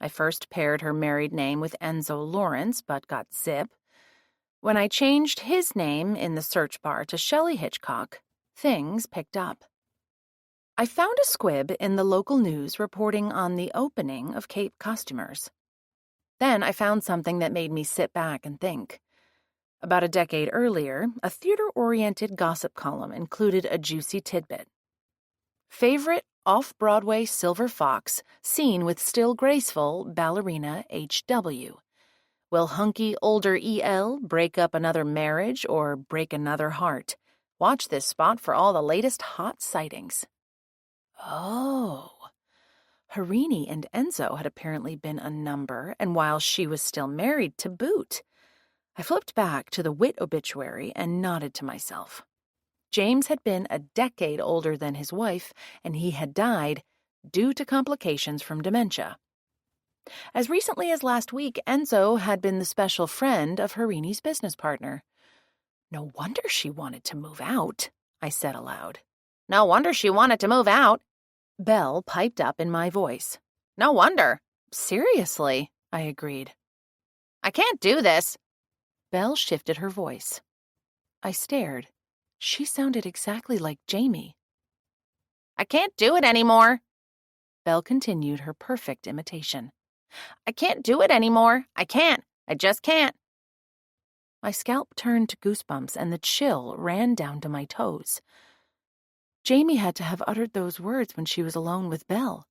I first paired her married name with Enzo Lawrence, but got zip. When I changed his name in the search bar to Shelley Hitchcock, things picked up. I found a squib in the local news reporting on the opening of Cape Costumers. Then I found something that made me sit back and think. About a decade earlier, a theater-oriented gossip column included a juicy tidbit. Favorite off-Broadway silver fox seen with still graceful ballerina H.W. Will hunky older E.L. break up another marriage or break another heart? Watch this spot for all the latest hot sightings. Oh. Harini and Enzo had apparently been a number, and while she was still married to boot. I flipped back to the Witt obituary and nodded to myself. James had been a decade older than his wife, and he had died due to complications from dementia. As recently as last week, Enzo had been the special friend of Harini's business partner. No wonder she wanted to move out, I said aloud. No wonder she wanted to move out, Belle piped up in my voice. No wonder. Seriously, I agreed. I can't do this. Belle shifted her voice. I stared. She sounded exactly like Jamie. I can't do it anymore. Belle continued her perfect imitation. I can't do it anymore. I can't. I just can't. My scalp turned to goosebumps and the chill ran down to my toes. Jamie had to have uttered those words when she was alone with Belle.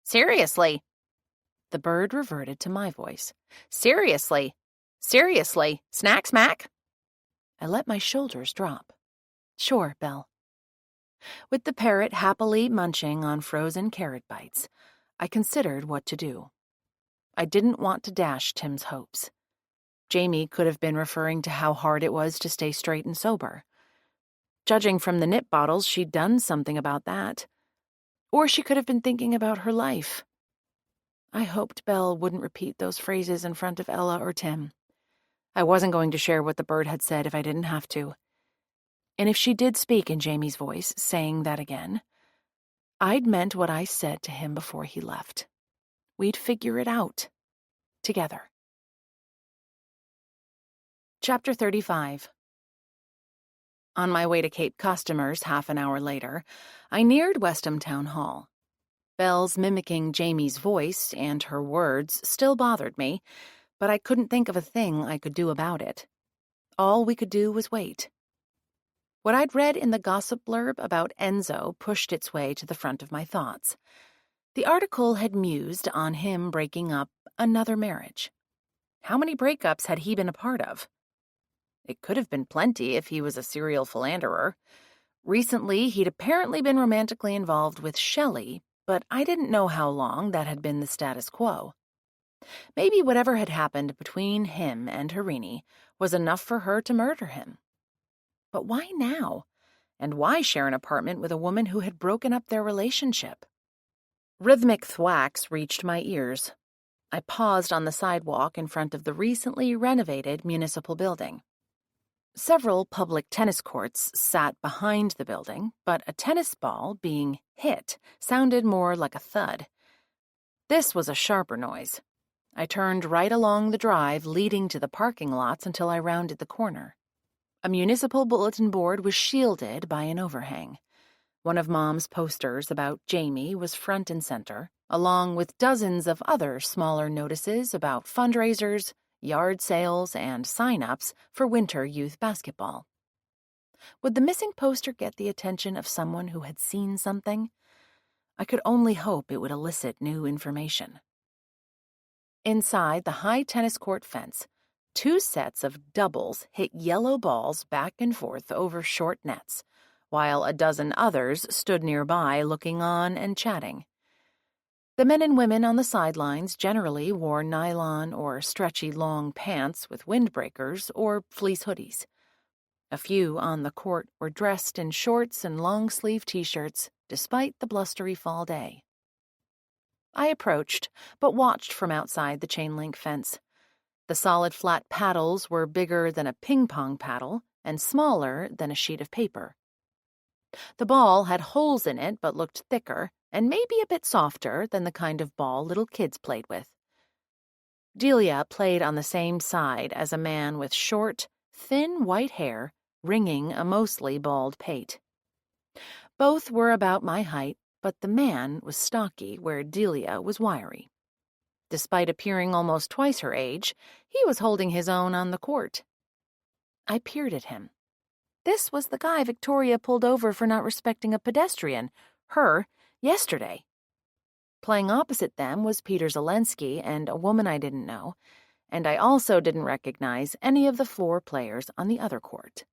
Seriously. The bird reverted to my voice. Seriously. Seriously. Snack smack? I let my shoulders drop. Sure, Belle. With the parrot happily munching on frozen carrot bites, I considered what to do. I didn't want to dash Tim's hopes. Jamie could have been referring to how hard it was to stay straight and sober. Judging from the nip bottles, she'd done something about that. Or she could have been thinking about her life. I hoped Belle wouldn't repeat those phrases in front of Ella or Tim. I wasn't going to share what the bird had said if I didn't have to. And if she did speak in Jamie's voice, saying that again, I'd meant what I said to him before he left. We'd figure it out. Together. Chapter 35. On my way to Cape Costumers half an hour later, I neared Westham Town Hall. Belle's mimicking Jamie's voice and her words still bothered me, but I couldn't think of a thing I could do about it. All we could do was wait. What I'd read in the gossip blurb about Enzo pushed its way to the front of my thoughts. The article had mused on him breaking up another marriage. How many breakups had he been a part of? It could have been plenty if he was a serial philanderer. Recently, he'd apparently been romantically involved with Shelley, but I didn't know how long that had been the status quo. Maybe whatever had happened between him and Harini was enough for her to murder him. But why now? And why share an apartment with a woman who had broken up their relationship? Rhythmic thwacks reached my ears. I paused on the sidewalk in front of the recently renovated municipal building. Several public tennis courts sat behind the building, but a tennis ball being hit sounded more like a thud. This was a sharper noise. I turned right along the drive leading to the parking lots until I rounded the corner. A municipal bulletin board was shielded by an overhang. One of Mom's posters about Jamie was front and center, along with dozens of other smaller notices about fundraisers, yard sales, and sign-ups for winter youth basketball. Would the missing poster get the attention of someone who had seen something? I could only hope it would elicit new information. Inside the high tennis court fence, 2 sets of doubles hit yellow balls back and forth over short nets, while a dozen others stood nearby looking on and chatting. The men and women on the sidelines generally wore nylon or stretchy long pants with windbreakers or fleece hoodies. A few on the court were dressed in shorts and long-sleeve t-shirts, despite the blustery fall day. I approached, but watched from outside the chain-link fence. The solid flat paddles were bigger than a ping-pong paddle and smaller than a sheet of paper. The ball had holes in it but looked thicker and maybe a bit softer than the kind of ball little kids played with. Delia played on the same side as a man with short, thin white hair ringing a mostly bald pate. Both were about my height, but the man was stocky where Delia was wiry. Despite appearing almost twice her age, he was holding his own on the court. I peered at him. This was the guy Victoria pulled over for not respecting a pedestrian, yesterday. Playing opposite them was Peter Zelensky and a woman I didn't know, and I also didn't recognize any of the 4 players on the other court.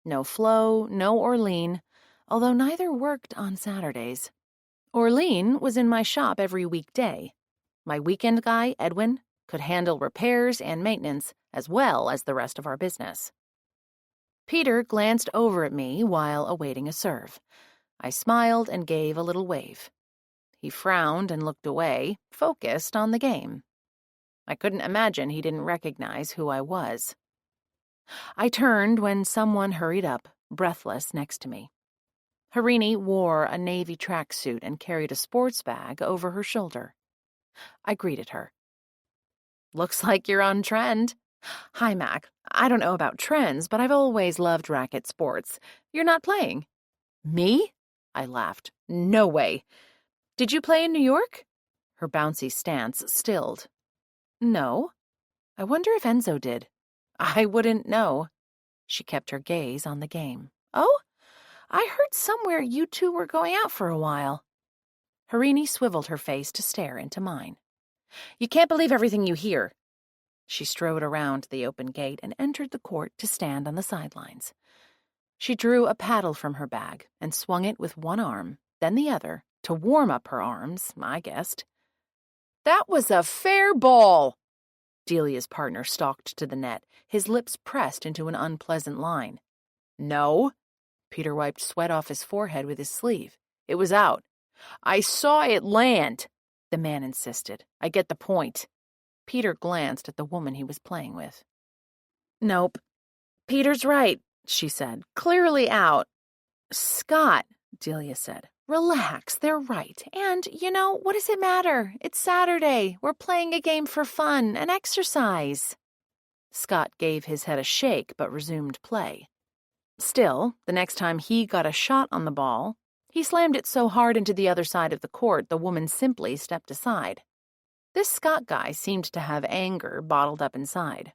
No Flo, no Orlean, although neither worked on Saturdays. Orlean was in my shop every weekday. My weekend guy, Edwin, could handle repairs and maintenance as well as the rest of our business. Peter glanced over at me while awaiting a serve. I smiled and gave a little wave. He frowned and looked away, focused on the game. I couldn't imagine he didn't recognize who I was. I turned when someone hurried up, breathless, next to me. Harini wore a navy tracksuit and carried a sports bag over her shoulder. I greeted her. "Looks like you're on trend." "Hi, Mac. I don't know about trends, but I've always loved racket sports. You're not playing?" "Me?" I laughed. "No way. Did you play in New York?" Her bouncy stance stilled. "No. I wonder if Enzo did." "I wouldn't know." She kept her gaze on the game. "Oh? I heard somewhere you 2 were going out for a while." Harini swiveled her face to stare into mine. "You can't believe everything you hear." She strode around the open gate and entered the court to stand on the sidelines. She drew a paddle from her bag and swung it with one arm, then the other, to warm up her arms, I guessed. "That was a fair ball!" Delia's partner stalked to the net, his lips pressed into an unpleasant line. "No." Peter wiped sweat off his forehead with his sleeve. "It was out." "I saw it land," the man insisted. "I get the point." Peter glanced at the woman he was playing with. "Nope. Peter's right," she said. "Clearly out." "Scott," Delia said. "Relax, they're right. And, what does it matter? It's Saturday. We're playing a game for fun and exercise." Scott gave his head a shake but resumed play. Still, the next time he got a shot on the ball, he slammed it so hard into the other side of the court the woman simply stepped aside. This Scott guy seemed to have anger bottled up inside.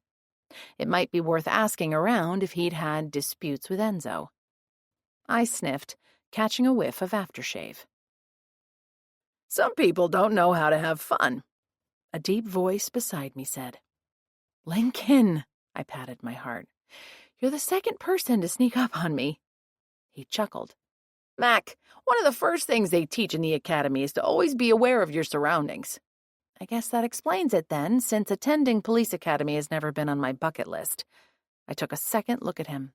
It might be worth asking around if he'd had disputes with Enzo. I sniffed, catching a whiff of aftershave. Some people don't know how to have fun. A deep voice beside me said. Lincoln, I patted my heart. You're the second person to sneak up on me. He chuckled. Mac, one of the first things they teach in the academy is to always be aware of your surroundings. I guess that explains it then, since attending police academy has never been on my bucket list. I took a second look at him.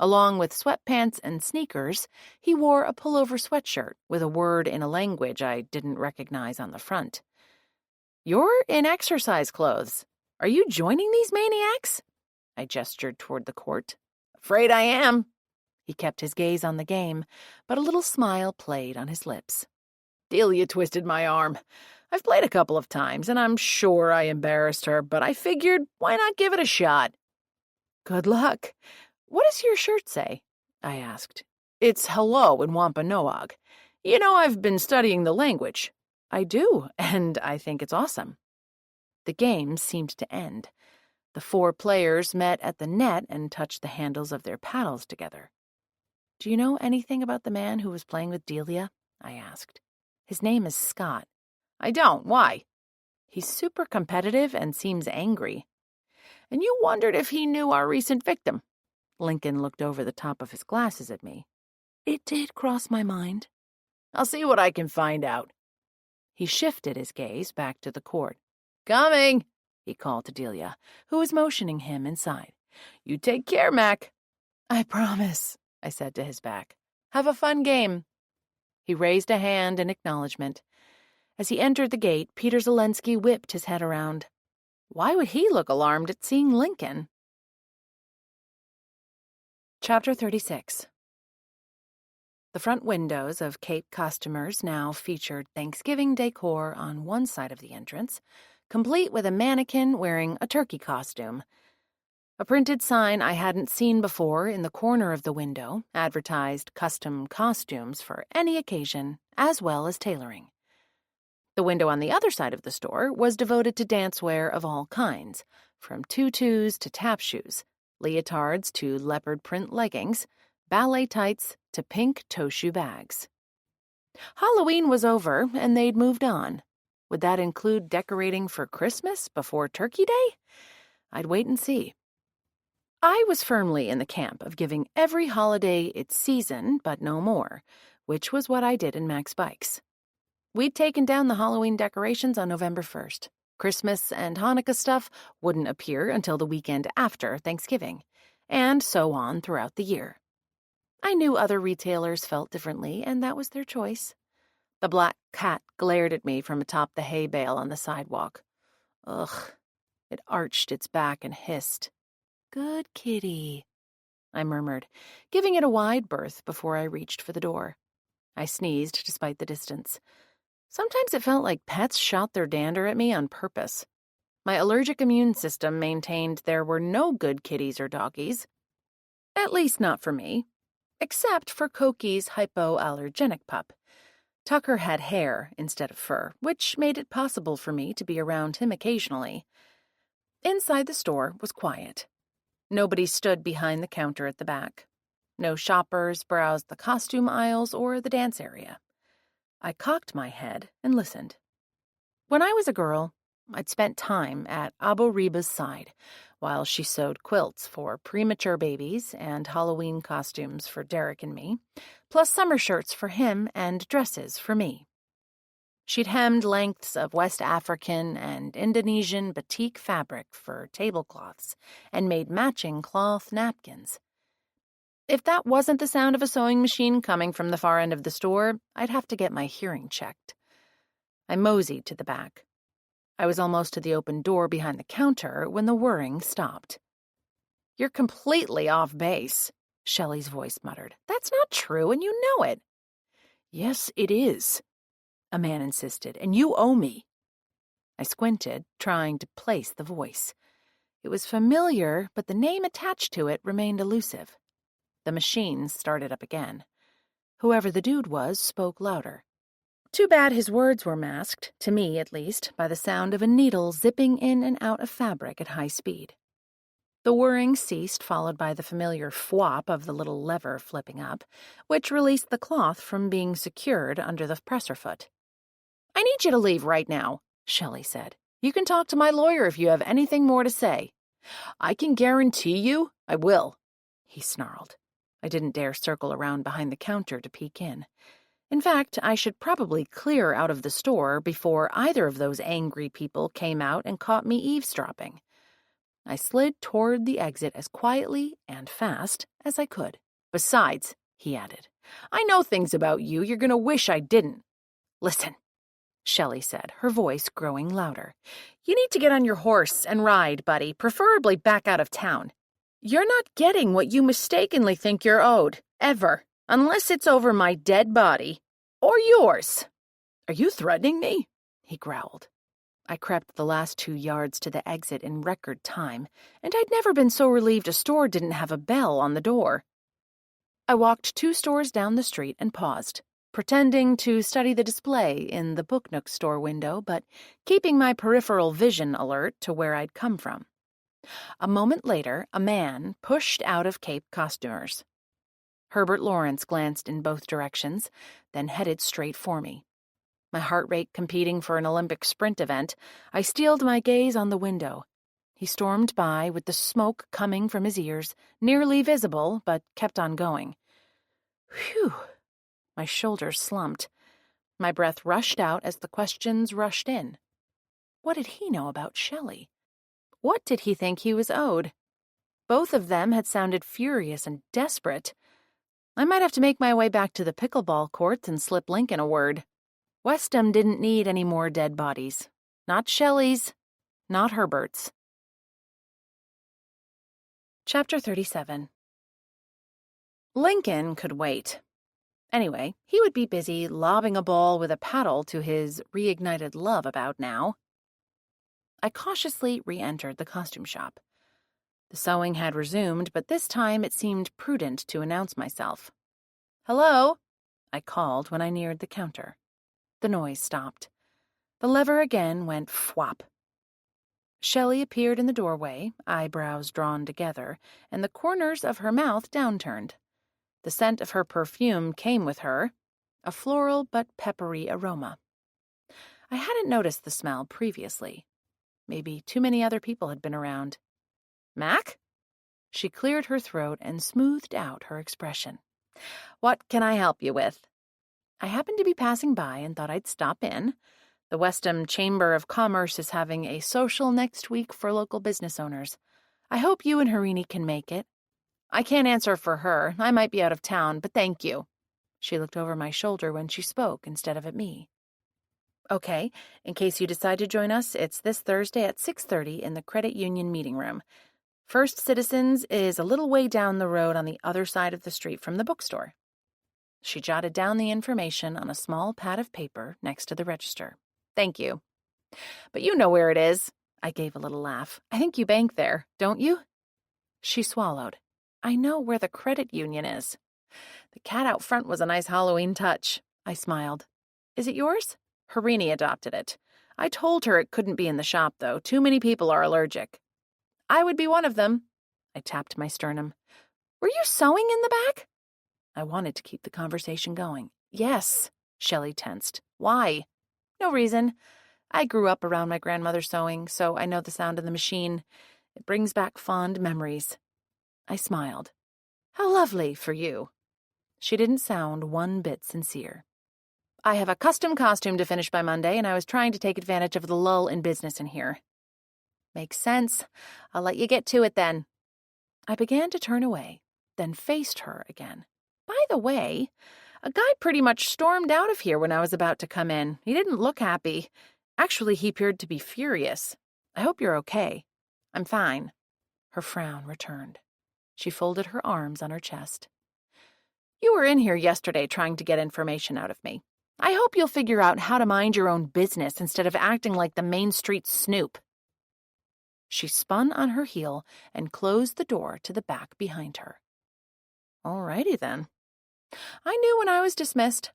Along with sweatpants and sneakers, he wore a pullover sweatshirt with a word in a language I didn't recognize on the front. You're in exercise clothes. Are you joining these maniacs? I gestured toward the court. Afraid I am. He kept his gaze on the game, but a little smile played on his lips. Delia twisted my arm. I've played a couple of times, and I'm sure I embarrassed her, but I figured, why not give it a shot? Good luck. What does your shirt say? I asked. It's hello in Wampanoag. You know, I've been studying the language. I do, and I think it's awesome. The game seemed to end. The 4 players met at the net and touched the handles of their paddles together. Do you know anything about the man who was playing with Delia? I asked. His name is Scott. I don't. Why? He's super competitive and seems angry. And you wondered if he knew our recent victim. Lincoln looked over the top of his glasses at me. It did cross my mind. I'll see what I can find out. He shifted his gaze back to the court. Coming, he called to Delia, who was motioning him inside. You take care, Mac. I promise, I said to his back. Have a fun game. He raised a hand in acknowledgement. As he entered the gate, Peter Zelensky whipped his head around. Why would he look alarmed at seeing Lincoln? Chapter 36. The front windows of Cape Costumers now featured Thanksgiving decor on one side of the entrance, complete with a mannequin wearing a turkey costume. A printed sign I hadn't seen before in the corner of the window advertised custom costumes for any occasion, as well as tailoring. The window on the other side of the store was devoted to dancewear of all kinds, from tutus to tap shoes, leotards to leopard print leggings, ballet tights to pink toe shoe bags. Halloween was over, and they'd moved on. Would that include decorating for Christmas before Turkey Day? I'd wait and see. I was firmly in the camp of giving every holiday its season, but no more, which was what I did in Mac's Bikes. We'd taken down the Halloween decorations on November 1st. Christmas and Hanukkah stuff wouldn't appear until the weekend after Thanksgiving, and so on throughout the year. I knew other retailers felt differently, and that was their choice. The black cat glared at me from atop the hay bale on the sidewalk. Ugh. It arched its back and hissed. Good kitty, I murmured, giving it a wide berth before I reached for the door. I sneezed despite the distance. Sometimes it felt like pets shot their dander at me on purpose. My allergic immune system maintained there were no good kitties or doggies. At least not for me. Except for Koki's hypoallergenic pup. Tucker had hair instead of fur, which made it possible for me to be around him occasionally. Inside the store was quiet. Nobody stood behind the counter at the back. No shoppers browsed the costume aisles or the dance area. I cocked my head and listened. When I was a girl, I'd spent time at Abu Riba's side while she sewed quilts for premature babies and Halloween costumes for Derek and me, plus summer shirts for him and dresses for me. She'd hemmed lengths of West African and Indonesian batik fabric for tablecloths and made matching cloth napkins. If that wasn't the sound of a sewing machine coming from the far end of the store, I'd have to get my hearing checked. I moseyed to the back. I was almost to the open door behind the counter when the whirring stopped. You're completely off base, Shelley's voice muttered. That's not true, and you know it. Yes, it is, a man insisted, and you owe me. I squinted, trying to place the voice. It was familiar, but the name attached to it remained elusive. The machine started up again. Whoever the dude was spoke louder. Too bad his words were masked, to me at least, by the sound of a needle zipping in and out of fabric at high speed. The whirring ceased, followed by the familiar fwop of the little lever flipping up, which released the cloth from being secured under the presser foot. I need you to leave right now, Shelley said. You can talk to my lawyer if you have anything more to say. I can guarantee you I will, he snarled. I didn't dare circle around behind the counter to peek in. In fact, I should probably clear out of the store before either of those angry people came out and caught me eavesdropping. I slid toward the exit as quietly and fast as I could. Besides, he added, I know things about you you're going to wish I didn't. Listen, Shelley said, her voice growing louder. You need to get on your horse and ride, buddy, preferably back out of town. You're not getting what you mistakenly think you're owed, ever, unless it's over my dead body or yours. Are you threatening me? He growled. I crept the last 2 yards to the exit in record time, and I'd never been so relieved a store didn't have a bell on the door. I walked 2 stores down the street and paused, pretending to study the display in the Book Nook store window, but keeping my peripheral vision alert to where I'd come from. A moment later, a man pushed out of Cape Costumers. Herbert Lawrence glanced in both directions, then headed straight for me. My heart rate competing for an Olympic sprint event, I steeled my gaze on the window. He stormed by with the smoke coming from his ears, nearly visible, but kept on going. Phew! My shoulders slumped. My breath rushed out as the questions rushed in. What did he know about Shelley? What did he think he was owed? Both of them had sounded furious and desperate. I might have to make my way back to the pickleball courts and slip Lincoln a word. Westham didn't need any more dead bodies. Not Shelley's, not Herbert's. Chapter 37. Lincoln could wait. Anyway, he would be busy lobbing a ball with a paddle to his reignited love about now. I cautiously re-entered the costume shop. The sewing had resumed, but this time it seemed prudent to announce myself. "Hello," I called when I neared the counter. The noise stopped. The lever again went fwop. Shelley appeared in the doorway, eyebrows drawn together, and the corners of her mouth downturned. The scent of her perfume came with her, a floral but peppery aroma. I hadn't noticed the smell previously. Maybe too many other people had been around. "Mac?" She cleared her throat and smoothed out her expression. "What can I help you with?" I happened to be passing by and thought I'd stop in. The Westham Chamber of Commerce is having a social next week for local business owners. I hope you and Harini can make it. I can't answer for her. I might be out of town, but thank you. She looked over my shoulder when she spoke instead of at me. Okay, in case you decide to join us, it's this Thursday at 6:30 in the Credit Union meeting room. First Citizens is a little way down the road on the other side of the street from the bookstore. She jotted down the information on a small pad of paper next to the register. Thank you. But you know where it is. I gave a little laugh. I think you bank there, don't you? She swallowed. I know where the credit union is. The cat out front was a nice Halloween touch. I smiled. Is it yours? Harini adopted it. I told her it couldn't be in the shop, though. Too many people are allergic. I would be one of them. I tapped my sternum. Were you sewing in the back? I wanted to keep the conversation going. Yes, Shelley tensed. Why? No reason. I grew up around my grandmother sewing, so I know the sound of the machine. It brings back fond memories. I smiled. How lovely for you. She didn't sound one bit sincere. I have a custom costume to finish by Monday, and I was trying to take advantage of the lull in business in here. Makes sense. I'll let you get to it then. I began to turn away, then faced her again. By the way, a guy pretty much stormed out of here when I was about to come in. He didn't look happy. Actually, he appeared to be furious. I hope you're okay. I'm fine. Her frown returned. She folded her arms on her chest. You were in here yesterday trying to get information out of me. I hope you'll figure out how to mind your own business instead of acting like the Main Street snoop. She spun on her heel and closed the door to the back behind her. All righty then. I knew when I was dismissed.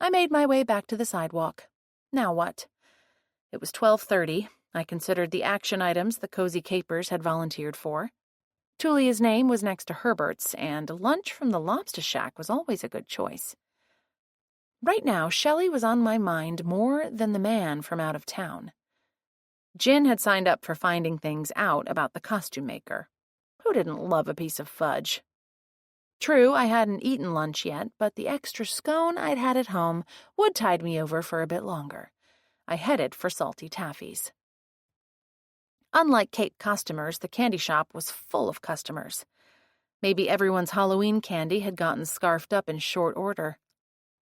I made my way back to the sidewalk. Now what? It was 12:30. I considered the action items the Cozy Capers had volunteered for. Tulia's name was next to Herbert's, and lunch from the Lobster Shack was always a good choice. Right now, Shelley was on my mind more than the man from out of town. Jin had signed up for finding things out about the costume maker. Who didn't love a piece of fudge? True, I hadn't eaten lunch yet, but the extra scone I'd had at home would tide me over for a bit longer. I headed for Salty Taffy's. Unlike Cape customers, the candy shop was full of customers. Maybe everyone's Halloween candy had gotten scarfed up in short order.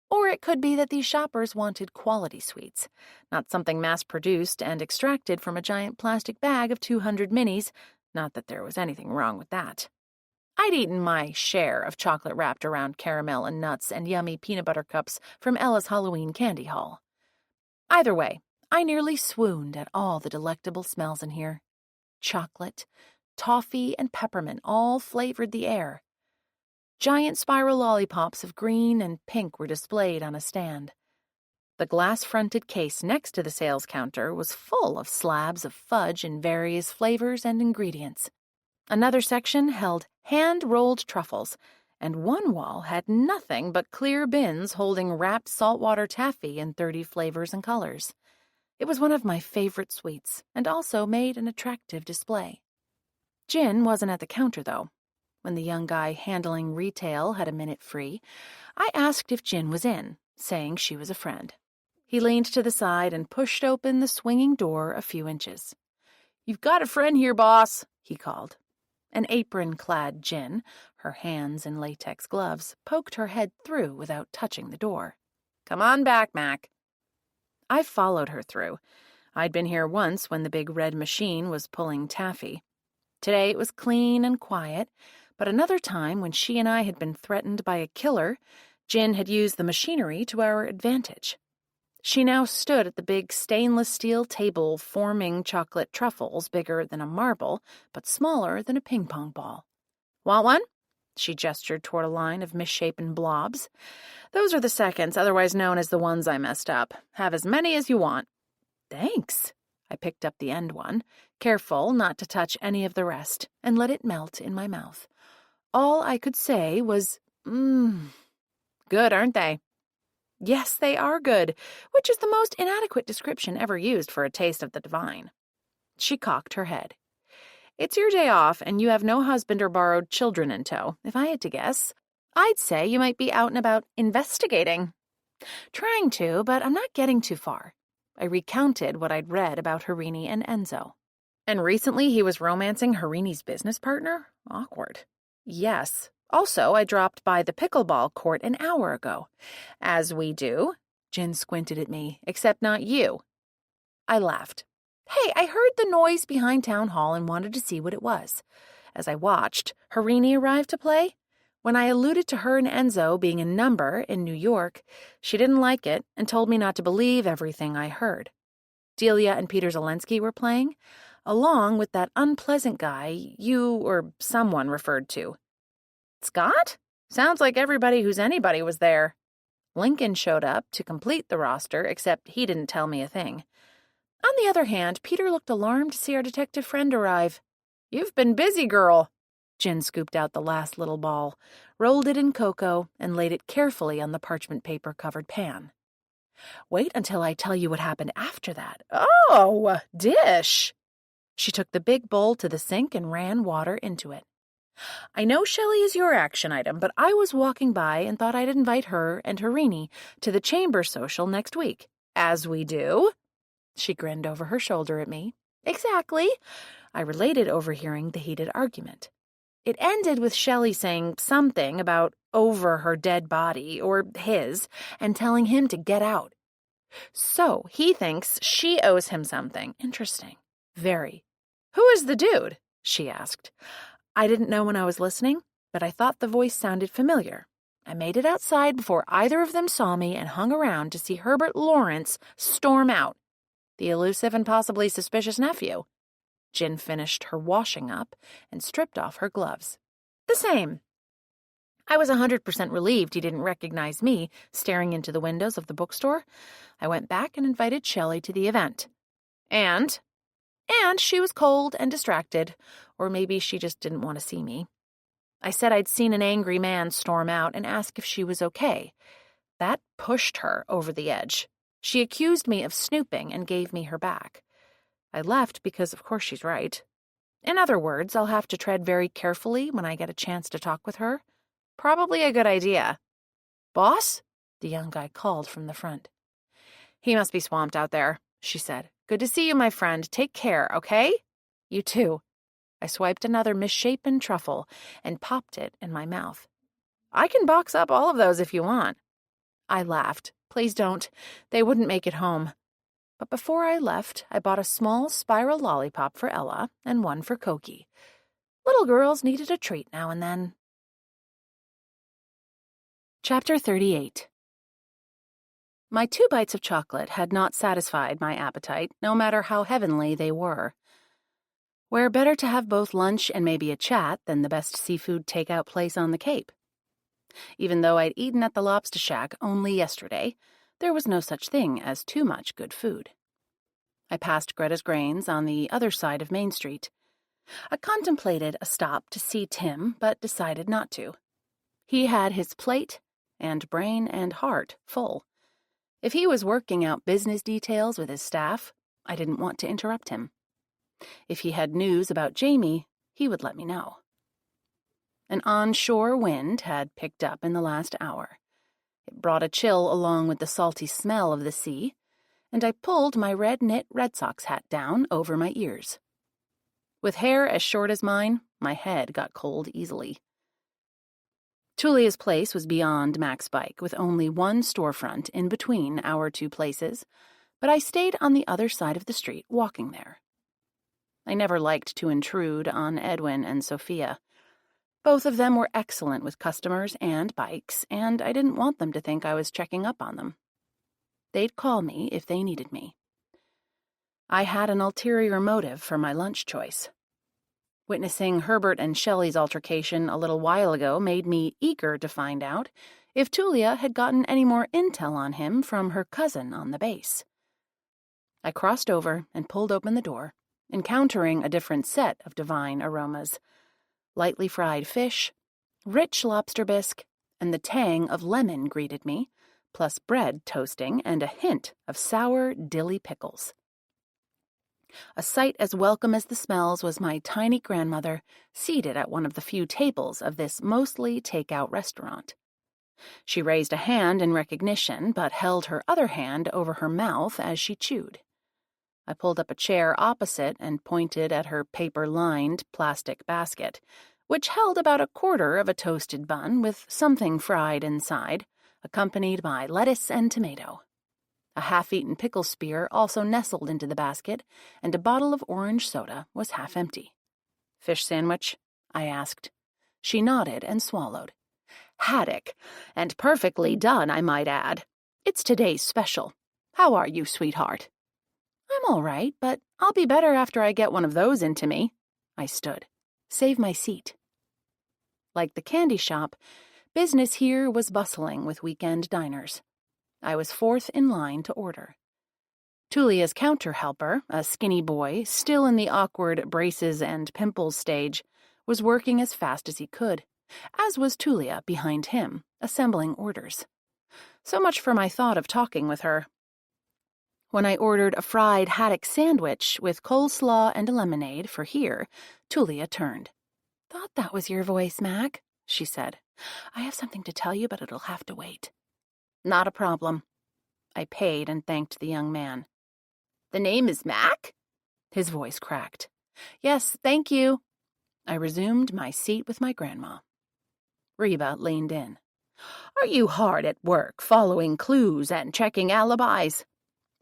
Or it could be that these shoppers wanted quality sweets, not something mass-produced and extracted from a giant plastic bag of 200 minis, not that there was anything wrong with that. I'd eaten my share of chocolate wrapped around caramel and nuts and yummy peanut butter cups from Ella's Halloween candy haul. Either way, I nearly swooned at all the delectable smells in here. Chocolate, toffee, and peppermint all flavored the air. Giant spiral lollipops of green and pink were displayed on a stand. The glass-fronted case next to the sales counter was full of slabs of fudge in various flavors and ingredients. Another section held hand-rolled truffles, and one wall had nothing but clear bins holding wrapped saltwater taffy in 30 flavors and colors. It was one of my favorite sweets, and also made an attractive display. Jin wasn't at the counter, though. When the young guy handling retail had a minute free, I asked if Jin was in, saying she was a friend. He leaned to the side and pushed open the swinging door a few inches. "You've got a friend here, boss," he called. An apron-clad Jin, her hands in latex gloves, poked her head through without touching the door. "Come on back, Mac." I followed her through. I'd been here once when the big red machine was pulling taffy. Today it was clean and quiet, but another time when she and I had been threatened by a killer, Jin had used the machinery to our advantage. She now stood at the big stainless steel table forming chocolate truffles bigger than a marble, but smaller than a ping-pong ball. "Want one?" She gestured toward a line of misshapen blobs. "Those are the seconds, otherwise known as the ones I messed up. Have as many as you want." "Thanks." I picked up the end one, careful not to touch any of the rest, and let it melt in my mouth. All I could say was, Good, aren't they?" "Yes, they are good," which is the most inadequate description ever used for a taste of the divine. She cocked her head. "It's your day off, and you have no husband or borrowed children in tow. If I had to guess, I'd say you might be out and about investigating." "Trying to, but I'm not getting too far." I recounted what I'd read about Harini and Enzo. "And recently he was romancing Harini's business partner? Awkward." "Yes. Also, I dropped by the pickleball court an hour ago." "As we do." Jin squinted at me. "Except not you." I laughed. "Hey, I heard the noise behind town hall and wanted to see what it was." As I watched, Harini arrived to play. When I alluded to her and Enzo being a number in New York, she didn't like it and told me not to believe everything I heard. Delia and Peter Zelensky were playing, along with that unpleasant guy you or someone referred to. "Scott? Sounds like everybody who's anybody was there." Lincoln showed up to complete the roster, except he didn't tell me a thing. On the other hand, Peter looked alarmed to see our detective friend arrive. "You've been busy, girl." Jin scooped out the last little ball, rolled it in cocoa, and laid it carefully on the parchment paper-covered pan. "Wait until I tell you what happened after that." "Oh, dish!" She took the big bowl to the sink and ran water into it. "I know Shelley is your action item, but I was walking by and thought I'd invite her and Harini to the chamber social next week." "As we do?" She grinned over her shoulder at me. "Exactly." I related overhearing the heated argument. It ended with Shelley saying something about over her dead body, or his, and telling him to get out. So he thinks she owes him something. Interesting. Very. "Who is the dude?" she asked. I didn't know when I was listening, but I thought the voice sounded familiar. I made it outside before either of them saw me and hung around to see Herbert Lawrence storm out. The elusive and possibly suspicious nephew. Jin finished her washing up and stripped off her gloves. "The same." I was 100% relieved he didn't recognize me staring into the windows of the bookstore. I went back and invited Shelley to the event. And she was cold and distracted, or maybe she just didn't want to see me. I said I'd seen an angry man storm out and asked if she was okay. That pushed her over the edge. She accused me of snooping and gave me her back. I left because, of course, she's right. In other words, I'll have to tread very carefully when I get a chance to talk with her. Probably a good idea. "Boss?" the young guy called from the front. "He must be swamped out there," she said. "Good to see you, my friend. Take care, okay?" "You too." I swiped another misshapen truffle and popped it in my mouth. "I can box up all of those if you want." I laughed. "Please don't. They wouldn't make it home." But before I left, I bought a small spiral lollipop for Ella and one for Koki. Little girls needed a treat now and then. Chapter 38. My 2 bites of chocolate had not satisfied my appetite, no matter how heavenly they were. Where better to have both lunch and maybe a chat than the best seafood takeout place on the Cape? Even though I'd eaten at the Lobster Shack only yesterday, there was no such thing as too much good food. I passed Greta's Grains on the other side of Main Street. I contemplated a stop to see Tim, but decided not to. He had his plate and brain and heart full. If he was working out business details with his staff, I didn't want to interrupt him. If he had news about Jamie, he would let me know. An onshore wind had picked up in the last hour. It brought a chill along with the salty smell of the sea, and I pulled my red knit Red Sox hat down over my ears. With hair as short as mine, my head got cold easily. Tulia's place was beyond Mac's Bike, with only one storefront in between our 2 places, but I stayed on the other side of the street walking there. I never liked to intrude on Edwin and Sophia. Both of them were excellent with customers and bikes, and I didn't want them to think I was checking up on them. They'd call me if they needed me. I had an ulterior motive for my lunch choice. Witnessing Herbert and Shelley's altercation a little while ago made me eager to find out if Tulia had gotten any more intel on him from her cousin on the base. I crossed over and pulled open the door, encountering a different set of divine aromas. Lightly fried fish, rich lobster bisque, and the tang of lemon greeted me, plus bread toasting and a hint of sour dilly pickles. A sight as welcome as the smells was my tiny grandmother, seated at one of the few tables of this mostly take-out restaurant. She raised a hand in recognition, but held her other hand over her mouth as she chewed. I pulled up a chair opposite and pointed at her paper-lined plastic basket, which held about a quarter of a toasted bun with something fried inside, accompanied by lettuce and tomato. A half-eaten pickle spear also nestled into the basket, and a bottle of orange soda was half empty. "Fish sandwich?" I asked. She nodded and swallowed. "Haddock, and perfectly done, I might add. It's today's special. How are you, sweetheart?" "I'm all right, but I'll be better after I get one of those into me." I stood. "Save my seat." Like the candy shop, business here was bustling with weekend diners. I was 4th in line to order. Tulia's counter helper, a skinny boy, still in the awkward braces and pimples stage, was working as fast as he could, as was Tulia behind him, assembling orders. So much for my thought of talking with her. When I ordered a fried haddock sandwich with coleslaw and a lemonade for here, Tulia turned. "Thought that was your voice, Mac," she said. "I have something to tell you, but it'll have to wait." "Not a problem." I paid and thanked the young man. "The name is Mac?" His voice cracked. "Yes, thank you." I resumed my seat with my grandma. Reba leaned in. "Are you hard at work, following clues and checking alibis?"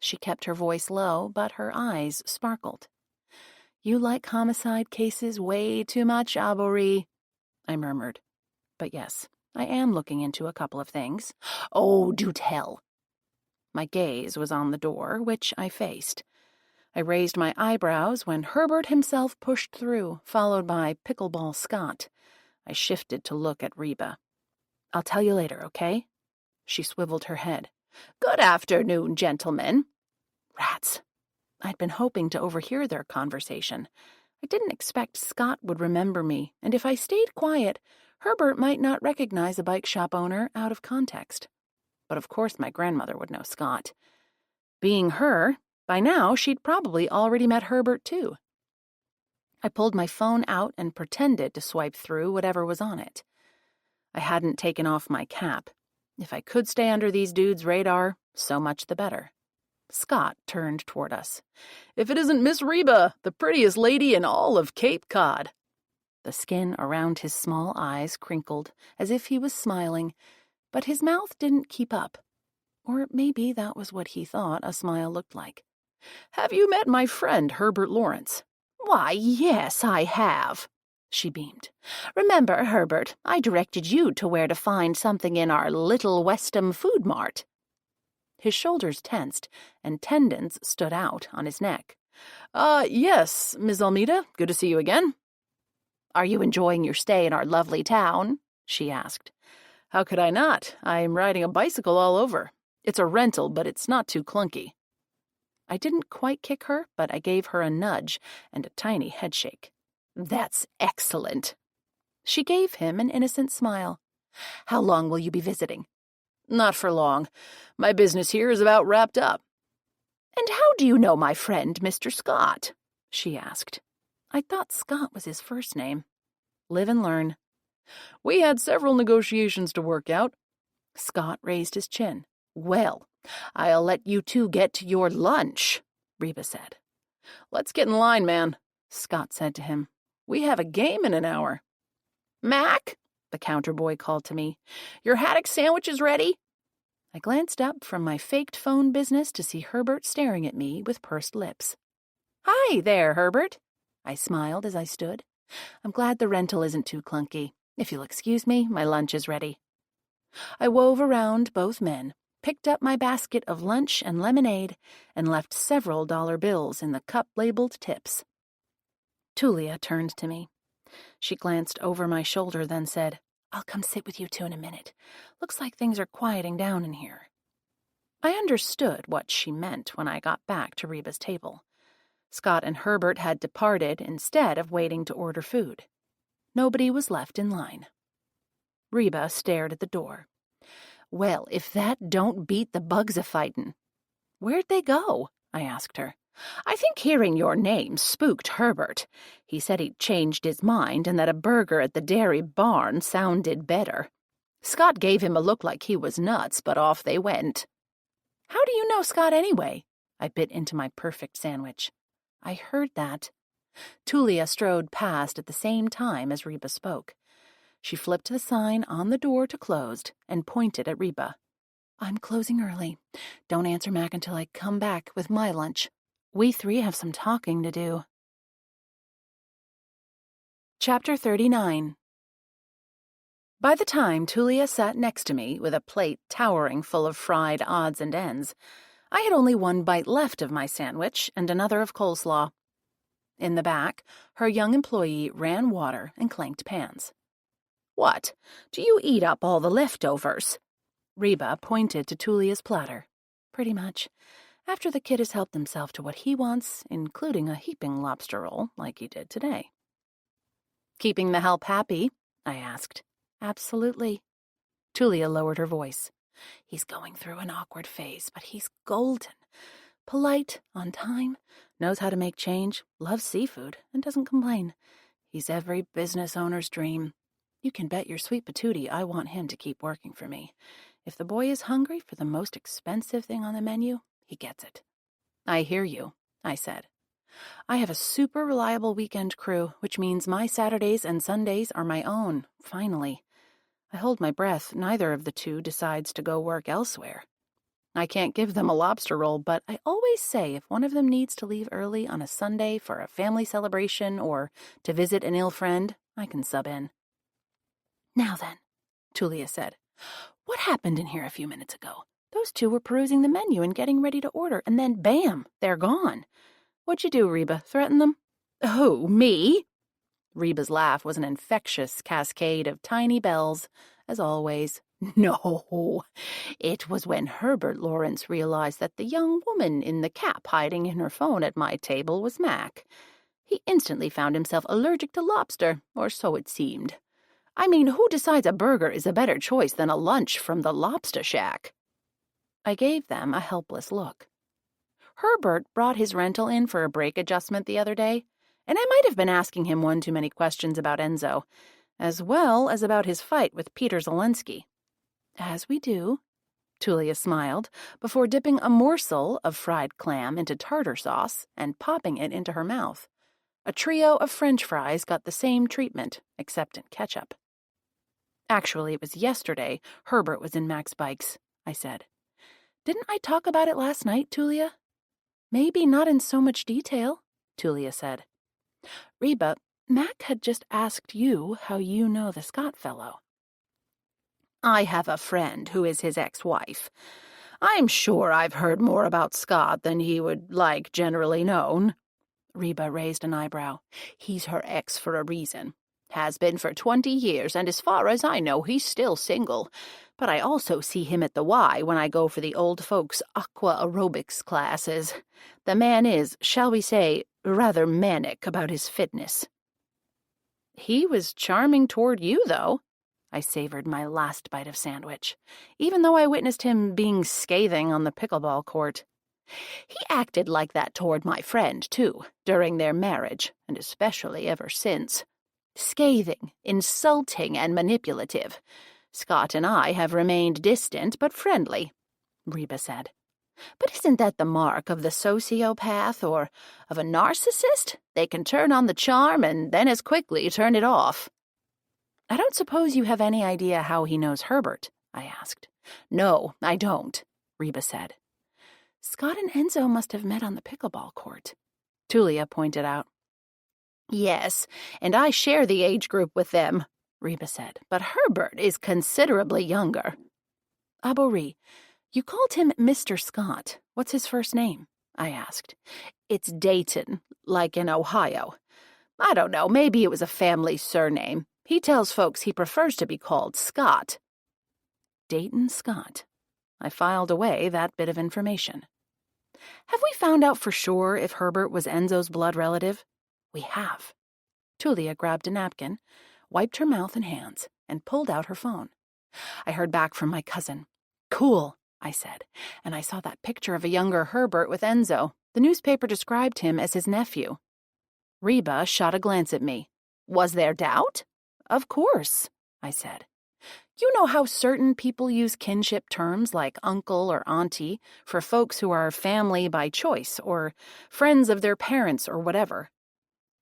She kept her voice low, but her eyes sparkled. "You like homicide cases way too much, Abory," I murmured. "But yes, I am looking into a couple of things." "Oh, do tell." My gaze was on the door, which I faced. I raised my eyebrows when Herbert himself pushed through, followed by Pickleball Scott. I shifted to look at Reba. "I'll tell you later, okay?" She swiveled her head. "Good afternoon, gentlemen." Rats. I'd been hoping to overhear their conversation. I didn't expect Scott would remember me, and if I stayed quiet, Herbert might not recognize a bike shop owner out of context. but of course my grandmother would know Scott. Being her, by now she'd probably already met Herbert too. I pulled my phone out and pretended to swipe through whatever was on it. I hadn't taken off my cap. If I could stay under these dudes' radar, so much the better. Scott turned toward us. "If it isn't Miss Reba, the prettiest lady in all of Cape Cod." The skin around his small eyes crinkled, as if he was smiling, but his mouth didn't keep up. Or maybe that was what he thought a smile looked like. "Have you met my friend, Herbert Lawrence?" "Why, yes, I have," she beamed. "Remember, Herbert, I directed you to where to find something in our Little Westham Food Mart." His shoulders tensed, and tendons stood out on his neck. Yes, Miss Almeida, good to see you again." "Are you enjoying your stay in our lovely town?" she asked. "How could I not? I'm riding a bicycle all over. It's a rental, but it's not too clunky." I didn't quite kick her, but I gave her a nudge and a tiny headshake. "That's excellent." She gave him an innocent smile. "How long will you be visiting?" "Not for long. My business here is about wrapped up." "And how do you know my friend, Mr. Scott?" she asked. I thought Scott was his first name. Live and learn. "We had several negotiations to work out." Scott raised his chin. "Well, I'll let you two get to your lunch," Reba said. "Let's get in line, man," Scott said to him. "We have a game in an hour." "Mac," the counter boy called to me, "your haddock sandwich is ready." I glanced up from my faked phone business to see Herbert staring at me with pursed lips. "Hi there, Herbert," I smiled as I stood. "I'm glad the rental isn't too clunky. If you'll excuse me, my lunch is ready." I wove around both men, picked up my basket of lunch and lemonade, and left several dollar bills in the cup-labeled tips. Tulia turned to me. She glanced over my shoulder, then said, "I'll come sit with you two in a minute. Looks like things are quieting down in here." I understood what she meant when I got back to Reba's table. Scott and Herbert had departed instead of waiting to order food. Nobody was left in line. Reba stared at the door. "Well, if that don't beat the bugs a-fightin'." "Where'd they go?" I asked her. "I think hearing your name spooked Herbert. He said he'd changed his mind and that a burger at the dairy barn sounded better. Scott gave him a look like he was nuts, but off they went." "How do you know Scott anyway?" I bit into my perfect sandwich. I heard that. Tulia strode past at the same time as Reba spoke. She flipped the sign on the door to closed and pointed at Reba. "I'm closing early. Don't answer Mac until I come back with my lunch. We three have some talking to do." Chapter 39. By the time Tulia sat next to me with a plate towering full of fried odds and ends, I had only one bite left of my sandwich and another of coleslaw. In the back, her young employee ran water and clanked pans. "What? Do you eat up all the leftovers?" Reba pointed to Tulia's platter. "Pretty much. After the kid has helped himself to what he wants, including a heaping lobster roll like he did today." "Keeping the help happy?" I asked. "Absolutely." Tulia lowered her voice. "He's going through an awkward phase, but he's golden. Polite, on time, knows how to make change, loves seafood, and doesn't complain. He's every business owner's dream. You can bet your sweet patootie I want him to keep working for me. If the boy is hungry for the most expensive thing on the menu, he gets it." "I hear you," I said. "I have a super reliable weekend crew, which means my Saturdays and Sundays are my own, finally. I hold my breath neither of the two decides to go work elsewhere. I can't give them a lobster roll, but I always say if one of them needs to leave early on a Sunday for a family celebration or to visit an ill friend, I can sub in." "Now then," Tulia said, "what happened in here a few minutes ago? Those two were perusing the menu and getting ready to order, and then bam, they're gone. What'd you do, Reba? Threaten them?" "Who, me?" Reba's laugh was an infectious cascade of tiny bells, as always. "No, it was when Herbert Lawrence realized that the young woman in the cap hiding in her phone at my table was Mac. He instantly found himself allergic to lobster, or so it seemed. I mean, who decides a burger is a better choice than a lunch from the Lobster Shack?" I gave them a helpless look. Herbert brought his rental in for a brake adjustment the other day, and I might have been asking him one too many questions about Enzo, as well as about his fight with Peter Zelensky. As we do, Tulia smiled, before dipping a morsel of fried clam into tartar sauce and popping it into her mouth. A trio of French fries got the same treatment, except in ketchup. Actually, it was yesterday Herbert was in Mac's bikes, I said. Didn't I talk about it last night, Tulia? Maybe not in so much detail, Tulia said. Reba, Mac had just asked you how you know the Scott fellow. I have a friend who is his ex-wife. I'm sure I've heard more about Scott than he would like generally known. Reba raised an eyebrow. He's her ex for a reason. Has been for 20 years, and as far as I know, he's still single. But I also see him at the Y when I go for the old folks' aqua aerobics classes. The man is, shall we say, rather manic about his fitness. He was charming toward you, though. I savored my last bite of sandwich, even though I witnessed him being scathing on the pickleball court. He acted like that toward my friend, too, during their marriage, and especially ever since. Scathing, insulting, and manipulative. Scott and I have remained distant but friendly, Reba said. But isn't that the mark of the sociopath or of a narcissist? They can turn on the charm and then as quickly turn it off. I don't suppose you have any idea how he knows Herbert, I asked. No, I don't, Reba said. Scott and Enzo must have met on the pickleball court, Tulia pointed out. Yes, and I share the age group with them, Reba said, but Herbert is considerably younger. Abori, you called him Mr. Scott. What's his first name? I asked. It's Dayton, like in Ohio. I don't know, maybe it was a family surname. He tells folks he prefers to be called Scott. Dayton Scott. I filed away that bit of information. Have we found out for sure if Herbert was Enzo's blood relative? We have. Tulia grabbed a napkin, wiped her mouth and hands, and pulled out her phone. I heard back from my cousin. Cool, I said, and I saw that picture of a younger Herbert with Enzo. The newspaper described him as his nephew. Reba shot a glance at me. Was there doubt? Of course, I said. You know how certain people use kinship terms like uncle or auntie for folks who are family by choice or friends of their parents or whatever.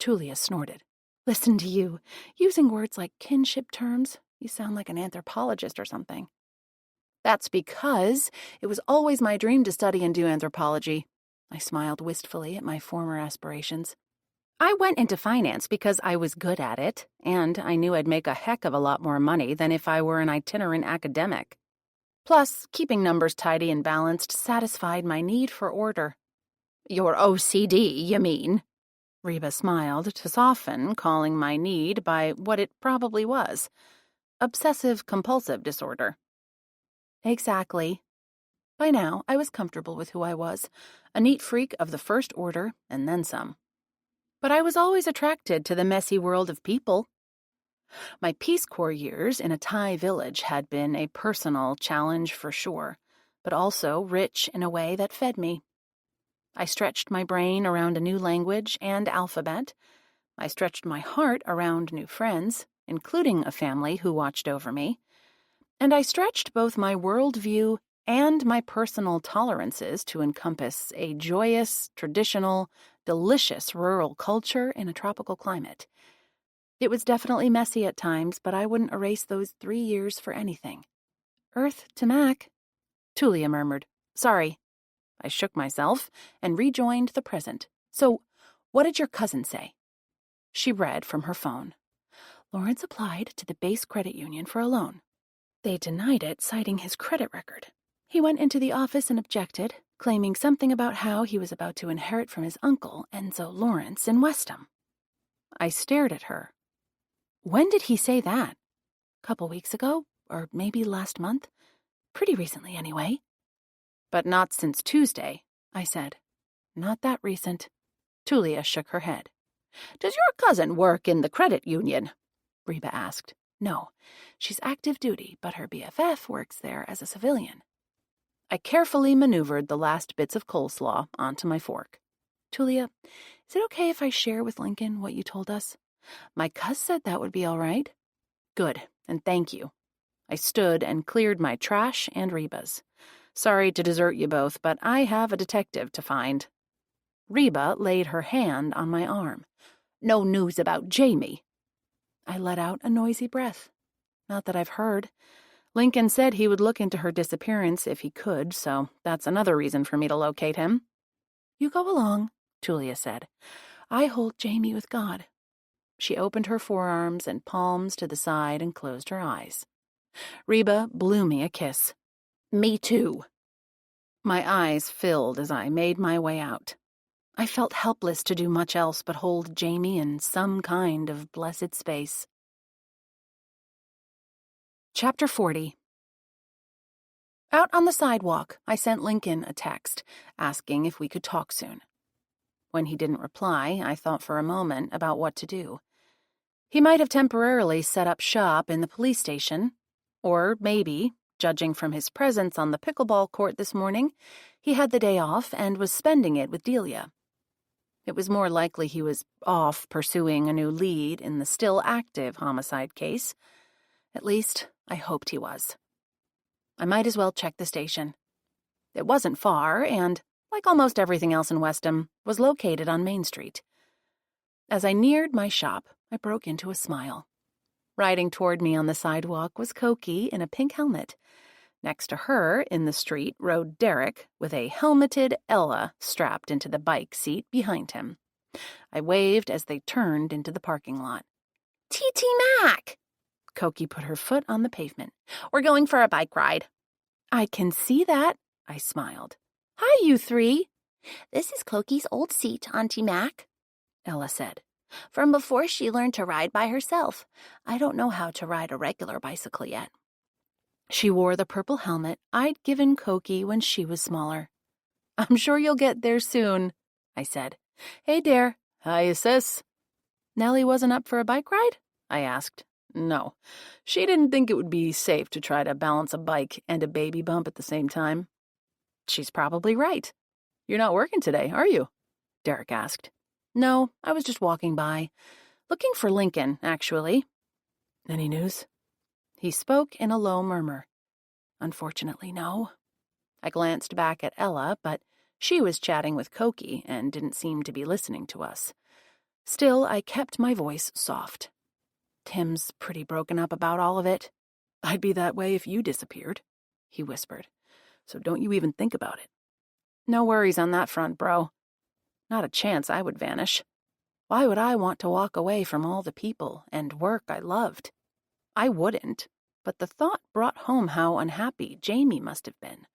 Tulia snorted. Listen to you, using words like kinship terms. You sound like an anthropologist or something. That's because it was always my dream to study and do anthropology. I smiled wistfully at my former aspirations. I went into finance because I was good at it, and I knew I'd make a heck of a lot more money than if I were an itinerant academic. Plus, keeping numbers tidy and balanced satisfied my need for order. Your OCD, you mean? Reba smiled to soften calling my need by what it probably was. Obsessive-compulsive disorder. Exactly. By now, I was comfortable with who I was, a neat freak of the first order and then some. But I was always attracted to the messy world of people. My Peace Corps years in a Thai village had been a personal challenge for sure, but also rich in a way that fed me. I stretched my brain around a new language and alphabet. I stretched my heart around new friends, including a family who watched over me. And I stretched both my worldview and my personal tolerances to encompass a joyous, traditional, delicious rural culture in a tropical climate. It was definitely messy at times, but I wouldn't erase those 3 years for anything. Earth to Mac, Tulia murmured. Sorry. I shook myself and rejoined the present. So, what did your cousin say? She read from her phone. Lawrence applied to the base credit union for a loan. They denied it, citing his credit record. He went into the office and objected, claiming something about how he was about to inherit from his uncle, Enzo Lawrence, in Westham. I stared at her. When did he say that? Couple weeks ago, or maybe last month? Pretty recently, anyway. But not since Tuesday, I said. Not that recent. Tulia shook her head. Does your cousin work in the credit union? Reba asked. No, she's active duty, but her BFF works there as a civilian. I carefully maneuvered the last bits of coleslaw onto my fork. Tulia, is it okay if I share with Lincoln what you told us? My cuss said that would be all right. Good, and thank you. I stood and cleared my trash and Reba's. Sorry to desert you both, but I have a detective to find. Reba laid her hand on my arm. No news about Jamie. I let out a noisy breath. Not that I've heard. Lincoln said he would look into her disappearance if he could, so that's another reason for me to locate him. You go along, Julia said. I hold Jamie with God. She opened her forearms and palms to the side and closed her eyes. Reba blew me a kiss. Me too. My eyes filled as I made my way out. I felt helpless to do much else but hold Jamie in some kind of blessed space. Chapter 40. Out on the sidewalk, I sent Lincoln a text, asking if we could talk soon. When he didn't reply, I thought for a moment about what to do. He might have temporarily set up shop in the police station, or maybe, judging from his presence on the pickleball court this morning, he had the day off and was spending it with Delia. It was more likely he was off pursuing a new lead in the still active homicide case. At least, I hoped he was. I might as well check the station. It wasn't far, and, like almost everything else in Westham, was located on Main Street. As I neared my shop, I broke into a smile. Riding toward me on the sidewalk was Cokie in a pink helmet. Next to her, in the street, rode Derek with a helmeted Ella strapped into the bike seat behind him. I waved as they turned into the parking lot. T.T. Mac! Cokie put her foot on the pavement. We're going for a bike ride. I can see that, I smiled. Hi, you three. This is Cokie's old seat, Auntie Mac, Ella said. From before she learned to ride by herself. I don't know how to ride a regular bicycle yet. She wore the purple helmet I'd given Cokie when she was smaller. I'm sure you'll get there soon, I said. Hey, Dare. Hi, sis. Nellie wasn't up for a bike ride? I asked. No. She didn't think it would be safe to try to balance a bike and a baby bump at the same time. She's probably right. You're not working today, are you? Derek asked. No, I was just walking by. Looking for Lincoln, actually. Any news? He spoke in a low murmur. Unfortunately, no. I glanced back at Ella, but she was chatting with Cokie and didn't seem to be listening to us. Still, I kept my voice soft. Tim's pretty broken up about all of it. I'd be that way if you disappeared, he whispered. So don't you even think about it. No worries on that front, bro. Not a chance I would vanish. Why would I want to walk away from all the people and work I loved? I wouldn't, but the thought brought home how unhappy Jamie must have been.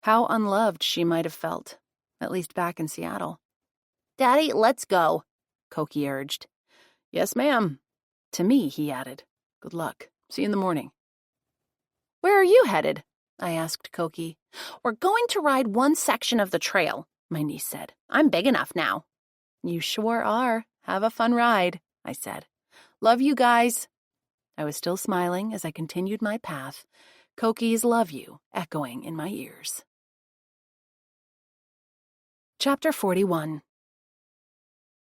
How unloved she might have felt, at least back in Seattle. Daddy, let's go, Cokie urged. Yes, ma'am. To me, he added, Good luck. See you in the morning. Where are you headed? I asked Cokie. We're going to ride one section of the trail, my niece said. I'm big enough now. You sure are. Have a fun ride, I said. Love you guys. I was still smiling as I continued my path, Cokie's love you echoing in my ears. Chapter 41.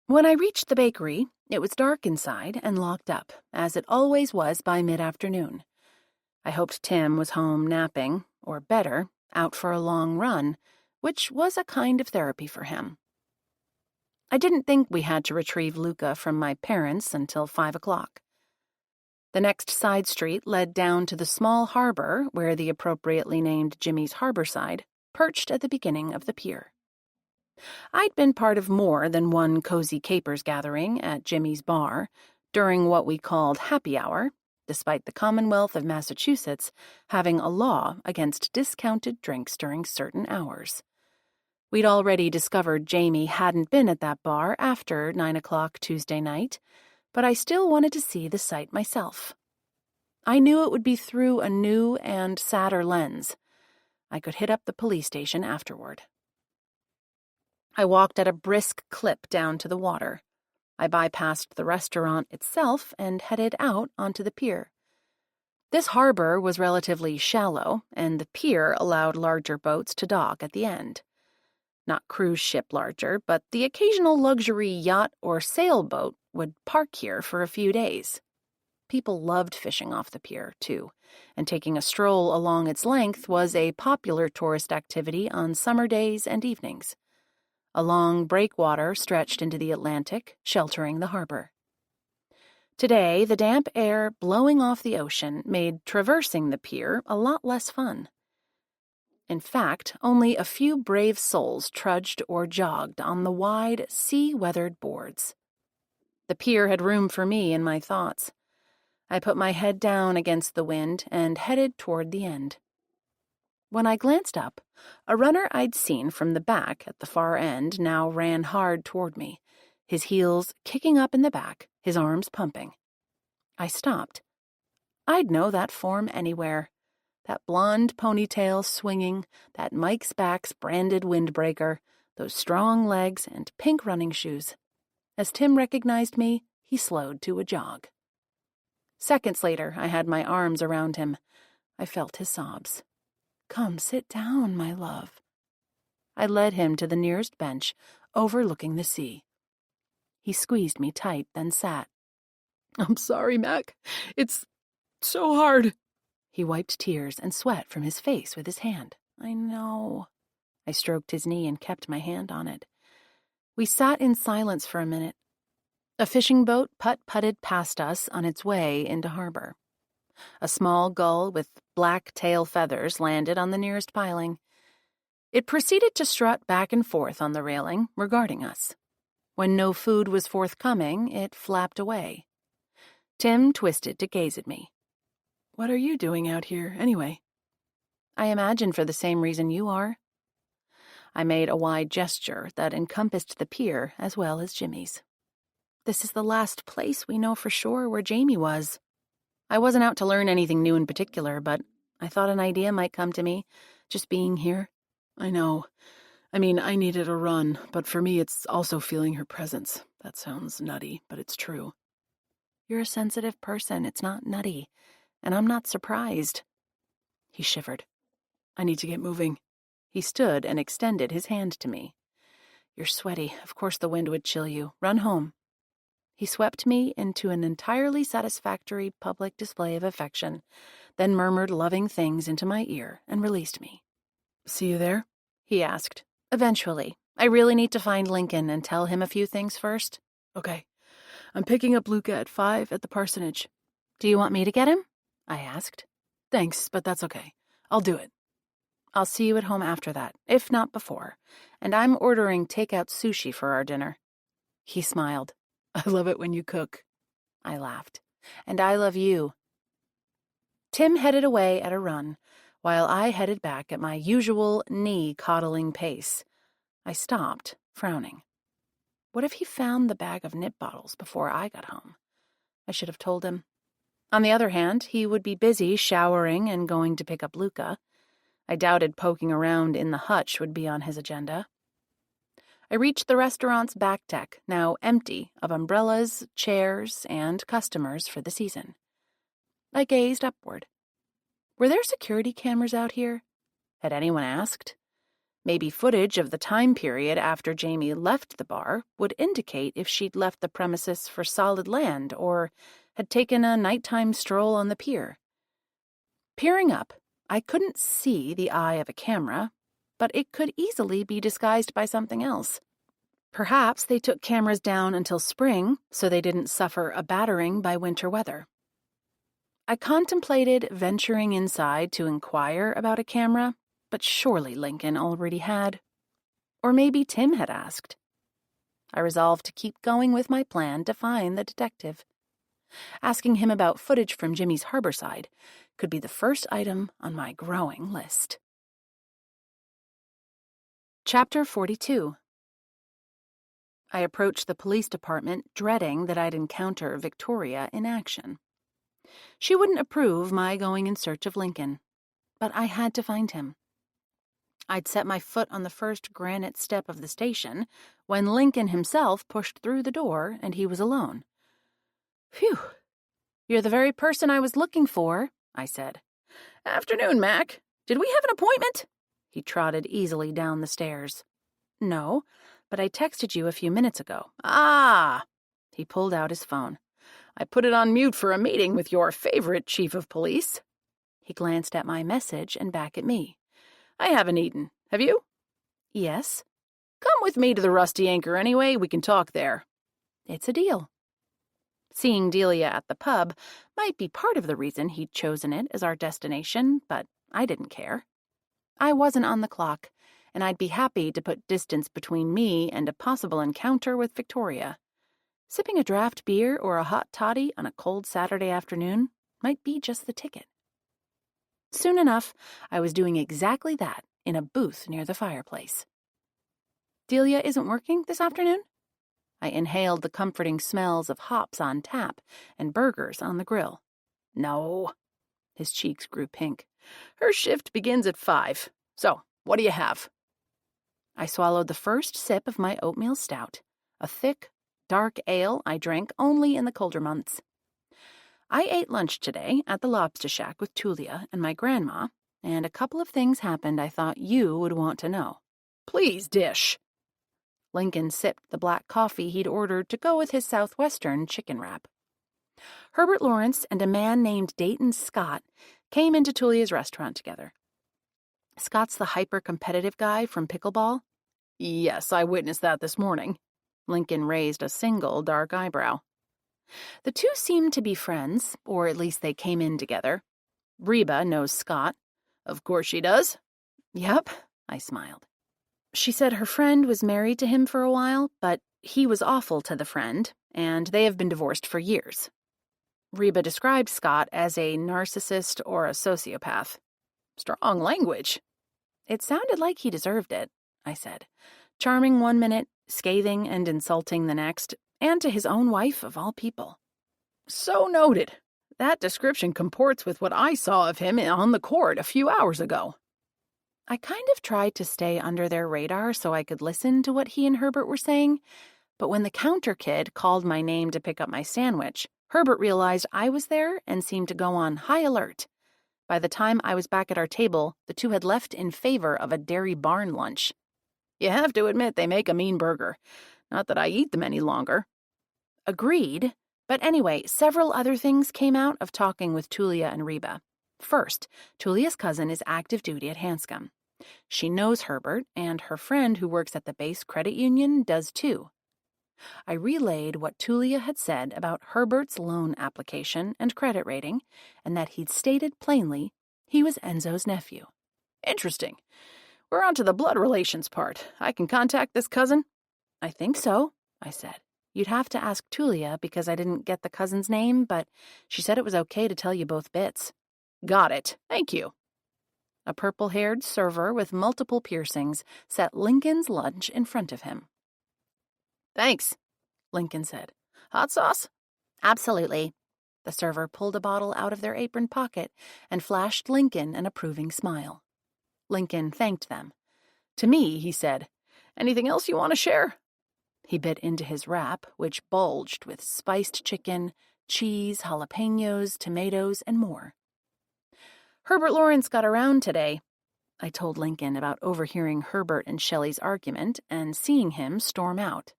When I reached the bakery, it was dark inside and locked up, as it always was by mid-afternoon. I hoped Tim was home napping, or better, out for a long run, which was a kind of therapy for him. I didn't think we had to retrieve Luca from my parents until 5 o'clock. The next side street led down to the small harbor where the appropriately named Jimmy's Harborside perched at the beginning of the pier. I'd been part of more than one cozy capers gathering at Jimmy's bar during what we called happy hour, despite the Commonwealth of Massachusetts having a law against discounted drinks during certain hours. We'd already discovered Jamie hadn't been at that bar after 9 o'clock Tuesday night, but I still wanted to see the site myself. I knew it would be through a new and sadder lens. I could hit up the police station afterward. I walked at a brisk clip down to the water. I bypassed the restaurant itself and headed out onto the pier. This harbor was relatively shallow, and the pier allowed larger boats to dock at the end. Not cruise ship larger, but the occasional luxury yacht or sailboat would park here for a few days. People loved fishing off the pier, too, and taking a stroll along its length was a popular tourist activity on summer days and evenings. A long breakwater stretched into the Atlantic, sheltering the harbor. Today, the damp air blowing off the ocean made traversing the pier a lot less fun. In fact, only a few brave souls trudged or jogged on the wide, sea-weathered boards. The pier had room for me in my thoughts. I put my head down against the wind and headed toward the end. When I glanced up, a runner I'd seen from the back at the far end now ran hard toward me, his heels kicking up in the back, his arms pumping. I stopped. I'd know that form anywhere. That blonde ponytail swinging, that Mike's Back's branded windbreaker, those strong legs and pink running shoes. As Tim recognized me, he slowed to a jog. Seconds later, I had my arms around him. I felt his sobs. "Come, sit down, my love." I led him to the nearest bench, overlooking the sea. He squeezed me tight, then sat. "I'm sorry, Mac. It's so hard." He wiped tears and sweat from his face with his hand. "I know." I stroked his knee and kept my hand on it. We sat in silence for a minute. A fishing boat putt-putted past us on its way into harbor. A small gull with black tail feathers landed on the nearest piling. It proceeded to strut back and forth on the railing, regarding us. When no food was forthcoming, it flapped away. Tim twisted to gaze at me. "What are you doing out here, anyway?" "I imagine for the same reason you are." I made a wide gesture that encompassed the pier as well as Jimmy's. "This is the last place we know for sure where Jamie was." I wasn't out to learn anything new in particular, but I thought an idea might come to me, just being here. "I know. I mean, I needed a run, but for me it's also feeling her presence. That sounds nutty, but it's true." "You're a sensitive person. It's not nutty. And I'm not surprised." He shivered. "I need to get moving." He stood and extended his hand to me. "You're sweaty. Of course the wind would chill you. Run home." He swept me into an entirely satisfactory public display of affection, then murmured loving things into my ear and released me. "See you there?" he asked. "Eventually. I really need to find Lincoln and tell him a few things first." "Okay. I'm picking up Luca at 5 at the parsonage." "Do you want me to get him?" I asked. "Thanks, but that's okay. I'll do it." "I'll see you at home after that, if not before, and I'm ordering takeout sushi for our dinner." He smiled. "I love it when you cook." I laughed. "And I love you." Tim headed away at a run, while I headed back at my usual knee-coddling pace. I stopped, frowning. What if he found the bag of nip bottles before I got home? I should have told him. On the other hand, he would be busy showering and going to pick up Luca. I doubted poking around in the hutch would be on his agenda. I reached the restaurant's back deck, now empty of umbrellas, chairs, and customers for the season. I gazed upward. Were there security cameras out here? Had anyone asked? Maybe footage of the time period after Jamie left the bar would indicate if she'd left the premises for solid land or had taken a nighttime stroll on the pier. Peering up, I couldn't see the eye of a camera, but it could easily be disguised by something else. Perhaps they took cameras down until spring so they didn't suffer a battering by winter weather. I contemplated venturing inside to inquire about a camera, but surely Lincoln already had. Or maybe Tim had asked. I resolved to keep going with my plan to find the detective. Asking him about footage from Jimmy's harborside could be the first item on my growing list. Chapter 42. I approached the police department dreading that I'd encounter Victoria in action. She wouldn't approve my going in search of Lincoln, but I had to find him. I'd set my foot on the first granite step of the station when Lincoln himself pushed through the door and he was alone. "Phew! You're the very person I was looking for," I said. "Afternoon, Mac. Did we have an appointment?" He trotted easily down the stairs. No, but I texted you a few minutes ago. Ah! He pulled out his phone. I put it on mute for a meeting with your favorite chief of police. He glanced at my message and back at me. I haven't eaten. Have you? Yes. Come with me to the Rusty Anchor anyway. We can talk there. It's a deal. Seeing Delia at the pub might be part of the reason he'd chosen it as our destination, but I didn't care. I wasn't on the clock, and I'd be happy to put distance between me and a possible encounter with Victoria. Sipping a draft beer or a hot toddy on a cold Saturday afternoon might be just the ticket. Soon enough, I was doing exactly that in a booth near the fireplace. Delia isn't working this afternoon? I inhaled the comforting smells of hops on tap and burgers on the grill. No. His cheeks grew pink. Her shift begins at 5. So, what do you have? I swallowed the first sip of my oatmeal stout, a thick, dark ale I drank only in the colder months. I ate lunch today at the Lobster Shack with Tulia and my grandma, and a couple of things happened I thought you would want to know. Please dish. Lincoln sipped the black coffee he'd ordered to go with his Southwestern chicken wrap. Herbert Lawrence and a man named Dayton Scott came into Tulia's restaurant together. Scott's the hyper-competitive guy from pickleball? Yes, I witnessed that this morning. Lincoln raised a single dark eyebrow. The two seemed to be friends, or at least they came in together. Reba knows Scott. Of course she does. Yep, I smiled. She said her friend was married to him for a while, but he was awful to the friend, and they have been divorced for years. Reba described Scott as a narcissist or a sociopath. Strong language. It sounded like he deserved it, I said. Charming one minute, scathing and insulting the next, and to his own wife of all people. So noted. That description comports with what I saw of him on the court a few hours ago. I kind of tried to stay under their radar so I could listen to what he and Herbert were saying, but when the counter kid called my name to pick up my sandwich, Herbert realized I was there and seemed to go on high alert. By the time I was back at our table, the two had left in favor of a Dairy Barn lunch. You have to admit they make a mean burger. Not that I eat them any longer. Agreed. But anyway, several other things came out of talking with Tulia and Reba. First, Tulia's cousin is active duty at Hanscom. She knows Herbert, and her friend who works at the base credit union does too. I relayed what Tulia had said about Herbert's loan application and credit rating, and that he'd stated plainly he was Enzo's nephew. Interesting. We're on to the blood relations part. I can contact this cousin? I think so, I said. You'd have to ask Tulia because I didn't get the cousin's name, but she said it was okay to tell you both bits. Got it. Thank you. A purple-haired server with multiple piercings set Lincoln's lunch in front of him. Thanks, Lincoln said. Hot sauce? Absolutely. The server pulled a bottle out of their apron pocket and flashed Lincoln an approving smile. Lincoln thanked them. To me, he said, anything else you want to share? He bit into his wrap, which bulged with spiced chicken, cheese, jalapenos, tomatoes, and more. Herbert Lawrence got around today. I told Lincoln about overhearing Herbert and Shelley's argument and seeing him storm out.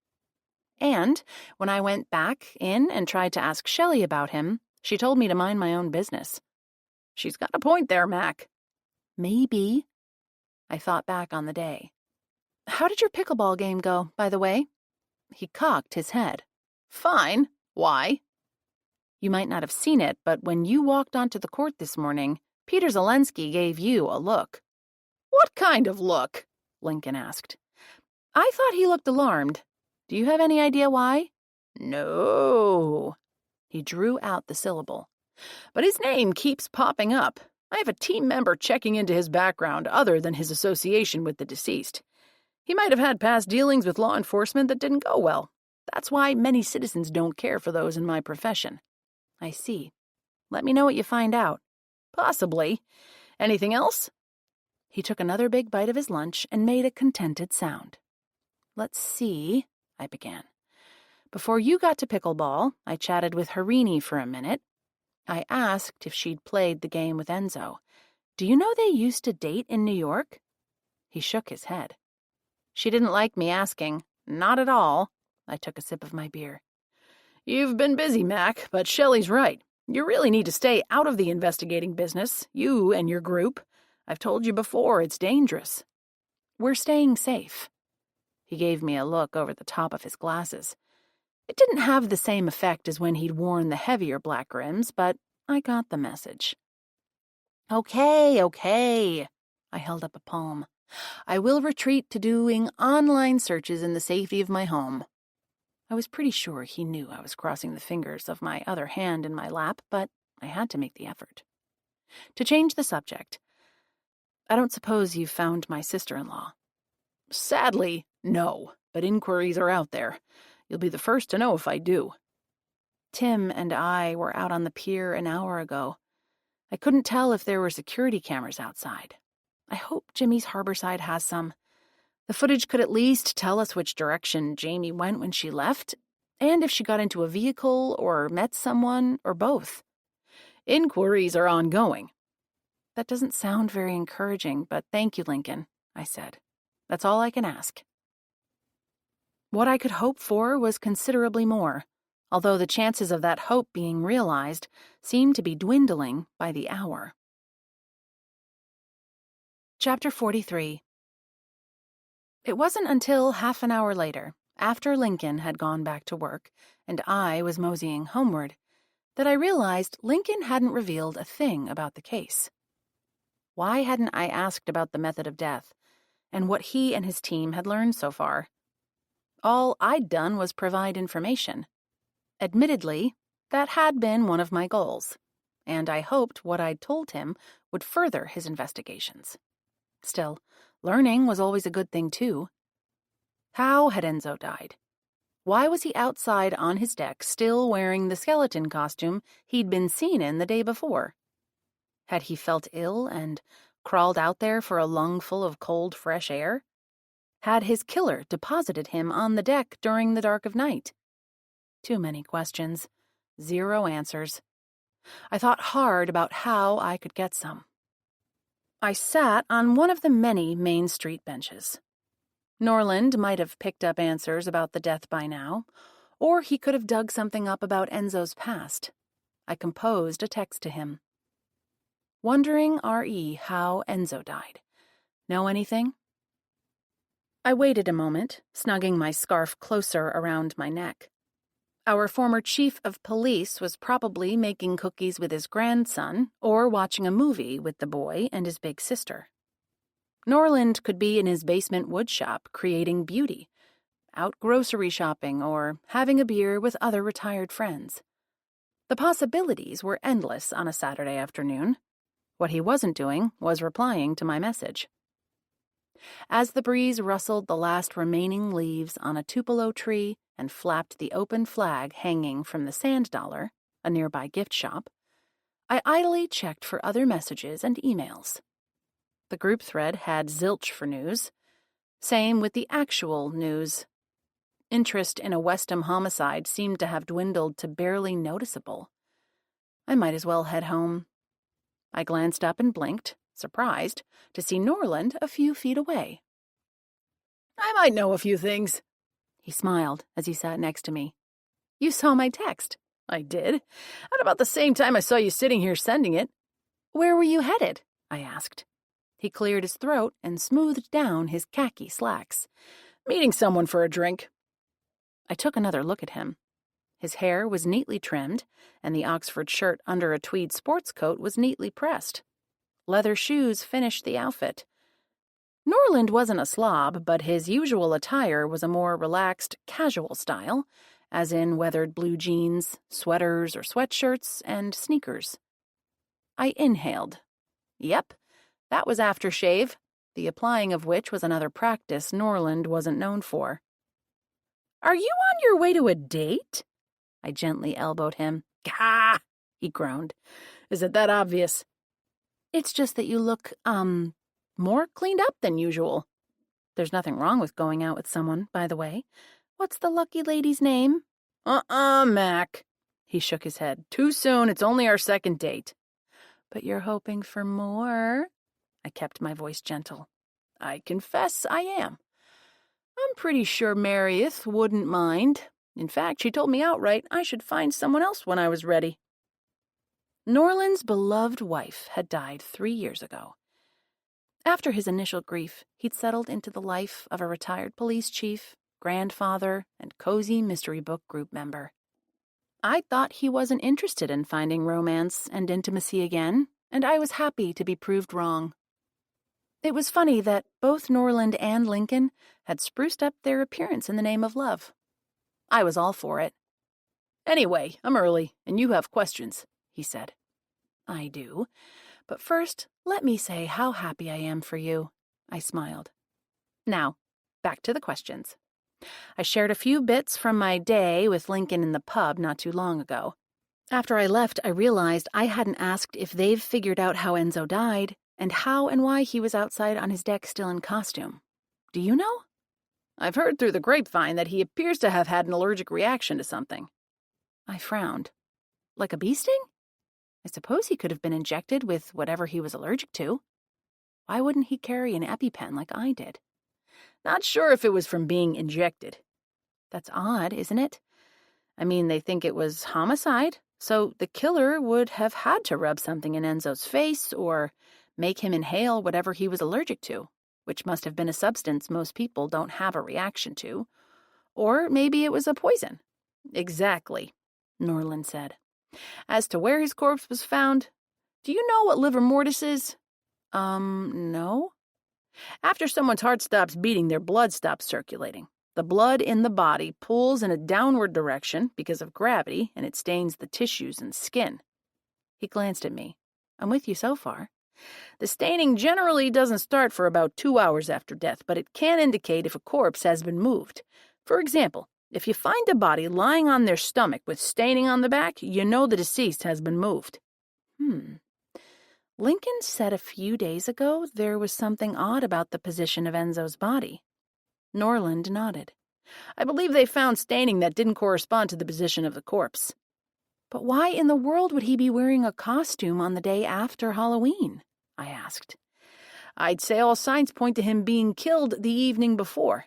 And when I went back in and tried to ask Shelley about him, she told me to mind my own business. She's got a point there, Mac. Maybe. I thought back on the day. How did your pickleball game go, by the way? He cocked his head. Fine. Why? You might not have seen it, but when you walked onto the court this morning, Peter Zelensky gave you a look. What kind of look? Lincoln asked. I thought he looked alarmed. Do you have any idea why? No. He drew out the syllable. But his name keeps popping up. I have a team member checking into his background other than his association with the deceased. He might have had past dealings with law enforcement that didn't go well. That's why many citizens don't care for those in my profession. I see. Let me know what you find out. Possibly. Anything else? He took another big bite of his lunch and made a contented sound. Let's see, I began. Before you got to pickleball, I chatted with Harini for a minute. I asked if she'd played the game with Enzo. Do you know they used to date in New York? He shook his head. She didn't like me asking. Not at all. I took a sip of my beer. You've been busy, Mac, but Shelley's right. You really need to stay out of the investigating business, you and your group. I've told you before, it's dangerous. We're staying safe. He gave me a look over the top of his glasses. It didn't have the same effect as when he'd worn the heavier black rims, but I got the message. Okay. I held up a palm. I will retreat to doing online searches in the safety of my home. I was pretty sure he knew I was crossing the fingers of my other hand in my lap, but I had to make the effort. To change the subject, I don't suppose you've found my sister-in-law. Sadly, no, but inquiries are out there. You'll be the first to know if I do. Tim and I were out on the pier an hour ago. I couldn't tell if there were security cameras outside. I hope Jimmy's Harborside has some. The footage could at least tell us which direction Jamie went when she left, and if she got into a vehicle or met someone or both. Inquiries are ongoing. That doesn't sound very encouraging, but thank you, Lincoln, I said. That's all I can ask. What I could hope for was considerably more, although the chances of that hope being realized seemed to be dwindling by the hour. Chapter 43. It wasn't until half an hour later, after Lincoln had gone back to work and I was moseying homeward, that I realized Lincoln hadn't revealed a thing about the case. Why hadn't I asked about the method of death and what he and his team had learned so far? All I'd done was provide information. Admittedly, that had been one of my goals, and I hoped what I'd told him would further his investigations. Still, learning was always a good thing, too. How had Enzo died? Why was he outside on his deck still wearing the skeleton costume he'd been seen in the day before? Had he felt ill and crawled out there for a lungful of cold, fresh air? Had his killer deposited him on the deck during the dark of night? Too many questions. Zero answers. I thought hard about how I could get some. I sat on one of the many Main Street benches. Norland might have picked up answers about the death by now, or he could have dug something up about Enzo's past. I composed a text to him. Wondering R.E. how Enzo died. Know anything? I waited a moment, snugging my scarf closer around my neck. Our former chief of police was probably making cookies with his grandson or watching a movie with the boy and his big sister. Norland could be in his basement woodshop creating beauty, out grocery shopping, or having a beer with other retired friends. The possibilities were endless on a Saturday afternoon. What he wasn't doing was replying to my message. As the breeze rustled the last remaining leaves on a tupelo tree and flapped the open flag hanging from the Sand Dollar, a nearby gift shop, I idly checked for other messages and emails. The group thread had zilch for news. Same with the actual news. Interest in a Westham homicide seemed to have dwindled to barely noticeable. I might as well head home. I glanced up and blinked, surprised, to see Norland a few feet away. I might know a few things. He smiled as he sat next to me. You saw my text. I did. At about the same time I saw you sitting here sending it. Where were you headed? I asked. He cleared his throat and smoothed down his khaki slacks. Meeting someone for a drink. I took another look at him. His hair was neatly trimmed, and the Oxford shirt under a tweed sports coat was neatly pressed. Leather shoes finished the outfit. Norland wasn't a slob, but his usual attire was a more relaxed, casual style, as in weathered blue jeans, sweaters or sweatshirts, and sneakers. I inhaled. Yep, that was aftershave, the applying of which was another practice Norland wasn't known for. Are you on your way to a date? I gently elbowed him. Gah! He groaned. Is it that obvious? It's just that you look, more cleaned up than usual. There's nothing wrong with going out with someone, by the way. What's the lucky lady's name? Mac. He shook his head. Too soon, it's only our second date. But you're hoping for more? I kept my voice gentle. I confess I am. I'm pretty sure Marieth wouldn't mind. In fact, she told me outright I should find someone else when I was ready. Norland's beloved wife had died 3 years ago. After his initial grief, he'd settled into the life of a retired police chief, grandfather, and cozy mystery book group member. I thought he wasn't interested in finding romance and intimacy again, and I was happy to be proved wrong. It was funny that both Norland and Lincoln had spruced up their appearance in the name of love. I was all for it. Anyway, I'm early, and you have questions, he said. I do. But first, let me say how happy I am for you, I smiled. Now, back to the questions. I shared a few bits from my day with Lincoln in the pub not too long ago. After I left, I realized I hadn't asked if they've figured out how Enzo died and how and why he was outside on his deck still in costume. Do you know? I've heard through the grapevine that he appears to have had an allergic reaction to something. I frowned. Like a bee sting? I suppose he could have been injected with whatever he was allergic to. Why wouldn't he carry an EpiPen like I did? Not sure if it was from being injected. That's odd, isn't it? I mean, they think it was homicide, so the killer would have had to rub something in Enzo's face or make him inhale whatever he was allergic to, which must have been a substance most people don't have a reaction to. Or maybe it was a poison. Exactly, Norland said. As to where his corpse was found, do you know what livor mortis is? No. After someone's heart stops beating, their blood stops circulating. The blood in the body pulls in a downward direction because of gravity, and it stains the tissues and skin. He glanced at me. I'm with you so far. The staining generally doesn't start for about 2 hours after death, but it can indicate if a corpse has been moved. For example, if you find a body lying on their stomach with staining on the back, you know the deceased has been moved. Lincoln said a few days ago there was something odd about the position of Enzo's body. Norland nodded. I believe they found staining that didn't correspond to the position of the corpse. But why in the world would he be wearing a costume on the day after Halloween? I asked. I'd say all signs point to him being killed the evening before.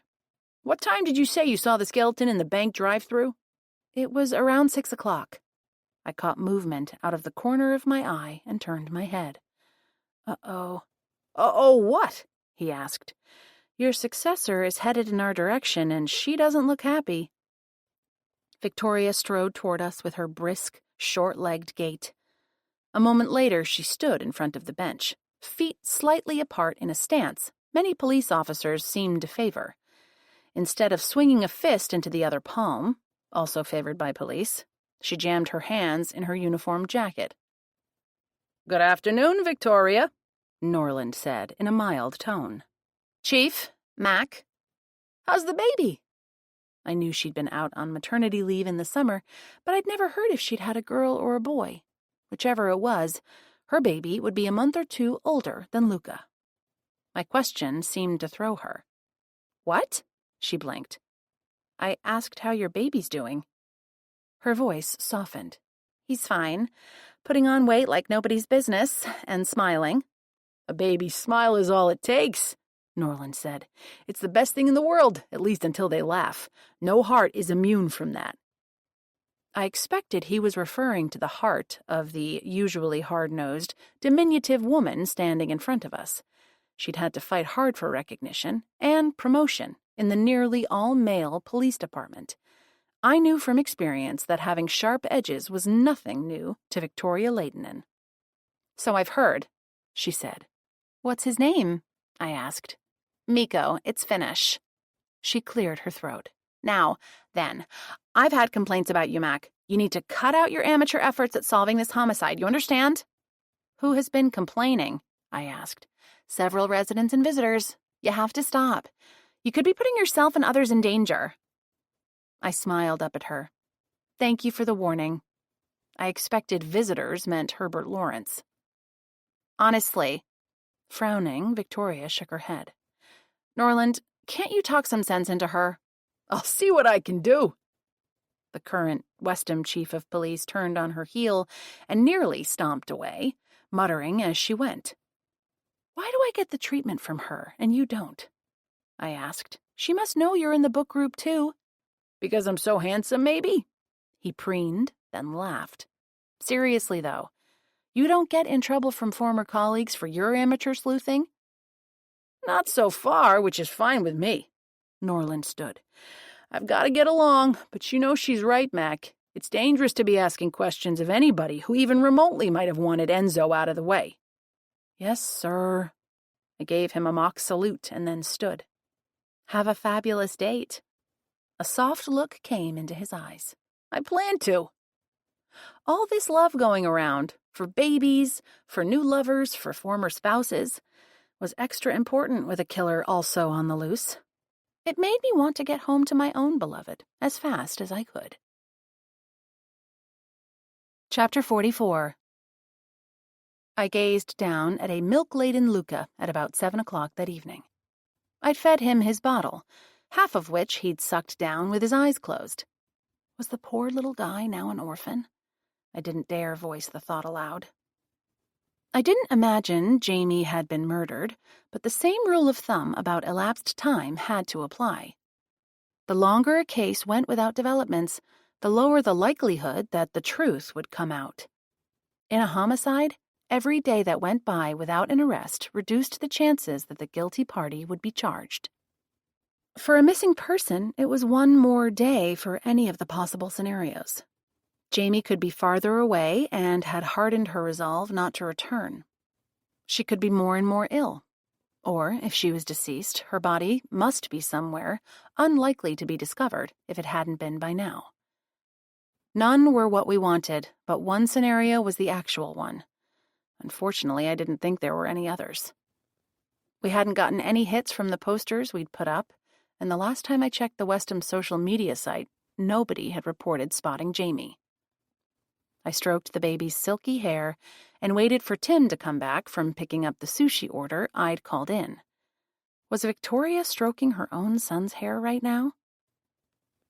What time did you say you saw the skeleton in the bank drive-thru? It was around 6 o'clock. I caught movement out of the corner of my eye and turned my head. Uh-oh. Uh-oh what? He asked. Your successor is headed in our direction, and she doesn't look happy. Victoria strode toward us with her brisk, short-legged gait. A moment later, she stood in front of the bench, feet slightly apart in a stance many police officers seemed to favor. Instead of swinging a fist into the other palm, also favored by police, she jammed her hands in her uniform jacket. Good afternoon, Victoria, Norland said in a mild tone. Chief, Mac. How's the baby? I knew she'd been out on maternity leave in the summer, but I'd never heard if she'd had a girl or a boy. Whichever it was, her baby would be a month or 2 older than Luca. My question seemed to throw her. What? She blinked. I asked how your baby's doing. Her voice softened. He's fine, putting on weight like nobody's business, and smiling. A baby's smile is all it takes, Norland said. It's the best thing in the world, at least until they laugh. No heart is immune from that. I expected he was referring to the heart of the usually hard-nosed, diminutive woman standing in front of us. She'd had to fight hard for recognition and promotion in the nearly all-male police department. I knew from experience that having sharp edges was nothing new to Victoria Leightonen. So I've heard, she said. What's his name? I asked. Mikko, it's Finnish. She cleared her throat. Now, then, I've had complaints about you, Mac. You need to cut out your amateur efforts at solving this homicide, you understand? Who has been complaining? I asked. Several residents and visitors. You have to stop. You could be putting yourself and others in danger. I smiled up at her. Thank you for the warning. I expected visitors meant Herbert Lawrence. Honestly. Frowning, Victoria shook her head. Norland, can't you talk some sense into her? I'll see what I can do. The current Westham Chief of Police turned on her heel and nearly stomped away, muttering as she went. "Why do I get the treatment from her and you don't?" I asked. "She must know you're in the book group, too." "Because I'm so handsome, maybe?" He preened, then laughed. "Seriously, though, you don't get in trouble from former colleagues for your amateur sleuthing?" "Not so far, which is fine with me." Norland stood. "I've got to get along, but you know she's right, Mac. It's dangerous to be asking questions of anybody who even remotely might have wanted Enzo out of the way." "Yes, sir." I gave him a mock salute and then stood. "Have a fabulous date." A soft look came into his eyes. "I plan to." All this love going around, for babies, for new lovers, for former spouses, was extra important with a killer also on the loose. It made me want to get home to my own beloved as fast as I could. Chapter 44. I gazed down at a milk-laden Luca at about 7 o'clock that evening. I'd fed him his bottle, half of which he'd sucked down with his eyes closed. Was the poor little guy now an orphan? I didn't dare voice the thought aloud. I didn't imagine Jamie had been murdered, but the same rule of thumb about elapsed time had to apply. The longer a case went without developments, the lower the likelihood that the truth would come out. In a homicide, every day that went by without an arrest reduced the chances that the guilty party would be charged. For a missing person, it was one more day for any of the possible scenarios. Jamie could be farther away and had hardened her resolve not to return. She could be more and more ill. Or, if she was deceased, her body must be somewhere, unlikely to be discovered if it hadn't been by now. None were what we wanted, but one scenario was the actual one. Unfortunately, I didn't think there were any others. We hadn't gotten any hits from the posters we'd put up, and the last time I checked the Westham social media site, nobody had reported spotting Jamie. I stroked the baby's silky hair and waited for Tim to come back from picking up the sushi order I'd called in. Was Victoria stroking her own son's hair right now?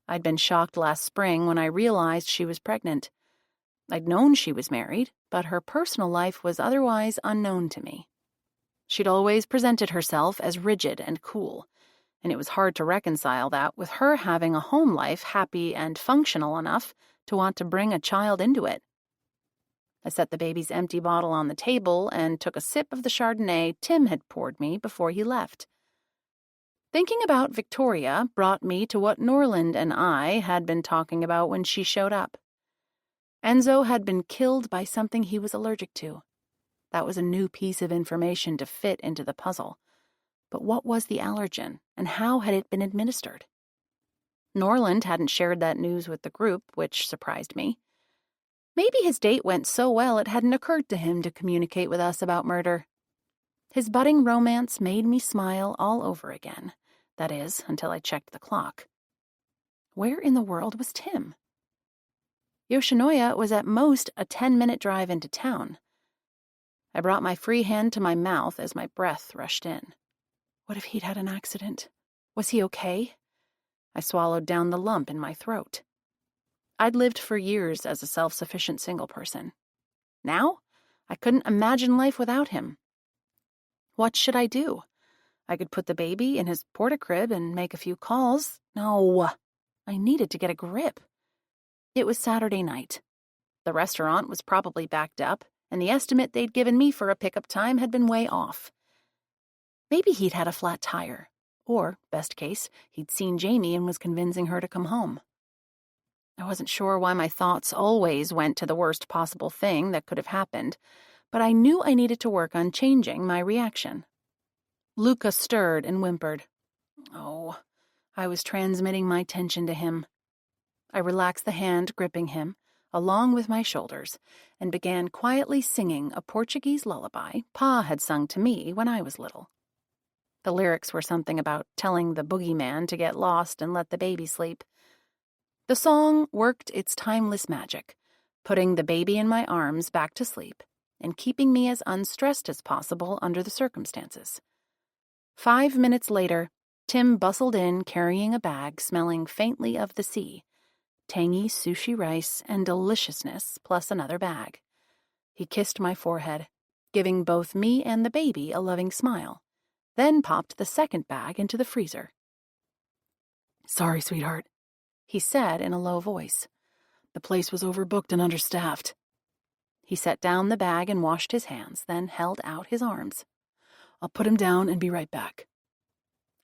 I'd been shocked last spring when I realized she was pregnant. I'd known she was married, but her personal life was otherwise unknown to me. She'd always presented herself as rigid and cool, and it was hard to reconcile that with her having a home life happy and functional enough to want to bring a child into it. I set the baby's empty bottle on the table and took a sip of the Chardonnay Tim had poured me before he left. Thinking about Victoria brought me to what Norland and I had been talking about when she showed up. Enzo had been killed by something he was allergic to. That was a new piece of information to fit into the puzzle. But what was the allergen, and how had it been administered? Norland hadn't shared that news with the group, which surprised me. Maybe his date went so well it hadn't occurred to him to communicate with us about murder. His budding romance made me smile all over again. That is, until I checked the clock. Where in the world was Tim? Yoshinoya was at most a 10-minute drive into town. I brought my free hand to my mouth as my breath rushed in. What if he'd had an accident? Was he okay? I swallowed down the lump in my throat. I'd lived for years as a self-sufficient single person. Now, I couldn't imagine life without him. What should I do? I could put the baby in his porta-crib and make a few calls. No, I needed to get a grip. It was Saturday night. The restaurant was probably backed up, and the estimate they'd given me for a pickup time had been way off. Maybe he'd had a flat tire, or, best case, he'd seen Jamie and was convincing her to come home. I wasn't sure why my thoughts always went to the worst possible thing that could have happened, but I knew I needed to work on changing my reaction. Luca stirred and whimpered. Oh, I was transmitting my tension to him. I relaxed the hand gripping him, along with my shoulders, and began quietly singing a Portuguese lullaby Pa had sung to me when I was little. The lyrics were something about telling the boogeyman to get lost and let the baby sleep. The song worked its timeless magic, putting the baby in my arms back to sleep and keeping me as unstressed as possible under the circumstances. 5 minutes later, Tim bustled in carrying a bag smelling faintly of the sea, tangy sushi rice and deliciousness plus another bag. He kissed my forehead, giving both me and the baby a loving smile, then popped the second bag into the freezer. "Sorry, sweetheart," he said in a low voice. "The place was overbooked and understaffed." He set down the bag and washed his hands, then held out his arms. "I'll put him down and be right back."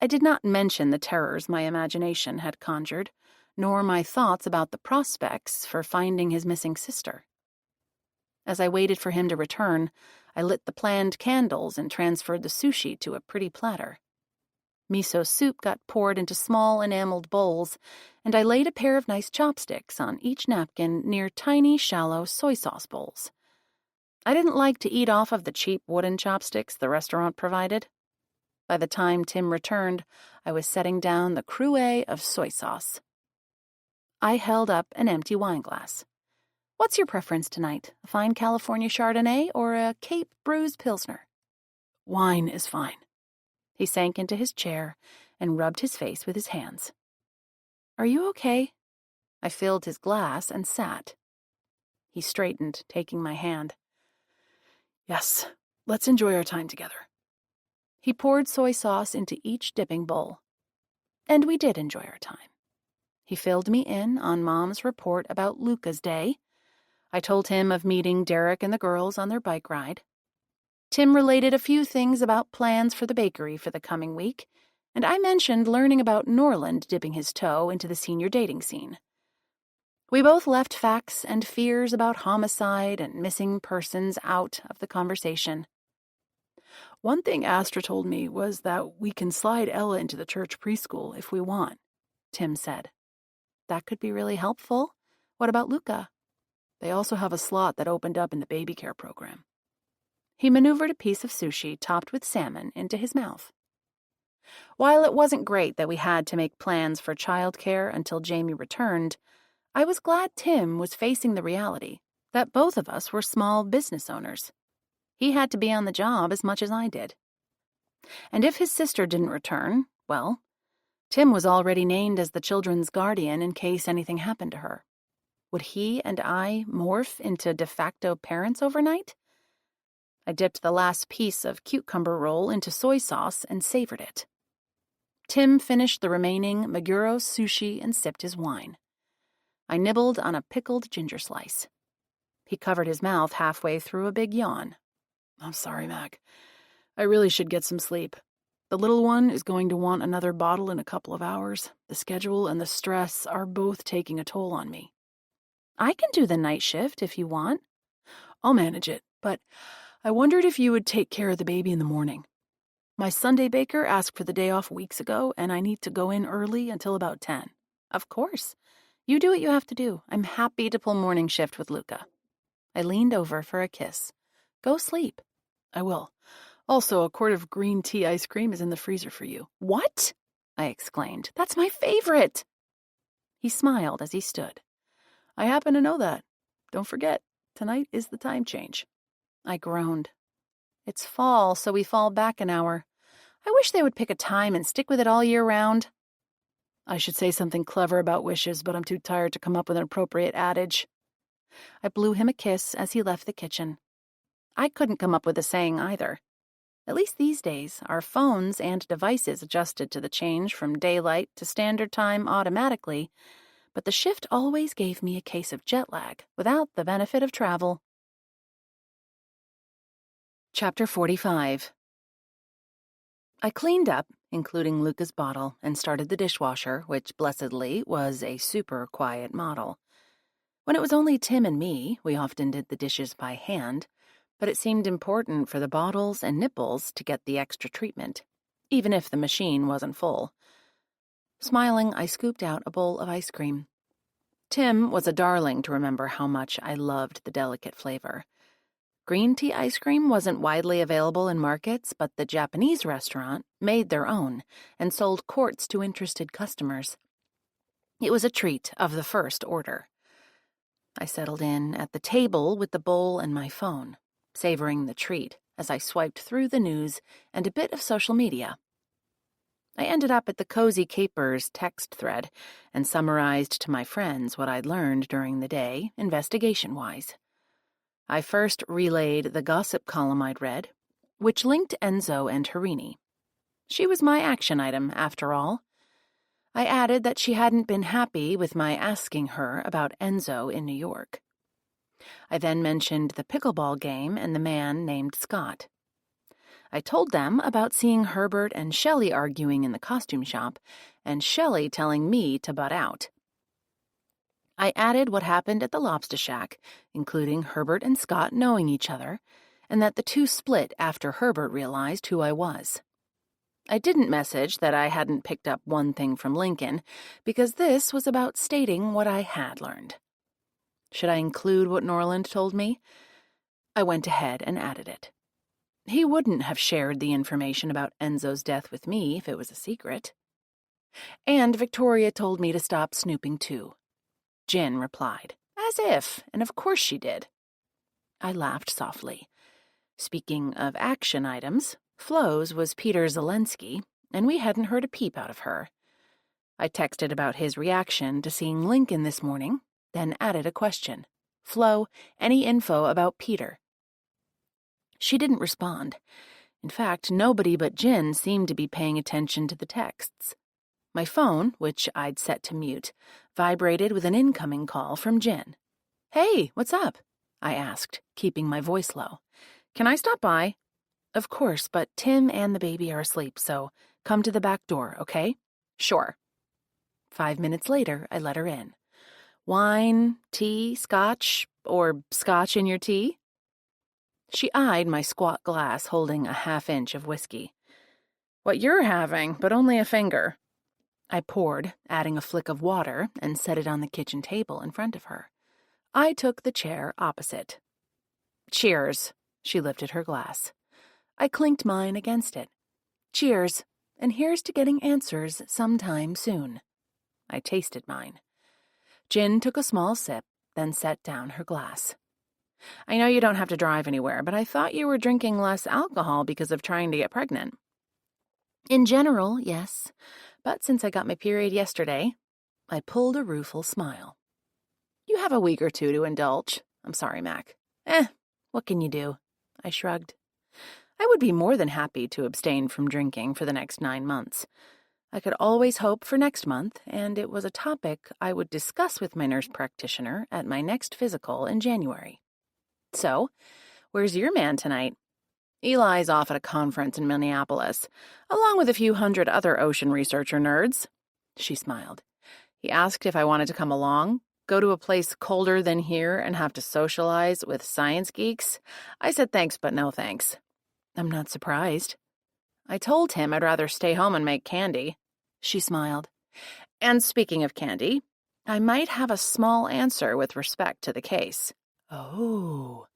I did not mention the terrors my imagination had conjured, nor my thoughts about the prospects for finding his missing sister. As I waited for him to return, I lit the planned candles and transferred the sushi to a pretty platter. Miso soup got poured into small enameled bowls, and I laid a pair of nice chopsticks on each napkin near tiny, shallow soy sauce bowls. I didn't like to eat off of the cheap wooden chopsticks the restaurant provided. By the time Tim returned, I was setting down the cruet of soy sauce. I held up an empty wine glass. "What's your preference tonight? A fine California Chardonnay or a Cape Brews Pilsner?" "Wine is fine." He sank into his chair and rubbed his face with his hands. "Are you okay?" I filled his glass and sat. He straightened, taking my hand. "Yes, let's enjoy our time together." He poured soy sauce into each dipping bowl. And we did enjoy our time. He filled me in on Mom's report about Luca's day. I told him of meeting Derek and the girls on their bike ride. Tim related a few things about plans for the bakery for the coming week, and I mentioned learning about Norland dipping his toe into the senior dating scene. We both left facts and fears about homicide and missing persons out of the conversation. "One thing Astra told me was that we can slide Ella into the church preschool if we want," Tim said. "That could be really helpful. What about Luca?" "They also have a slot that opened up in the baby care program." He maneuvered a piece of sushi topped with salmon into his mouth. While it wasn't great that we had to make plans for childcare until Jamie returned, I was glad Tim was facing the reality that both of us were small business owners. He had to be on the job as much as I did. And if his sister didn't return, well, Tim was already named as the children's guardian in case anything happened to her. Would he and I morph into de facto parents overnight? I dipped the last piece of cucumber roll into soy sauce and savored it. Tim finished the remaining Maguro sushi and sipped his wine. I nibbled on a pickled ginger slice. He covered his mouth halfway through a big yawn. "I'm sorry, Mac. I really should get some sleep. The little one is going to want another bottle in a couple of hours. The schedule and the stress are both taking a toll on me." "I can do the night shift if you want." "I'll manage it, but I wondered if you would take care of the baby in the morning. My Sunday baker asked for the day off weeks ago, and I need to go in early until about 10. "Of course. You do what you have to do. I'm happy to pull morning shift with Luca." I leaned over for a kiss. "Go sleep." "I will. Also, a quart of green tea ice cream is in the freezer for you." "What?" I exclaimed. "That's my favorite." He smiled as he stood. "I happen to know that. Don't forget, tonight is the time change." I groaned. "It's fall, so we fall back an hour. I wish they would pick a time and stick with it all year round." I should say something clever about wishes, but I'm too tired to come up with an appropriate adage. I blew him a kiss as he left the kitchen. I couldn't come up with a saying either. At least these days, our phones and devices adjusted to the change from daylight to standard time automatically, but the shift always gave me a case of jet lag without the benefit of travel. Chapter 45. I cleaned up, including Luca's bottle, and started the dishwasher, which, blessedly, was a super quiet model. When it was only Tim and me, we often did the dishes by hand, but it seemed important for the bottles and nipples to get the extra treatment, even if the machine wasn't full. Smiling, I scooped out a bowl of ice cream. Tim was a darling to remember how much I loved the delicate flavor. Green tea ice cream wasn't widely available in markets, but the Japanese restaurant made their own and sold quarts to interested customers. It was a treat of the first order. I settled in at the table with the bowl and my phone, savoring the treat as I swiped through the news and a bit of social media. I ended up at the Cozy Capers text thread and summarized to my friends what I'd learned during the day, investigation-wise. I first relayed the gossip column I'd read, which linked Enzo and Harini. She was my action item, after all. I added that she hadn't been happy with my asking her about Enzo in New York. I then mentioned the pickleball game and the man named Scott. I told them about seeing Herbert and Shelley arguing in the costume shop, and Shelley telling me to butt out. I added what happened at the Lobster Shack, including Herbert and Scott knowing each other, and that the two split after Herbert realized who I was. I didn't message that I hadn't picked up one thing from Lincoln, because this was about stating what I had learned. Should I include what Norland told me? I went ahead and added it. He wouldn't have shared the information about Enzo's death with me if it was a secret. And Victoria told me to stop snooping too. Jin replied, as if, and of course she did. I laughed softly. Speaking of action items, Flo's was Peter Zelensky, and we hadn't heard a peep out of her. I texted about his reaction to seeing Lincoln this morning, then added a question. Flo, any info about Peter? She didn't respond. In fact, nobody but Jin seemed to be paying attention to the texts. My phone, which I'd set to mute, vibrated with an incoming call from Jin. Hey, what's up? I asked, keeping my voice low. Can I stop by? Of course, but Tim and the baby are asleep, so come to the back door, okay? Sure. 5 minutes later, I let her in. Wine, tea, scotch, or scotch in your tea? She eyed my squat glass holding a half-inch of whiskey. What you're having, but only a finger. I poured, adding a flick of water, and set it on the kitchen table in front of her. I took the chair opposite. Cheers. She lifted her glass. I clinked mine against it. Cheers, and here's to getting answers sometime soon. I tasted mine. Jin took a small sip, then set down her glass. I know you don't have to drive anywhere, but I thought you were drinking less alcohol because of trying to get pregnant. In general, yes, but since I got my period yesterday, I pulled a rueful smile. You have a week or two to indulge. I'm sorry, Mac. What can you do? I shrugged. I would be more than happy to abstain from drinking for the next 9 months. I could always hope for next month, and it was a topic I would discuss with my nurse practitioner at my next physical in January. So, where's your man tonight? Eli's off at a conference in Minneapolis, along with a few hundred other ocean researcher nerds. She smiled. He asked if I wanted to come along, go to a place colder than here and have to socialize with science geeks. I said thanks, but no thanks. I'm not surprised. I told him I'd rather stay home and make candy. She smiled. And speaking of candy, I might have a small answer with respect to the case. Oh.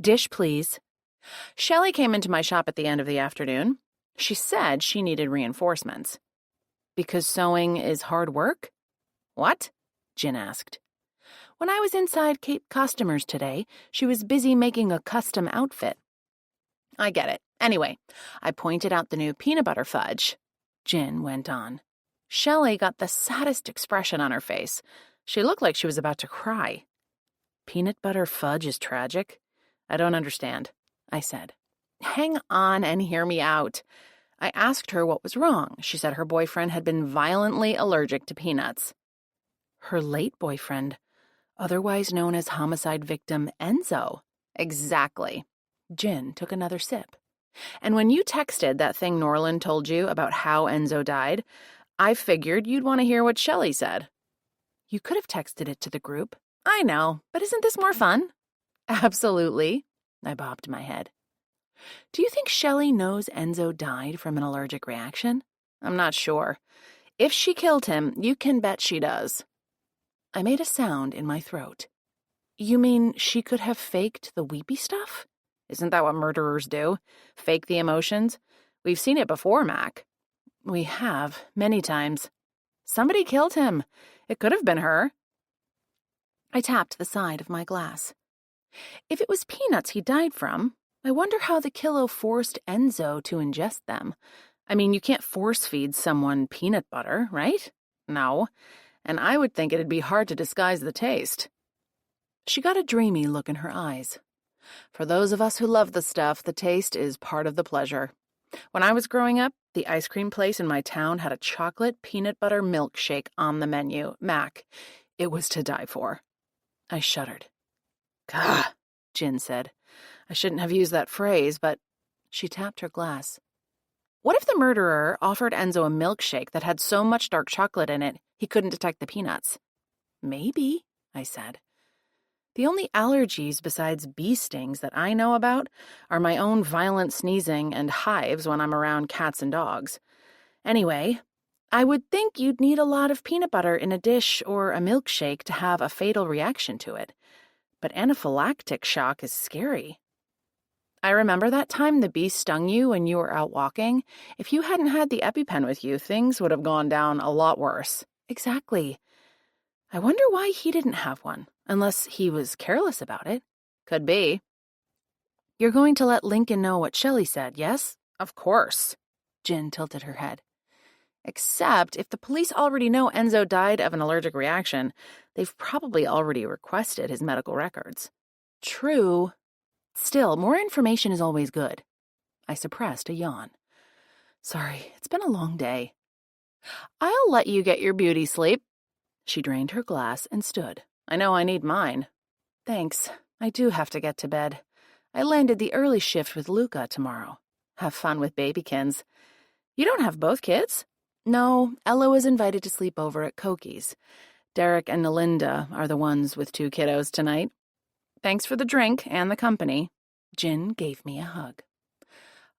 Dish, please. Shelley came into my shop at the end of the afternoon. She said she needed reinforcements. Because sewing is hard work? What? Jin asked. When I was inside Cape Costumers today, she was busy making a custom outfit. I get it. Anyway, I pointed out the new peanut butter fudge. Jin went on. Shelley got the saddest expression on her face. She looked like she was about to cry. Peanut butter fudge is tragic? I don't understand, I said. Hang on and hear me out. I asked her what was wrong. She said her boyfriend had been violently allergic to peanuts. Her late boyfriend, otherwise known as homicide victim Enzo. Exactly. Jin took another sip. And when you texted that thing Norland told you about how Enzo died, I figured you'd want to hear what Shelley said. You could have texted it to the group. I know, but isn't this more fun? Absolutely. I bobbed my head. Do you think Shelley knows Enzo died from an allergic reaction? I'm not sure. If she killed him, you can bet she does. I made a sound in my throat. You mean she could have faked the weepy stuff? Isn't that what murderers do? Fake the emotions? We've seen it before, Mac. We have, many times. Somebody killed him. It could have been her. I tapped the side of my glass. If it was peanuts he died from, I wonder how the kilo forced Enzo to ingest them. I mean, you can't force-feed someone peanut butter, right? No. And I would think it'd be hard to disguise the taste. She got a dreamy look in her eyes. For those of us who love the stuff, the taste is part of the pleasure. When I was growing up, the ice cream place in my town had a chocolate peanut butter milkshake on the menu. Mac. It was to die for. I shuddered. Gah, Jin said. I shouldn't have used that phrase, but she tapped her glass. What if the murderer offered Enzo a milkshake that had so much dark chocolate in it he couldn't detect the peanuts? Maybe, I said. The only allergies besides bee stings that I know about are my own violent sneezing and hives when I'm around cats and dogs. Anyway, I would think you'd need a lot of peanut butter in a dish or a milkshake to have a fatal reaction to it. But anaphylactic shock is scary. I remember that time the bee stung you when you were out walking. If you hadn't had the EpiPen with you, things would have gone down a lot worse. Exactly. I wonder why he didn't have one, unless he was careless about it. Could be. You're going to let Lincoln know what Shelley said, yes? Of course. Jin tilted her head. Except, if the police already know Enzo died of an allergic reaction, they've probably already requested his medical records. True. Still, more information is always good. I suppressed a yawn. Sorry, it's been a long day. I'll let you get your beauty sleep. She drained her glass and stood. I know I need mine. Thanks. I do have to get to bed. I landed the early shift with Luca tomorrow. Have fun with babykins. You don't have both kids? No, Ella was invited to sleep over at Koki's. Derek and Nalinda are the ones with 2 kiddos tonight. Thanks for the drink and the company. Jin gave me a hug.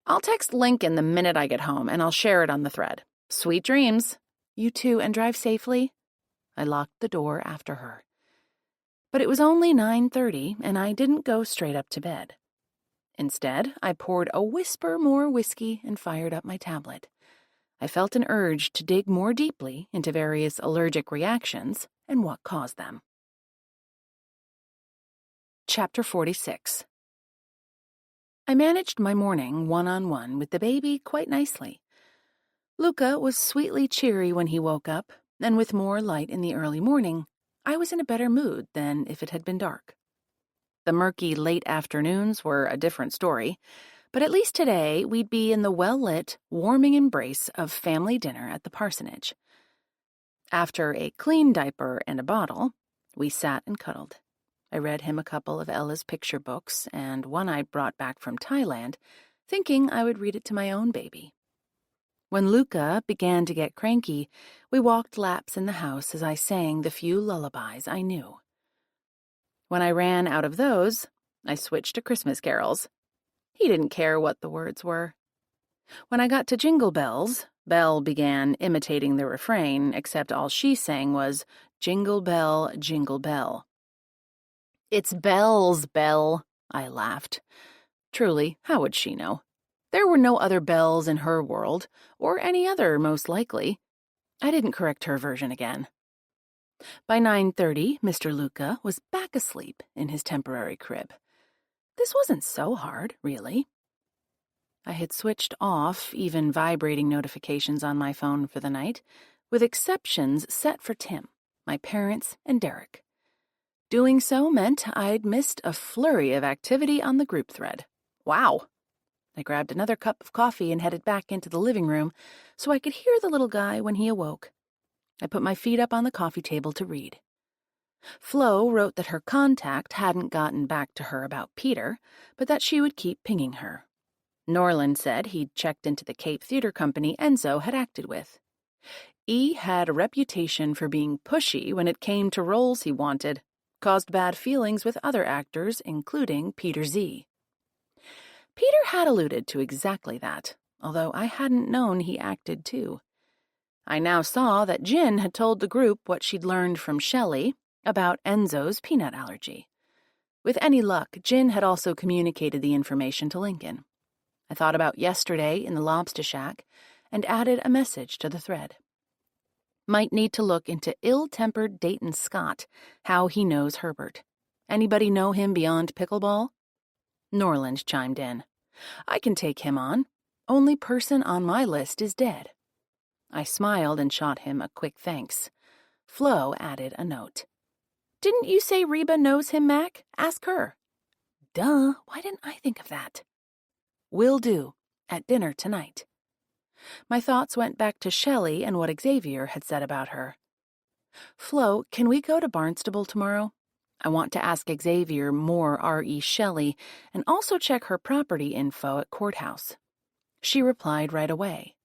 I'll text Lincoln the minute I get home, and I'll share it on the thread. Sweet dreams. You too, and drive safely. I locked the door after her. But it was only 9:30, and I didn't go straight up to bed. Instead, I poured a whisper more whiskey and fired up my tablet. I felt an urge to dig more deeply into various allergic reactions and what caused them. Chapter 46. I managed my morning one-on-one with the baby quite nicely. Luca was sweetly cheery when he woke up, and with more light in the early morning, I was in a better mood than if it had been dark. The murky late afternoons were a different story, but at least today we'd be in the well-lit, warming embrace of family dinner at the parsonage. After a clean diaper and a bottle, we sat and cuddled. I read him a couple of Ella's picture books and one I'd brought back from Thailand, thinking I would read it to my own baby. When Luca began to get cranky, we walked laps in the house as I sang the few lullabies I knew. When I ran out of those, I switched to Christmas carols. He didn't care what the words were. When I got to Jingle Bells, Belle began imitating the refrain, except all she sang was, Jingle Bell, Jingle Bell. It's Belle's bell, I laughed. Truly, how would she know? There were no other bells in her world, or any other, most likely. I didn't correct her version again. By 9:30, Mr. Luca was back asleep in his temporary crib. This wasn't so hard, really. I had switched off even vibrating notifications on my phone for the night, with exceptions set for Tim, my parents, and Derek. Doing so meant I'd missed a flurry of activity on the group thread. Wow! I grabbed another cup of coffee and headed back into the living room so I could hear the little guy when he awoke. I put my feet up on the coffee table to read. Flo wrote that her contact hadn't gotten back to her about Peter, but that she would keep pinging her. Norland said he'd checked into the Cape Theater Company Enzo had acted with. E had a reputation for being pushy when it came to roles he wanted, caused bad feelings with other actors, including Peter Z. Peter had alluded to exactly that, although I hadn't known he acted too. I now saw that Jin had told the group what she'd learned from Shelley about Enzo's peanut allergy. With any luck, Jin had also communicated the information to Lincoln. I thought about yesterday in the lobster shack and added a message to the thread. Might need to look into ill-tempered Dayton Scott, how he knows Herbert. Anybody know him beyond pickleball? Norland chimed in. I can take him on. Only person on my list is dead. I smiled and shot him a quick thanks. Flo added a note. Didn't you say Reba knows him, Mac? Ask her. Duh, why didn't I think of that? Will do, at dinner tonight. My thoughts went back to Shelley and what Xavier had said about her. Flo, can we go to Barnstable tomorrow? I want to ask Xavier more R.E. Shelley and also check her property info at courthouse. She replied right away.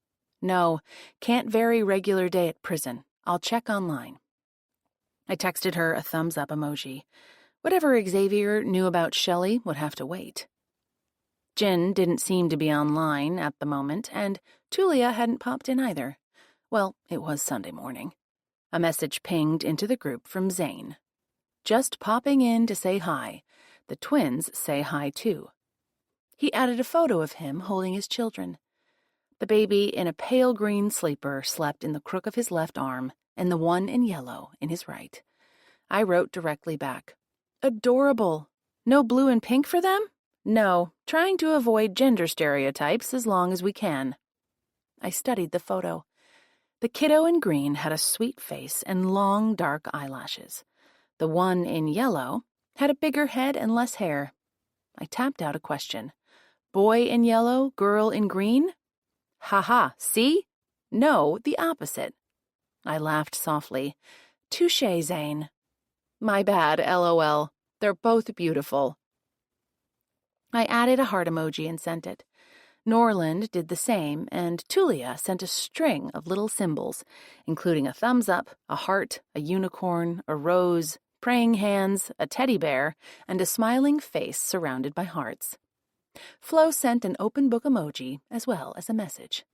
No, can't vary regular day at prison. I'll check online. I texted her a thumbs-up emoji. Whatever Xavier knew about Shelley would have to wait. Jin didn't seem to be online at the moment, and Tulia hadn't popped in either. Well, it was Sunday morning. A message pinged into the group from Zane. Just popping in to say hi. The twins say hi too. He added a photo of him holding his children. The baby in a pale green sleeper slept in the crook of his left arm, and the one in yellow in his right. I wrote directly back. Adorable. No blue and pink for them? No, trying to avoid gender stereotypes as long as we can. I studied the photo. The kiddo in green had a sweet face and long, dark eyelashes. The one in yellow had a bigger head and less hair. I tapped out a question. Boy in yellow, girl in green? Ha, see? No, the opposite. I laughed softly. Touché, Zane. My bad, LOL. They're both beautiful. I added a heart emoji and sent it. Norland did the same, and Tulia sent a string of little symbols, including a thumbs up, a heart, a unicorn, a rose, praying hands, a teddy bear, and a smiling face surrounded by hearts. Flo sent an open book emoji as well as a message.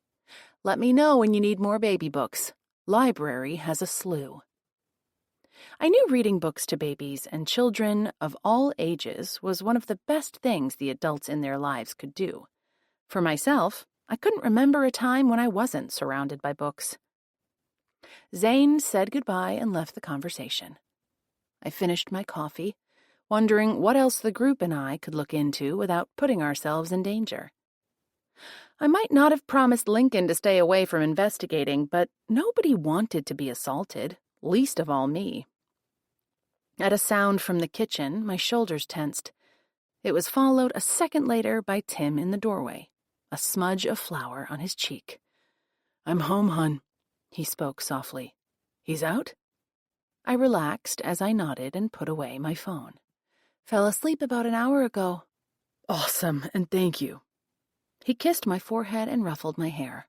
Let me know when you need more baby books. Library has a slew. I knew reading books to babies and children of all ages was one of the best things the adults in their lives could do. For myself, I couldn't remember a time when I wasn't surrounded by books. Zane said goodbye and left the conversation. I finished my coffee, wondering what else the group and I could look into without putting ourselves in danger. I might not have promised Lincoln to stay away from investigating, but nobody wanted to be assaulted, least of all me. At a sound from the kitchen, my shoulders tensed. It was followed a second later by Tim in the doorway, a smudge of flour on his cheek. I'm home, hun, he spoke softly. He's out? I relaxed as I nodded and put away my phone. Fell asleep about an hour ago. Awesome, and thank you. He kissed my forehead and ruffled my hair.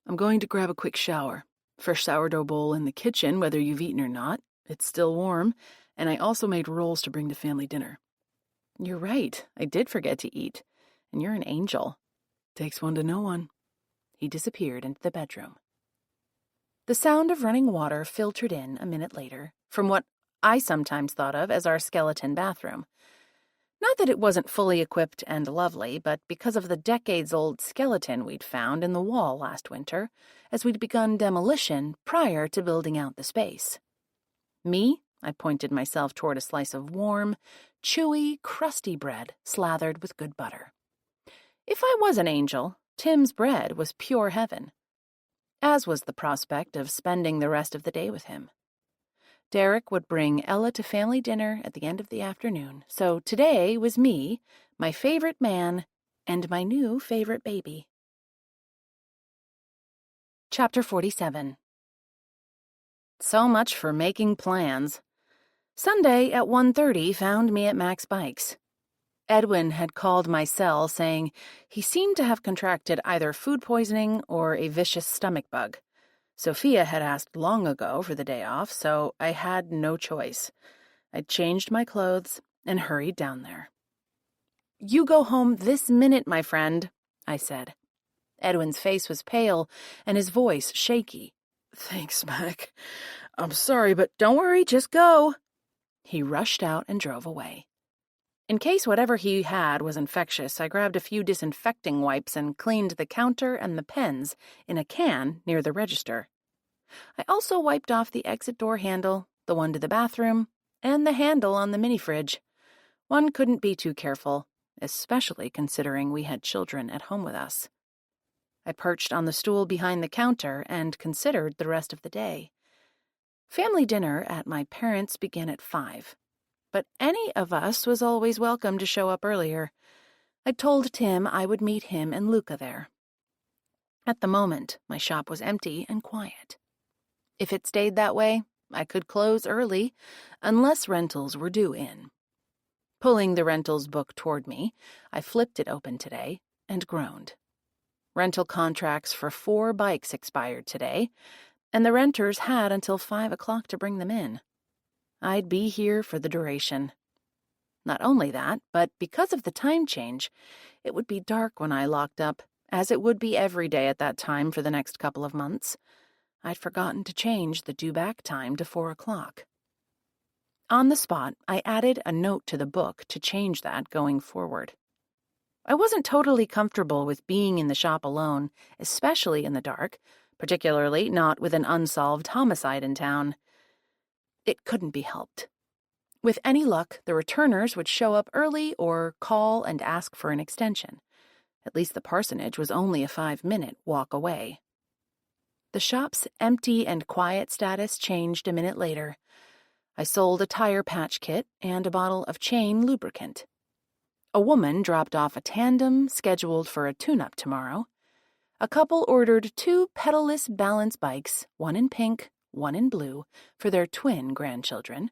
I'm going to grab a quick shower. Fresh sourdough bowl in the kitchen, whether you've eaten or not. It's still warm, and I also made rolls to bring to family dinner. You're right, I did forget to eat, and you're an angel. Takes one to know one. He disappeared into the bedroom. The sound of running water filtered in a minute later from what I sometimes thought of as our skeleton bathroom. Not that it wasn't fully equipped and lovely, but because of the decades-old skeleton we'd found in the wall last winter, as we'd begun demolition prior to building out the space. Me, I pointed myself toward a slice of warm, chewy, crusty bread slathered with good butter. If I was an angel, Tim's bread was pure heaven, as was the prospect of spending the rest of the day with him. Derek would bring Ella to family dinner at the end of the afternoon, so today was me, my favorite man, and my new favorite baby. Chapter 47. So much for making plans. Sunday at 1:30 found me at Mac's Bikes. Edwin had called my cell saying he seemed to have contracted either food poisoning or a vicious stomach bug. Sophia had asked long ago for the day off, so I had no choice. I changed my clothes and hurried down there. You go home this minute, my friend, I said. Edwin's face was pale and his voice shaky. Thanks, Mac. I'm sorry, but don't worry, just go. He rushed out and drove away. In case whatever he had was infectious, I grabbed a few disinfecting wipes and cleaned the counter and the pens in a can near the register. I also wiped off the exit door handle, the one to the bathroom, and the handle on the mini-fridge. One couldn't be too careful, especially considering we had children at home with us. I perched on the stool behind the counter and considered the rest of the day. Family dinner at my parents' began at 5, but any of us was always welcome to show up earlier. I told Tim I would meet him and Luca there. At the moment, my shop was empty and quiet. If it stayed that way, I could close early, unless rentals were due in. Pulling the rentals book toward me, I flipped it open today and groaned. Rental contracts for 4 bikes expired today, and the renters had until 5 o'clock to bring them in. I'd be here for the duration. Not only that, but because of the time change, it would be dark when I locked up, as it would be every day at that time for the next couple of months. I'd forgotten to change the due-back time to 4 o'clock. On the spot, I added a note to the book to change that going forward. I wasn't totally comfortable with being in the shop alone, especially in the dark, particularly not with an unsolved homicide in town. It couldn't be helped. With any luck, the returners would show up early or call and ask for an extension. At least the parsonage was only a 5-minute walk away. The shop's empty and quiet status changed a minute later. I sold a tire patch kit and a bottle of chain lubricant. A woman dropped off a tandem scheduled for a tune-up tomorrow. A couple ordered 2 pedalless balance bikes, one in pink, one in blue, for their twin grandchildren.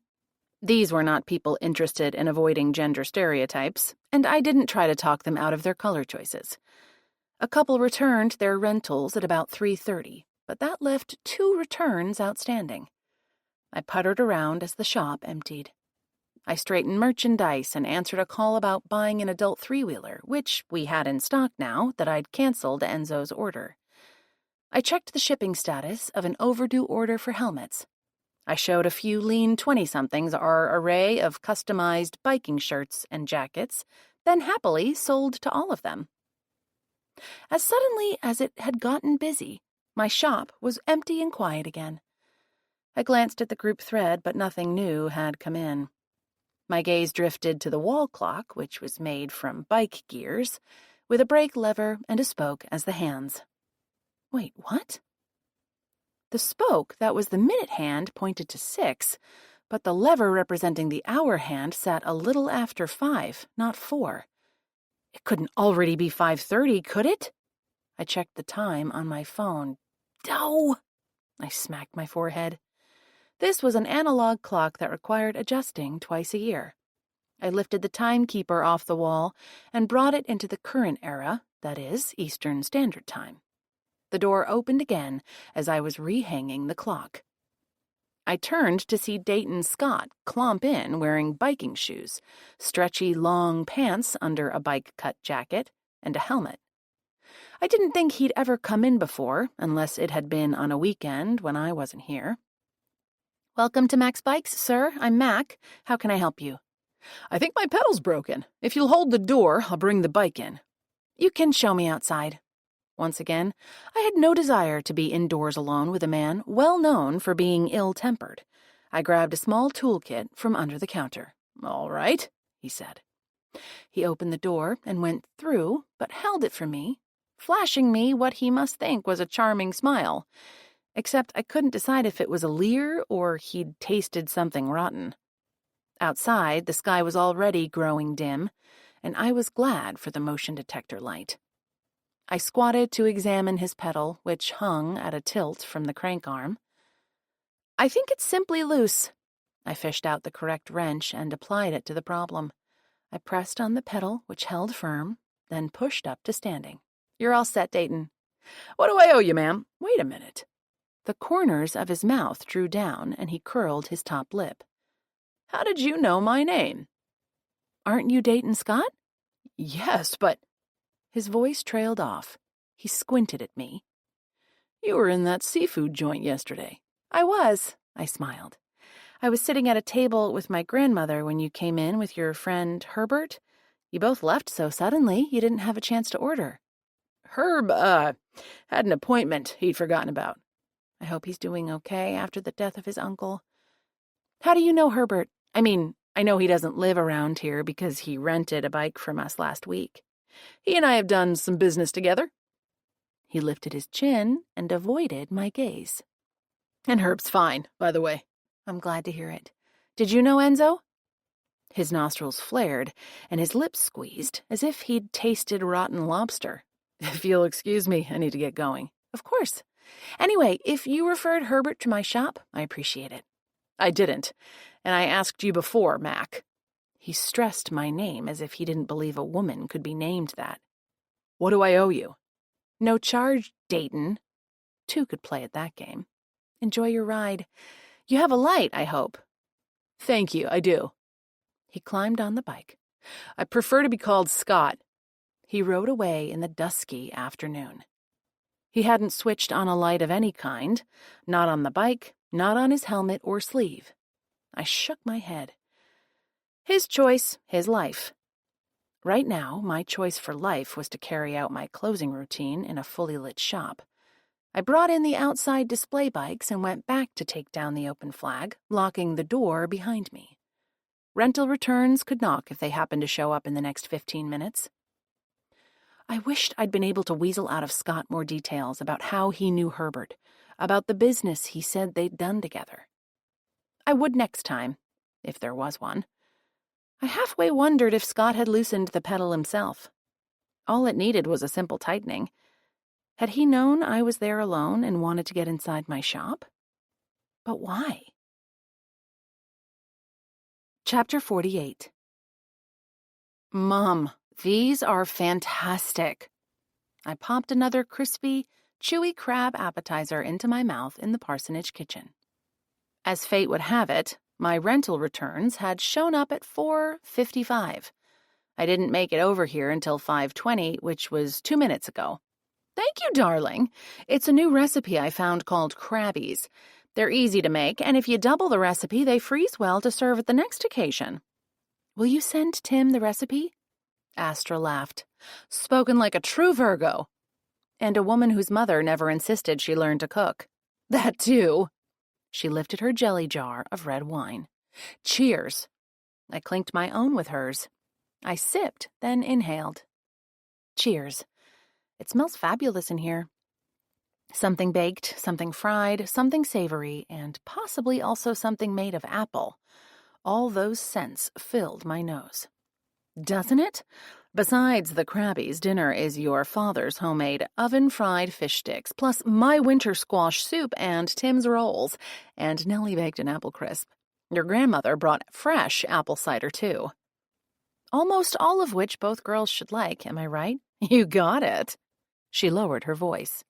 These were not people interested in avoiding gender stereotypes, and I didn't try to talk them out of their color choices. A couple returned their rentals at about 3:30, but that left 2 returns outstanding. I puttered around as the shop emptied. I straightened merchandise and answered a call about buying an adult 3-wheeler, which we had in stock now that I'd canceled Enzo's order. I checked the shipping status of an overdue order for helmets. I showed a few lean 20-somethings our array of customized biking shirts and jackets, then happily sold to all of them. As suddenly as it had gotten busy, my shop was empty and quiet again. I glanced at the group thread, but nothing new had come in. My gaze drifted to the wall clock, which was made from bike gears, with a brake lever and a spoke as the hands. Wait, what? The spoke that was the minute hand pointed to 6, but the lever representing the hour hand sat a little after 5, not 4. It couldn't already be 5:30, could it? I checked the time on my phone. Oh! I smacked my forehead. This was an analog clock that required adjusting twice a year. I lifted the timekeeper off the wall and brought it into the current era, that is, Eastern Standard Time. The door opened again as I was rehanging the clock. I turned to see Dayton Scott clomp in wearing biking shoes, stretchy long pants under a bike-cut jacket, and a helmet. I didn't think he'd ever come in before, unless it had been on a weekend when I wasn't here. "Welcome to Mac's Bikes, sir. I'm Mac. How can I help you?" I think my pedal's broken. If you'll hold the door, I'll bring the bike in. "You can show me outside." Once again, I had no desire to be indoors alone with a man well known for being ill-tempered. I grabbed a small toolkit from under the counter. All right, he said. He opened the door and went through, but held it for me, flashing me what he must think was a charming smile, except I couldn't decide if it was a leer or he'd tasted something rotten. Outside, the sky was already growing dim, and I was glad for the motion detector light. I squatted to examine his pedal, which hung at a tilt from the crank arm. "I think it's simply loose." I fished out the correct wrench and applied it to the problem. I pressed on the pedal, which held firm, then pushed up to standing. "You're all set, Dayton." "What do I owe you, ma'am?" "Wait a minute." The corners of his mouth drew down, and he curled his top lip. "How did you know my name?" "Aren't you Dayton Scott?" "Yes, but—" His voice trailed off. He squinted at me. "You were in that seafood joint yesterday." "I was," I smiled. "I was sitting at a table with my grandmother when you came in with your friend Herbert. You both left so suddenly you didn't have a chance to order." "Herb, had an appointment he'd forgotten about." "I hope he's doing okay after the death of his uncle." "How do you know Herbert? I mean, I know he doesn't live around here because he rented a bike from us last week." "He and I have done some business together." He lifted his chin and avoided my gaze. And Herb's fine, by the way. I'm glad to hear it. Did you know Enzo? His nostrils flared, and his lips squeezed, as if he'd tasted rotten lobster. If you'll excuse me, I need to get going. Of course. Anyway, if you referred Herbert to my shop, I appreciate it. I didn't, and I asked you before, Mac. He stressed my name as if he didn't believe a woman could be named that. What do I owe you? No charge, Dayton. Two could play at that game. Enjoy your ride. You have a light, I hope. Thank you, I do. He climbed on the bike. I prefer to be called Scott. He rode away in the dusky afternoon. He hadn't switched on a light of any kind, not on the bike, not on his helmet or sleeve. I shook my head. His choice, his life. Right now, my choice for life was to carry out my closing routine in a fully lit shop. I brought in the outside display bikes and went back to take down the open flag, locking the door behind me. Rental returns could knock if they happened to show up in the next 15 minutes. I wished I'd been able to weasel out of Scott more details about how he knew Herbert, about the business he said they'd done together. I would next time, if there was one. I halfway wondered if Scott had loosened the pedal himself. All it needed was a simple tightening. Had he known I was there alone and wanted to get inside my shop? But why? Chapter 48. Mom, these are fantastic. I popped another crispy, chewy crab appetizer into my mouth in the parsonage kitchen. As fate would have it, my rental returns had shown up at 4:55. I didn't make it over here until 5:20, which was 2 minutes ago. Thank you, darling. It's a new recipe I found called crabbies. They're easy to make, and if you double the recipe, they freeze well to serve at the next occasion. Will you send Tim the recipe? Astra laughed. Spoken like a true Virgo. And a woman whose mother never insisted she learn to cook. That too. She lifted her jelly jar of red wine. Cheers. I clinked my own with hers. I sipped, then inhaled. Cheers. It smells fabulous in here. Something baked, something fried, something savory, and possibly also something made of apple. All those scents filled my nose. Doesn't it? Besides the crabbies, dinner is your father's homemade oven-fried fish sticks, plus my winter squash soup and Tim's rolls, and Nellie baked an apple crisp. Your grandmother brought fresh apple cider, too. Almost all of which both girls should like, am I right? You got it. She lowered her voice.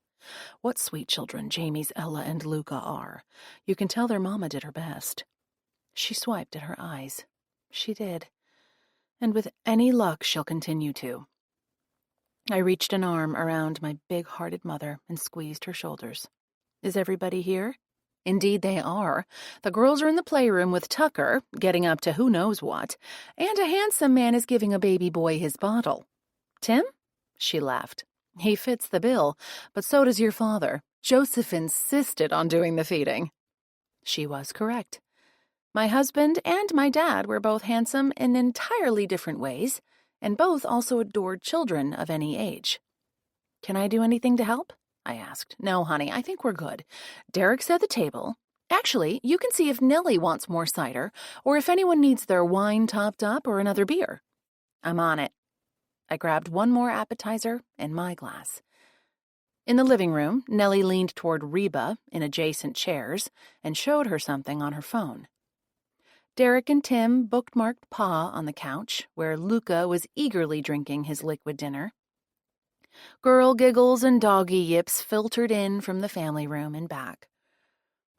What sweet children Jamie's Ella and Luca are. You can tell their mama did her best. She swiped at her eyes. She did. And with any luck, she'll continue to. I reached an arm around my big-hearted mother and squeezed her shoulders. Is everybody here? Indeed they are. The girls are in the playroom with Tucker, getting up to who knows what, and a handsome man is giving a baby boy his bottle. Tim? She laughed. He fits the bill, but so does your father. Joseph insisted on doing the feeding. She was correct. My husband and my dad were both handsome in entirely different ways, and both also adored children of any age. Can I do anything to help? I asked. No, honey, I think we're good. Derek set the table. Actually, you can see if Nellie wants more cider, or if anyone needs their wine topped up or another beer. I'm on it. I grabbed one more appetizer and my glass. In the living room, Nellie leaned toward Reba in adjacent chairs and showed her something on her phone. Derek and Tim bookmarked Pa on the couch, where Luca was eagerly drinking his liquid dinner. Girl giggles and doggy yips filtered in from the family room and back.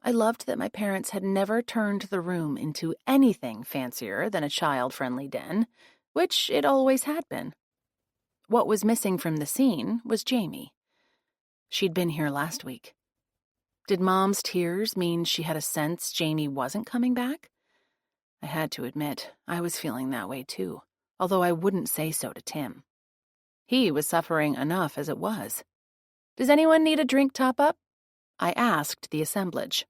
I loved that my parents had never turned the room into anything fancier than a child-friendly den, which it always had been. What was missing from the scene was Jamie. She'd been here last week. Did Mom's tears mean she had a sense Jamie wasn't coming back? I had to admit, I was feeling that way too, although I wouldn't say so to Tim. He was suffering enough as it was. Does anyone need a drink top-up? I asked the assemblage.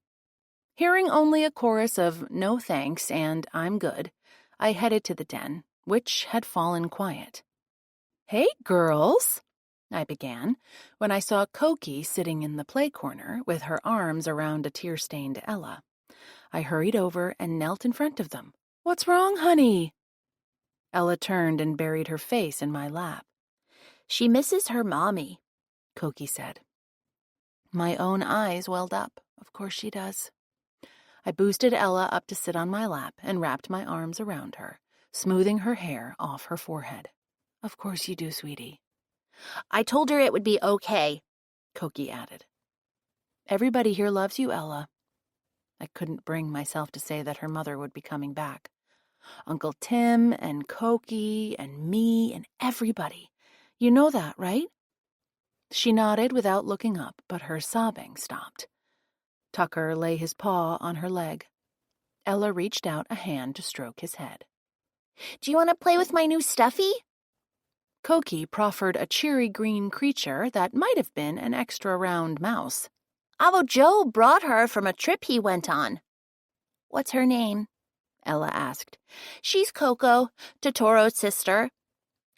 Hearing only a chorus of no thanks and I'm good, I headed to the den, which had fallen quiet. Hey, girls! I began, when I saw Koki sitting in the play corner with her arms around a tear-stained Ella. I hurried over and knelt in front of them. "What's wrong, honey?" Ella turned and buried her face in my lap. "She misses her mommy," Koki said. My own eyes welled up. Of course she does. I boosted Ella up to sit on my lap and wrapped my arms around her, smoothing her hair off her forehead. "Of course you do, sweetie." "I told her it would be okay," Koki added. "Everybody here loves you, Ella." I couldn't bring myself to say that her mother would be coming back. Uncle Tim and Koki and me and everybody. You know that, right? She nodded without looking up, but her sobbing stopped. Tucker lay his paw on her leg. Ella reached out a hand to stroke his head. "Do you want to play with my new stuffy?" Koki proffered a cheery green creature that might have been an extra round mouse. "Avo Joe brought her from a trip he went on." "What's her name?" Ella asked. "She's Coco, Totoro's sister."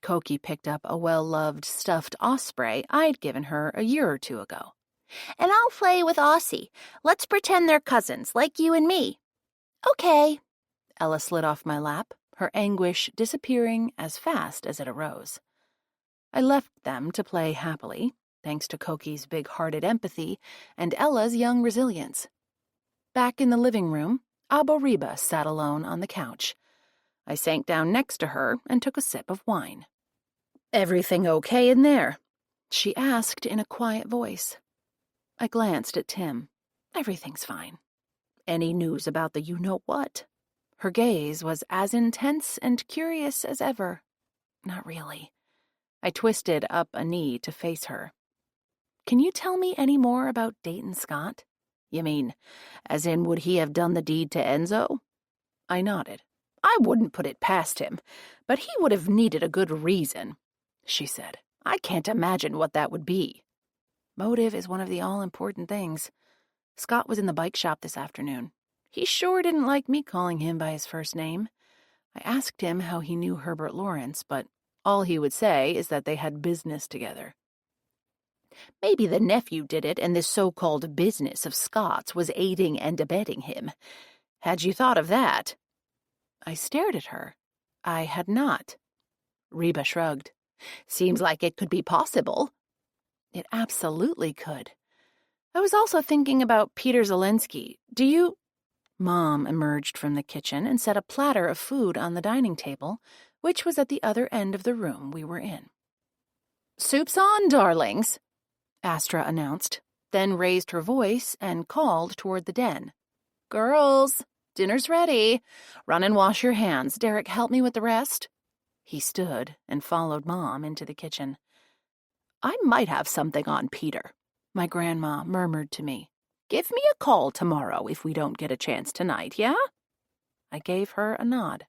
Koki picked up a well-loved stuffed osprey I'd given her a year or two ago. "And I'll play with Aussie. Let's pretend they're cousins, like you and me." "Okay." Ella slid off my lap, her anguish disappearing as fast as it arose. I left them to play happily, thanks to Koki's big-hearted empathy and Ella's young resilience. Back in the living room, Aboriba sat alone on the couch. I sank down next to her and took a sip of wine. "Everything okay in there?" she asked in a quiet voice. I glanced at Tim. "Everything's fine." "Any news about the you-know-what?" Her gaze was as intense and curious as ever. "Not really." I twisted up a knee to face her. "Can you tell me any more about Dayton Scott?" "You mean, as in would he have done the deed to Enzo?" I nodded. "I wouldn't put it past him, but he would have needed a good reason," she said. "I can't imagine what that would be." Motive is one of the all-important things. Scott was in the bike shop this afternoon. He sure didn't like me calling him by his first name. I asked him how he knew Herbert Lawrence, but all he would say is that they had business together. "Maybe the nephew did it, and this so-called business of Scott's was aiding and abetting him. Had you thought of that?" I stared at her. I had not. Reba shrugged. "Seems like it could be possible." It absolutely could. I was also thinking about Peter Zelensky. Do you... Mom emerged from the kitchen and set a platter of food on the dining table, which was at the other end of the room we were in. "Soup's on, darlings," Astra announced, then raised her voice and called toward the den. "Girls, dinner's ready. Run and wash your hands. Derek, help me with the rest." He stood and followed Mom into the kitchen. "I might have something on Peter," my grandma murmured to me. "Give me a call tomorrow if we don't get a chance tonight, yeah?" I gave her a nod.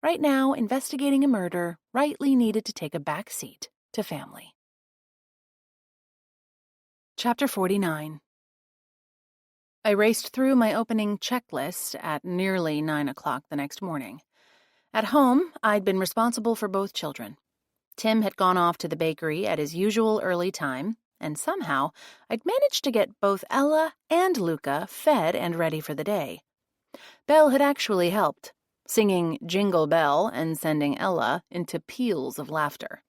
Right now, investigating a murder rightly needed to take a back seat to family. Chapter 49. I raced through my opening checklist at nearly 9 o'clock the next morning. At home, I'd been responsible for both children. Tim had gone off to the bakery at his usual early time, and somehow I'd managed to get both Ella and Luca fed and ready for the day. Belle had actually helped, singing Jingle Bell and sending Ella into peals of laughter.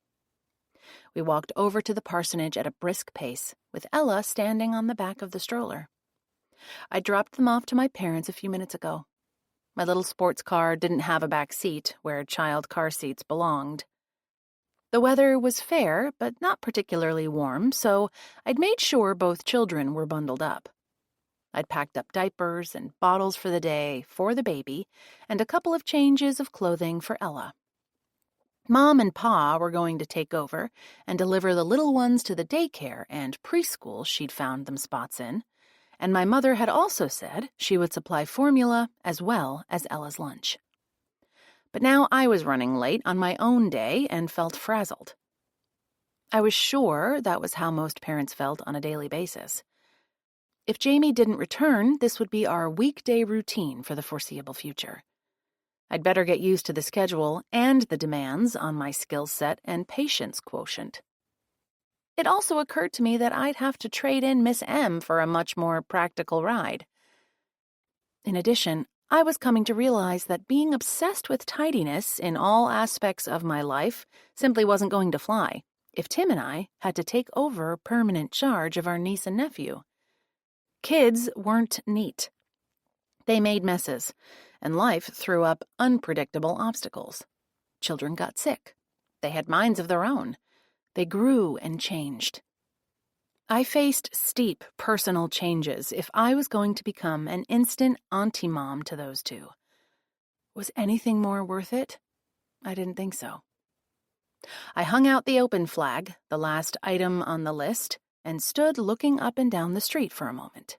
We walked over to the parsonage at a brisk pace, with Ella standing on the back of the stroller. I dropped them off to my parents a few minutes ago. My little sports car didn't have a back seat where child car seats belonged. The weather was fair, but not particularly warm, so I'd made sure both children were bundled up. I'd packed up diapers and bottles for the day for the baby, and a couple of changes of clothing for Ella. Mom and Pa were going to take over and deliver the little ones to the daycare and preschool she'd found them spots in, and my mother had also said she would supply formula as well as Ella's lunch. But now I was running late on my own day and felt frazzled. I was sure that was how most parents felt on a daily basis. If Jamie didn't return, this would be our weekday routine for the foreseeable future. I'd better get used to the schedule and the demands on my skill set and patience quotient. It also occurred to me that I'd have to trade in Miss M for a much more practical ride. In addition, I was coming to realize that being obsessed with tidiness in all aspects of my life simply wasn't going to fly if Tim and I had to take over permanent charge of our niece and nephew. Kids weren't neat. They made messes, and life threw up unpredictable obstacles. Children got sick. They had minds of their own. They grew and changed. I faced steep personal changes if I was going to become an instant auntie-mom to those two. Was anything more worth it? I didn't think so. I hung out the open flag, the last item on the list, and stood looking up and down the street for a moment.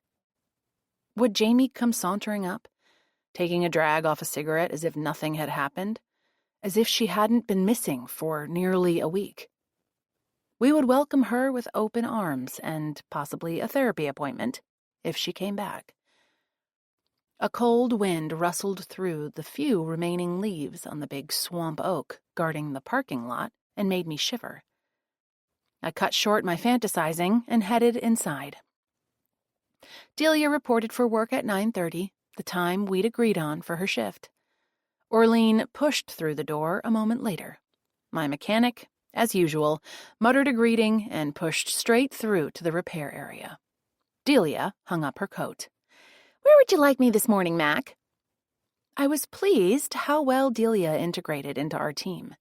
Would Jamie come sauntering up, taking a drag off a cigarette as if nothing had happened, as if she hadn't been missing for nearly a week? We would welcome her with open arms and possibly a therapy appointment if she came back. A cold wind rustled through the few remaining leaves on the big swamp oak guarding the parking lot and made me shiver. I cut short my fantasizing and headed inside. Delia reported for work at 9:30, the time we'd agreed on for her shift. Orlean pushed through the door a moment later. My mechanic, as usual, muttered a greeting and pushed straight through to the repair area. Delia hung up her coat. "Where would you like me this morning, Mac?" I was pleased how well Delia integrated into our team.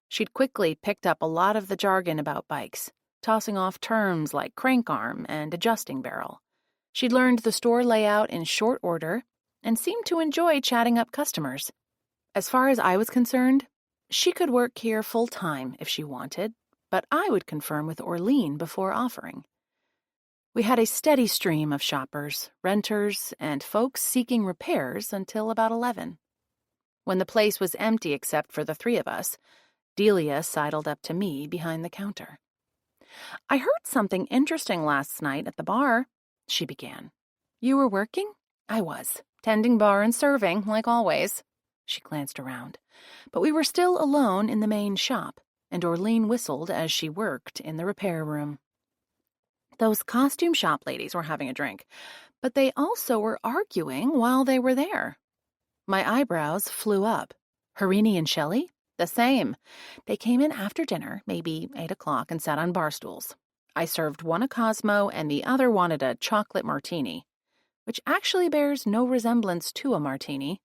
She'd quickly picked up a lot of the jargon about bikes, tossing off terms like crank arm and adjusting barrel. She'd learned the store layout in short order and seemed to enjoy chatting up customers. As far as I was concerned, she could work here full-time if she wanted, but I would confirm with Orlean before offering. We had a steady stream of shoppers, renters, and folks seeking repairs until about 11. When the place was empty except for the three of us, Delia sidled up to me behind the counter. "I heard something interesting last night at the bar," she began. "You were working?" "I was, tending bar and serving, like always." She glanced around. But we were still alone in the main shop, and Orlean whistled as she worked in the repair room. Those costume shop ladies were having a drink, but they also were arguing while they were there. My eyebrows flew up. Harini and Shelley? The same. They came in after dinner, maybe 8 o'clock, and sat on bar stools. I served one a Cosmo, and the other wanted a chocolate martini, which actually bears no resemblance to a martini.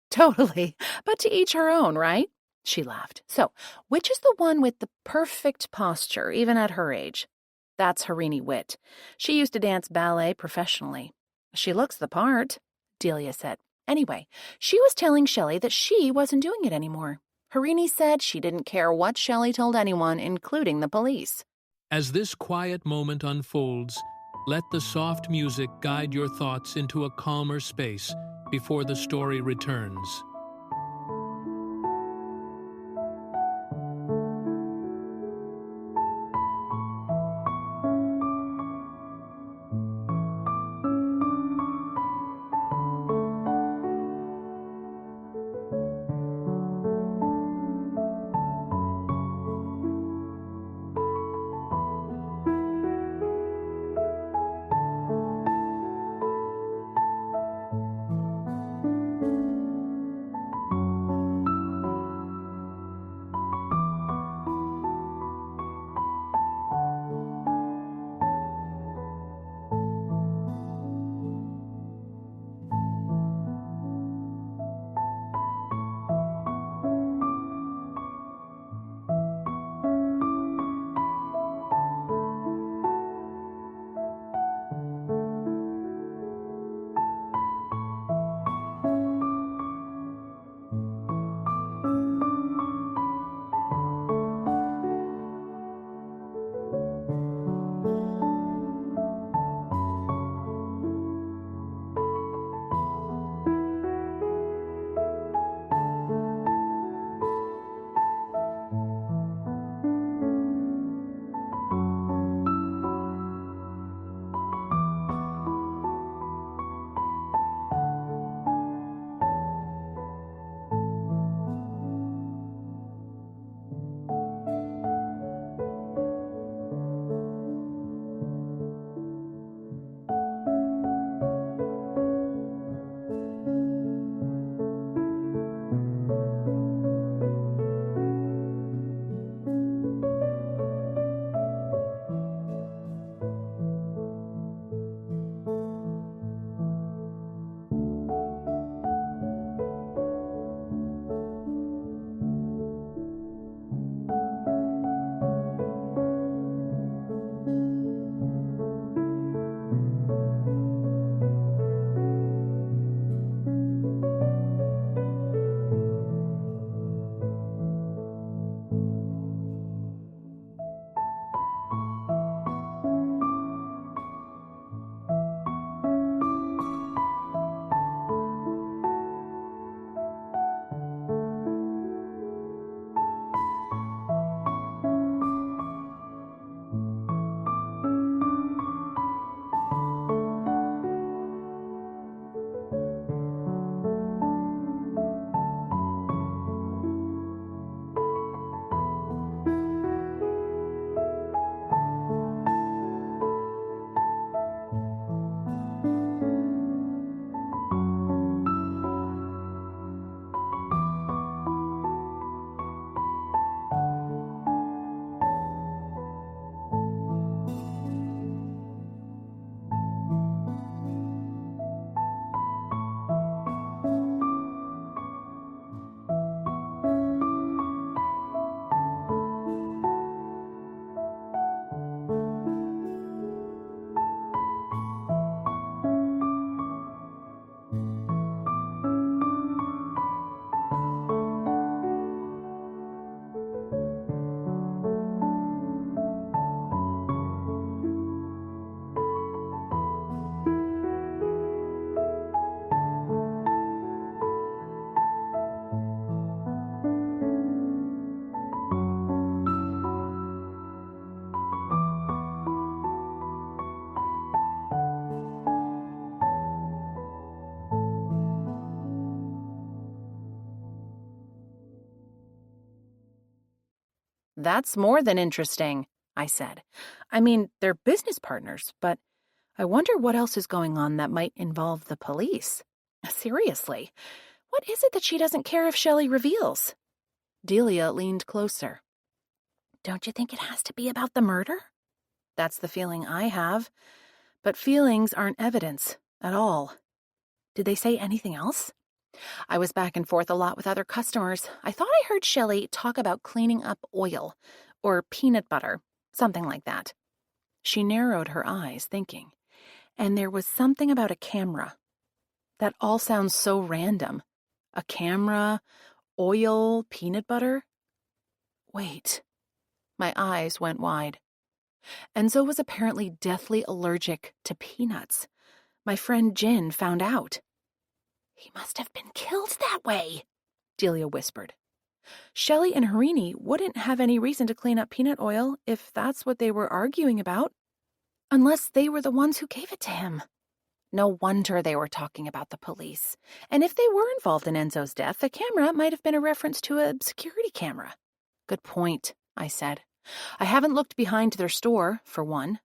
"Totally, but to each her own, right?" She laughed. "So, which is the one with the perfect posture, even at her age?" "That's Harini Witt. She used to dance ballet professionally." "She looks the part," Delia said. "Anyway, she was telling Shelley that she wasn't doing it anymore. Harini said she didn't care what Shelley told anyone, including the police." As this quiet moment unfolds, let the soft music guide your thoughts into a calmer space before the story returns. That's more than interesting, I said. I mean, they're business partners, but I wonder what else is going on that might involve the police. Seriously, what is it that she doesn't care if Shelley reveals? Delia leaned closer. Don't you think it has to be about the murder? That's the feeling I have. But feelings aren't evidence at all. Did they say anything else? I was back and forth a lot with other customers. I thought I heard Shelley talk about cleaning up oil or peanut butter, something like that. She narrowed her eyes, thinking. And there was something about a camera. That all sounds so random. A camera, oil, peanut butter. Wait. My eyes went wide. Enzo was apparently deathly allergic to peanuts. My friend Jin found out. He must have been killed that way, Delia whispered. Shelley and Harini wouldn't have any reason to clean up peanut oil if that's what they were arguing about. Unless they were the ones who gave it to him. No wonder they were talking about the police. And if they were involved in Enzo's death, the camera might have been a reference to a security camera. Good point, I said. I haven't looked behind their store, for one.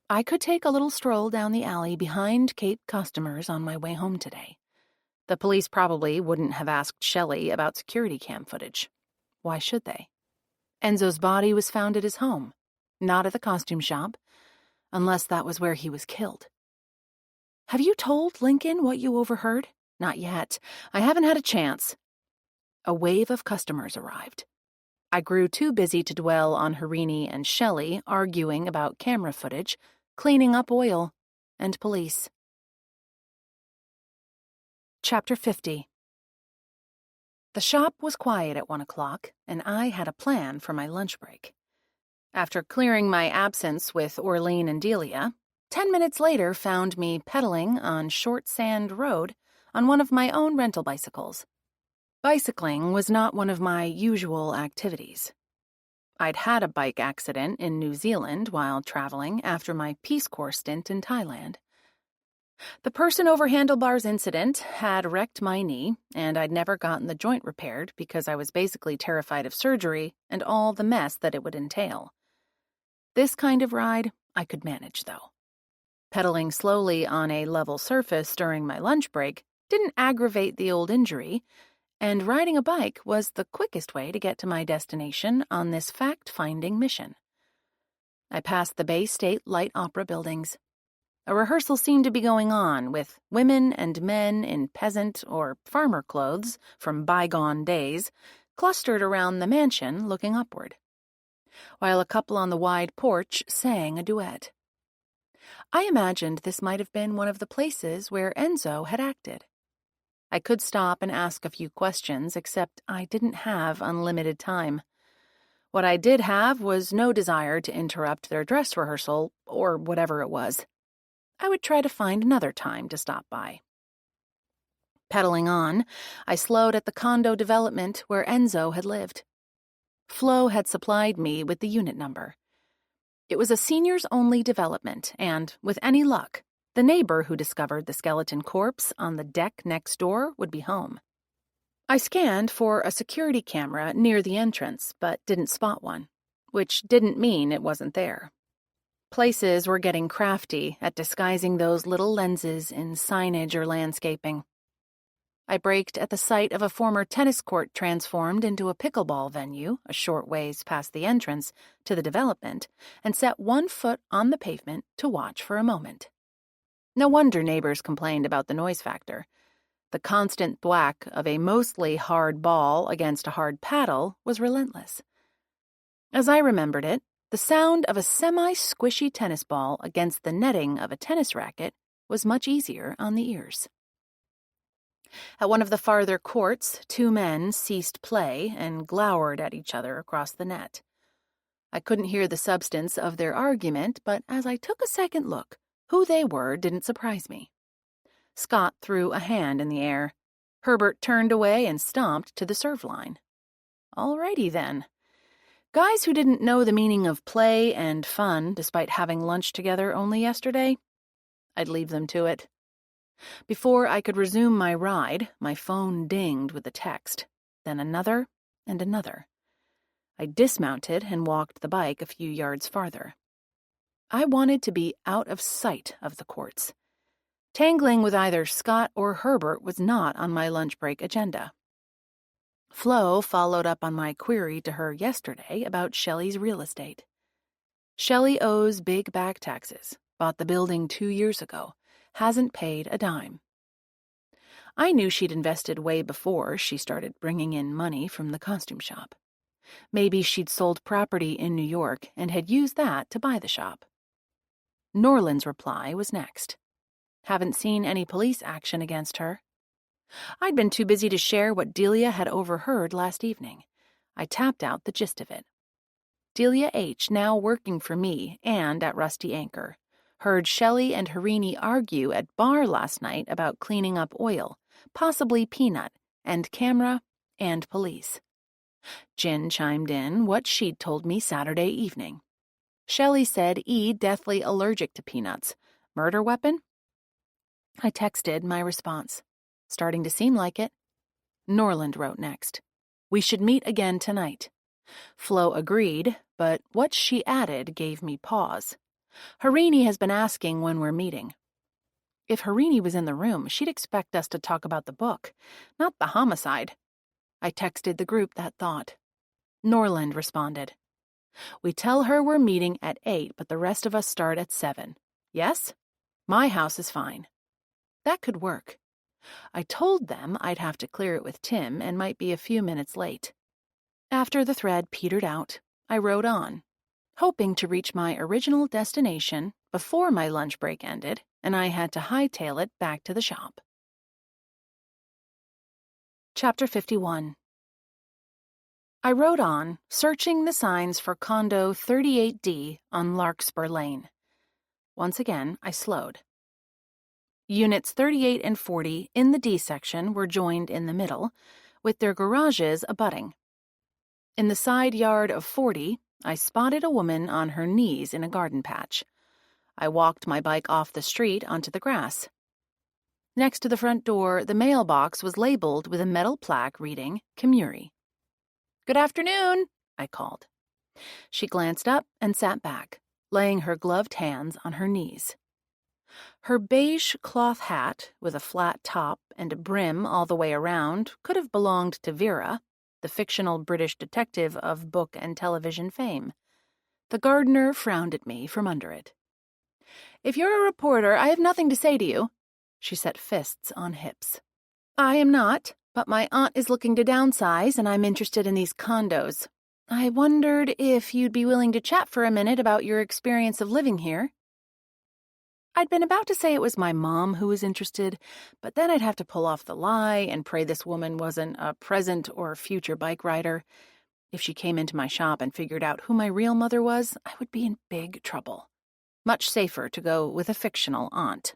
I could take a little stroll down the alley behind Cape customers on my way home today. The police probably wouldn't have asked Shelley about security cam footage. Why should they? Enzo's body was found at his home, not at the costume shop, unless that was where he was killed. Have you told Lincoln what you overheard? Not yet. I haven't had a chance. A wave of customers arrived. I grew too busy to dwell on Harini and Shelley arguing about camera footage, cleaning up oil, and police. Chapter 50. The shop was quiet at 1 o'clock, and I had a plan for my lunch break. After clearing my absence with Orlean and Delia, 10 minutes later found me pedaling on Short Sand Road on one of my own rental bicycles. Bicycling was not one of my usual activities. I'd had a bike accident in New Zealand while traveling after my Peace Corps stint in Thailand. The person over handlebars incident had wrecked my knee, and I'd never gotten the joint repaired because I was basically terrified of surgery and all the mess that it would entail. This kind of ride I could manage, though. Pedaling slowly on a level surface during my lunch break didn't aggravate the old injury, and riding a bike was the quickest way to get to my destination on this fact-finding mission. I passed the Bay State Light Opera buildings. A rehearsal seemed to be going on, with women and men in peasant or farmer clothes from bygone days clustered around the mansion looking upward, while a couple on the wide porch sang a duet. I imagined this might have been one of the places where Enzo had acted. I could stop and ask a few questions, except I didn't have unlimited time. What I did have was no desire to interrupt their dress rehearsal, or whatever it was. I would try to find another time to stop by. Pedaling on, I slowed at the condo development where Enzo had lived. Flo had supplied me with the unit number. It was a seniors-only development, and, with any luck, the neighbor who discovered the skeleton corpse on the deck next door would be home. I scanned for a security camera near the entrance, but didn't spot one, which didn't mean it wasn't there. Places were getting crafty at disguising those little lenses in signage or landscaping. I braked at the site of a former tennis court transformed into a pickleball venue a short ways past the entrance to the development and set 1 foot on the pavement to watch for a moment. No wonder neighbors complained about the noise factor. The constant thwack of a mostly hard ball against a hard paddle was relentless. As I remembered it, the sound of a semi-squishy tennis ball against the netting of a tennis racket was much easier on the ears. At one of the farther courts, 2 men ceased play and glowered at each other across the net. I couldn't hear the substance of their argument, but as I took a second look, who they were didn't surprise me. Scott threw a hand in the air. Herbert turned away and stomped to the serve line. All righty then. Guys who didn't know the meaning of play and fun despite having lunch together only yesterday? I'd leave them to it. Before I could resume my ride, my phone dinged with a text, then another and another. I dismounted and walked the bike a few yards farther. I wanted to be out of sight of the courts. Tangling with either Scott or Herbert was not on my lunch break agenda. Flo followed up on my query to her yesterday about Shelley's real estate. Shelley owes big back taxes, bought the building 2 years ago, hasn't paid a dime. I knew she'd invested way before she started bringing in money from the costume shop. Maybe she'd sold property in New York and had used that to buy the shop. Norland's reply was next. Haven't seen any police action against her. I'd been too busy to share what Delia had overheard last evening. I tapped out the gist of it. Delia H., now working for me and at Rusty Anchor, heard Shelley and Harini argue at bar last night about cleaning up oil, possibly Peanut, and camera, and police. Jin chimed in what she'd told me Saturday evening. Shelley said E. deathly allergic to peanuts. Murder weapon? I texted my response. Starting to seem like it. Norland wrote next. We should meet again tonight. Flo agreed, but what she added gave me pause. Harini has been asking when we're meeting. If Harini was in the room, she'd expect us to talk about the book, not the homicide. I texted the group that thought. Norland responded. We tell her we're meeting at 8, but the rest of us start at 7. Yes? My house is fine. That could work. I told them I'd have to clear it with Tim and might be a few minutes late. After the thread petered out, I rode on, hoping to reach my original destination before my lunch break ended and I had to hightail it back to the shop. Chapter 51. I rode on, searching the signs for Condo 38D on Larkspur Lane. Once again, I slowed. Units 38 and 40 in the D section were joined in the middle, with their garages abutting. In the side yard of 40, I spotted a woman on her knees in a garden patch. I walked my bike off the street onto the grass. Next to the front door, the mailbox was labeled with a metal plaque reading, Commury. Good afternoon, I called. She glanced up and sat back, laying her gloved hands on her knees. Her beige cloth hat, with a flat top and a brim all the way around, could have belonged to Vera, the fictional British detective of book and television fame. The gardener frowned at me from under it. If you're a reporter, I have nothing to say to you. She set fists on hips. I am not, but my aunt is looking to downsize, and I'm interested in these condos. I wondered if you'd be willing to chat for a minute about your experience of living here. I'd been about to say it was my mom who was interested, but then I'd have to pull off the lie and pray this woman wasn't a present or future bike rider. If she came into my shop and figured out who my real mother was, I would be in big trouble. Much safer to go with a fictional aunt.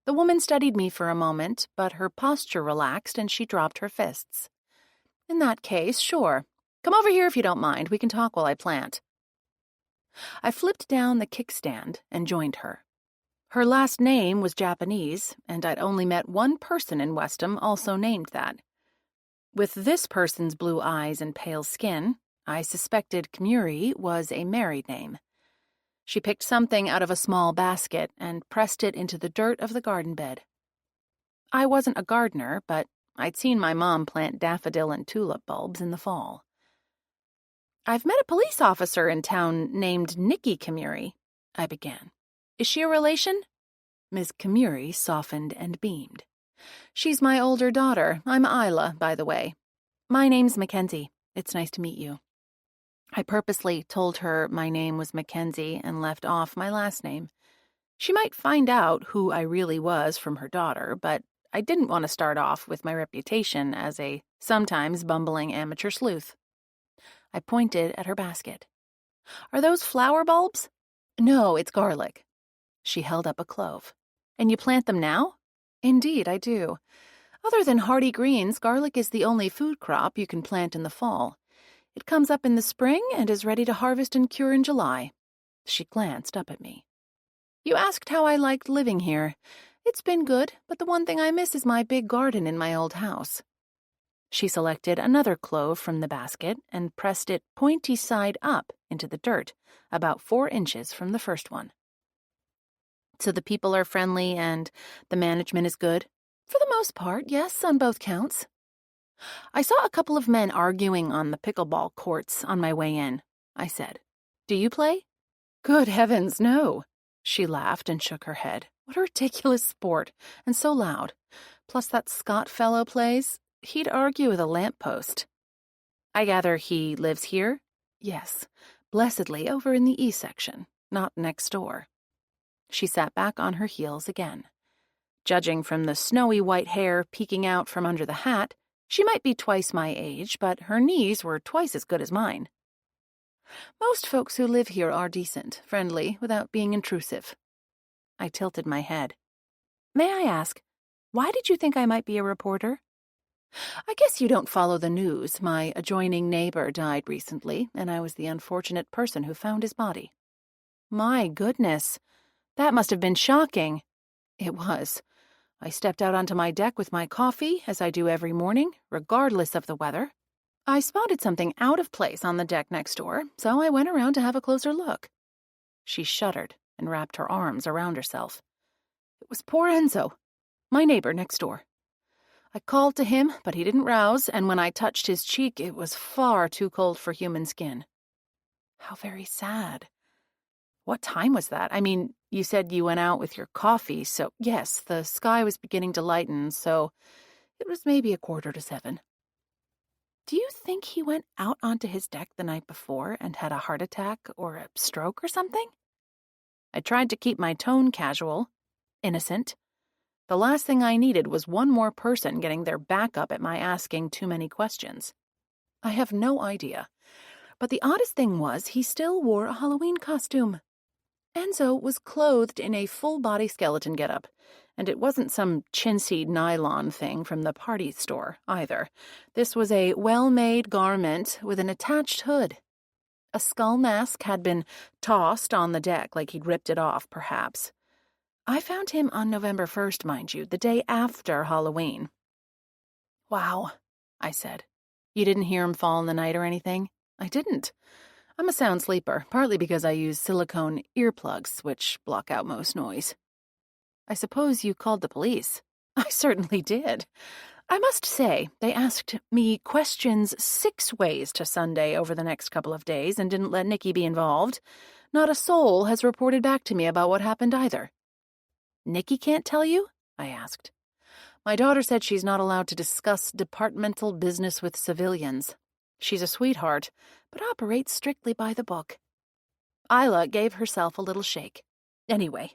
The woman studied me for a moment, but her posture relaxed and she dropped her fists. In that case, sure. Come over here if you don't mind. We can talk while I plant. I flipped down the kickstand and joined her. Her last name was Japanese, and I'd only met one person in Westham also named that. With this person's blue eyes and pale skin, I suspected Commury was a married name. She picked something out of a small basket and pressed it into the dirt of the garden bed. I wasn't a gardener, but I'd seen my mom plant daffodil and tulip bulbs in the fall. I've met a police officer in town named Nikki Commury, I began. Is she a relation? Ms. Commury softened and beamed. She's my older daughter. I'm Isla, by the way. My name's Mackenzie. It's nice to meet you. I purposely told her my name was Mackenzie and left off my last name. She might find out who I really was from her daughter, but I didn't want to start off with my reputation as a sometimes bumbling amateur sleuth. I pointed at her basket. Are those flower bulbs? No, it's garlic. She held up a clove. And you plant them now? Indeed, I do. Other than hardy greens, garlic is the only food crop you can plant in the fall. It comes up in the spring and is ready to harvest and cure in July. She glanced up at me. You asked how I liked living here. It's been good, but the one thing I miss is my big garden in my old house. She selected another clove from the basket and pressed it pointy side up into the dirt, about 4 inches from the first one. So the people are friendly and the management is good? For the most part, yes, on both counts. I saw a couple of men arguing on the pickleball courts on my way in, I said. Do you play? Good heavens, no. She laughed and shook her head. What a ridiculous sport, and so loud. Plus that Scott fellow plays. He'd argue with a lamppost. I gather he lives here? Yes, blessedly over in the E section, not next door. She sat back on her heels again. Judging from the snowy white hair peeking out from under the hat, she might be twice my age, but her knees were twice as good as mine. Most folks who live here are decent, friendly, without being intrusive. I tilted my head. May I ask, why did you think I might be a reporter? I guess you don't follow the news. My adjoining neighbor died recently, and I was the unfortunate person who found his body. My goodness, that must have been shocking. It was. I stepped out onto my deck with my coffee, as I do every morning, regardless of the weather. I spotted something out of place on the deck next door, so I went around to have a closer look. She shuddered and wrapped her arms around herself. It was poor Enzo, my neighbor next door. I called to him, but he didn't rouse, and when I touched his cheek, it was far too cold for human skin. How very sad. What time was that? I mean, you said you went out with your coffee, so yes, the sky was beginning to lighten, so it was maybe 6:45. Do you think he went out onto his deck the night before and had a heart attack or a stroke or something? I tried to keep my tone casual, innocent. The last thing I needed was one more person getting their back up at my asking too many questions. I have no idea. But the oddest thing was he still wore a Halloween costume. Enzo was clothed in a full-body skeleton getup, and it wasn't some chintzy nylon thing from the party store, either. This was a well-made garment with an attached hood. A skull mask had been tossed on the deck like he'd ripped it off, perhaps. I found him on November 1st, mind you, the day after Halloween. Wow, I said. You didn't hear him fall in the night or anything? I didn't. I'm a sound sleeper, partly because I use silicone earplugs, which block out most noise. I suppose you called the police. I certainly did. I must say, they asked me questions 6 ways to Sunday over the next couple of days and didn't let Nikki be involved. Not a soul has reported back to me about what happened either. Nikki can't tell you? I asked. My daughter said she's not allowed to discuss departmental business with civilians. She's a sweetheart, but operates strictly by the book. Isla gave herself a little shake. Anyway,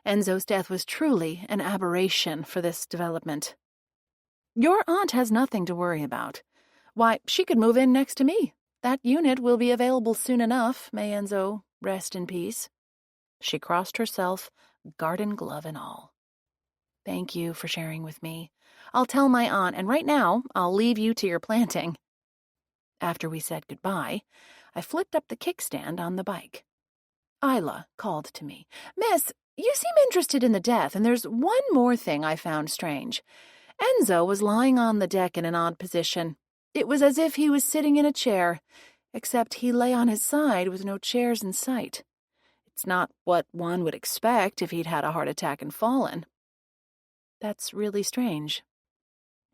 Enzo's death was truly an aberration for this development. Your aunt has nothing to worry about. Why, she could move in next to me. That unit will be available soon enough, may Enzo rest in peace. She crossed herself, garden glove and all. Thank you for sharing with me. I'll tell my aunt, and right now, I'll leave you to your planting. After we said goodbye, I flipped up the kickstand on the bike. Isla called to me. Miss, you seem interested in the death, and there's one more thing I found strange. Enzo was lying on the deck in an odd position. It was as if he was sitting in a chair, except he lay on his side with no chairs in sight. It's not what one would expect if he'd had a heart attack and fallen. That's really strange.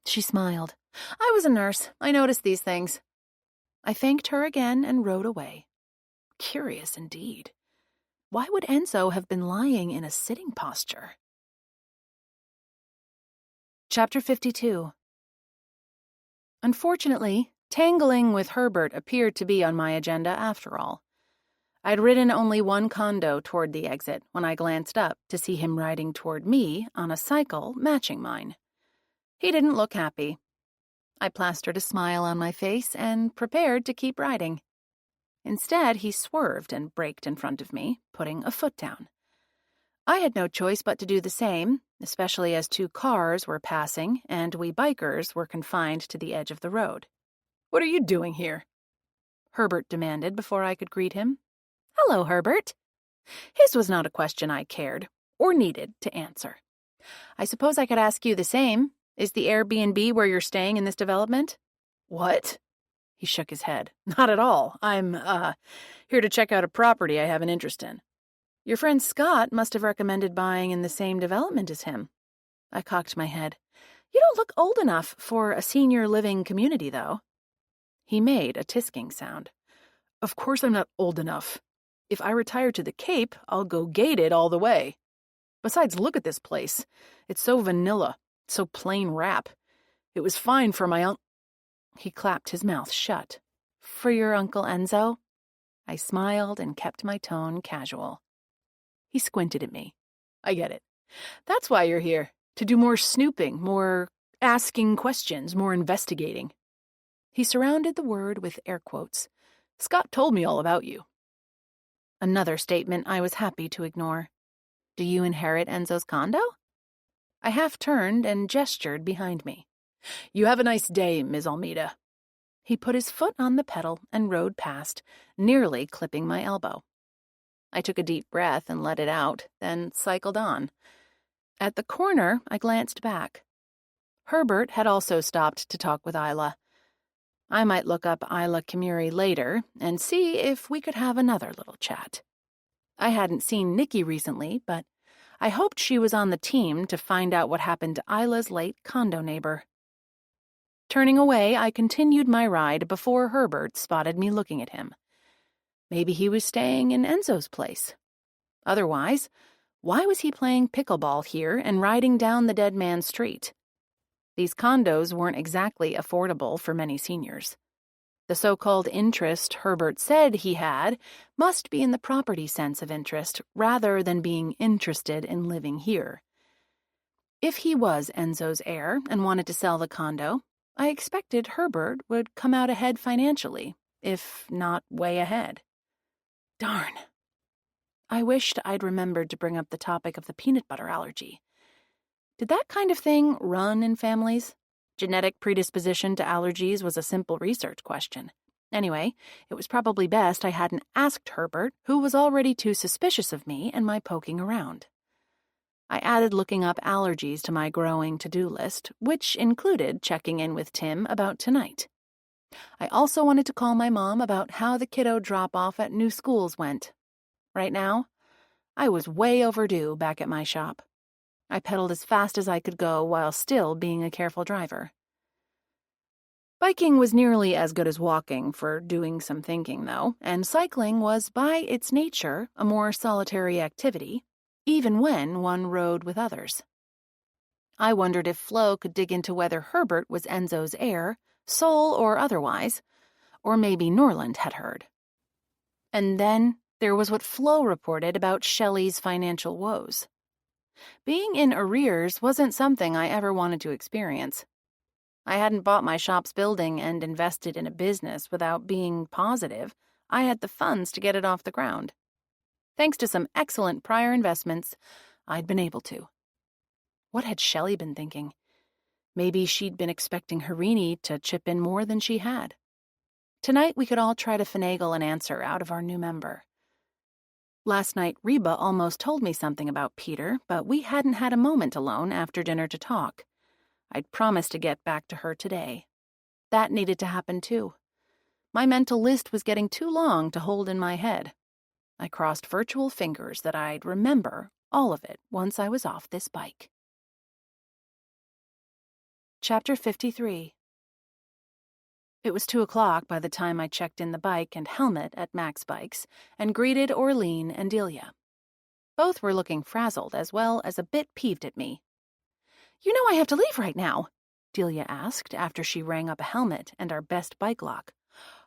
She smiled. I was a nurse. I noticed these things. I thanked her again and rode away. Curious indeed. Why would Enzo have been lying in a sitting posture? Chapter 52. Unfortunately, tangling with Herbert appeared to be on my agenda after all. I'd ridden only one condo toward the exit when I glanced up to see him riding toward me on a cycle matching mine. He didn't look happy. I plastered a smile on my face and prepared to keep riding. Instead, he swerved and braked in front of me, putting a foot down. I had no choice but to do the same, especially as 2 cars were passing and we bikers were confined to the edge of the road. What are you doing here? Herbert demanded before I could greet him. Hello, Herbert. His was not a question I cared or needed to answer. I suppose I could ask you the same. Is the Airbnb where you're staying in this development? What? He shook his head. Not at all. I'm, here to check out a property I have an interest in. Your friend Scott must have recommended buying in the same development as him. I cocked my head. You don't look old enough for a senior living community, though. He made a tisking sound. Of course I'm not old enough. If I retire to the Cape, I'll go gated all the way. Besides, look at this place. It's so vanilla, so plain rap. It was fine for my He clapped his mouth shut. For your Uncle Enzo? I smiled and kept my tone casual. He squinted at me. I get it. That's why you're here. To do more snooping, more asking questions, more investigating. He surrounded the word with air quotes. Scott told me all about you. Another statement I was happy to ignore. Do you inherit Enzo's condo? I half turned and gestured behind me. You have a nice day, Ms. Almeida. He put his foot on the pedal and rode past, nearly clipping my elbow. I took a deep breath and let it out, then cycled on. At the corner, I glanced back. Herbert had also stopped to talk with Isla. I might look up Isla Kimuri later and see if we could have another little chat. I hadn't seen Nikki recently, but I hoped she was on the team to find out what happened to Isla's late condo neighbor. Turning away, I continued my ride before Herbert spotted me looking at him. Maybe he was staying in Enzo's place. Otherwise, why was he playing pickleball here and riding down the Dead Man Street? These condos weren't exactly affordable for many seniors. The so-called interest Herbert said he had must be in the property sense of interest rather than being interested in living here. If he was Enzo's heir and wanted to sell the condo, I expected Herbert would come out ahead financially, if not way ahead. Darn. I wished I'd remembered to bring up the topic of the peanut butter allergy. Did that kind of thing run in families? Genetic predisposition to allergies was a simple research question. Anyway, it was probably best I hadn't asked Herbert, who was already too suspicious of me and my poking around. I added looking up allergies to my growing to-do list, which included checking in with Tim about tonight. I also wanted to call my mom about how the kiddo drop-off at new schools went. Right now, I was way overdue back at my shop. I pedaled as fast as I could go while still being a careful driver. Biking was nearly as good as walking for doing some thinking, though, and cycling was by its nature a more solitary activity, even when one rode with others. I wondered if Flo could dig into whether Herbert was Enzo's heir, soul or otherwise, or maybe Norland had heard. And then there was what Flo reported about Shelley's financial woes. Being in arrears wasn't something I ever wanted to experience. I hadn't bought my shop's building and invested in a business without being positive I had the funds to get it off the ground. Thanks to some excellent prior investments, I'd been able to. What had Shelley been thinking? Maybe she'd been expecting Harini to chip in more than she had. Tonight we could all try to finagle an answer out of our new member. Last night, Reba almost told me something about Peter, but we hadn't had a moment alone after dinner to talk. I'd promised to get back to her today. That needed to happen too. My mental list was getting too long to hold in my head. I crossed virtual fingers that I'd remember all of it once I was off this bike. Chapter 53. It was 2:00 by the time I checked in the bike and helmet at Max Bikes and greeted Orlean and Delia. Both were looking frazzled as well as a bit peeved at me. "You know I have to leave right now," Delia asked after she rang up a helmet and our best bike lock.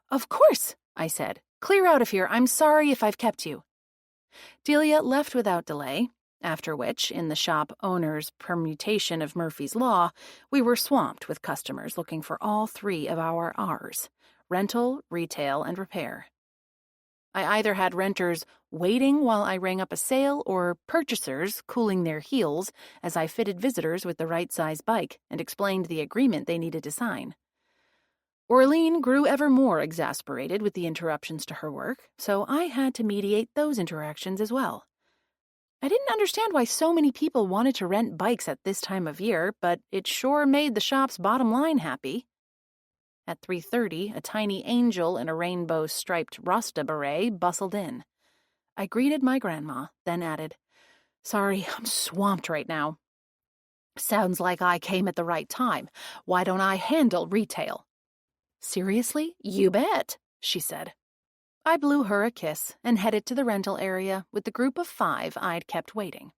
"Of course," I said. "Clear out of here. I'm sorry if I've kept you." Delia left without delay, after which, in the shop owner's permutation of Murphy's Law, we were swamped with customers looking for all three of our R's: rental, retail, and repair. I either had renters waiting while I rang up a sale or purchasers cooling their heels as I fitted visitors with the right size bike and explained the agreement they needed to sign. Orlean grew ever more exasperated with the interruptions to her work, so I had to mediate those interactions as well. I didn't understand why so many people wanted to rent bikes at this time of year, but it sure made the shop's bottom line happy. At 3:30, a tiny angel in a rainbow-striped Rasta beret bustled in. I greeted my grandma, then added, "Sorry, I'm swamped right now." "Sounds like I came at the right time. Why don't I handle retail?" "Seriously? You bet," she said. I blew her a kiss and headed to the rental area with the group of 5 I'd kept waiting.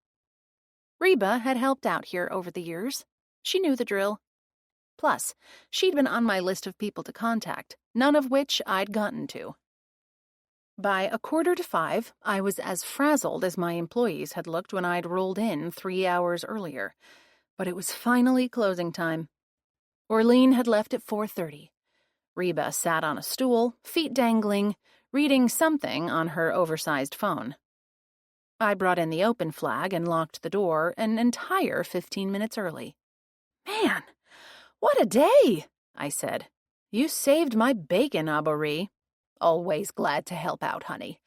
Reba had helped out here over the years. She knew the drill. Plus, she'd been on my list of people to contact, none of which I'd gotten to. By 4:45, I was as frazzled as my employees had looked when I'd rolled in 3 hours earlier, but it was finally closing time. Orlean had left at 4:30. Reba sat on a stool, feet dangling, reading something on her oversized phone. I brought in the open flag and locked the door an entire 15 minutes early. "Man, what a day," I said. "You saved my bacon, Aborie." "Always glad to help out, honey.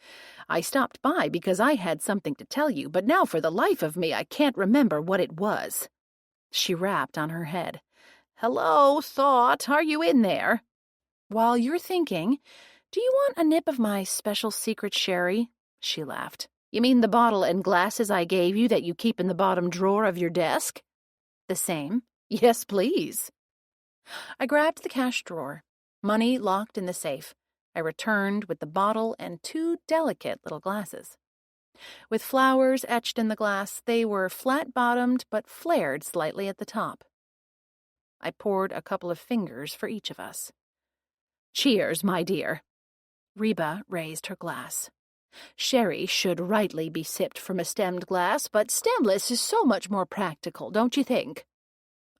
I stopped by because I had something to tell you, but now for the life of me I can't remember what it was." She rapped on her head. "Hello, Thought, are you in there?" "While you're thinking, do you want a nip of my special secret sherry?" She laughed. "You mean the bottle and glasses I gave you that you keep in the bottom drawer of your desk?" "The same." "Yes, please." I grabbed the cash drawer, money locked in the safe. I returned with the bottle and 2 delicate little glasses. With flowers etched in the glass, they were flat-bottomed but flared slightly at the top. I poured a couple of fingers for each of us. "Cheers, my dear." Reba raised her glass. "Sherry should rightly be sipped from a stemmed glass, but stemless is so much more practical, don't you think?"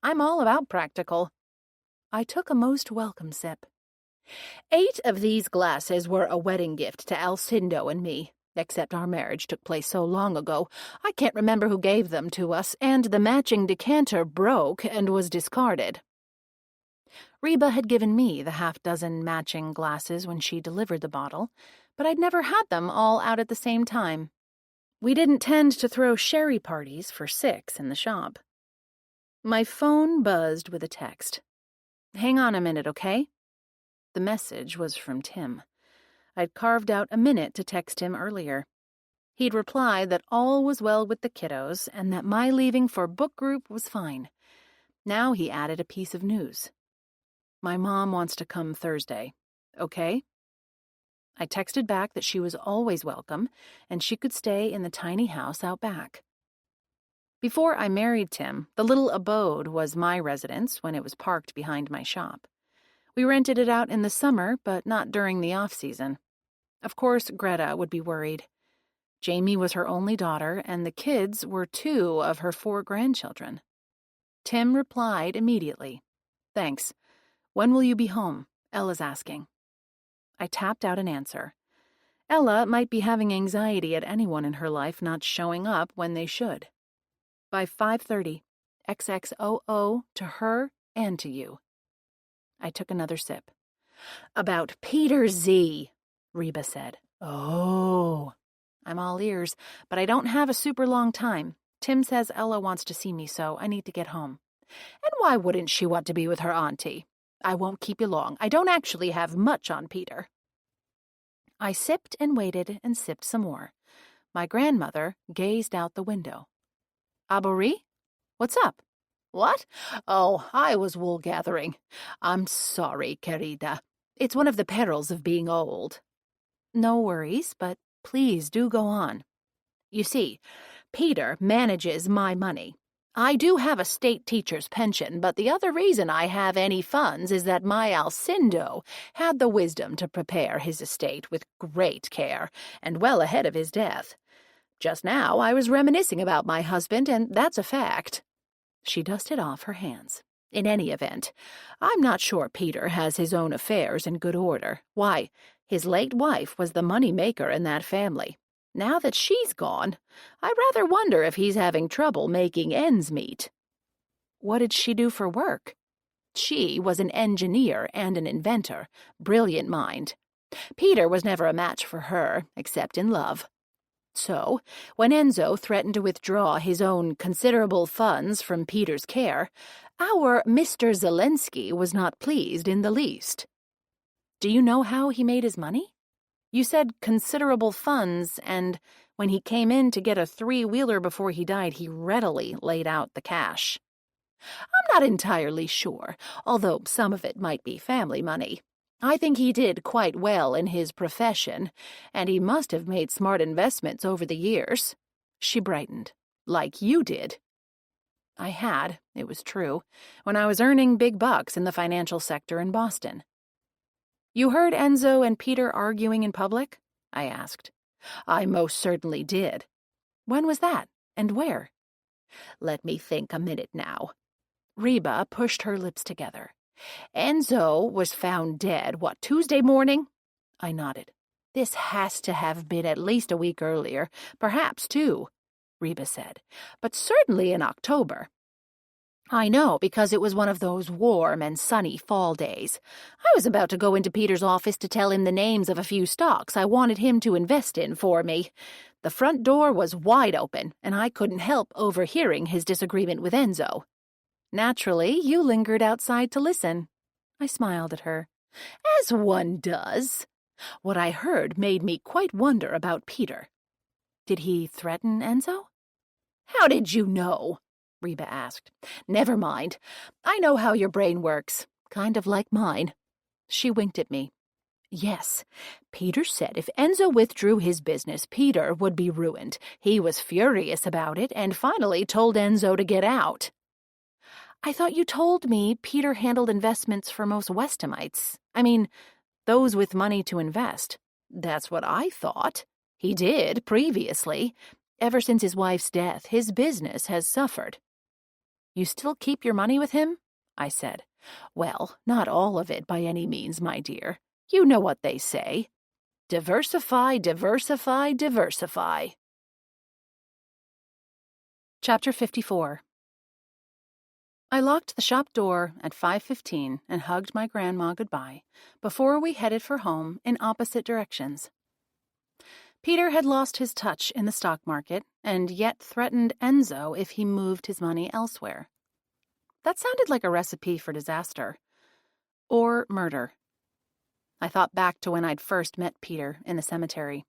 "I'm all about practical." I took a most welcome sip. 8 of these glasses were a wedding gift to Alcindo and me, except our marriage took place so long ago, I can't remember who gave them to us, and the matching decanter broke and was discarded. Reba had given me the 6 matching glasses when she delivered the bottle, but I'd never had them all out at the same time. We didn't tend to throw sherry parties for 6 in the shop. My phone buzzed with a text. "Hang on a minute, okay?" The message was from Tim. I'd carved out a minute to text him earlier. He'd replied that all was well with the kiddos and that my leaving for book group was fine. Now he added a piece of news. "My mom wants to come Thursday. Okay?" I texted back that she was always welcome and she could stay in the tiny house out back. Before I married Tim, the little abode was my residence when it was parked behind my shop. We rented it out in the summer, but not during the off-season. Of course, Greta would be worried. Jamie was her only daughter, and the kids were 2 of her 4 grandchildren. Tim replied immediately. "Thanks. When will you be home?" Ella's asking. I tapped out an answer. Ella might be having anxiety at anyone in her life not showing up when they should. By 5:30, XXOO to her and to you. I took another sip. "About Peter Z," Reba said. "Oh." I'm all ears, but I don't have a super long time. Tim says Ella wants to see me, so I need to get home. And why wouldn't she want to be with her auntie? I won't keep you long. I don't actually have much on Peter. I sipped and waited and sipped some more. My grandmother gazed out the window. "Aborie? What's up?" "What? Oh, I was wool gathering. I'm sorry, querida. It's one of the perils of being old." "No worries, but please do go on." "You see, Peter manages my money. I do have a state teacher's pension, but the other reason I have any funds is that my Alcindo had the wisdom to prepare his estate with great care, and well ahead of his death. Just now I was reminiscing about my husband, and that's a fact." She dusted off her hands. "In any event, I'm not sure Peter has his own affairs in good order. Why, his late wife was the money-maker in that family. Now that she's gone, I rather wonder if he's having trouble making ends meet." "What did she do for work?" "She was an engineer and an inventor. Brilliant mind. Peter was never a match for her, except in love." So, when Enzo threatened to withdraw his own considerable funds from Peter's care, our Mr. Zelensky was not pleased in the least. Do you know how he made his money? You said considerable funds, and when he came in to get a three-wheeler before he died, he readily laid out the cash. I'm not entirely sure, although some of it might be family money. I think he did quite well in his profession, and he must have made smart investments over the years. She brightened. Like you did. I had, it was true, when I was earning big bucks in the financial sector in Boston. You heard Enzo and Peter arguing in public? I asked. I most certainly did. When was that, and where? Let me think a minute now. Reba pushed her lips together. Enzo was found dead, Tuesday morning? I nodded. This has to have been at least a week earlier, perhaps 2, Reba said, but certainly in October. I know, because it was one of those warm and sunny fall days. I was about to go into Peter's office to tell him the names of a few stocks I wanted him to invest in for me. The front door was wide open, and I couldn't help overhearing his disagreement with Enzo. Naturally, you lingered outside to listen. I smiled at her. As one does. What I heard made me quite wonder about Peter. Did he threaten Enzo? How did you know? Reba asked. Never mind. I know how your brain works. Kind of like mine. She winked at me. Yes, Peter said if Enzo withdrew his business, Peter would be ruined. He was furious about it and finally told Enzo to get out. I thought you told me Peter handled investments for most Westamites. I mean, those with money to invest. That's what I thought. He did, previously. Ever since his wife's death, his business has suffered. You still keep your money with him? I said. Well, not all of it by any means, my dear. You know what they say. Diversify, diversify, diversify. Chapter 54. I locked the shop door at 5:15 and hugged my grandma goodbye before we headed for home in opposite directions. Peter had lost his touch in the stock market and yet threatened Enzo if he moved his money elsewhere. That sounded like a recipe for disaster. Or murder. I thought back to when I'd first met Peter in the cemetery.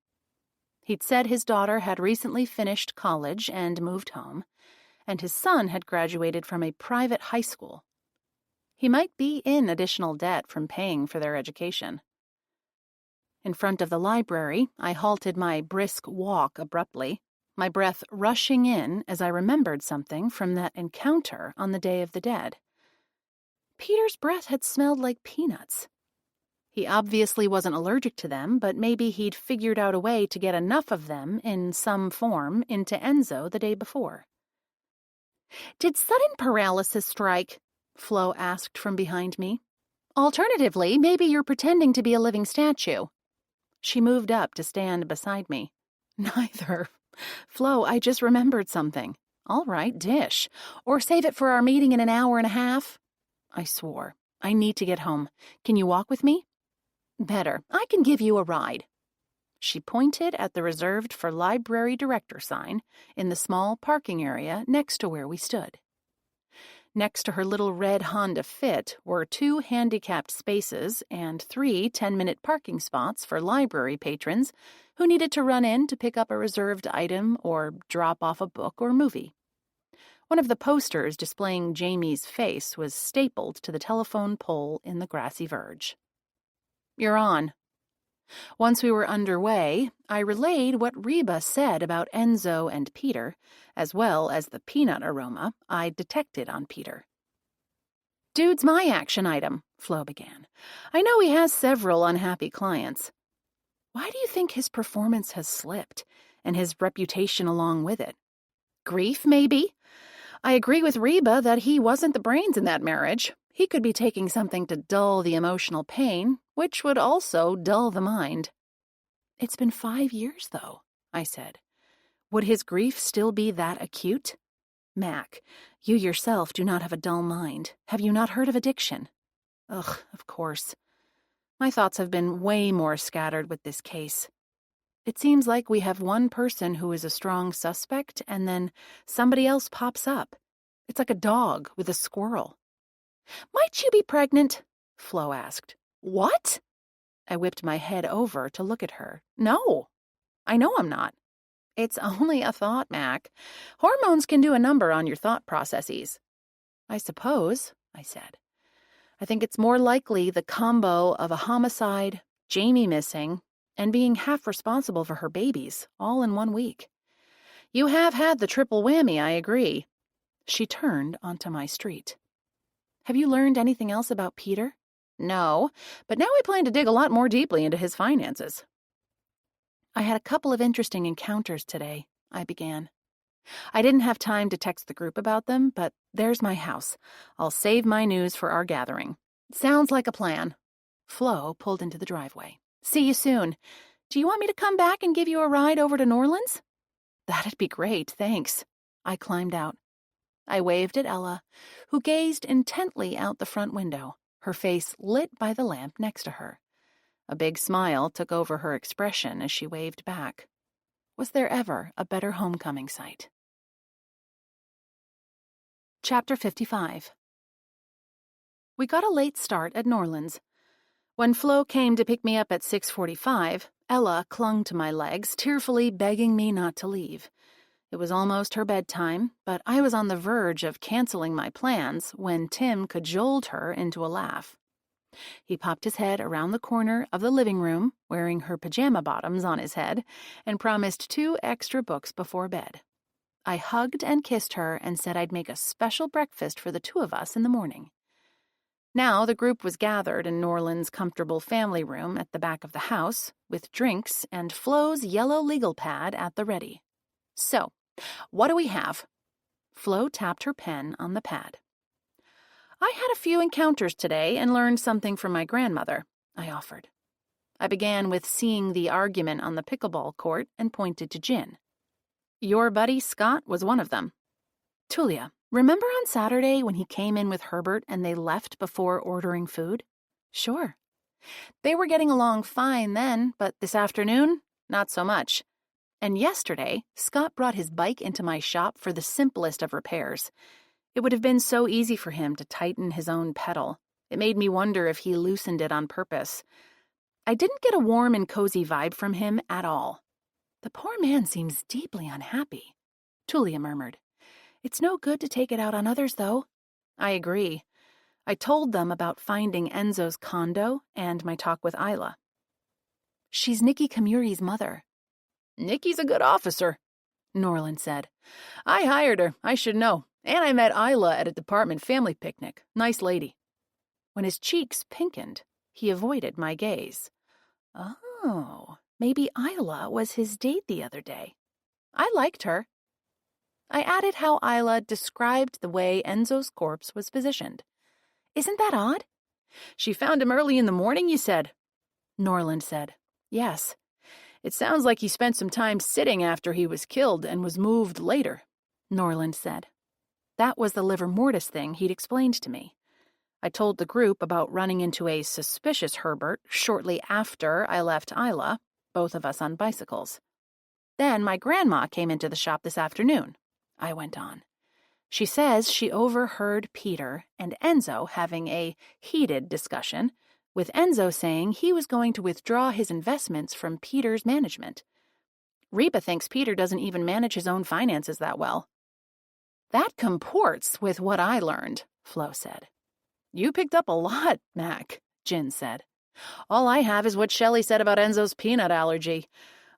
He'd said his daughter had recently finished college and moved home, and his son had graduated from a private high school. He might be in additional debt from paying for their education. In front of the library, I halted my brisk walk abruptly, my breath rushing in as I remembered something from that encounter on the Day of the Dead. Peter's breath had smelled like peanuts. He obviously wasn't allergic to them, but maybe he'd figured out a way to get enough of them in some form into Enzo the day before. Did sudden paralysis strike? Flo asked from behind me. Alternatively, maybe you're pretending to be a living statue. She moved up to stand beside me. Neither. Flo, I just remembered something. All right, dish. Or save it for our meeting in an hour and a half. I swore. I need to get home. Can you walk with me? Better. I can give you a ride. She pointed at the reserved for library director sign in the small parking area next to where we stood. Next to her little red Honda Fit were 2 handicapped spaces and 3 10-minute parking spots for library patrons who needed to run in to pick up a reserved item or drop off a book or movie. One of the posters displaying Jamie's face was stapled to the telephone pole in the grassy verge. You're on. Once we were underway, I relayed what Reba said about Enzo and Peter, as well as the peanut aroma I detected on Peter. Dude's my action item, Flo began. I know he has several unhappy clients. Why do you think his performance has slipped, and his reputation along with it? Grief, maybe? I agree with Reba that he wasn't the brains in that marriage. He could be taking something to dull the emotional pain, which would also dull the mind. It's been 5 years, though, I said. Would his grief still be that acute? Mac, you yourself do not have a dull mind. Have you not heard of addiction? Ugh, of course. My thoughts have been way more scattered with this case. It seems like we have one person who is a strong suspect, and then somebody else pops up. It's like a dog with a squirrel. "Might you be pregnant?" Flo asked. "What?" I whipped my head over to look at her. No, I know I'm not. It's only a thought, Mac. Hormones can do a number on your thought processes. I suppose, I said. I think it's more likely the combo of a homicide, Jamie missing, and being half responsible for her babies, all in 1 week. You have had the triple whammy, I agree. She turned onto my street. Have you learned anything else about Peter? No, but now I plan to dig a lot more deeply into his finances. I had a couple of interesting encounters today, I began. I didn't have time to text the group about them, but there's my house. I'll save my news for our gathering. Sounds like a plan. Flo pulled into the driveway. See you soon. Do you want me to come back and give you a ride over to New Orleans? That'd be great, thanks. I climbed out. I waved at Ella, who gazed intently out the front window, her face lit by the lamp next to her. A big smile took over her expression as she waved back. Was there ever a better homecoming sight? Chapter 55. We got a late start at Norlands. When Flo came to pick me up at 6:45, Ella clung to my legs, tearfully begging me not to leave. It was almost her bedtime, but I was on the verge of canceling my plans when Tim cajoled her into a laugh. He popped his head around the corner of the living room, wearing her pajama bottoms on his head, and promised 2 extra books before bed. I hugged and kissed her and said I'd make a special breakfast for the 2 of us in the morning. Now the group was gathered in Norland's comfortable family room at the back of the house, with drinks and Flo's yellow legal pad at the ready. So, what do we have? Flo tapped her pen on the pad. I had a few encounters today and learned something from my grandmother, I offered. I began with seeing the argument on the pickleball court and pointed to Jin. Your buddy Scott was one of them. Tulia, remember on Saturday when he came in with Herbert and they left before ordering food? Sure. They were getting along fine then, but this afternoon, not so much. And yesterday, Scott brought his bike into my shop for the simplest of repairs. It would have been so easy for him to tighten his own pedal. It made me wonder if he loosened it on purpose. I didn't get a warm and cozy vibe from him at all. The poor man seems deeply unhappy, Tulia murmured. It's no good to take it out on others, though. I agree. I told them about finding Enzo's condo and my talk with Isla. She's Nikki Kamuri's mother. Nikki's a good officer, Norland said. I hired her, I should know. And I met Isla at a department family picnic. Nice lady. When his cheeks pinkened, he avoided my gaze. Oh, maybe Isla was his date the other day. I liked her. I added how Isla described the way Enzo's corpse was positioned. Isn't that odd? She found him early in the morning, you said? Norland said. Yes. It sounds like he spent some time sitting after he was killed and was moved later, Norland said. That was the livor mortis thing he'd explained to me. I told the group about running into a suspicious Herbert shortly after I left Isla, both of us on bicycles. Then my grandma came into the shop this afternoon, I went on. She says she overheard Peter and Enzo having a heated discussion, with Enzo saying he was going to withdraw his investments from Peter's management. Reba thinks Peter doesn't even manage his own finances that well. That comports with what I learned, Flo said. You picked up a lot, Mac, Jin said. All I have is what Shelley said about Enzo's peanut allergy.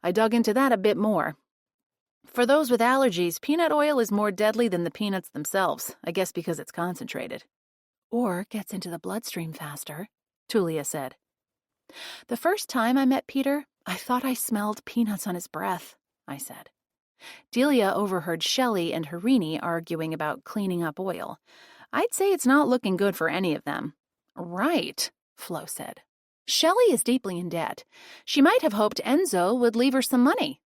I dug into that a bit more. For those with allergies, peanut oil is more deadly than the peanuts themselves, I guess because it's concentrated. Or gets into the bloodstream faster, Tulia said. The first time I met Peter, I thought I smelled peanuts on his breath, I said. Delia overheard Shelley and Harini arguing about cleaning up oil. I'd say it's not looking good for any of them. Right, Flo said. Shelley is deeply in debt. She might have hoped Enzo would leave her some money.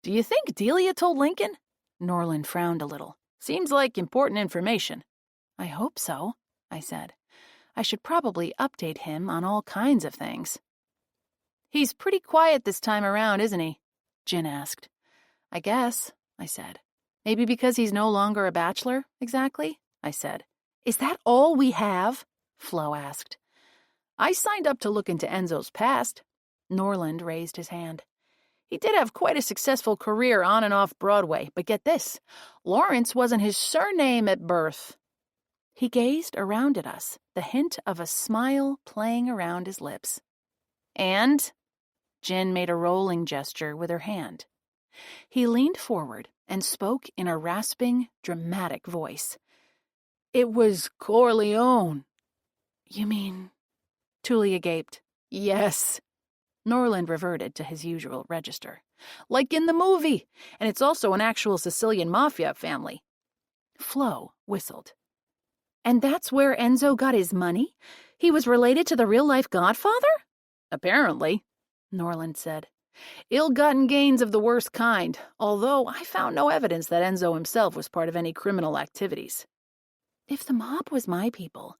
Do you think Delia told Lincoln? Norland frowned a little. Seems like important information. I hope so, I said. I should probably update him on all kinds of things. He's pretty quiet this time around, isn't he? Jin asked. I guess, I said. Maybe because he's no longer a bachelor, exactly, I said. Is that all we have? Flo asked. I signed up to look into Enzo's past. Norland raised his hand. He did have quite a successful career on and off Broadway, but get this, Lawrence wasn't his surname at birth. He gazed around at us, the hint of a smile playing around his lips. And? Jin made a rolling gesture with her hand. He leaned forward and spoke in a rasping, dramatic voice. It was Corleone. You mean? Tulia gaped. Yes. Norland reverted to his usual register. Like in the movie, and it's also an actual Sicilian mafia family. Flo whistled. And that's where Enzo got his money? He was related to the real-life Godfather? Apparently, Norland said. Ill-gotten gains of the worst kind, although I found no evidence that Enzo himself was part of any criminal activities. If the mob was my people,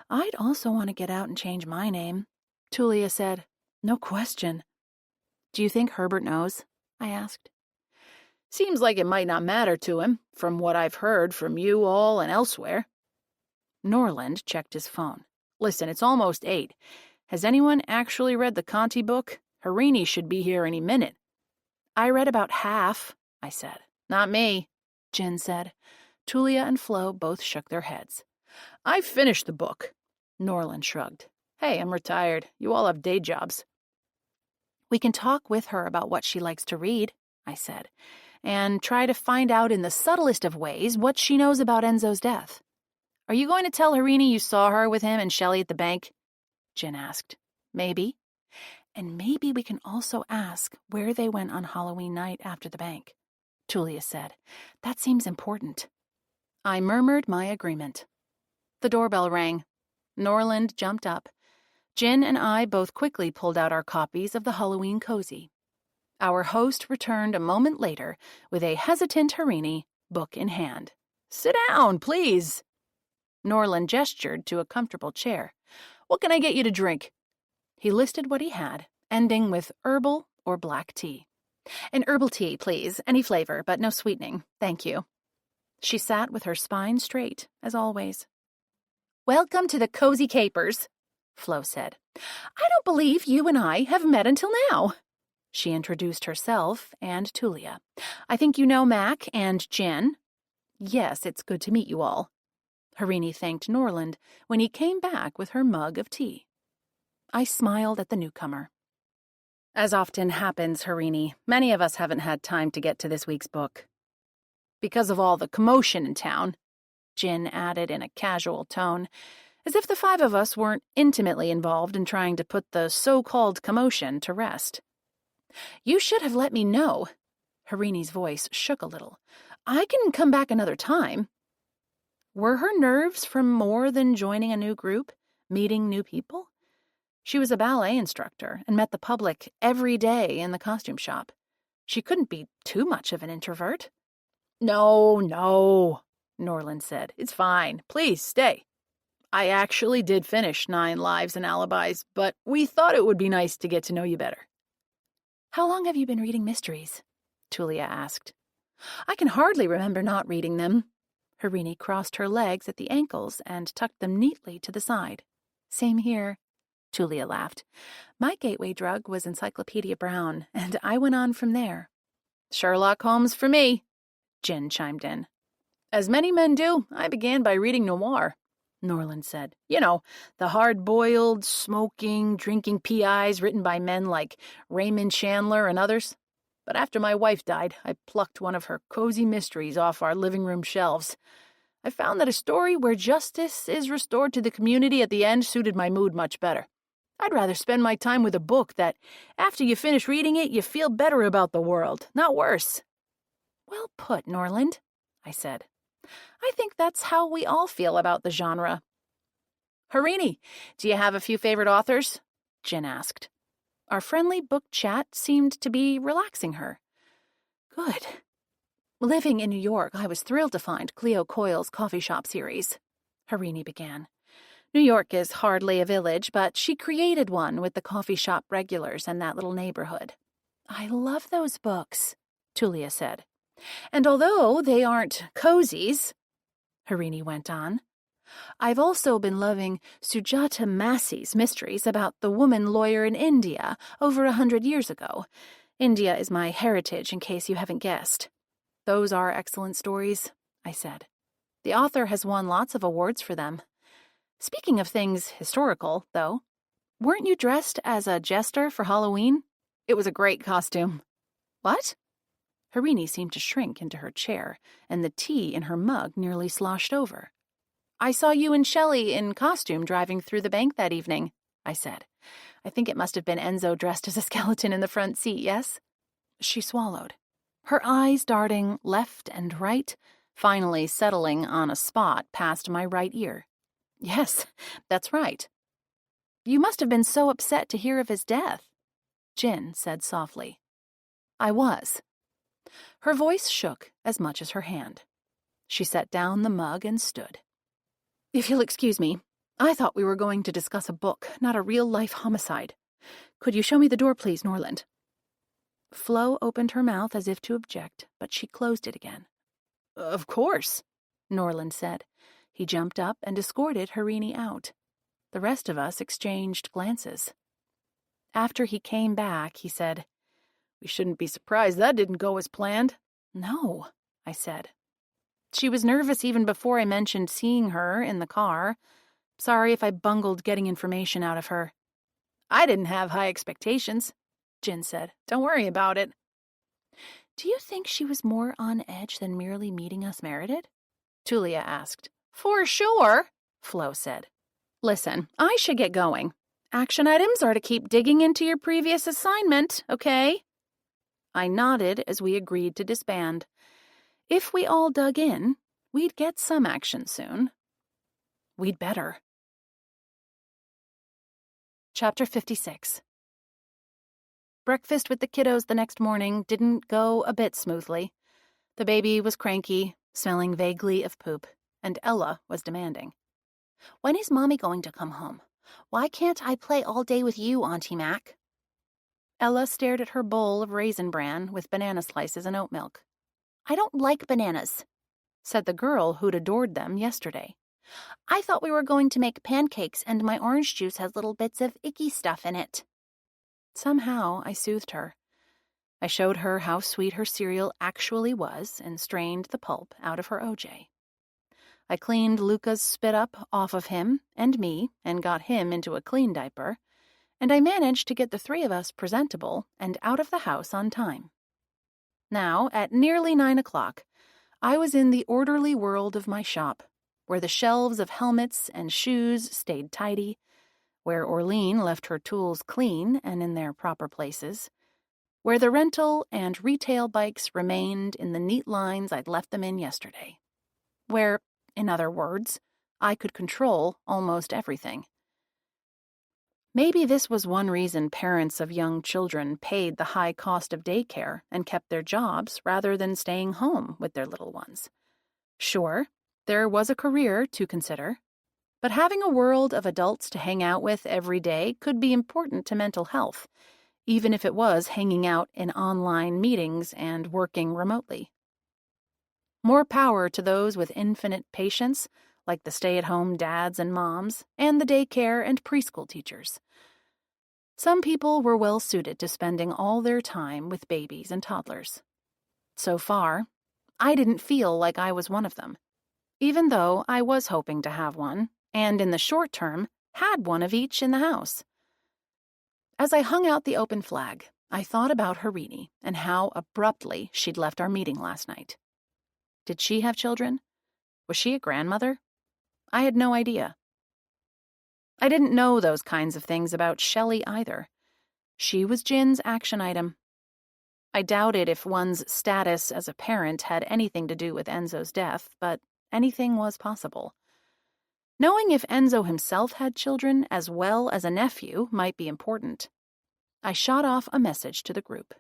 I'd also want to get out and change my name, Tulia said. No question. Do you think Herbert knows? I asked. Seems like it might not matter to him, from what I've heard from you all and elsewhere. Norland checked his phone. Listen, it's almost 8. Has anyone actually read the Conti book? Harini should be here any minute. I read about half, I said. Not me, Jin said. Tulia and Flo both shook their heads. I finished the book. Norland shrugged. Hey, I'm retired. You all have day jobs. We can talk with her about what she likes to read, I said, and try to find out in the subtlest of ways what she knows about Enzo's death. Are you going to tell Harini you saw her with him and Shelley at the bank? Jin asked. Maybe. And maybe we can also ask where they went on Halloween night after the bank, Tulia said. That seems important. I murmured my agreement. The doorbell rang. Norland jumped up. Jin and I both quickly pulled out our copies of the Halloween Cozy. Our host returned a moment later with a hesitant Harini, book in hand. Sit down, please. Norland gestured to a comfortable chair. What can I get you to drink? He listed what he had, ending with herbal or black tea. An herbal tea, please. Any flavor, but no sweetening. Thank you. She sat with her spine straight, as always. Welcome to the Cozy Capers, Flo said. I don't believe you and I have met until now. She introduced herself and Tulia. I think you know Mac and Jen. Yes, it's good to meet you all. Harini thanked Norland when he came back with her mug of tea. I smiled at the newcomer. As often happens, Harini, many of us haven't had time to get to this week's book. Because of all the commotion in town, Jin added in a casual tone, as if the 5 of us weren't intimately involved in trying to put the so-called commotion to rest. You should have let me know. Harini's voice shook a little. I can come back another time. Were her nerves from more than joining a new group, meeting new people? She was a ballet instructor and met the public every day in the costume shop. She couldn't be too much of an introvert. No, Norland said. It's fine. Please, stay. I actually did finish 9 Lives and Alibis, but we thought it would be nice to get to know you better. How long have you been reading mysteries? Tulia asked. I can hardly remember not reading them. Harini crossed her legs at the ankles and tucked them neatly to the side. Same here. Tulia laughed. My gateway drug was Encyclopedia Brown, and I went on from there. Sherlock Holmes for me, Jin chimed in. As many men do, I began by reading noir, Norland said. You know, the hard-boiled, smoking, drinking PIs written by men like Raymond Chandler and others. But after my wife died, I plucked one of her cozy mysteries off our living room shelves. I found that a story where justice is restored to the community at the end suited my mood much better. I'd rather spend my time with a book that, after you finish reading it, you feel better about the world, not worse. Well put, Norland, I said. I think that's how we all feel about the genre. Harini, do you have a few favorite authors? Jin asked. Our friendly book chat seemed to be relaxing her. Good. Living in New York, I was thrilled to find Cleo Coyle's coffee shop series, Harini began. New York is hardly a village, but she created one with the coffee shop regulars in that little neighborhood. I love those books, Tulia said. And although they aren't cozies, Harini went on, I've also been loving Sujata Massey's mysteries about the woman lawyer in India over 100 years ago. India is my heritage, in case you haven't guessed. Those are excellent stories, I said. The author has won lots of awards for them. Speaking of things historical, though, weren't you dressed as a jester for Halloween? It was a great costume. What? Harini seemed to shrink into her chair, and the tea in her mug nearly sloshed over. I saw you and Shelley in costume driving through the bank that evening, I said. I think it must have been Enzo dressed as a skeleton in the front seat, yes? She swallowed, her eyes darting left and right, finally settling on a spot past my right ear. Yes, that's right. You must have been so upset to hear of his death, Jin said softly. I was. Her voice shook as much as her hand. She set down the mug and stood. If you'll excuse me, I thought we were going to discuss a book, not a real-life homicide. Could you show me the door, please, Norland? Flo opened her mouth as if to object, but she closed it again. Of course, Norland said. He jumped up and escorted Harini out. The rest of us exchanged glances. After he came back, he said, We shouldn't be surprised that didn't go as planned. No, I said. She was nervous even before I mentioned seeing her in the car. Sorry if I bungled getting information out of her. I didn't have high expectations, Jin said. Don't worry about it. Do you think she was more on edge than merely meeting us merited? Tulia asked. For sure, Flo said. Listen, I should get going. Action items are to keep digging into your previous assignment, okay? I nodded as we agreed to disband. If we all dug in, we'd get some action soon. We'd better. Chapter 56. Breakfast with the kiddos the next morning didn't go a bit smoothly. The baby was cranky, smelling vaguely of poop, and Ella was demanding. When is Mommy going to come home? Why can't I play all day with you, Auntie Mac? Ella stared at her bowl of Raisin Bran with banana slices and oat milk. I don't like bananas, said the girl who'd adored them yesterday. I thought we were going to make pancakes and my orange juice has little bits of icky stuff in it. Somehow I soothed her. I showed her how sweet her cereal actually was and strained the pulp out of her OJ. I cleaned Luca's spit up off of him and me and got him into a clean diaper, and I managed to get the three of us presentable and out of the house on time. Now, at nearly 9 o'clock, I was in the orderly world of my shop, where the shelves of helmets and shoes stayed tidy, where Orlean left her tools clean and in their proper places, where the rental and retail bikes remained in the neat lines I'd left them in yesterday, where, in other words, I could control almost everything. Maybe this was one reason parents of young children paid the high cost of daycare and kept their jobs rather than staying home with their little ones. Sure, there was a career to consider, but having a world of adults to hang out with every day could be important to mental health, even if it was hanging out in online meetings and working remotely. More power to those with infinite patience, like the stay-at-home dads and moms, and the daycare and preschool teachers. Some people were well suited to spending all their time with babies and toddlers. So far, I didn't feel like I was one of them, even though I was hoping to have one, and in the short term, had one of each in the house. As I hung out the open flag, I thought about Harini and how abruptly she'd left our meeting last night. Did she have children? Was she a grandmother? I had no idea. I didn't know those kinds of things about Shelley either. She was Jin's action item. I doubted if one's status as a parent had anything to do with Enzo's death, but anything was possible. Knowing if Enzo himself had children as well as a nephew might be important. I shot off a message to the group.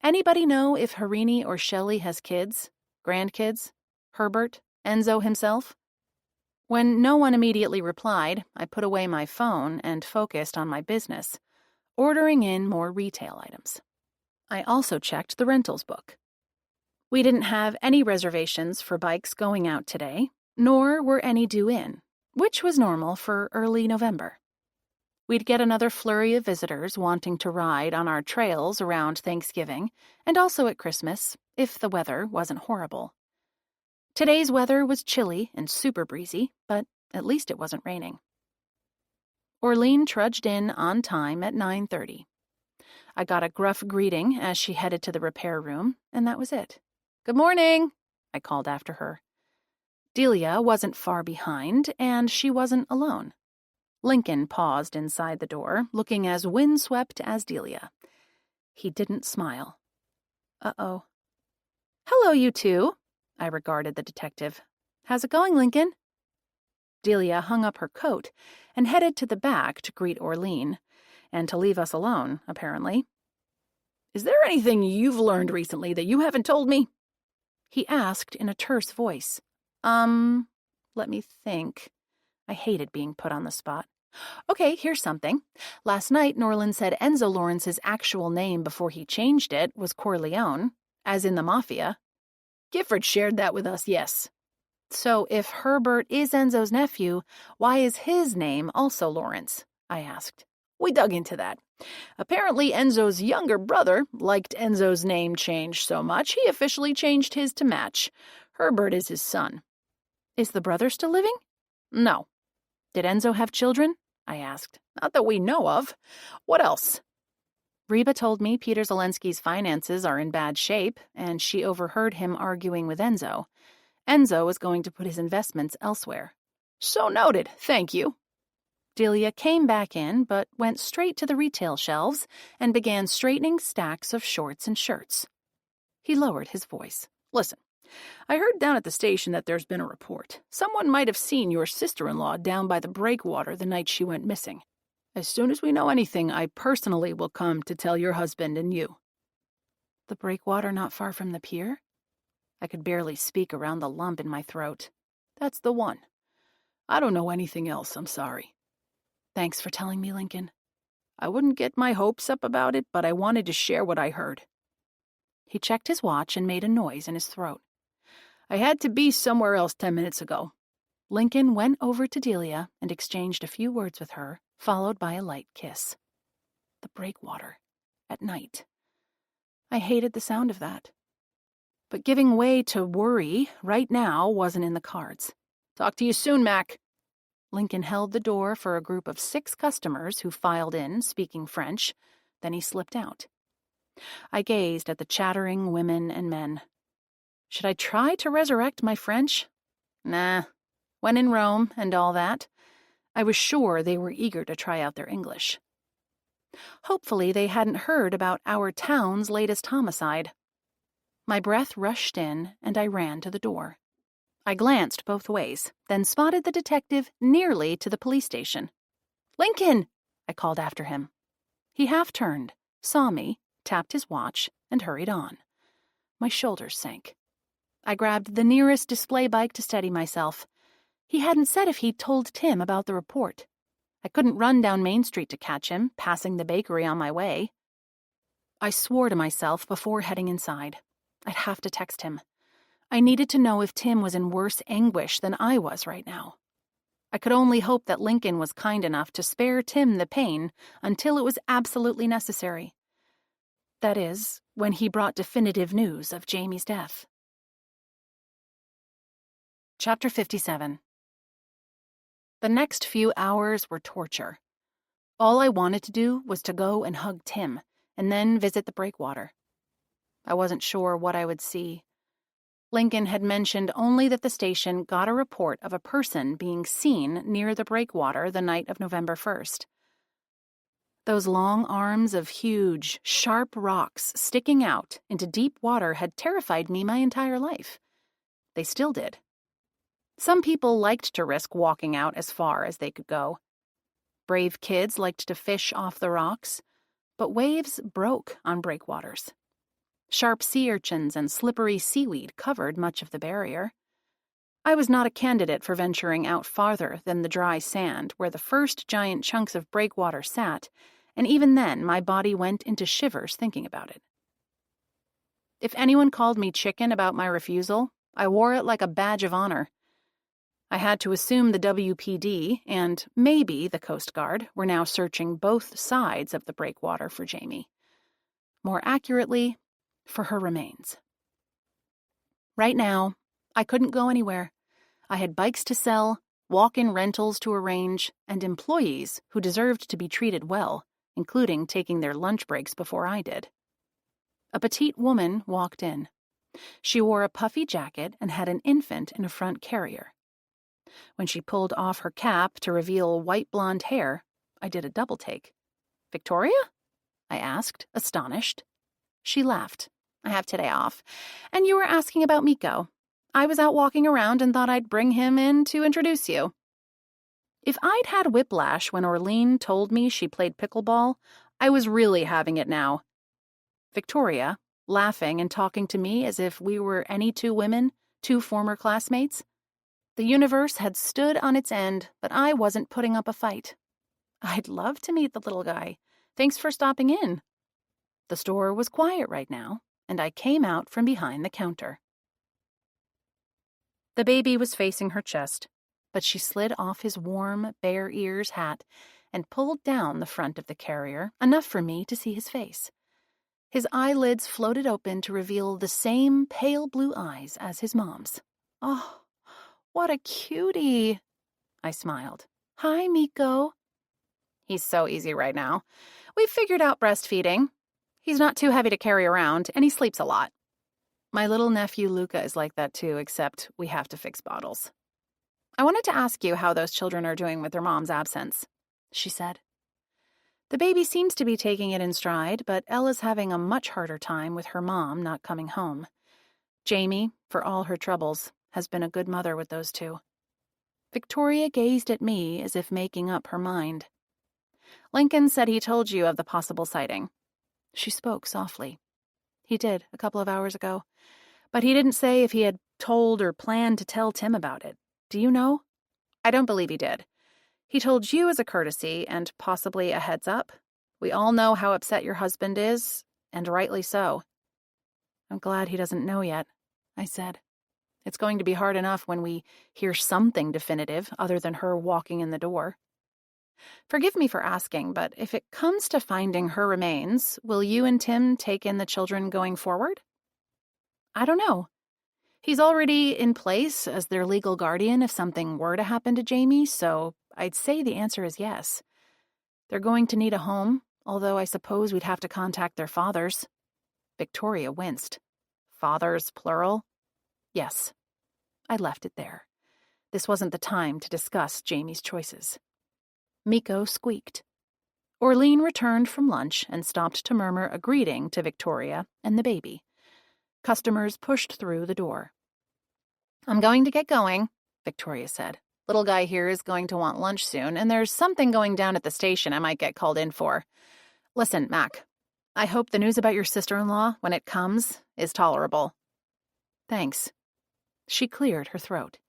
Anybody know if Harini or Shelley has kids? Grandkids? Herbert? Enzo himself? When no one immediately replied, I put away my phone and focused on my business, ordering in more retail items. I also checked the rentals book. We didn't have any reservations for bikes going out today, nor were any due in, which was normal for early November. We'd get another flurry of visitors wanting to ride on our trails around Thanksgiving and also at Christmas, if the weather wasn't horrible. Today's weather was chilly and super breezy, but at least it wasn't raining. Orlean trudged in on time at 9:30. I got a gruff greeting as she headed to the repair room, and that was it. "Good morning," I called after her. Delia wasn't far behind, and she wasn't alone. Lincoln paused inside the door, looking as windswept as Delia. He didn't smile. Uh-oh. "Hello, you two," I regarded the detective. "How's it going, Lincoln?" Delia hung up her coat and headed to the back to greet Orlean, and to leave us alone, apparently. "Is there anything you've learned recently that you haven't told me?" He asked in a terse voice. Let me think. I hated being put on the spot. Okay, here's something. Last night, Norland said Enzo Lawrence's actual name before he changed it was Corleone, as in the Mafia. Gifford shared that with us, yes. So if Herbert is Enzo's nephew, why is his name also Lawrence? I asked. We dug into that. Apparently, Enzo's younger brother liked Enzo's name change so much, he officially changed his to match. Herbert is his son. Is the brother still living? No. Did Enzo have children? I asked. Not that we know of. What else? Reba told me Peter Zelensky's finances are in bad shape, and she overheard him arguing with Enzo. Enzo was going to put his investments elsewhere. So noted, thank you. Delia came back in, but went straight to the retail shelves and began straightening stacks of shorts and shirts. He lowered his voice. Listen, I heard down at the station that there's been a report. Someone might have seen your sister-in-law down by the breakwater the night she went missing. As soon as we know anything, I personally will come to tell your husband and you. The breakwater not far from the pier? I could barely speak around the lump in my throat. That's the one. I don't know anything else, I'm sorry. Thanks for telling me, Lincoln. I wouldn't get my hopes up about it, but I wanted to share what I heard. He checked his watch and made a noise in his throat. I had to be somewhere else 10 minutes ago. Lincoln went over to Delia and exchanged a few words with her, followed by a light kiss. The breakwater. At night. I hated the sound of that. But giving way to worry right now wasn't in the cards. Talk to you soon, Mac. Lincoln held the door for a group of 6 customers who filed in, speaking French. Then he slipped out. I gazed at the chattering women and men. Should I try to resurrect my French? Nah. When in Rome and all that, I was sure they were eager to try out their English. Hopefully they hadn't heard about our town's latest homicide. My breath rushed in, and I ran to the door. I glanced both ways, then spotted the detective nearly to the police station. "Lincoln!" I called after him. He half turned, saw me, tapped his watch, and hurried on. My shoulders sank. I grabbed the nearest display bike to steady myself. He hadn't said if he'd told Tim about the report. I couldn't run down Main Street to catch him, passing the bakery on my way. I swore to myself before heading inside. I'd have to text him. I needed to know if Tim was in worse anguish than I was right now. I could only hope that Lincoln was kind enough to spare Tim the pain until it was absolutely necessary. That is, when he brought definitive news of Jamie's death. Chapter 57. The next few hours were torture. All I wanted to do was to go and hug Tim, and then visit the breakwater. I wasn't sure what I would see. Lincoln had mentioned only that the station got a report of a person being seen near the breakwater the night of November 1st. Those long arms of huge, sharp rocks sticking out into deep water had terrified me my entire life. They still did. Some people liked to risk walking out as far as they could go. Brave kids liked to fish off the rocks, but waves broke on breakwaters. Sharp sea urchins and slippery seaweed covered much of the barrier. I was not a candidate for venturing out farther than the dry sand where the first giant chunks of breakwater sat, and even then my body went into shivers thinking about it. If anyone called me chicken about my refusal, I wore it like a badge of honor. I had to assume the WPD and maybe the Coast Guard were now searching both sides of the breakwater for Jamie. More accurately, for her remains. Right now, I couldn't go anywhere. I had bikes to sell, walk-in rentals to arrange, and employees who deserved to be treated well, including taking their lunch breaks before I did. A petite woman walked in. She wore a puffy jacket and had an infant in a front carrier. When she pulled off her cap to reveal white blonde hair, I did a double take. "Victoria?" I asked, astonished. She laughed. "I have today off. And you were asking about Miko. I was out walking around and thought I'd bring him in to introduce you." If I'd had whiplash when Orlean told me she played pickleball, I was really having it now. Victoria, laughing and talking to me as if we were any two women, two former classmates. The universe had stood on its end, but I wasn't putting up a fight. "I'd love to meet the little guy. Thanks for stopping in." The store was quiet right now, and I came out from behind the counter. The baby was facing her chest, but she slid off his warm, bare ears hat and pulled down the front of the carrier, enough for me to see his face. His eyelids floated open to reveal the same pale blue eyes as his mom's. "Oh, what a cutie," I smiled. "Hi, Miko." "He's so easy right now. We've figured out breastfeeding. He's not too heavy to carry around, and he sleeps a lot. My little nephew Luca is like that too, except we have to fix bottles." "I wanted to ask you how those children are doing with their mom's absence," she said. "The baby seems to be taking it in stride, but Ella's having a much harder time with her mom not coming home. Jamie, for all her troubles, has been a good mother with those two." Victoria gazed at me as if making up her mind. "Lincoln said he told you of the possible sighting." She spoke softly. "He did, a couple of hours ago. But he didn't say if he had told or planned to tell Tim about it. Do you know?" "I don't believe he did. He told you as a courtesy and possibly a heads up. We all know how upset your husband is, and rightly so." "I'm glad he doesn't know yet," I said. "It's going to be hard enough when we hear something definitive other than her walking in the door." "Forgive me for asking, but if it comes to finding her remains, will you and Tim take in the children going forward?" "I don't know. He's already in place as their legal guardian if something were to happen to Jamie, so I'd say the answer is yes. They're going to need a home, although I suppose we'd have to contact their fathers." Victoria winced. "Fathers, plural?" "Yes." I left it there. This wasn't the time to discuss Jamie's choices. Miko squeaked. Orlean returned from lunch and stopped to murmur a greeting to Victoria and the baby. Customers pushed through the door. "I'm going to get going," Victoria said. "Little guy here is going to want lunch soon, and there's something going down at the station I might get called in for. Listen, Mac, I hope the news about your sister-in-law, when it comes, is tolerable." "Thanks." She cleared her throat.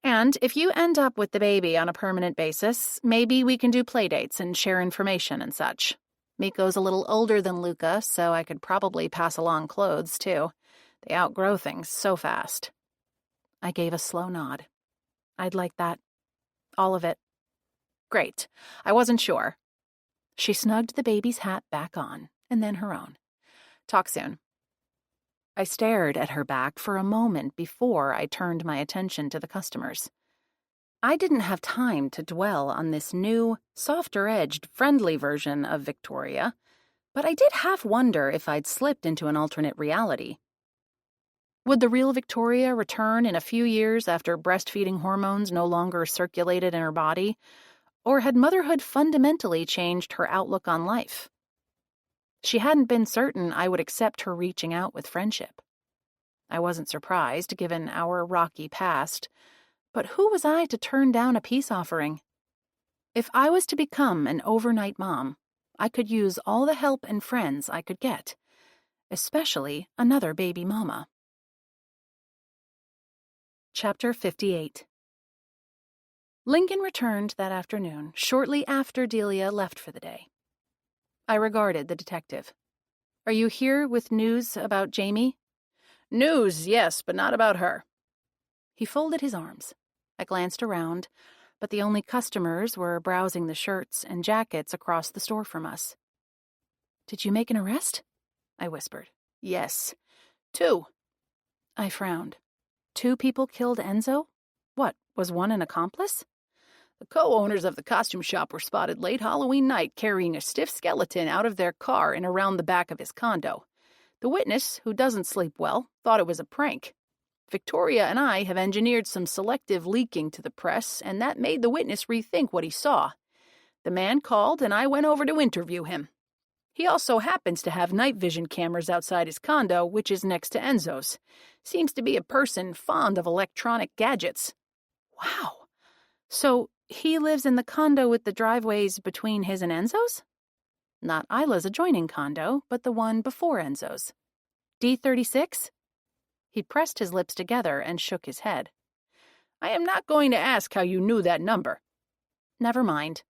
"And if you end up with the baby on a permanent basis, maybe we can do playdates and share information and such. Miko's a little older than Luca, so I could probably pass along clothes, too. They outgrow things so fast." I gave a slow nod. "I'd like that. All of it." "Great. I wasn't sure." She snugged the baby's hat back on, and then her own. "Talk soon." I stared at her back for a moment before I turned my attention to the customers. I didn't have time to dwell on this new, softer-edged, friendly version of Victoria, but I did half wonder if I'd slipped into an alternate reality. Would the real Victoria return in a few years after breastfeeding hormones no longer circulated in her body, or had motherhood fundamentally changed her outlook on life? She hadn't been certain I would accept her reaching out with friendship. I wasn't surprised, given our rocky past, but who was I to turn down a peace offering? If I was to become an overnight mom, I could use all the help and friends I could get, especially another baby mama. Chapter 58. Lincoln returned that afternoon, shortly after Delia left for the day. I regarded the detective. "Are you here with news about Jamie?" "News, yes, but not about her." He folded his arms. I glanced around, but the only customers were browsing the shirts and jackets across the store from us. "Did you make an arrest?" I whispered. "Yes. 2. I frowned. 2 people killed Enzo? What, was one an accomplice? The co-owners of the costume shop were spotted late Halloween night carrying a stiff skeleton out of their car and around the back of his condo. The witness, who doesn't sleep well, thought it was a prank. Victoria and I have engineered some selective leaking to the press, and that made the witness rethink what he saw. The man called, and I went over to interview him. He also happens to have night vision cameras outside his condo, which is next to Enzo's. Seems to be a person fond of electronic gadgets." Wow. So he lives in the condo with the driveways between his and Enzo's? Not Isla's adjoining condo, but the one before Enzo's. D36? He pressed his lips together and shook his head. "I am not going to ask how you knew that number." Never mind.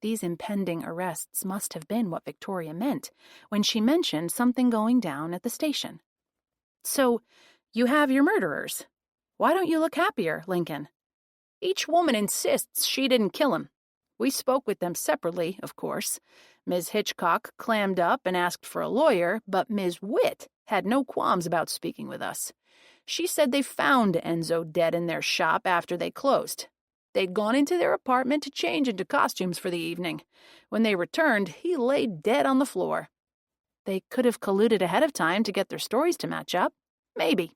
These impending arrests must have been what Victoria meant when she mentioned something going down at the station. "So, you have your murderers. Why don't you look happier, Lincoln?" "Each woman insists she didn't kill him. We spoke with them separately, of course. Ms. Hitchcock clammed up and asked for a lawyer, but Ms. Witt had no qualms about speaking with us. She said they found Enzo dead in their shop after they closed. They'd gone into their apartment to change into costumes for the evening. When they returned, he lay dead on the floor." They could have colluded ahead of time to get their stories to match up. "Maybe.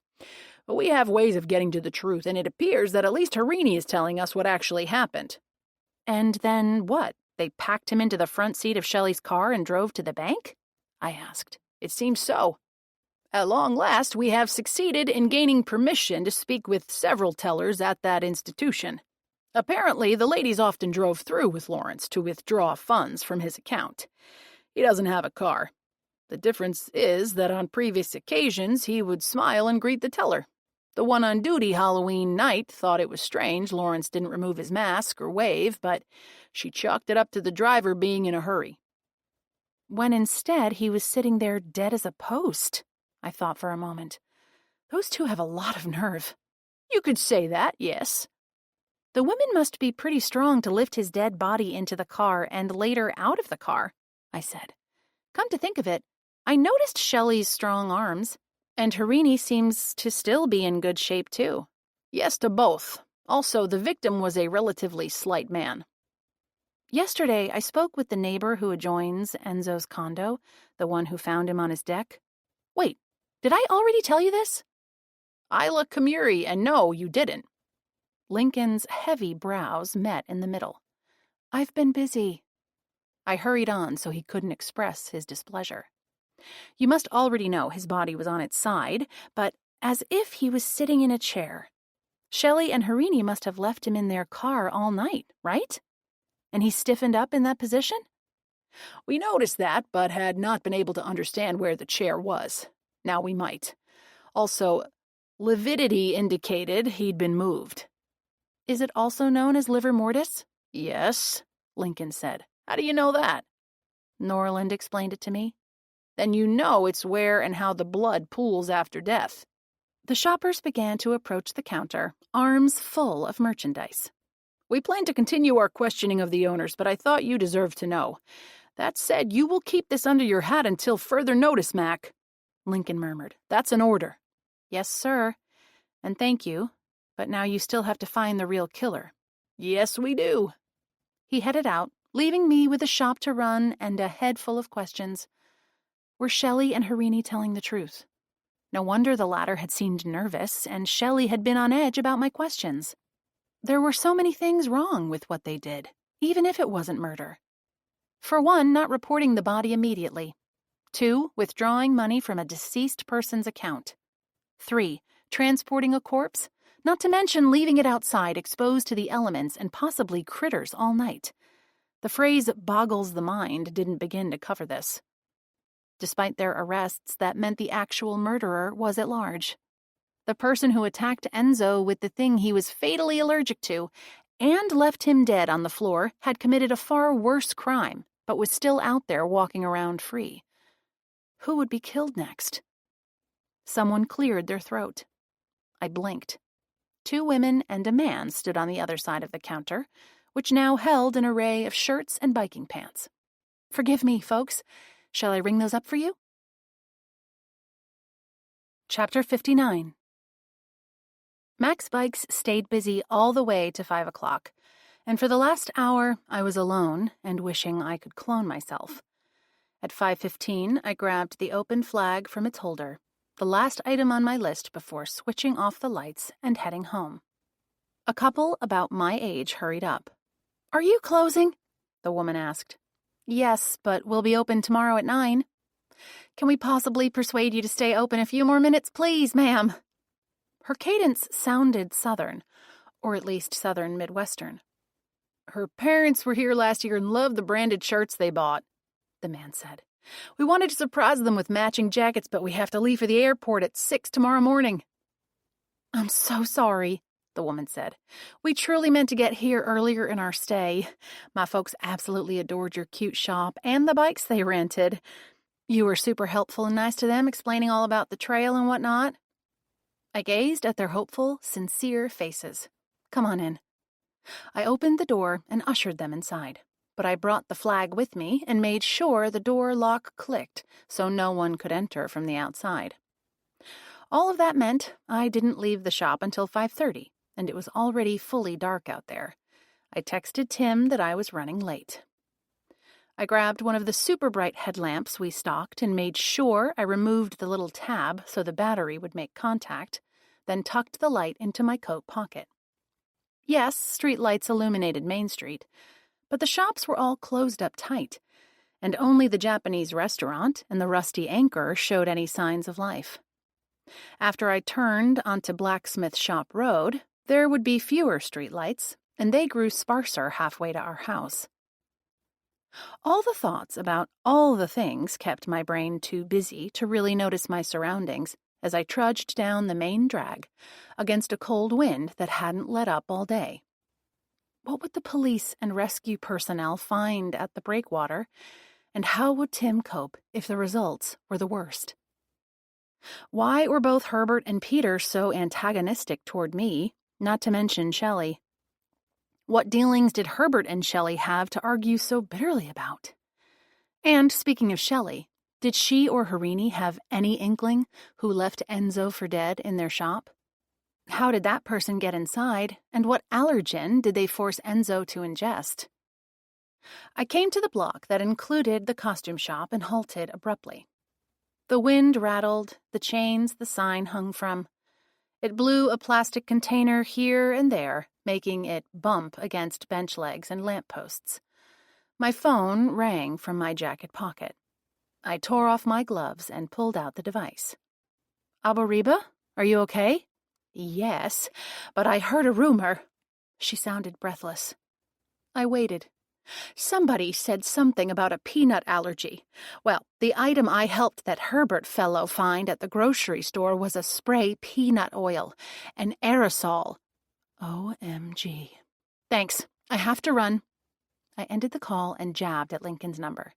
But we have ways of getting to the truth, and it appears that at least Harini is telling us what actually happened." "And then what? They packed him into the front seat of Shelley's car and drove to the bank?" I asked. "It seems so. At long last, we have succeeded in gaining permission to speak with several tellers at that institution. Apparently, the ladies often drove through with Lawrence to withdraw funds from his account. He doesn't have a car. The difference is that on previous occasions he would smile and greet the teller. The one on duty Halloween night thought it was strange Lawrence didn't remove his mask or wave, but she chalked it up to the driver being in a hurry." When instead he was sitting there dead as a post, I thought for a moment. Those 2 have a lot of nerve. "You could say that, yes." "The women must be pretty strong to lift his dead body into the car and later out of the car," I said. "Come to think of it, I noticed Shelley's strong arms, and Harini seems to still be in good shape, too." "Yes to both. Also, the victim was a relatively slight man." "Yesterday, I spoke with the neighbor who adjoins Enzo's condo, the one who found him on his deck. Wait, did I already tell you this?" "Isla Kamuri, and no, you didn't." Lincoln's heavy brows met in the middle. "I've been busy." I hurried on so he couldn't express his displeasure. "You must already know his body was on its side, but as if he was sitting in a chair. Shelley and Harini must have left him in their car all night, right? And he stiffened up in that position?" "We noticed that, but had not been able to understand where the chair was. Now we might. Also, lividity indicated he'd been moved." "Is it also known as livor mortis?" "Yes," Lincoln said. "How do you know that?" "Norland explained it to me." "Then you know it's where and how the blood pools after death." The shoppers began to approach the counter, arms full of merchandise. "We plan to continue our questioning of the owners, but I thought you deserved to know. That said, you will keep this under your hat until further notice, Mac," Lincoln murmured. "That's an order." "Yes, sir. And thank you. But now you still have to find the real killer." "Yes, we do." He headed out, leaving me with a shop to run and a head full of questions. Were Shelley and Harini telling the truth? No wonder the latter had seemed nervous, and Shelley had been on edge about my questions. There were so many things wrong with what they did, even if it wasn't murder. For one, not reporting the body immediately. 2, withdrawing money from a deceased person's account. 3, transporting a corpse, not to mention leaving it outside exposed to the elements and possibly critters all night. The phrase boggles the mind didn't begin to cover this. Despite their arrests, that meant the actual murderer was at large. The person who attacked Enzo with the thing he was fatally allergic to and left him dead on the floor had committed a far worse crime, but was still out there walking around free. Who would be killed next? Someone cleared their throat. I blinked. 2 women and a man stood on the other side of the counter, which now held an array of shirts and biking pants. Forgive me, folks. Shall I ring those up for you? Chapter 59. Max Bikes stayed busy all the way to 5 o'clock, and for the last hour I was alone and wishing I could clone myself. At 5:15, I grabbed the open flag from its holder, the last item on my list before switching off the lights and heading home. A couple about my age hurried up. "Are you closing?" the woman asked. "Yes, but we'll be open tomorrow at 9. "Can we possibly persuade you to stay open a few more minutes, please, ma'am?" Her cadence sounded Southern, or at least Southern Midwestern. "Her parents were here last year and loved the branded shirts they bought," the man said. "We wanted to surprise them with matching jackets, but we have to leave for the airport at 6 tomorrow morning." "I'm so sorry," the woman said. "We truly meant to get here earlier in our stay. My folks absolutely adored your cute shop and the bikes they rented. You were super helpful and nice to them, explaining all about the trail and whatnot." I gazed at their hopeful, sincere faces. "Come on in." I opened the door and ushered them inside, but I brought the flag with me and made sure the door lock clicked so no one could enter from the outside. All of that meant I didn't leave the shop until 5:30, and it was already fully dark out there. I texted Tim that I was running late. I grabbed one of the super bright headlamps we stocked and made sure I removed the little tab so the battery would make contact, then tucked the light into my coat pocket. Yes, street lights illuminated Main Street, but the shops were all closed up tight, and only the Japanese restaurant and the rusty anchor showed any signs of life. After I turned onto Blacksmith Shop Road, there would be fewer streetlights, and they grew sparser halfway to our house. All the thoughts about all the things kept my brain too busy to really notice my surroundings as I trudged down the main drag against a cold wind that hadn't let up all day. What would the police and rescue personnel find at the breakwater, and how would Tim cope if the results were the worst? Why were both Herbert and Peter so antagonistic toward me, not to mention Shelley? What dealings did Herbert and Shelley have to argue so bitterly about? And speaking of Shelley, did she or Harini have any inkling who left Enzo for dead in their shop? How did that person get inside, and what allergen did they force Enzo to ingest? I came to the block that included the costume shop and halted abruptly. The wind rattled, the chains the sign hung from. It blew a plastic container here and there, making it bump against bench legs and lampposts. My phone rang from my jacket pocket. I tore off my gloves and pulled out the device. "Aboriba, are you okay?" "Yes, but I heard a rumor." She sounded breathless. I waited. "Somebody said something about a peanut allergy. Well, the item I helped that Herbert fellow find at the grocery store was a spray peanut oil, an aerosol." OMG. "Thanks. I have to run." I ended the call and jabbed at Lincoln's number.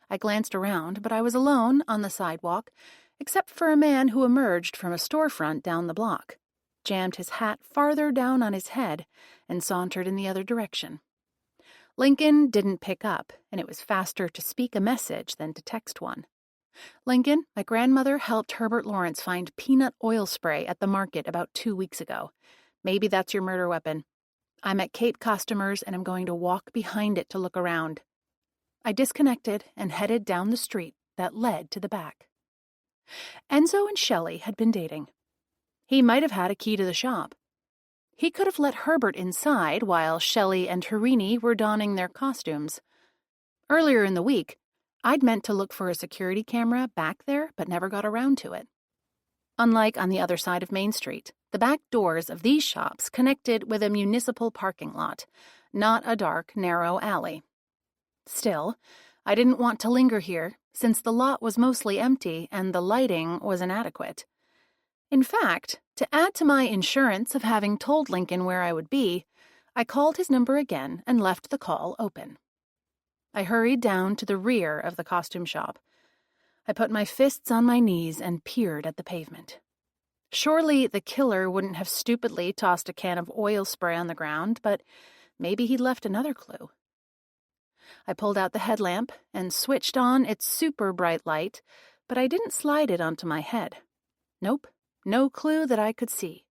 I glanced around, but I was alone on the sidewalk, except for a man who emerged from a storefront down the block, jammed his hat farther down on his head, and sauntered in the other direction. Lincoln didn't pick up, and it was faster to speak a message than to text one. "Lincoln, my grandmother helped Herbert Lawrence find peanut oil spray at the market about 2 weeks ago. Maybe that's your murder weapon. I'm at Cape Costumers, and I'm going to walk behind it to look around." I disconnected and headed down the street that led to the back. Enzo and Shelley had been dating. He might have had a key to the shop. He could have let Herbert inside while Shelley and Harini were donning their costumes. Earlier in the week, I'd meant to look for a security camera back there, but never got around to it. Unlike on the other side of Main Street, the back doors of these shops connected with a municipal parking lot, not a dark, narrow alley. Still, I didn't want to linger here, since the lot was mostly empty and the lighting was inadequate. In fact, to add to my insurance of having told Lincoln where I would be, I called his number again and left the call open. I hurried down to the rear of the costume shop. I put my fists on my knees and peered at the pavement. Surely the killer wouldn't have stupidly tossed a can of oil spray on the ground, but maybe he'd left another clue. I pulled out the headlamp and switched on its super bright light, but I didn't slide it onto my head. Nope, no clue that I could see.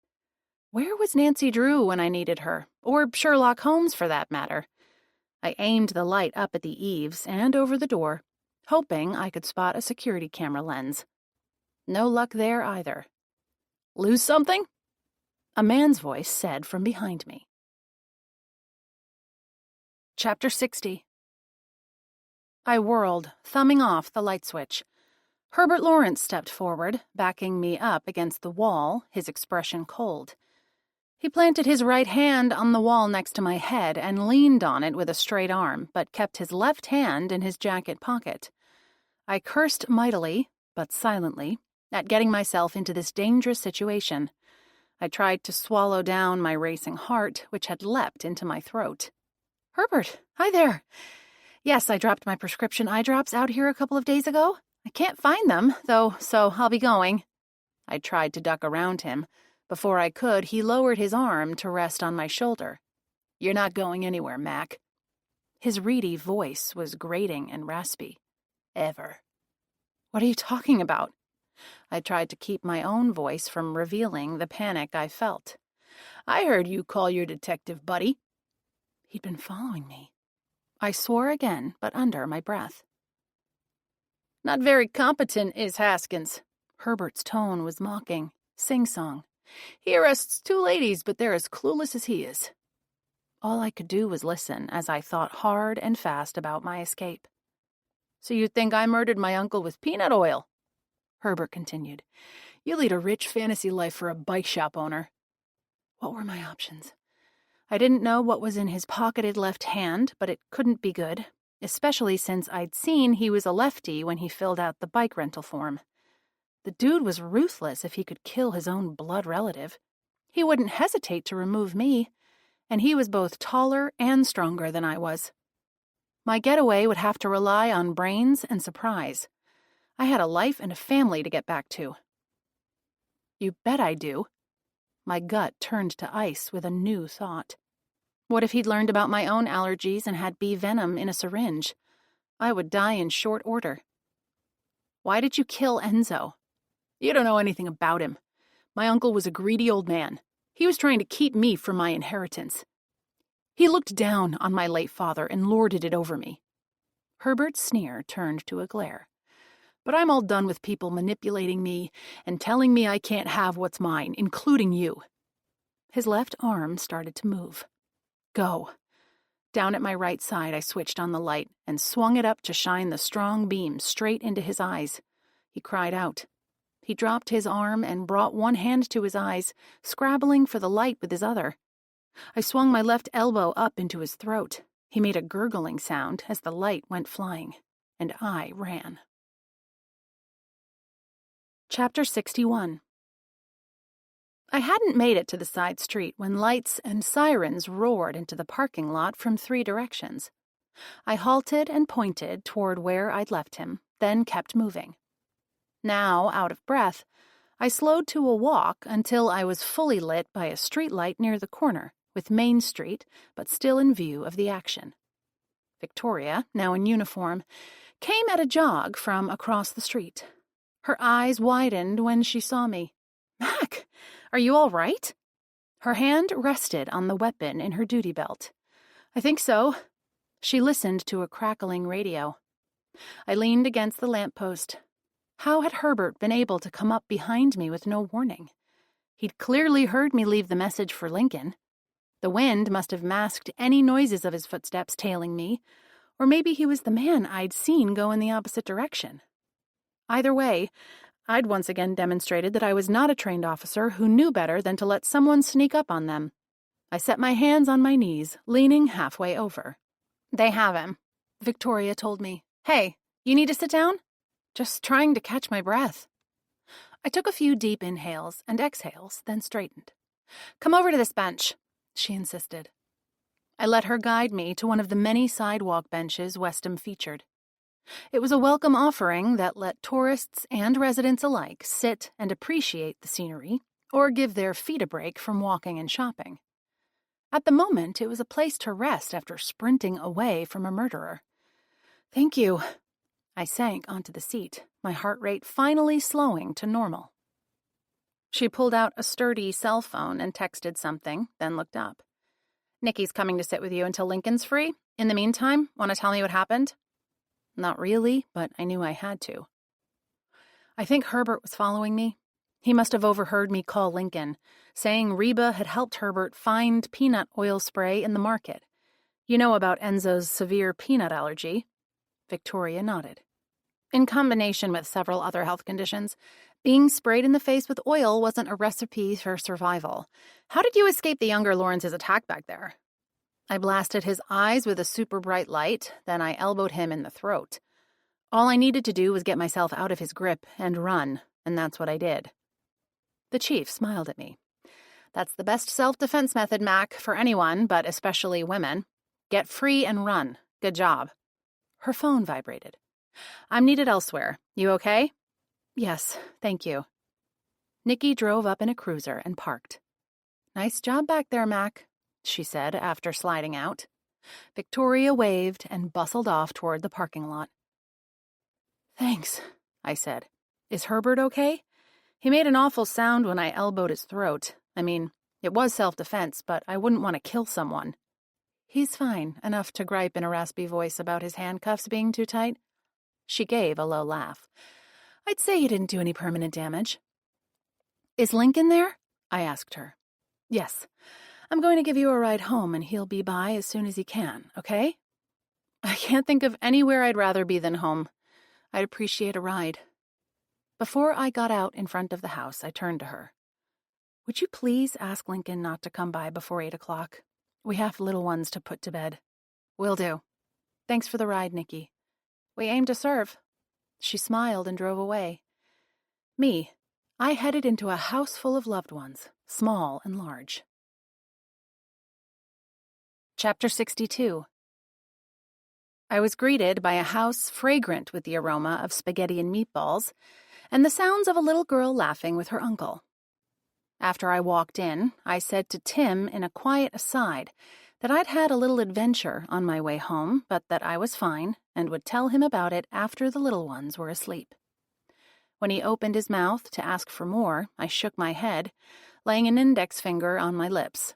Where was Nancy Drew when I needed her, or Sherlock Holmes for that matter? I aimed the light up at the eaves and over the door, hoping I could spot a security camera lens. No luck there either. "Lose something?" a man's voice said from behind me. Chapter 60. I whirled, thumbing off the light switch. Herbert Lawrence stepped forward, backing me up against the wall, his expression cold. He planted his right hand on the wall next to my head and leaned on it with a straight arm, but kept his left hand in his jacket pocket. I cursed mightily, but silently, at getting myself into this dangerous situation. I tried to swallow down my racing heart, which had leapt into my throat. "Herbert, hi there. Yes, I dropped my prescription eye drops out here a couple of days ago. I can't find them, though, so I'll be going." I tried to duck around him. Before I could, he lowered his arm to rest on my shoulder. "You're not going anywhere, Mac." His reedy voice was grating and raspy. "Ever." "What are you talking about?" I tried to keep my own voice from revealing the panic I felt. "I heard you call your detective buddy." He'd been following me. I swore again, but under my breath. "Not very competent, is Haskins." Herbert's tone was mocking, sing-song. "He arrests two ladies, but they're as clueless as he is." All I could do was listen as I thought hard and fast about my escape. "So you think I murdered my uncle with peanut oil?" Herbert continued. "You lead a rich fantasy life for a bike shop owner." What were my options? I didn't know what was in his pocketed left hand, but it couldn't be good, especially since I'd seen he was a lefty when he filled out the bike rental form. The dude was ruthless if he could kill his own blood relative. He wouldn't hesitate to remove me, and he was both taller and stronger than I was. My getaway would have to rely on brains and surprise. I had a life and a family to get back to. "You bet I do." My gut turned to ice with a new thought. What if he'd learned about my own allergies and had bee venom in a syringe? I would die in short order. "Why did you kill Enzo?" "You don't know anything about him. My uncle was a greedy old man. He was trying to keep me from my inheritance. He looked down on my late father and lorded it over me." Herbert's sneer turned to a glare. "But I'm all done with people manipulating me and telling me I can't have what's mine, including you." His left arm started to move. "Go." Down at my right side, I switched on the light and swung it up to shine the strong beam straight into his eyes. He cried out. He dropped his arm and brought one hand to his eyes, scrabbling for the light with his other. I swung my left elbow up into his throat. He made a gurgling sound as the light went flying, and I ran. Chapter 61. I hadn't made it to the side street when lights and sirens roared into the parking lot from 3 directions. I halted and pointed toward where I'd left him, then kept moving. Now, out of breath, I slowed to a walk until I was fully lit by a streetlight near the corner, with Main Street, but still in view of the action. Victoria, now in uniform, came at a jog from across the street. Her eyes widened when she saw me. "Mac, are you all right?" Her hand rested on the weapon in her duty belt. "I think so." She listened to a crackling radio. I leaned against the lamppost. How had Herbert been able to come up behind me with no warning? He'd clearly heard me leave the message for Lincoln. The wind must have masked any noises of his footsteps tailing me, or maybe he was the man I'd seen go in the opposite direction. Either way, I'd once again demonstrated that I was not a trained officer who knew better than to let someone sneak up on them. I set my hands on my knees, leaning halfway over. "They have him," Victoria told me. "Hey, you need to sit down?" "Just trying to catch my breath." I took a few deep inhales and exhales, then straightened. "Come over to this bench," she insisted. I let her guide me to one of the many sidewalk benches Westham featured. It was a welcome offering that let tourists and residents alike sit and appreciate the scenery or give their feet a break from walking and shopping. At the moment, it was a place to rest after sprinting away from a murderer. "Thank you." I sank onto the seat, my heart rate finally slowing to normal. She pulled out a sturdy cell phone and texted something, then looked up. "Nikki's coming to sit with you until Lincoln's free. In the meantime, want to tell me what happened?" Not really, but I knew I had to. I think Herbert was following me. He must have overheard me call Lincoln, saying Reba had helped Herbert find peanut oil spray in the market. You know about Enzo's severe peanut allergy. Victoria nodded. In combination with several other health conditions, being sprayed in the face with oil wasn't a recipe for survival. How did you escape the younger Lawrence's attack back there? I blasted his eyes with a super bright light, then I elbowed him in the throat. All I needed to do was get myself out of his grip and run, and that's what I did. The chief smiled at me. "That's the best self-defense method, Mac, for anyone, but especially women. Get free and run. Good job." Her phone vibrated. "I'm needed elsewhere. You okay?" "Yes, thank you." Nikki drove up in a cruiser and parked. "Nice job back there, Mac," she said after sliding out. Victoria waved and bustled off toward the parking lot. "Thanks," I said. "Is Herbert okay? He made an awful sound when I elbowed his throat. I mean, it was self-defense, but I wouldn't want to kill someone." "He's fine, enough to gripe in a raspy voice about his handcuffs being too tight." She gave a low laugh. "I'd say he didn't do any permanent damage." "Is Lincoln there?" I asked her. "Yes. I'm going to give you a ride home, and he'll be by as soon as he can, okay?" "I can't think of anywhere I'd rather be than home. I'd appreciate a ride." Before I got out in front of the house, I turned to her. "Would you please ask Lincoln not to come by before 8 o'clock? We have little ones to put to bed." "Will do." "Thanks for the ride, Nikki." "We aim to serve." She smiled and drove away. Me, I headed into a house full of loved ones, small and large. Chapter 62. I was greeted by a house fragrant with the aroma of spaghetti and meatballs, and the sounds of a little girl laughing with her uncle. After I walked in, I said to Tim in a quiet aside that I'd had a little adventure on my way home, but that I was fine and would tell him about it after the little ones were asleep. When he opened his mouth to ask for more, I shook my head, laying an index finger on my lips.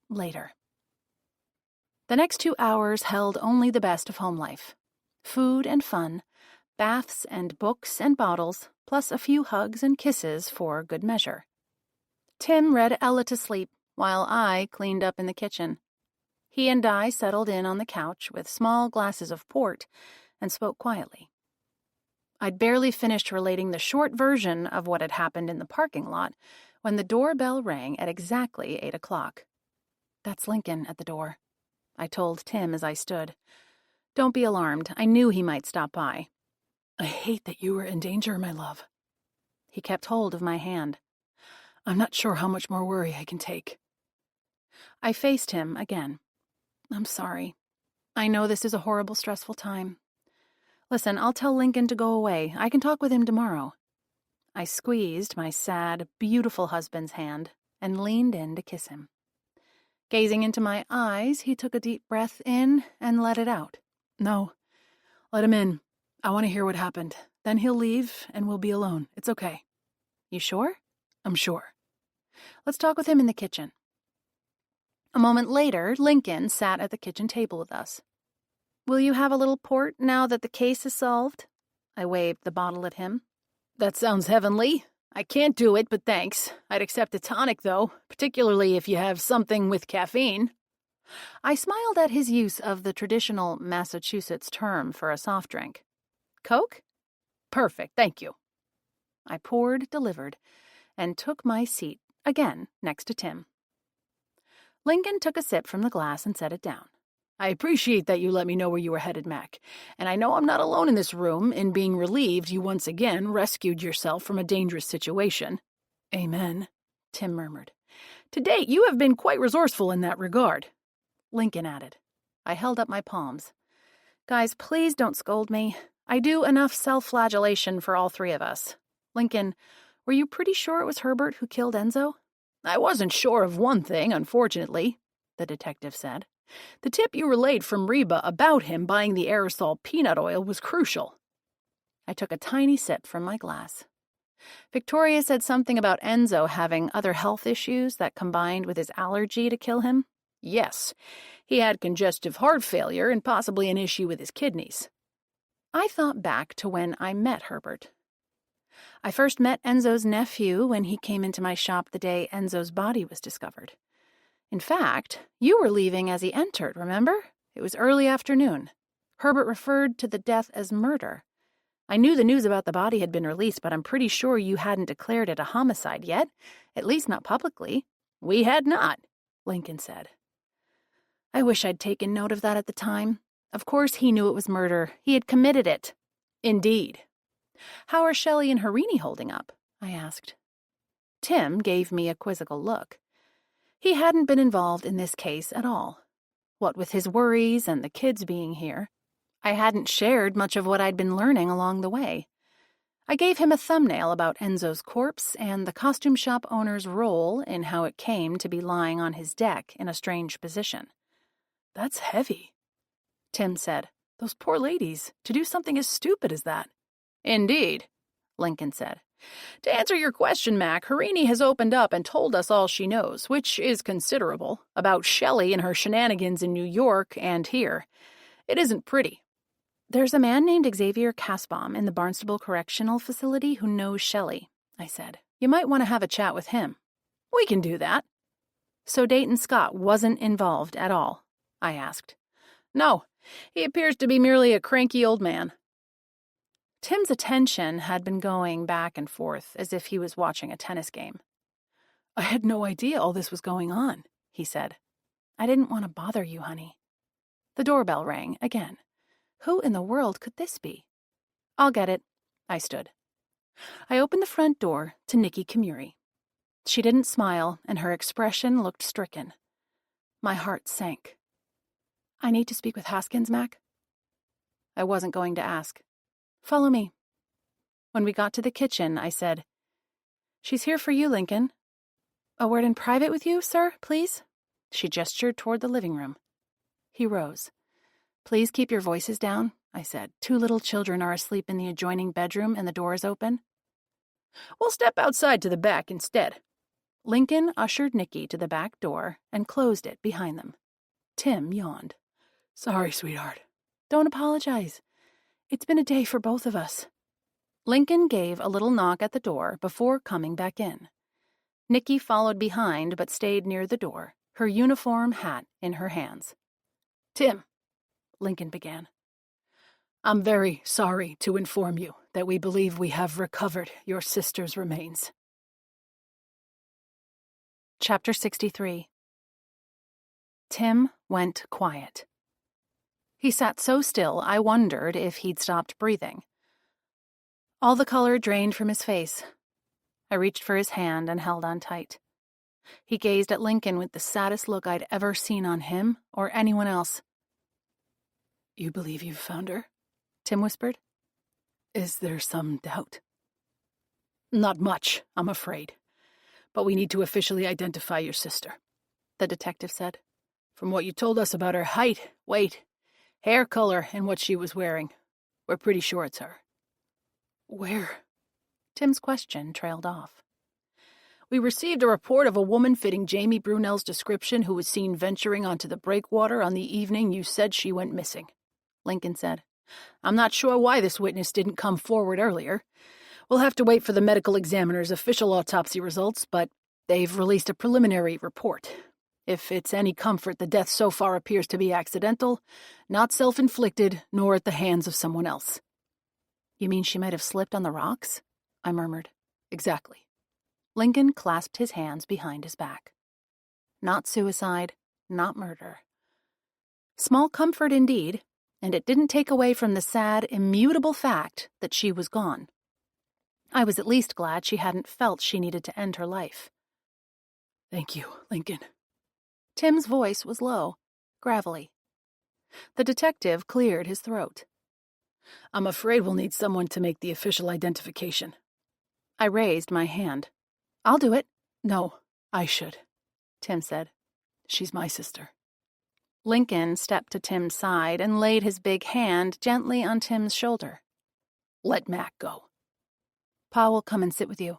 Later. The next 2 hours held only the best of home life. Food and fun, baths and books and bottles, plus a few hugs and kisses for good measure. Tim read Ella to sleep while I cleaned up in the kitchen. He and I settled in on the couch with small glasses of port and spoke quietly. I'd barely finished relating the short version of what had happened in the parking lot when the doorbell rang at exactly 8 o'clock. "That's Lincoln at the door," I told Tim as I stood. "Don't be alarmed. I knew he might stop by." "I hate that you were in danger, my love." He kept hold of my hand. "I'm not sure how much more worry I can take." I faced him again. "I'm sorry. I know this is a horrible, stressful time. Listen, I'll tell Lincoln to go away. I can talk with him tomorrow." I squeezed my sad, beautiful husband's hand and leaned in to kiss him. Gazing into my eyes, he took a deep breath in and let it out. "No, let him in. I want to hear what happened. Then he'll leave and we'll be alone. It's okay." "You sure?" "I'm sure." "Let's talk with him in the kitchen." A moment later, Lincoln sat at the kitchen table with us. "Will you have a little port now that the case is solved?" I waved the bottle at him. "That sounds heavenly. I can't do it, but thanks. I'd accept a tonic, though, particularly if you have something with caffeine." I smiled at his use of the traditional Massachusetts term for a soft drink. "Coke?" "Perfect, thank you." I poured, delivered, and took my seat, again, next to Tim. Lincoln took a sip from the glass and set it down. I appreciate that you let me know where you were headed, Mac, and I know I'm not alone in this room in being relieved you once again rescued yourself from a dangerous situation. Amen, Tim murmured. To date, you have been quite resourceful in that regard, Lincoln added. I held up my palms. Guys, please don't scold me. I do enough self-flagellation for all three of us. Lincoln, were you pretty sure it was Herbert who killed Enzo? I wasn't sure of one thing, unfortunately, the detective said. The tip you relayed from Reba about him buying the aerosol peanut oil was crucial. I took a tiny sip from my glass. Victoria said something about Enzo having other health issues that combined with his allergy to kill him. Yes, he had congestive heart failure and possibly an issue with his kidneys. I thought back to when I met Herbert. I first met Enzo's nephew when he came into my shop the day Enzo's body was discovered. In fact, you were leaving as he entered, remember? It was early afternoon. Herbert referred to the death as murder. I knew the news about the body had been released, but I'm pretty sure you hadn't declared it a homicide yet, at least not publicly. We had not, Lincoln said. I wish I'd taken note of that at the time. Of course he knew it was murder. He had committed it. Indeed. How are Shelley and Harini holding up? I asked. Tim gave me a quizzical look. He hadn't been involved in this case at all. What with his worries and the kids being here, I hadn't shared much of what I'd been learning along the way. I gave him a thumbnail about Enzo's corpse and the costume shop owner's role in how it came to be lying on his deck in a strange position. That's heavy, Tim said. Those poor ladies, to do something as stupid as that. Indeed, Lincoln said. To answer your question, Mac, Harini has opened up and told us all she knows, which is considerable, about Shelley and her shenanigans in New York and here. It isn't pretty. There's a man named Xavier Casbaum in the Barnstable Correctional Facility who knows Shelley, I said. You might want to have a chat with him. We can do that. So Dayton Scott wasn't involved at all, I asked. No, he appears to be merely a cranky old man. Tim's attention had been going back and forth as if he was watching a tennis game. I had no idea all this was going on, he said. I didn't want to bother you, honey. The doorbell rang again. Who in the world could this be? I'll get it. I stood. I opened the front door to Nikki Kimuri. She didn't smile, and her expression looked stricken. My heart sank. I need to speak with Haskins, Mac. I wasn't going to ask. Follow me. When we got to the kitchen, I said, She's here for you, Lincoln. A word in private with you, sir, please? She gestured toward the living room. He rose. Please keep your voices down, I said. 2 little children are asleep in the adjoining bedroom and the door is open. We'll step outside to the back instead. Lincoln ushered Nikki to the back door and closed it behind them. Tim yawned. Sorry, sweetheart. Don't apologize. It's been a day for both of us. Lincoln gave a little knock at the door before coming back in. Nikki followed behind but stayed near the door, her uniform hat in her hands. Tim, Lincoln began. I'm very sorry to inform you that we believe we have recovered your sister's remains. Chapter 63. Tim went quiet. He sat so still I wondered if he'd stopped breathing. All the color drained from his face. I reached for his hand and held on tight. He gazed at Lincoln with the saddest look I'd ever seen on him or anyone else. You believe you've found her? Tim whispered. Is there some doubt? Not much, I'm afraid. But we need to officially identify your sister, the detective said. From what you told us about her height, weight, hair color, and what she was wearing, we're pretty sure it's her. Where? Tim's question trailed off. We received a report of a woman fitting Jamie Brunel's description who was seen venturing onto the breakwater on the evening you said she went missing, Lincoln said. I'm not sure why this witness didn't come forward earlier. We'll have to wait for the medical examiner's official autopsy results, but they've released a preliminary report. If it's any comfort, the death so far appears to be accidental, not self-inflicted, nor at the hands of someone else. You mean she might have slipped on the rocks? I murmured. Exactly. Lincoln clasped his hands behind his back. Not suicide, not murder. Small comfort indeed, and it didn't take away from the sad, immutable fact that she was gone. I was at least glad she hadn't felt she needed to end her life. Thank you, Lincoln. Tim's voice was low, gravelly. The detective cleared his throat. I'm afraid we'll need someone to make the official identification. I raised my hand. I'll do it. No, I should, Tim said. She's my sister. Lincoln stepped to Tim's side and laid his big hand gently on Tim's shoulder. Let Mac go. Pa will come and sit with you.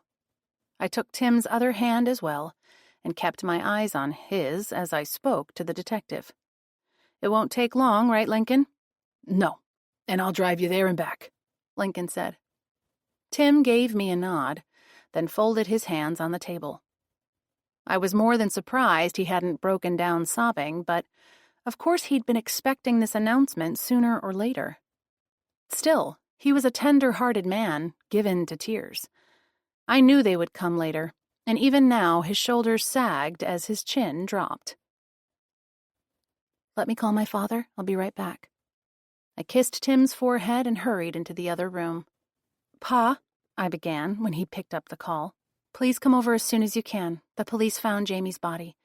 I took Tim's other hand as well and kept my eyes on his as I spoke to the detective. It won't take long, right, Lincoln? No, and I'll drive you there and back, Lincoln said. Tim gave me a nod, then folded his hands on the table. I was more than surprised he hadn't broken down sobbing, but of course he'd been expecting this announcement sooner or later. Still, he was a tender-hearted man, given to tears. I knew they would come later, and even now his shoulders sagged as his chin dropped. Let me call my father. I'll be right back. I kissed Tim's forehead and hurried into the other room. Pa, I began when he picked up the call. Please come over as soon as you can. The police found Jamie's body.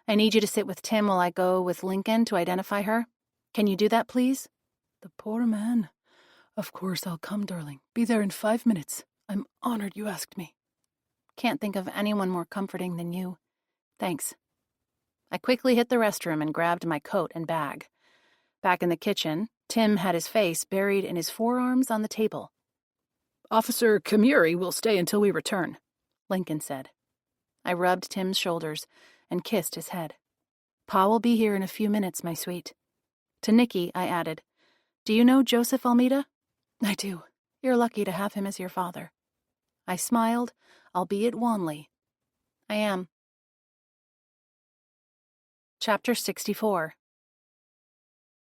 I need you to sit with Tim while I go with Lincoln to identify her. Can you do that, please? The poor man. Of course I'll come, darling. Be there in 5 minutes. I'm honored you asked me. Can't think of anyone more comforting than you. Thanks. I quickly hit the restroom and grabbed my coat and bag. Back in the kitchen, Tim had his face buried in his forearms on the table. Officer Kamuri will stay until we return, Lincoln said. I rubbed Tim's shoulders and kissed his head. Pa will be here in a few minutes, my sweet. To Nikki, I added, Do you know Joseph Almeida? I do. You're lucky to have him as your father. I smiled, albeit wanly. I am. Chapter 64.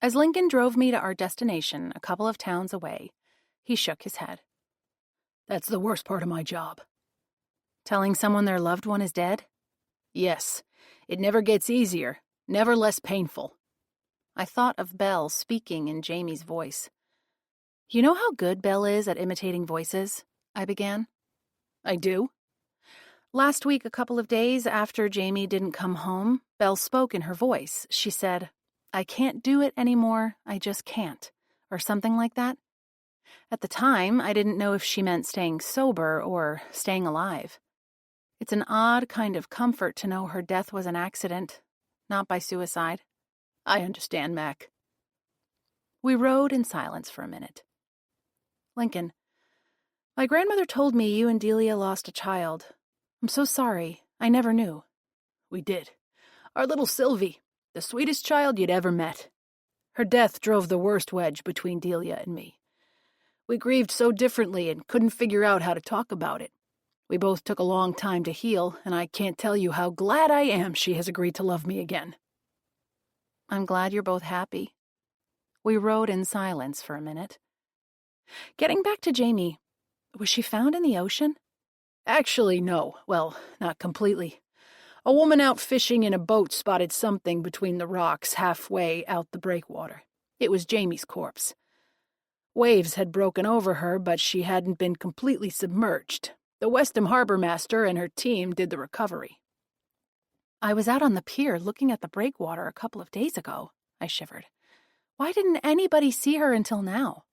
As Lincoln drove me to our destination a couple of towns away, he shook his head. That's the worst part of my job. Telling someone their loved one is dead? Yes. It never gets easier, never less painful. I thought of Belle speaking in Jamie's voice. You know how good Belle is at imitating voices? I began. I do. Last week, a couple of days after Jamie didn't come home, Belle spoke in her voice. She said, I can't do it anymore, I just can't, or something like that. At the time, I didn't know if she meant staying sober or staying alive. It's an odd kind of comfort to know her death was an accident, not by suicide. I understand, Mac. We rode in silence for a minute. Lincoln, my grandmother told me you and Delia lost a child. I'm so sorry. I never knew. We did. Our little Sylvie, the sweetest child you'd ever met. Her death drove the worst wedge between Delia and me. We grieved so differently and couldn't figure out how to talk about it. We both took a long time to heal, and I can't tell you how glad I am she has agreed to love me again. I'm glad you're both happy. We rode in silence for a minute. Getting back to Jamie, was she found in the ocean? Actually, no. Well, not completely. A woman out fishing in a boat spotted something between the rocks halfway out the breakwater. It was Jamie's corpse. Waves had broken over her, but she hadn't been completely submerged. The Westham harbor master and her team did the recovery. I was out on the pier looking at the breakwater a couple of days ago, I shivered. Why didn't anybody see her until now?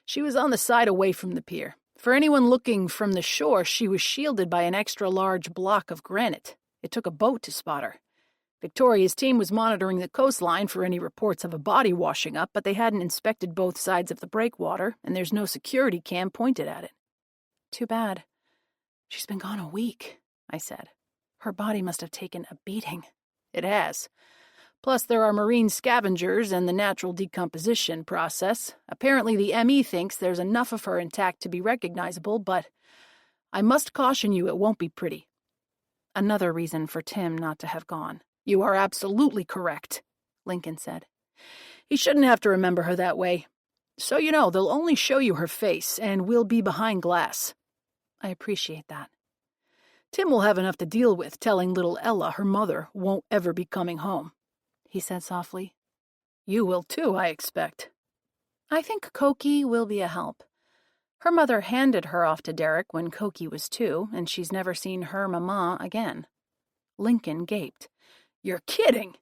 She was on the side away from the pier. For anyone looking from the shore, she was shielded by an extra-large block of granite. It took a boat to spot her. Victoria's team was monitoring the coastline for any reports of a body washing up, but they hadn't inspected both sides of the breakwater, and there's no security cam pointed at it. Too bad. She's been gone a week, I said. Her body must have taken a beating. It has. Plus, there are marine scavengers and the natural decomposition process. Apparently, the ME thinks there's enough of her intact to be recognizable, but I must caution you it won't be pretty. Another reason for Tim not to have gone. You are absolutely correct, Lincoln said. He shouldn't have to remember her that way. So you know, they'll only show you her face, and we'll be behind glass. I appreciate that. Tim will have enough to deal with telling little Ella her mother won't ever be coming home, he said softly. You will too, I expect. I think Koki will be a help. Her mother handed her off to Derek when Koki was 2, and she's never seen her mama again. Lincoln gaped. You're kidding!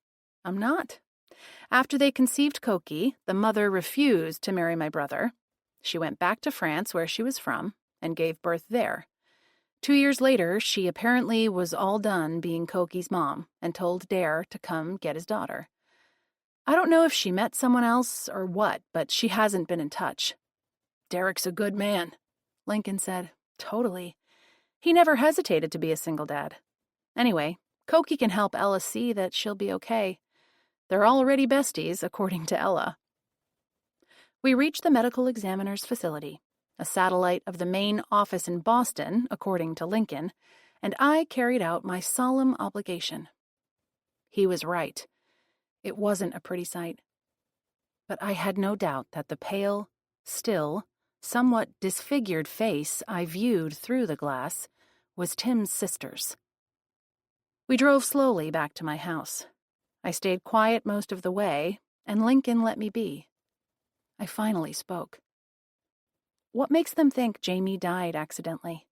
I'm not. After they conceived Koki, the mother refused to marry my brother. She went back to France, where she was from, and gave birth there. 2 years later, she apparently was all done being Koki's mom and told Dare to come get his daughter. I don't know if she met someone else or what, but she hasn't been in touch. Derek's a good man, Lincoln said. Totally. He never hesitated to be a single dad. Anyway, Koki can help Ella see that she'll be okay. They're already besties, according to Ella. We reached the medical examiner's facility, a satellite of the main office in Boston, according to Lincoln, and I carried out my solemn obligation. He was right. It wasn't a pretty sight. But I had no doubt that the pale, still, somewhat disfigured face I viewed through the glass was Tim's sister's. We drove slowly back to my house. I stayed quiet most of the way, and Lincoln let me be. I finally spoke. What makes them think Jamie died accidentally?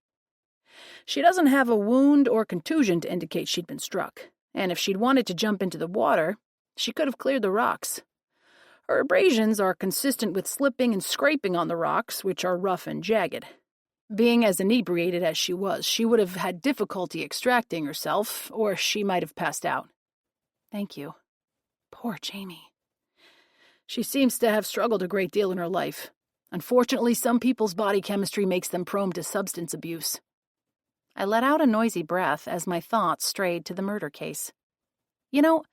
She doesn't have a wound or contusion to indicate she'd been struck, and if she'd wanted to jump into the water, she could have cleared the rocks. Her abrasions are consistent with slipping and scraping on the rocks, which are rough and jagged. Being as inebriated as she was, she would have had difficulty extracting herself, or she might have passed out. Thank you. Poor Jamie. She seems to have struggled a great deal in her life. Unfortunately, some people's body chemistry makes them prone to substance abuse. I let out a noisy breath as my thoughts strayed to the murder case. You know,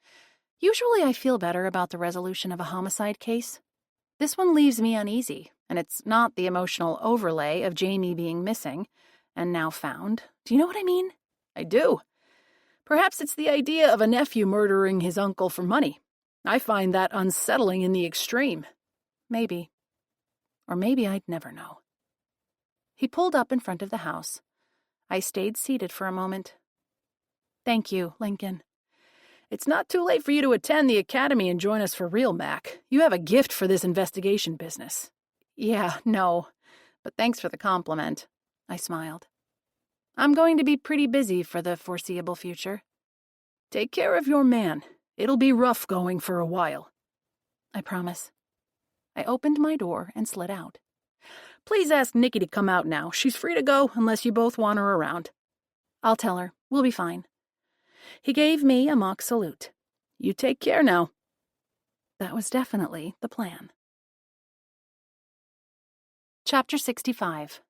usually I feel better about the resolution of a homicide case. This one leaves me uneasy, and it's not the emotional overlay of Jamie being missing and now found. Do you know what I mean? I do. Perhaps it's the idea of a nephew murdering his uncle for money. I find that unsettling in the extreme. Maybe. Or maybe I'd never know. He pulled up in front of the house. I stayed seated for a moment. Thank you, Lincoln. It's not too late for you to attend the academy and join us for real, Mac. You have a gift for this investigation business. Yeah, no. But thanks for the compliment. I smiled. I'm going to be pretty busy for the foreseeable future. Take care of your man. It'll be rough going for a while. I promise. I opened my door and slid out. Please ask Nikki to come out now. She's free to go unless you both want her around. I'll tell her. We'll be fine. He gave me a mock salute. You take care now. That was definitely the plan. Chapter 65.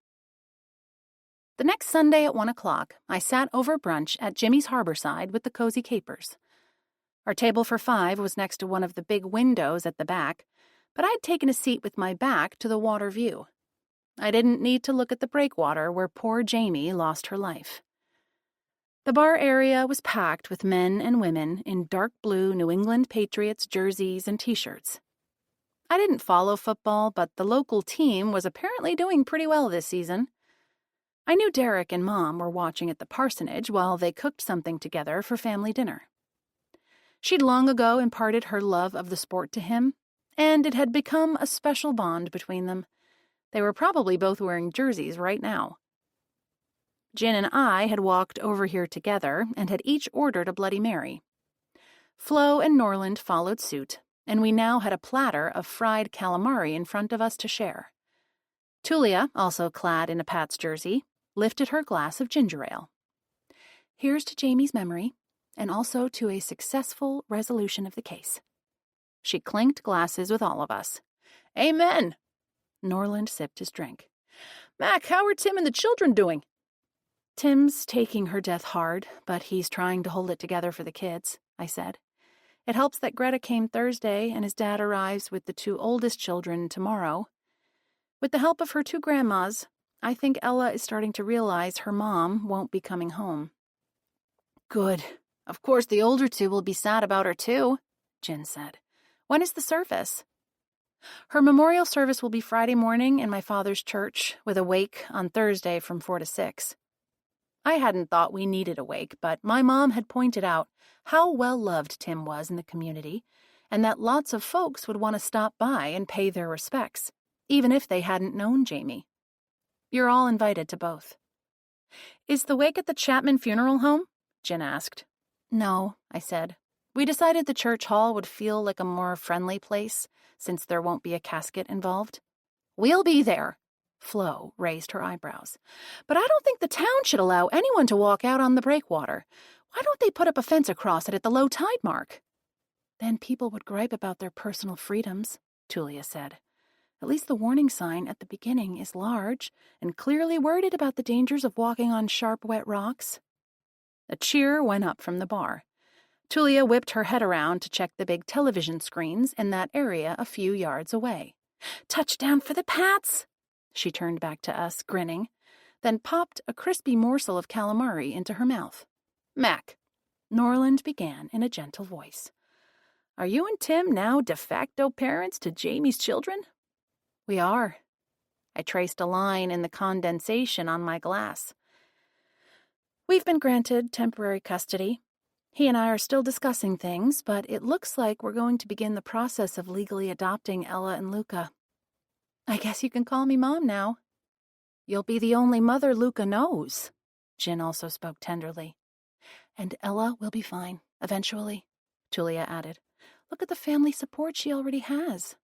The next Sunday at 1 o'clock, I sat over brunch at Jimmy's Harborside with the Cozy Capers. Our table for 5 was next to one of the big windows at the back, but I'd taken a seat with my back to the water view. I didn't need to look at the breakwater where poor Jamie lost her life. The bar area was packed with men and women in dark blue New England Patriots jerseys and T-shirts. I didn't follow football, but the local team was apparently doing pretty well this season. I knew Derek and Mom were watching at the parsonage while they cooked something together for family dinner. She'd long ago imparted her love of the sport to him, and it had become a special bond between them. They were probably both wearing jerseys right now. Jen and I had walked over here together and had each ordered a Bloody Mary. Flo and Norland followed suit, and we now had a platter of fried calamari in front of us to share. Tulia, also clad in a Pats jersey, lifted her glass of ginger ale. Here's to Jamie's memory, and also to a successful resolution of the case. She clinked glasses with all of us. Amen. Norland sipped his drink. Mac, how are Tim and the children doing? Tim's taking her death hard, but he's trying to hold it together for the kids, I said. It helps that Greta came Thursday and his dad arrives with the 2 oldest children tomorrow. With the help of her 2 grandmas, I think Ella is starting to realize her mom won't be coming home. Good. Of course, the older 2 will be sad about her too, Jen said. When is the service? Her memorial service will be Friday morning in my father's church, with a wake on Thursday from 4 to 6. I hadn't thought we needed a wake, but my mom had pointed out how well-loved Tim was in the community, and that lots of folks would want to stop by and pay their respects, even if they hadn't known Jamie. You're all invited to both. Is the wake at the Chapman Funeral Home? Jen asked. No, I said. We decided the church hall would feel like a more friendly place, since there won't be a casket involved. We'll be there. Flo raised her eyebrows. But I don't think the town should allow anyone to walk out on the breakwater. Why don't they put up a fence across it at the low tide mark? Then people would gripe about their personal freedoms, Tulia said. At least the warning sign at the beginning is large and clearly worded about the dangers of walking on sharp, wet rocks. A cheer went up from the bar. Tulia whipped her head around to check the big television screens in that area a few yards away. Touchdown for the Pats! She turned back to us, grinning, then popped a crispy morsel of calamari into her mouth. Mac, Norland began in a gentle voice. Are you and Tim now de facto parents to Jamie's children? We are. I traced a line in the condensation on my glass. We've been granted temporary custody. He and I are still discussing things, but it looks like we're going to begin the process of legally adopting Ella and Luca. I guess you can call me Mom now. You'll be the only mother Luca knows. Jin also spoke tenderly. And Ella will be fine, eventually, Tulia added. Look at the family support she already has.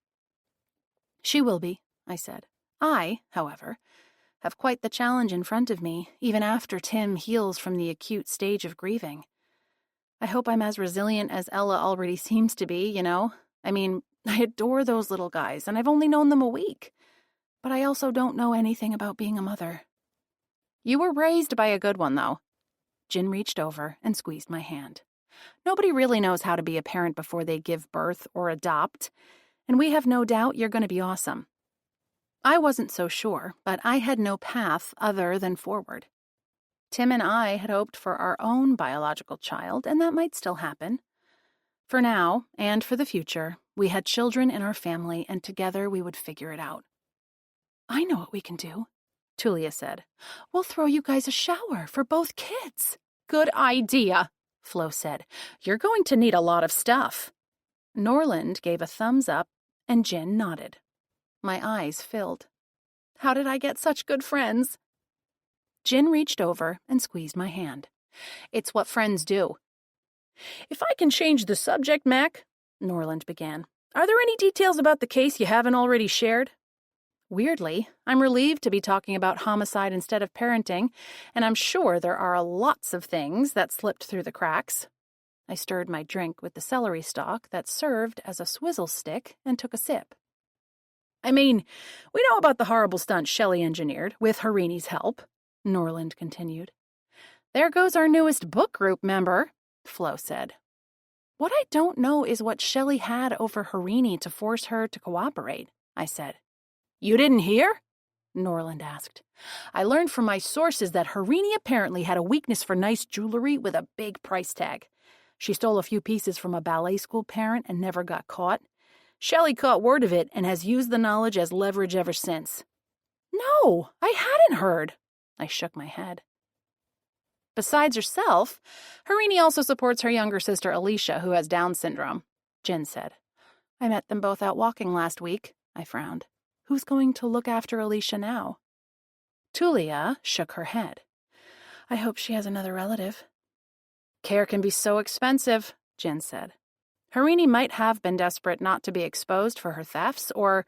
She will be, I said. I, however, have quite the challenge in front of me, even after Tim heals from the acute stage of grieving. I hope I'm as resilient as Ella already seems to be, you know. I mean, I adore those little guys, and I've only known them a week. But I also don't know anything about being a mother. You were raised by a good one, though. Jin reached over and squeezed my hand. Nobody really knows how to be a parent before they give birth or adopt, and we have no doubt you're going to be awesome. I wasn't so sure, but I had no path other than forward. Tim and I had hoped for our own biological child, and that might still happen. For now, and for the future, we had children in our family, and together we would figure it out. I know what we can do, Tulia said. We'll throw you guys a shower for both kids. Good idea, Flo said. You're going to need a lot of stuff. Norland gave a thumbs up, and Jin nodded. My eyes filled. How did I get such good friends? Jin reached over and squeezed my hand. It's what friends do. If I can change the subject, Mac, Norland began, are there any details about the case you haven't already shared? Weirdly, I'm relieved to be talking about homicide instead of parenting, and I'm sure there are lots of things that slipped through the cracks. I stirred my drink with the celery stalk that served as a swizzle stick and took a sip. I mean, we know about the horrible stunt Shelley engineered, with Harini's help, Norland continued. There goes our newest book group member, Flo said. What I don't know is what Shelley had over Harini to force her to cooperate, I said. You didn't hear? Norland asked. I learned from my sources that Harini apparently had a weakness for nice jewelry with a big price tag. She stole a few pieces from a ballet school parent and never got caught. Shelley caught word of it and has used the knowledge as leverage ever since. No, I hadn't heard. I shook my head. Besides herself, Harini also supports her younger sister Alicia, who has Down syndrome, Jen said. I met them both out walking last week, I frowned. Who's going to look after Alicia now? Tulia shook her head. I hope she has another relative. Care can be so expensive, Jen said. Harini might have been desperate not to be exposed for her thefts, or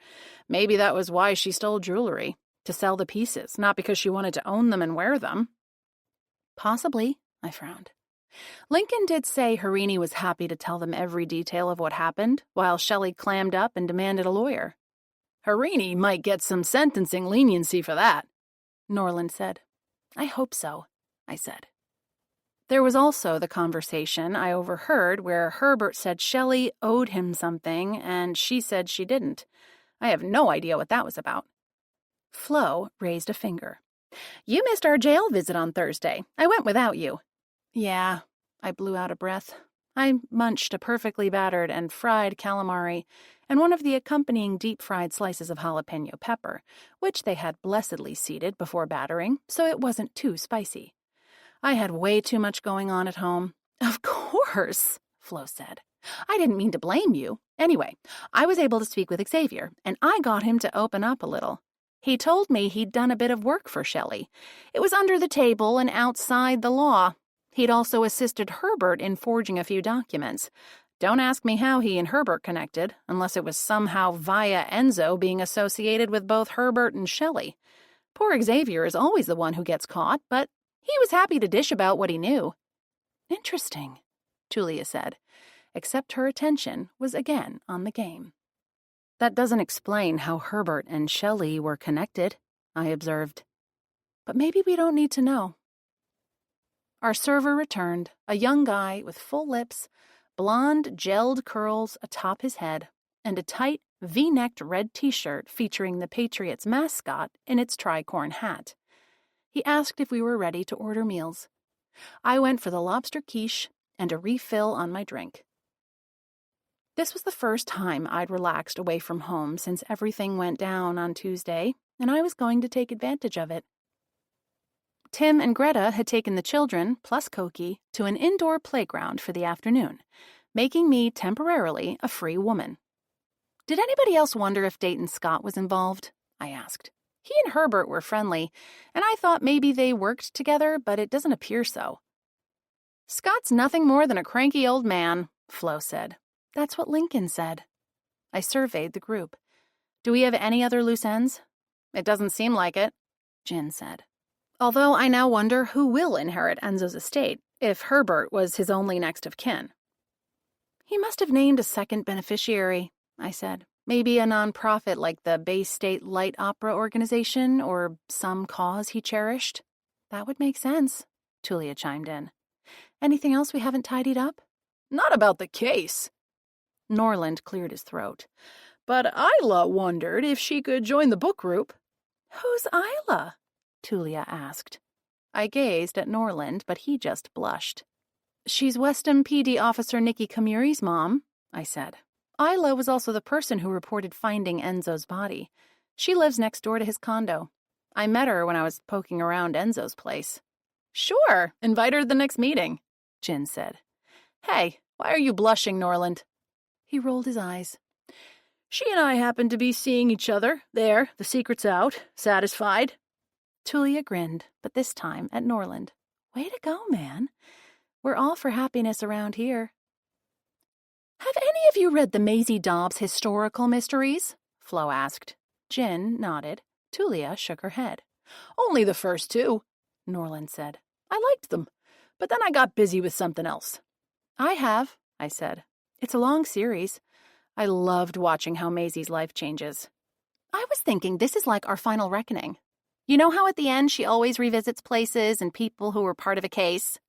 maybe that was why she stole jewelry, to sell the pieces, not because she wanted to own them and wear them. Possibly, I frowned. Lincoln did say Harini was happy to tell them every detail of what happened, while Shelley clammed up and demanded a lawyer. Harini might get some sentencing leniency for that, Norland said. I hope so, I said. There was also the conversation I overheard where Herbert said Shelley owed him something and she said she didn't. I have no idea what that was about. Flo raised a finger. You missed our jail visit on Thursday. I went without you. Yeah, I blew out a breath. I munched a perfectly battered and fried calamari and one of the accompanying deep-fried slices of jalapeno pepper, which they had blessedly seeded before battering, so it wasn't too spicy. I had way too much going on at home. Of course, Flo said. I didn't mean to blame you. Anyway, I was able to speak with Xavier, and I got him to open up a little. He told me he'd done a bit of work for Shelley. It was under the table and outside the law. He'd also assisted Herbert in forging a few documents. Don't ask me how he and Herbert connected, unless it was somehow via Enzo being associated with both Herbert and Shelley. Poor Xavier is always the one who gets caught, but he was happy to dish about what he knew. Interesting, Julia said, except her attention was again on the game. That doesn't explain how Herbert and Shelley were connected, I observed. But maybe we don't need to know. Our server returned, a young guy with full lips, blonde gelled curls atop his head, and a tight, V-necked red t-shirt featuring the Patriots mascot in its tricorn hat. He asked if we were ready to order meals. I went for the lobster quiche and a refill on my drink. This was the first time I'd relaxed away from home since everything went down on Tuesday, and I was going to take advantage of it. Tim and Greta had taken the children, plus Koki, to an indoor playground for the afternoon, making me temporarily a free woman. Did anybody else wonder if Dayton Scott was involved? I asked. He and Herbert were friendly, and I thought maybe they worked together, but it doesn't appear so. Scott's nothing more than a cranky old man, Flo said. That's what Lincoln said. I surveyed the group. Do we have any other loose ends? It doesn't seem like it, Jin said. Although I now wonder who will inherit Enzo's estate, if Herbert was his only next of kin. He must have named a second beneficiary, I said. Maybe a nonprofit like the Bay State Light Opera Organization or some cause he cherished. That would make sense, Tulia chimed in. Anything else we haven't tidied up? Not about the case. Norland cleared his throat. But Isla wondered if she could join the book group. Who's Isla? Tulia asked. I gazed at Norland, but he just blushed. She's Weston PD Officer Nikki Kamuri's mom, I said. Isla was also the person who reported finding Enzo's body. She lives next door to his condo. I met her when I was poking around Enzo's place. Sure, invite her to the next meeting, Jin said. Hey, why are you blushing, Norland? He rolled his eyes. She and I happen to be seeing each other. There, the secret's out. Satisfied? Tulia grinned, but this time at Norland. Way to go, man. We're all for happiness around here. Have any of you read the Maisie Dobbs historical mysteries? Flo asked. Jin nodded. Tulia shook her head. Only the first two, Norland said. I liked them, but then I got busy with something else. I have, I said. It's a long series. I loved watching how Maisie's life changes. I was thinking this is like our final reckoning. You know how at the end she always revisits places and people who were part of a case?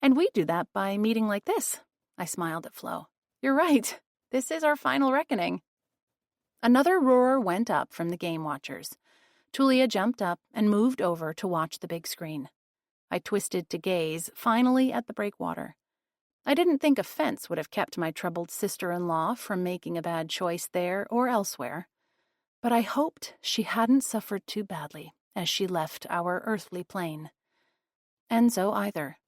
And we do that by meeting like this. I smiled at Flo. You're right. This is our final reckoning. Another roar went up from the game watchers. Tulia jumped up and moved over to watch the big screen. I twisted to gaze, finally at the breakwater. I didn't think a fence would have kept my troubled sister-in-law from making a bad choice there or elsewhere. But I hoped she hadn't suffered too badly as she left our earthly plane. Enzo either.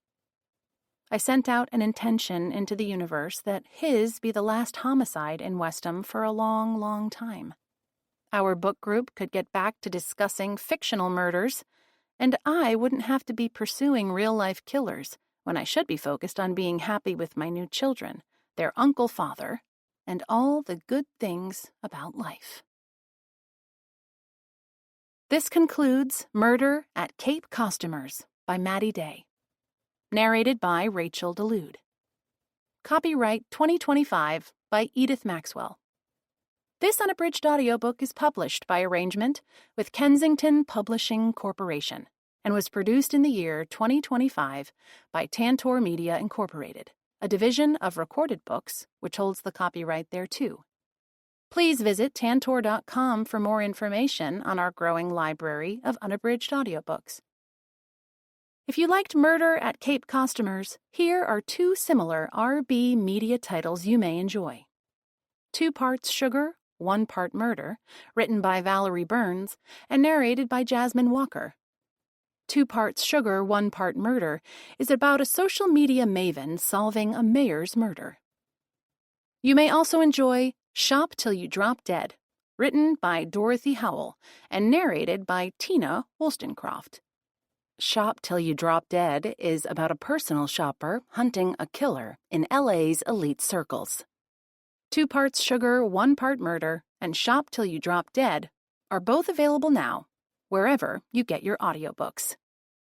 I sent out an intention into the universe that his be the last homicide in Westham for a long, long time. Our book group could get back to discussing fictional murders, and I wouldn't have to be pursuing real-life killers when I should be focused on being happy with my new children, their Uncle Father, and all the good things about life. This concludes Murder at Cape Costumers by Maddie Day. Narrated by Rachel Delude. Copyright 2025 by Edith Maxwell. This unabridged audiobook is published by arrangement with Kensington Publishing Corporation and was produced in the year 2025 by Tantor Media Incorporated, a division of Recorded Books, which holds the copyright thereto. Please visit tantor.com for more information on our growing library of unabridged audiobooks. If you liked Murder at Cape Costumers, here are two similar RB Media titles you may enjoy. 2 Parts Sugar, 1 Part Murder, written by Valerie Burns and narrated by Jasmine Walker. 2 Parts Sugar, 1 Part Murder is about a social media maven solving a mayor's murder. You may also enjoy Shop Till You Drop Dead, written by Dorothy Howell and narrated by Tina Wollstonecraft. Shop Till You Drop Dead is about a personal shopper hunting a killer in LA's elite circles. 2 parts sugar, 1 part murder, and Shop Till You Drop Dead are both available now, wherever you get your audiobooks.